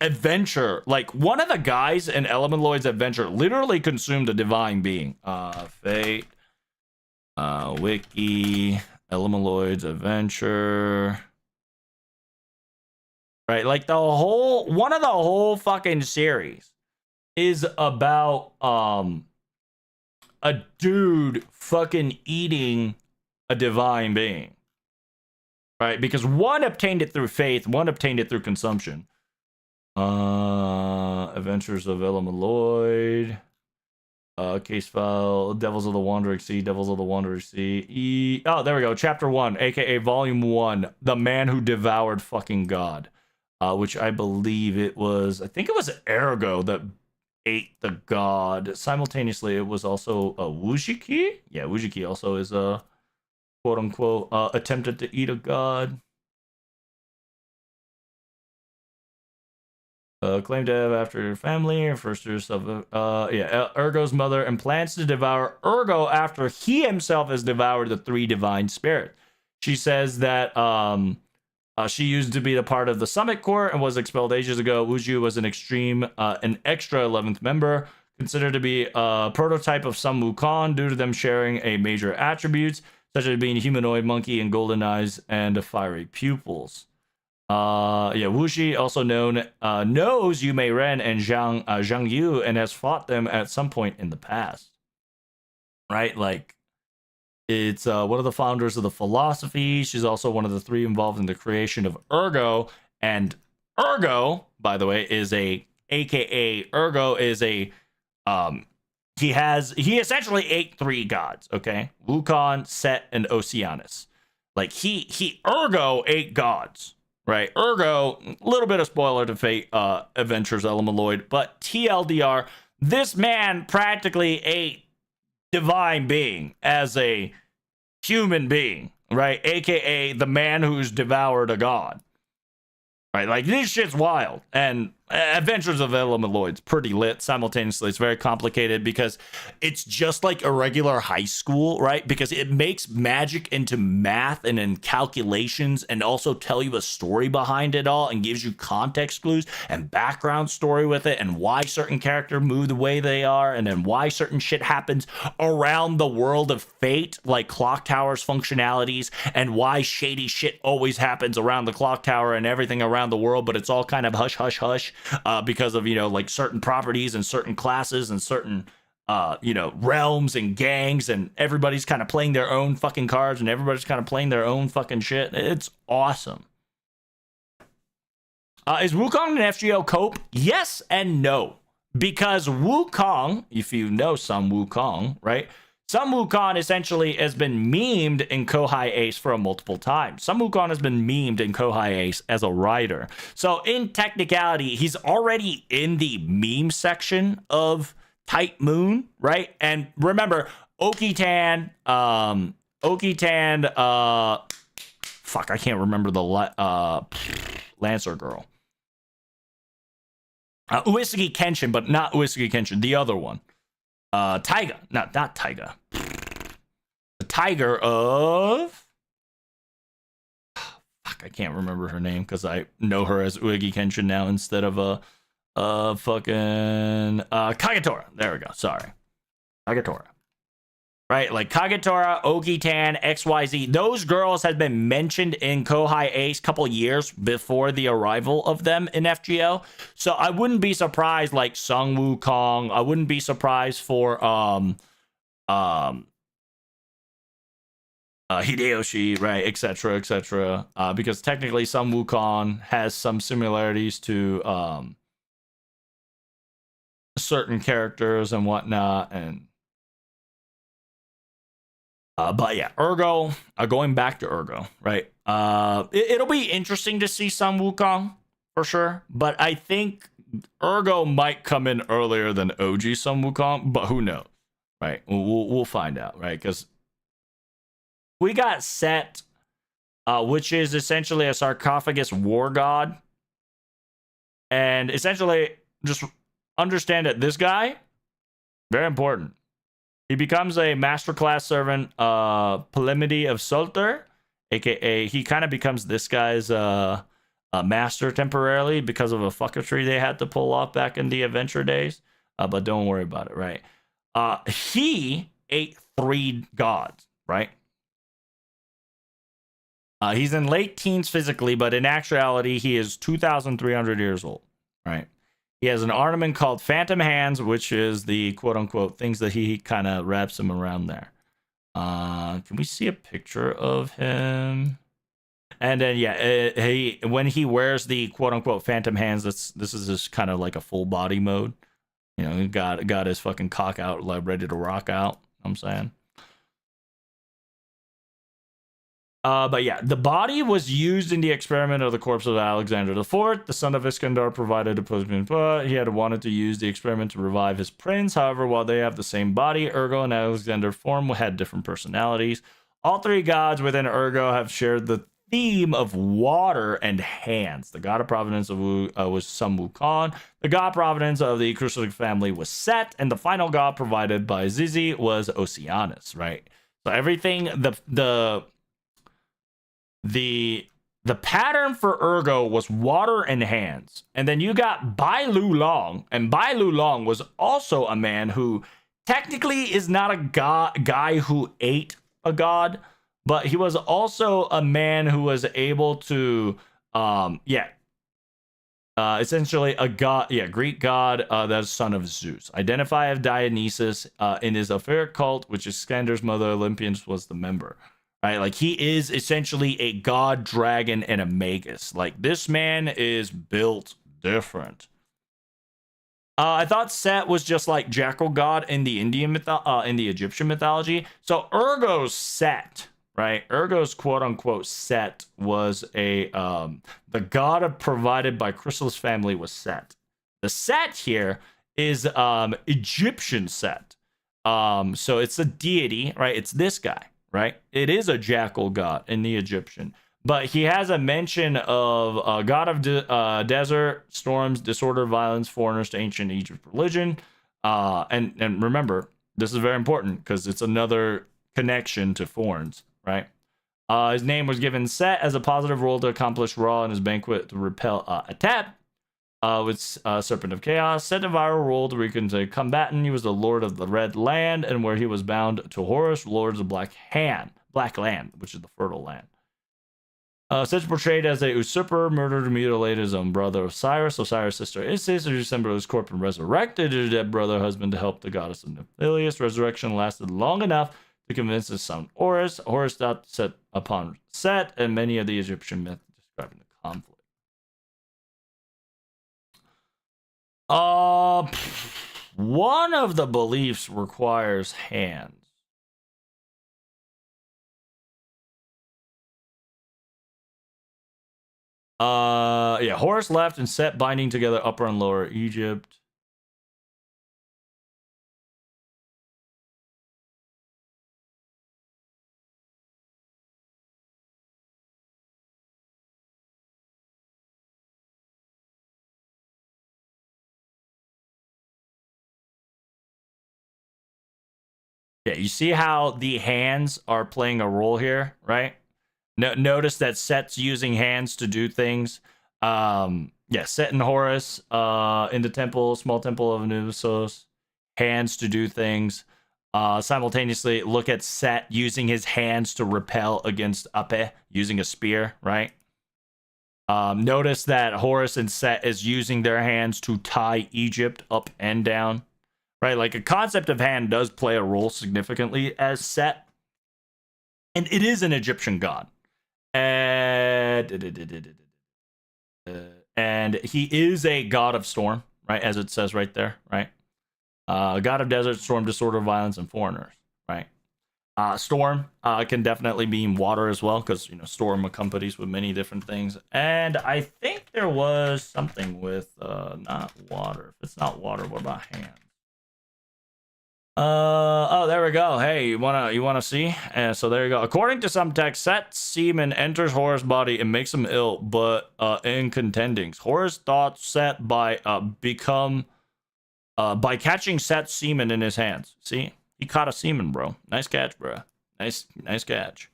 adventure. Like, one of the guys in Elemeloid's adventure literally consumed a divine being. Fate, wiki, Elemeloid's adventure. Right, like one of the whole fucking series is about a dude fucking eating a divine being, right? Because one obtained it through faith, one obtained it through consumption. Adventures of Elemeloid, case file, Devils of the Wandering Sea. Oh, there we go, chapter 1, aka volume 1, The Man Who Devoured Fucking God, which I believe it was Ergo that ate the god. Simultaneously, it was also a Wujiki. Yeah, Wujiki also is a quote unquote attempted to eat a god. Claimed to have after her family, refers to herself. Ergo's mother, and plans to devour Ergo after he himself has devoured the 3 divine spirits. She says that she used to be a part of the Summit Court and was expelled ages ago. Wuju was an extra 11th member, considered to be a prototype of some Wukong due to them sharing a major attributes, such as being humanoid, monkey, and golden eyes and fiery pupils. Wuxi, also known, knows Yu Mei Ren and Zhang Yu and has fought them at some point in the past. Right? Like, it's one of the founders of the philosophy. She's also one of the three involved in the creation of Ergo. And Ergo, by the way, is Ergo is a, he essentially ate three gods, okay? Wukong, Set, and Oceanus. Like, he Ergo ate gods. Right, Ergo, a little bit of spoiler to Fate Adventures Elemenloid, but TLDR, this man practically ate divine being as a human being, right? AKA the man who's devoured a god. Right, like, this shit's wild. And Adventures of Elemenloid's pretty lit. Simultaneously, it's very complicated because it's just like a regular high school, right? Because it makes magic into math and in calculations, and also tell you a story behind it all, and gives you context clues and background story with it, and why certain characters move the way they are, and then why certain shit happens around the world of Fate, like Clock Tower's functionalities, and why shady shit always happens around the Clock Tower and everything around the world, but it's all kind of hush hush hush. Because of, like, certain properties and certain classes and certain, realms and gangs, and everybody's kind of playing their own fucking cards, and everybody's kind of playing their own fucking shit. It's awesome. Is Wukong an FGO cope? Yes and no. Because Wukong, if you know some Wukong, right? Some Wukong essentially has been memed in Kohai Ace for a multiple times. Some Wukong has been memed in Kohai Ace as a writer. So in technicality, he's already in the meme section of Tight Moon, right? And remember, Oki-tan, fuck, I can't remember the Lancer girl. Uesugi Kenshin, but not Uesugi Kenshin, the other one. Taiga, not Taiga. The tiger of, fuck, I can't remember her name because I know her as Uegi Kenshin now instead of fucking Kagetora. There we go. Sorry, Kagetora. Right, like Kagetora, Oki-tan, XYZ. Those girls had been mentioned in Kohai Ace a couple years before the arrival of them in FGO. So I wouldn't be surprised, like Sung Wukong. I wouldn't be surprised for Hideyoshi, right, etc., etc. Because technically, Sung Wukong has some similarities to certain characters and whatnot, and. But yeah, Ergo, going back to Ergo, right? It'll be interesting to see some Wukong, for sure. But I think Ergo might come in earlier than OG Sun Wukong, but who knows, right? We'll find out, right? Because we got Set, which is essentially a sarcophagus war god. And essentially, just understand that this guy, very important. He becomes a masterclass servant, Polemedy of Sulter, aka he kind of becomes this guy's master temporarily because of a fucketry they had to pull off back in the adventure days. But don't worry about it, right? He ate three gods, right? He's in late teens physically, but in actuality, he is 2,300 years old, right? He has an ornament called Phantom Hands, which is the quote-unquote things that he kind of wraps him around there. Can we see a picture of him? And then, yeah, when he wears the quote-unquote Phantom Hands, this is just kind of like a full body mode. You know, he got his fucking cock out, like ready to rock out. I'm saying. But yeah, the body was used in the experiment of the corpse of Alexander IV. The son of Iskandar provided a postman, but he had wanted to use the experiment to revive his prince. However, while they have the same body, Ergo and Alexander form had different personalities. All three gods within Ergo have shared the theme of water and hands. The god of providence was Sun Wukong. The god providence of the Crucific family was Set, and the final god provided by Zizi was Oceanus. Right. So everything the pattern for Ergo was water and hands. And then you got Bai Lu Long. And Bai Lu Long was also a man who technically is not a guy who ate a god, but he was also a man who was able to, essentially a god, Greek god that's son of Zeus. Identified as Dionysus in his Ophiric cult, which is Skander's mother, Olympians was the member. Right, like he is essentially a god dragon and a magus. Like this man is built different. I thought Set was just like jackal god in the in the Egyptian mythology. So Ergo's Set, right? Ergo's quote unquote Set was a the god of provided by Chrysalis family was Set. The Set here is Egyptian Set. So it's a deity, right? It's this guy, right? It is a jackal god in the Egyptian, but he has a mention of god of desert, storms, disorder, violence, foreigners to ancient Egypt religion. And remember, this is very important because it's another connection to foreigners, right? His name was given Set as a positive role to accomplish Ra in his banquet to repel Atet. With Serpent of Chaos, Set a viral role to reconcile combatant. He was the Lord of the Red Land, and where he was bound to Horus, Lord of the Black Land, which is the fertile land. Set portrayed as a usurper, murdered and mutilated his own brother Osiris. Osiris' sister Isis dissembled his corpse and resurrected his dead brother husband to help the goddess of Nephilius. Resurrection lasted long enough to convince his son Horus. Horus thought Set upon Set, and many of the Egyptian myths describing the conflict. One of the beliefs requires hands. Yeah, Horus left and Set binding together Upper and Lower Egypt. Yeah, you see how the hands are playing a role here, right? Notice that Set's using hands to do things. Yeah, Set and Horus in the temple, small temple of Anubis, hands to do things. Simultaneously, look at Set using his hands to repel against Ape using a spear, right? Notice that Horus and Set is using their hands to tie Egypt up and down. Right, like a concept of hand does play a role significantly as Set, and it is an Egyptian god, and he is a god of storm, right, as it says right there, right, god of desert, storm, disorder, violence, and foreigners, right. Storm can definitely mean water as well, because storm accompanies with many different things, and I think there was something with not water. If it's not water, what about hands? Oh, there we go. Hey, you wanna see? So there you go. According to some texts, Set's semen enters Horus' body and makes him ill, but in contendings, Horus thought Set by catching Set's semen in his hands. See, he caught a semen, bro. Nice catch, bro. Nice catch.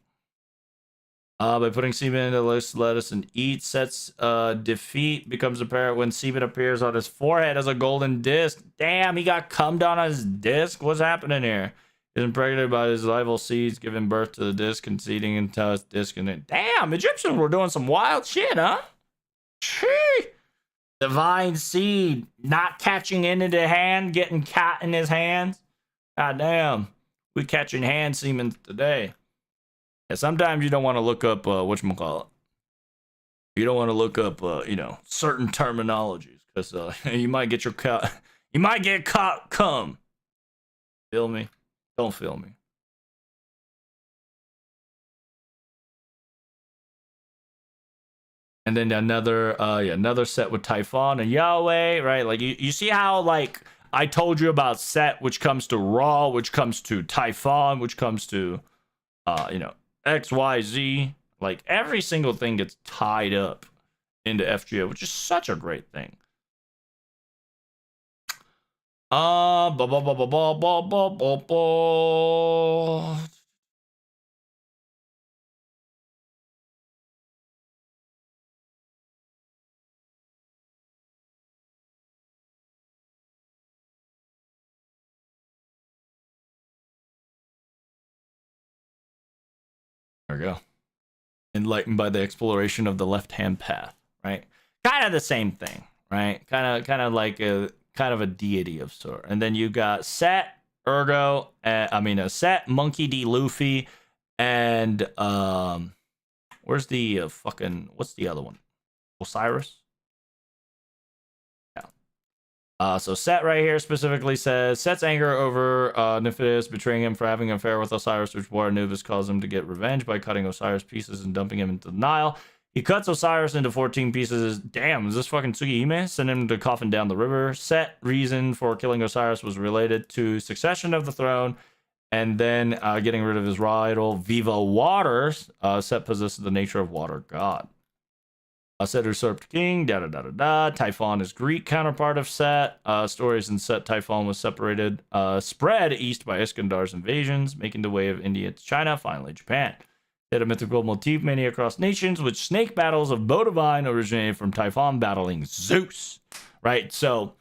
By putting semen into lettuce and eat, Set's defeat becomes apparent when semen appears on his forehead as a golden disc. Damn, he got cummed on his disc. What's happening here? He's impregnated by his rival seeds, giving birth to the disc, conceding into his disc, and then damn, Egyptians were doing some wild shit, huh? Chee. Divine seed not catching into the hand, getting caught in his hands. God damn, we catching hand semen today. Yeah, sometimes you don't want to look up whatchamacallit. You don't want to look up certain terminologies because you might get you might get caught cum. Feel me? Don't feel me. And then another Set with Typhon and Yahweh, right? Like you see how like I told you about Set, which comes to Ra, which comes to Typhon, which comes to XYZ, like every single thing gets tied up into FGO, which is such a great thing. All There we go. Enlightened by the exploration of the left-hand path, right? Kind of the same thing, right? Kind of like a deity of sort. And then you got Set, Ergo, Set, Monkey D. Luffy, and where's the what's the other one? Osiris? Yeah. So Set right here specifically says Set's anger over Nefis betraying him for having an affair with Osiris, which War Anubis caused him to get revenge by cutting Osiris pieces and dumping him into the Nile. He cuts Osiris into 14 pieces. Damn, is this fucking Tsugihime? Send him to coffin down the river. Set reason for killing Osiris was related to succession of the throne, and then getting rid of his rival, Viva Waters. Set possesses the nature of water god. Set usurped king, Typhon is Greek counterpart of Set. Stories in Set Typhon was spread east by Iskandar's invasions, making the way of India to China, finally Japan. They had a mythical motif many across nations, with snake battles of Bodivine originated from Typhon battling Zeus. Right? So,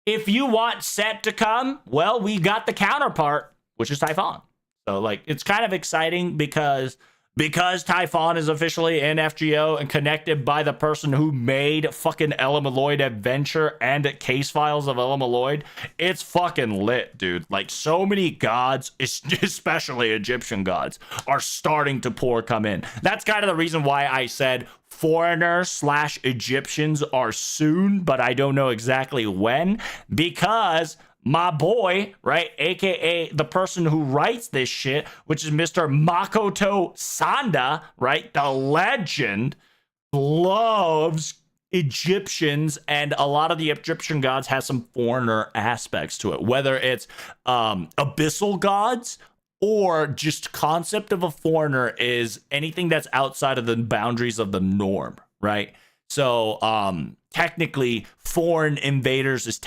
if you want Set to come, well, we got the counterpart, which is Typhon. So, like, it's kind of exciting because Typhon is officially in FGO and connected by the person who made fucking Elamaloid Adventure and Case Files of Elamaloid. It's fucking lit, dude. Like, so many gods, especially Egyptian gods, are starting to come in. That's kind of the reason why I said foreigners/Egyptians are soon, but I don't know exactly when, because my boy, right, aka the person who writes this shit, which is Mr. Makoto Sanda, right, the legend, loves Egyptians, and a lot of the Egyptian gods has some foreigner aspects to it, whether it's abyssal gods or just concept of a foreigner is anything that's outside of the boundaries of the norm, right? So technically foreign invaders is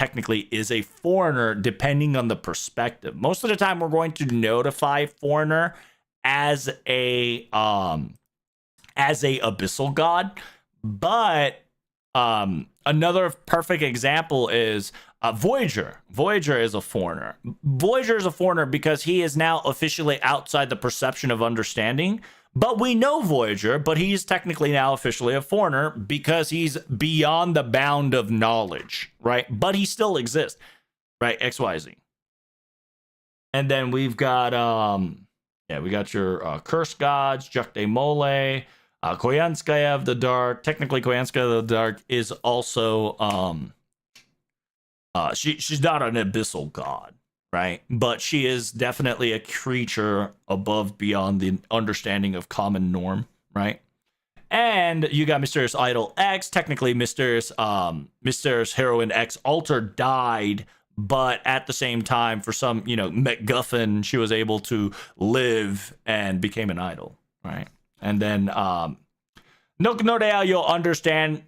a foreigner depending on the perspective. Most of the time we're going to notify foreigner as a abyssal god, but another perfect example is Voyager. Voyager is a foreigner. Voyager is a foreigner because he is now officially outside the perception of understanding. But we know Voyager, but he's technically now officially a foreigner because he's beyond the bound of knowledge, right? But he still exists, right? XYZ. And then we've got, we got your curse gods, Jukde Mole, Koyanskaya of the Dark. Technically, Koyanskaya of the Dark is also, she's not an abyssal god, right? But she is definitely a creature above beyond the understanding of common norm, right? And you got Mysterious Idol X. Technically, Mysterious Heroine X Alter died, but at the same time, for some, MacGuffin, she was able to live and became an idol, right? And then Nokonodea, you'll understand,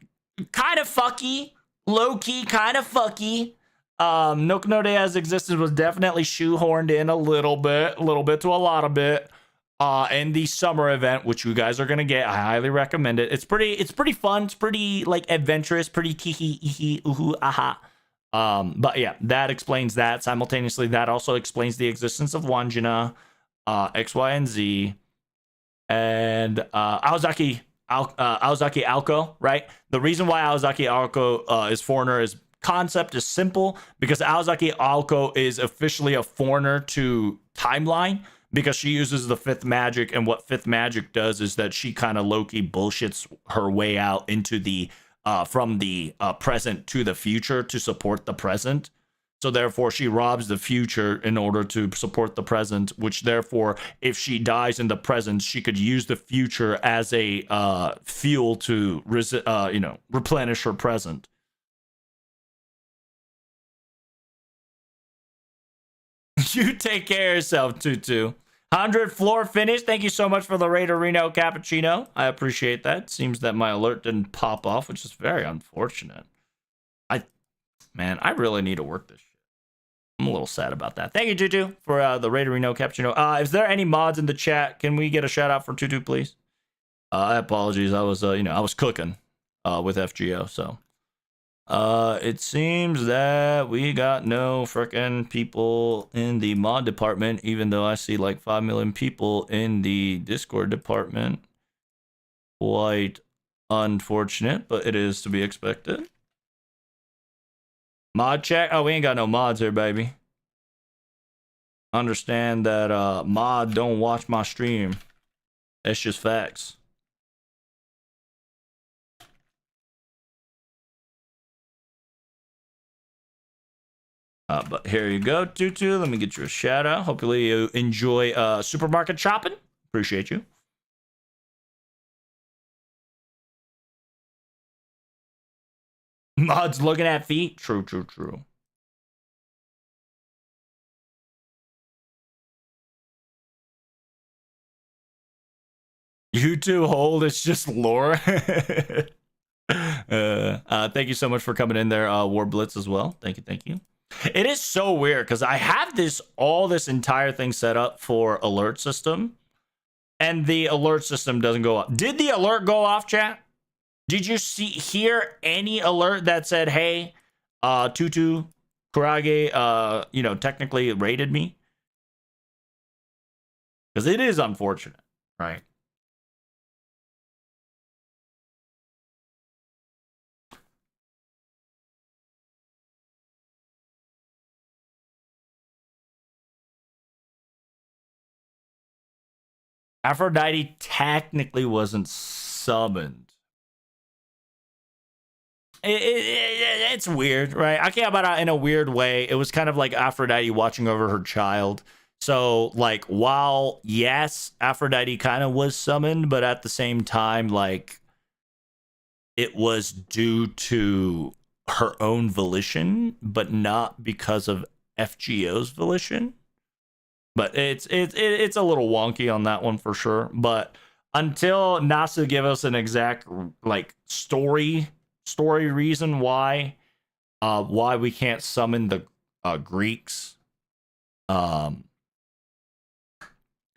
kind of fucky, low-key, kind of fucky. Nokonodea's existence was definitely shoehorned in a little bit to a lot of bit in the summer event, which you guys are gonna get. I highly recommend it. It's pretty fun. It's pretty like adventurous, pretty tiki ihi uhu aha. But yeah, that explains that. Simultaneously, that also explains the existence of Wanjina, X, Y, and Z, and Aozaki Aoko, right? The reason why Aozaki Aoko is foreigner is concept is simple because Aozaki Aoko is officially a foreigner to timeline because she uses the fifth magic, and what fifth magic does is that she kind of low-key bullshits her way out into the from the present to the future to support the present. So therefore she robs the future in order to support the present, which therefore if she dies in the present, she could use the future as a fuel to replenish her present. You take care of yourself, Tutu. 100 floor finish. Thank you so much for the Raider Reno cappuccino. I appreciate that. Seems that my alert didn't pop off, which is very unfortunate. I really need to work this shit. I'm a little sad about that. Thank you, Tutu, for the Raider Reno cappuccino. Is there any mods in the chat? Can we get a shout out for Tutu, please? Apologies. I was, I was cooking with FGO, so It seems that we got no frickin' people in the mod department, even though I see like 5 million people in the Discord department. Quite unfortunate, but it is to be expected. Mod check? Oh, we ain't got no mods here, baby. Understand that mod don't watch my stream. That's just facts. But here you go, Tutu. Let me get you a shout out. Hopefully you enjoy supermarket shopping. Appreciate you. Mods looking at feet. True, true, true. You too, hold. It's just lore. Thank you so much for coming in there, War Blitz as well. Thank you, thank you. It is so weird because I have this entire thing set up for alert system, and the alert system doesn't go off. Did the alert go off, chat? Did you hear any alert that said, "Hey, Tutu Kurage, technically raided me"? Because it is unfortunate, right? Aphrodite technically wasn't summoned. It's weird, right? I came about it in a weird way. It was kind of like Aphrodite watching over her child. So, like, while, yes, Aphrodite kind of was summoned, but at the same time, like, it was due to her own volition, but not because of FGO's volition. But it's a little wonky on that one for sure. But until NASA give us an exact like story reason why we can't summon the Greeks, it'll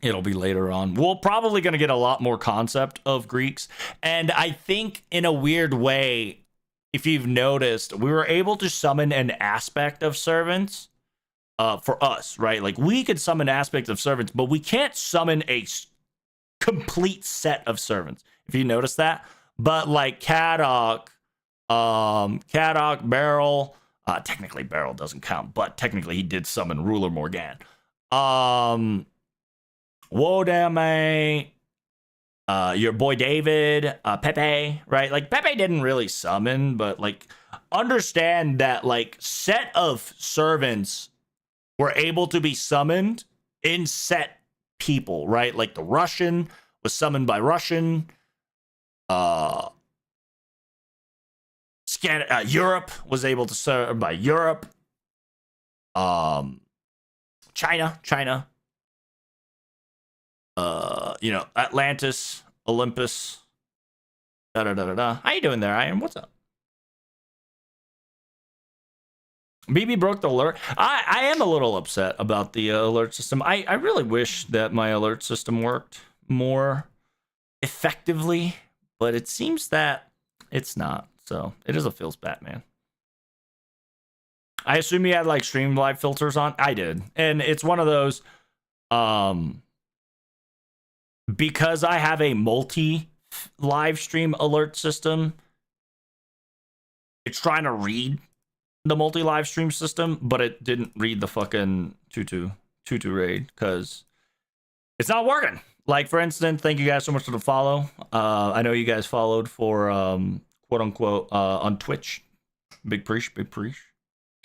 be later on. We're probably going to get a lot more concept of Greeks, and I think in a weird way, if you've noticed, we were able to summon an aspect of servants. For us, right? Like we could summon aspects of servants, but we can't summon a complete set of servants. If you notice that, but like Kadok, Beryl, technically Beryl doesn't count, but technically he did summon Ruler Morgan. Wodame, your boy David, Pepe, right? Like Pepe didn't really summon, but like understand that like set of servants were able to be summoned in set people, right? Like the Russian was summoned by Russian. Europe was able to serve by Europe. China. Atlantis, Olympus. How you doing there, Iron? What's up? BB broke the alert. I am a little upset about the alert system. I really wish that my alert system worked more effectively, but it seems that it's not. So it is a Phil's Batman. I assume you had like stream live filters on. I did, and it's one of those. Because I have a multi live stream alert system, it's trying to read the multi live stream system, but it didn't read the fucking tutu raid because it's not working. Like for instance, thank you guys so much for the follow. I know you guys followed for quote unquote on Twitch. Big preach.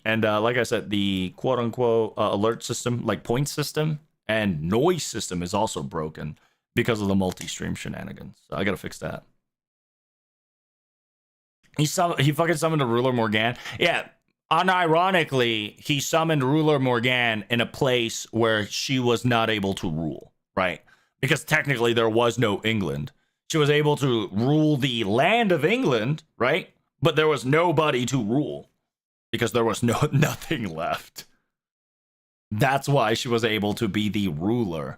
And like I said, the quote unquote alert system, like point system and noise system, is also broken because of the multi stream shenanigans. So I gotta fix that. He fucking summoned a Ruler Morgan. Yeah. Unironically, he summoned Ruler Morgan in a place where she was not able to rule, right? Because technically there was no England. She was able to rule the land of England, right? But there was nobody to rule because there was nothing left. That's why she was able to be the ruler.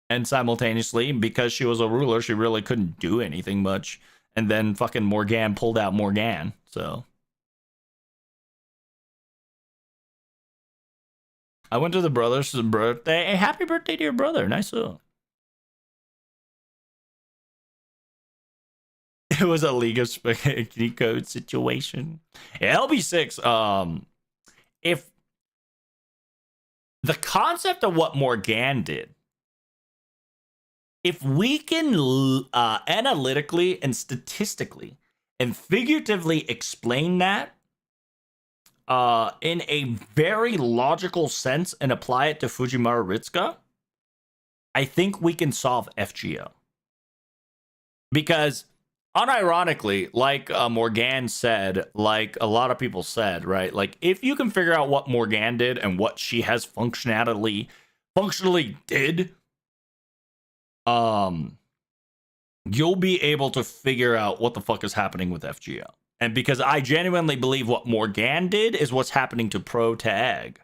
And simultaneously, because she was a ruler, she really couldn't do anything much. And then fucking Morgane pulled out Morgane. So I went to the brother's birthday. Hey, happy birthday to your brother. Nice. It was a League of Spaghetti Code situation. Yeah, LB6, if the concept of what Morgane did, if we can analytically and statistically and figuratively explain that in a very logical sense and apply it to Fujimaru Ritsuka, I think we can solve FGO. Because unironically, like Morgane said, like a lot of people said, right? Like, if you can figure out what Morgane did and what she has functionally did, you'll be able to figure out what the fuck is happening with FGO. And because I genuinely believe what Morgane did is what's happening to Pro Tag.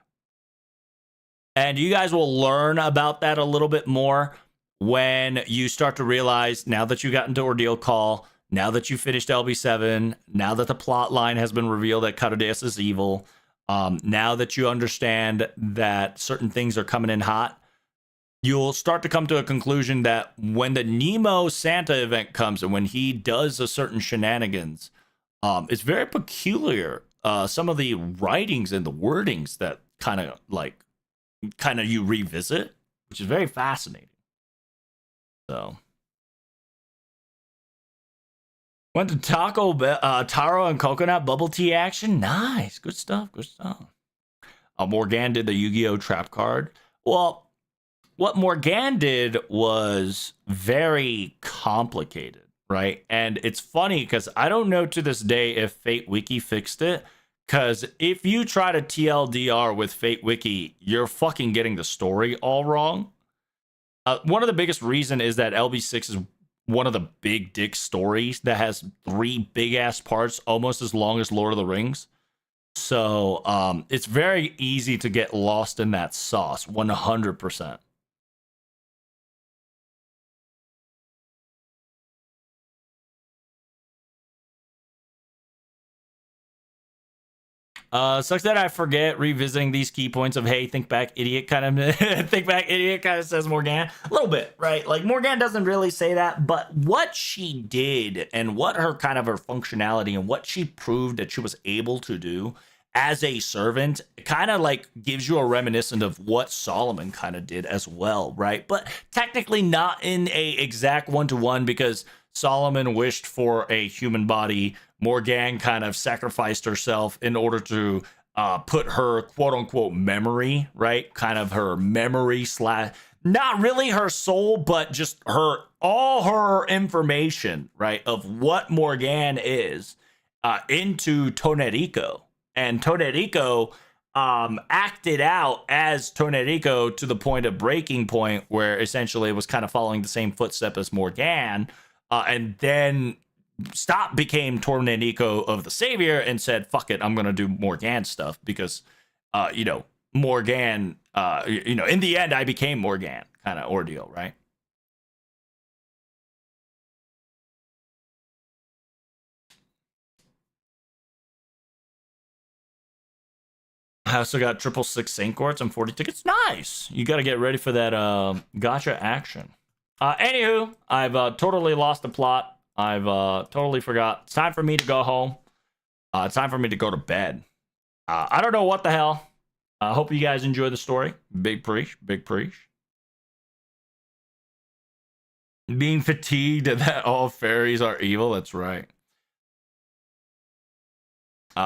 And you guys will learn about that a little bit more when you start to realize, now that you got into Ordeal Call, now that you finished LB7, now that the plot line has been revealed that Katadeus is evil, now that you understand that certain things are coming in hot, you'll start to come to a conclusion that when the Nemo Santa event comes and when he does a certain shenanigans, it's very peculiar. Some of the writings and the wordings that kind of you revisit, which is very fascinating. So went to Taro and coconut bubble tea action. Nice, good stuff. Morgane did the Yu-Gi-Oh trap card. Well, what Morgane did was very complicated, right? And it's funny because I don't know to this day if Fate Wiki fixed it. Because if you try to TLDR with Fate Wiki, you're fucking getting the story all wrong. One of the biggest reason is that LB6 is one of the big dick stories that has 3 big ass parts, almost as long as Lord of the Rings. So it's very easy to get lost in that sauce, 100%. Sucks that I forget revisiting these key points of, hey, think back, idiot, kind of think back, idiot, kind of says Morgane. A little bit, right? Like, Morgane doesn't really say that, but what she did and what her kind of her functionality and what she proved that she was able to do as a servant kind of like gives you a reminiscent of what Solomon kind of did as well, right? But technically not in a exact one-to-one, because Solomon wished for a human body. Morgane kind of sacrificed herself in order to put her quote-unquote memory, right? Kind of her memory slash, not really her soul, but just all her information, right, of what Morgane is into Tonerico. And Tonerico acted out as Tonerico to the point of breaking point, where essentially it was kind of following the same footstep as Morgane, and then became Tonerico of the Savior and said, fuck it, I'm going to do Morgane stuff because, Morgane, in the end, I became Morgane kind of ordeal, right? I also got 666 Saint Courts and 40 tickets. Nice. You got to get ready for that gotcha action. Anywho, I've totally lost the plot. I've totally forgot. It's time for me to go home. It's time for me to go to bed. I don't know what the hell. I hope you guys enjoy the story. Big preach. Being fatigued that all fairies are evil. That's right.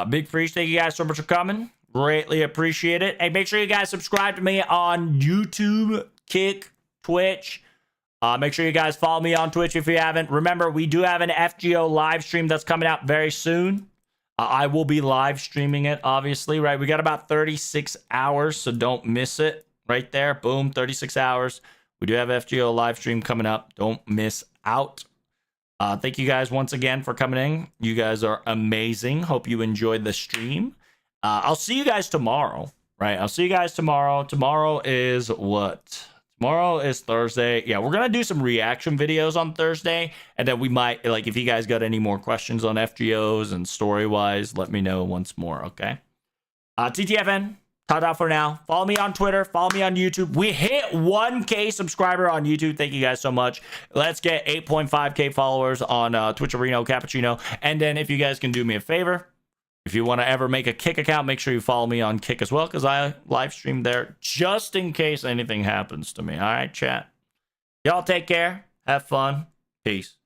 Big preach. Thank you guys so much for coming. Greatly appreciate it. Hey, make sure you guys subscribe to me on YouTube, Kick, Twitch. Make sure you guys follow me on Twitch if you haven't. Remember, we do have an FGO live stream that's coming out very soon. I will be live streaming it, obviously, right? We got about 36 hours, so don't miss it. Right there, boom, 36 hours. We do have FGO live stream coming up. Don't miss out. Thank you guys once again for coming in. You guys are amazing. Hope you enjoyed the stream. I'll see you guys tomorrow, right? I'll see you guys tomorrow. Tomorrow is what? Tomorrow is Thursday. Yeah, we're gonna do some reaction videos on Thursday, and then we might, like, if you guys got any more questions on FGOs and story wise, let me know once more. Okay. TTFN. Ta-da for now. Follow me on Twitter. Follow me on YouTube. We hit 1K subscriber on YouTube. Thank you guys so much. Let's get 8.5K followers on Twitch Arena Cappuccino. And then if you guys can do me a favor, if you want to ever make a Kick account, make sure you follow me on Kick as well, because I live stream there just in case anything happens to me. All right, chat. Y'all take care. Have fun. Peace.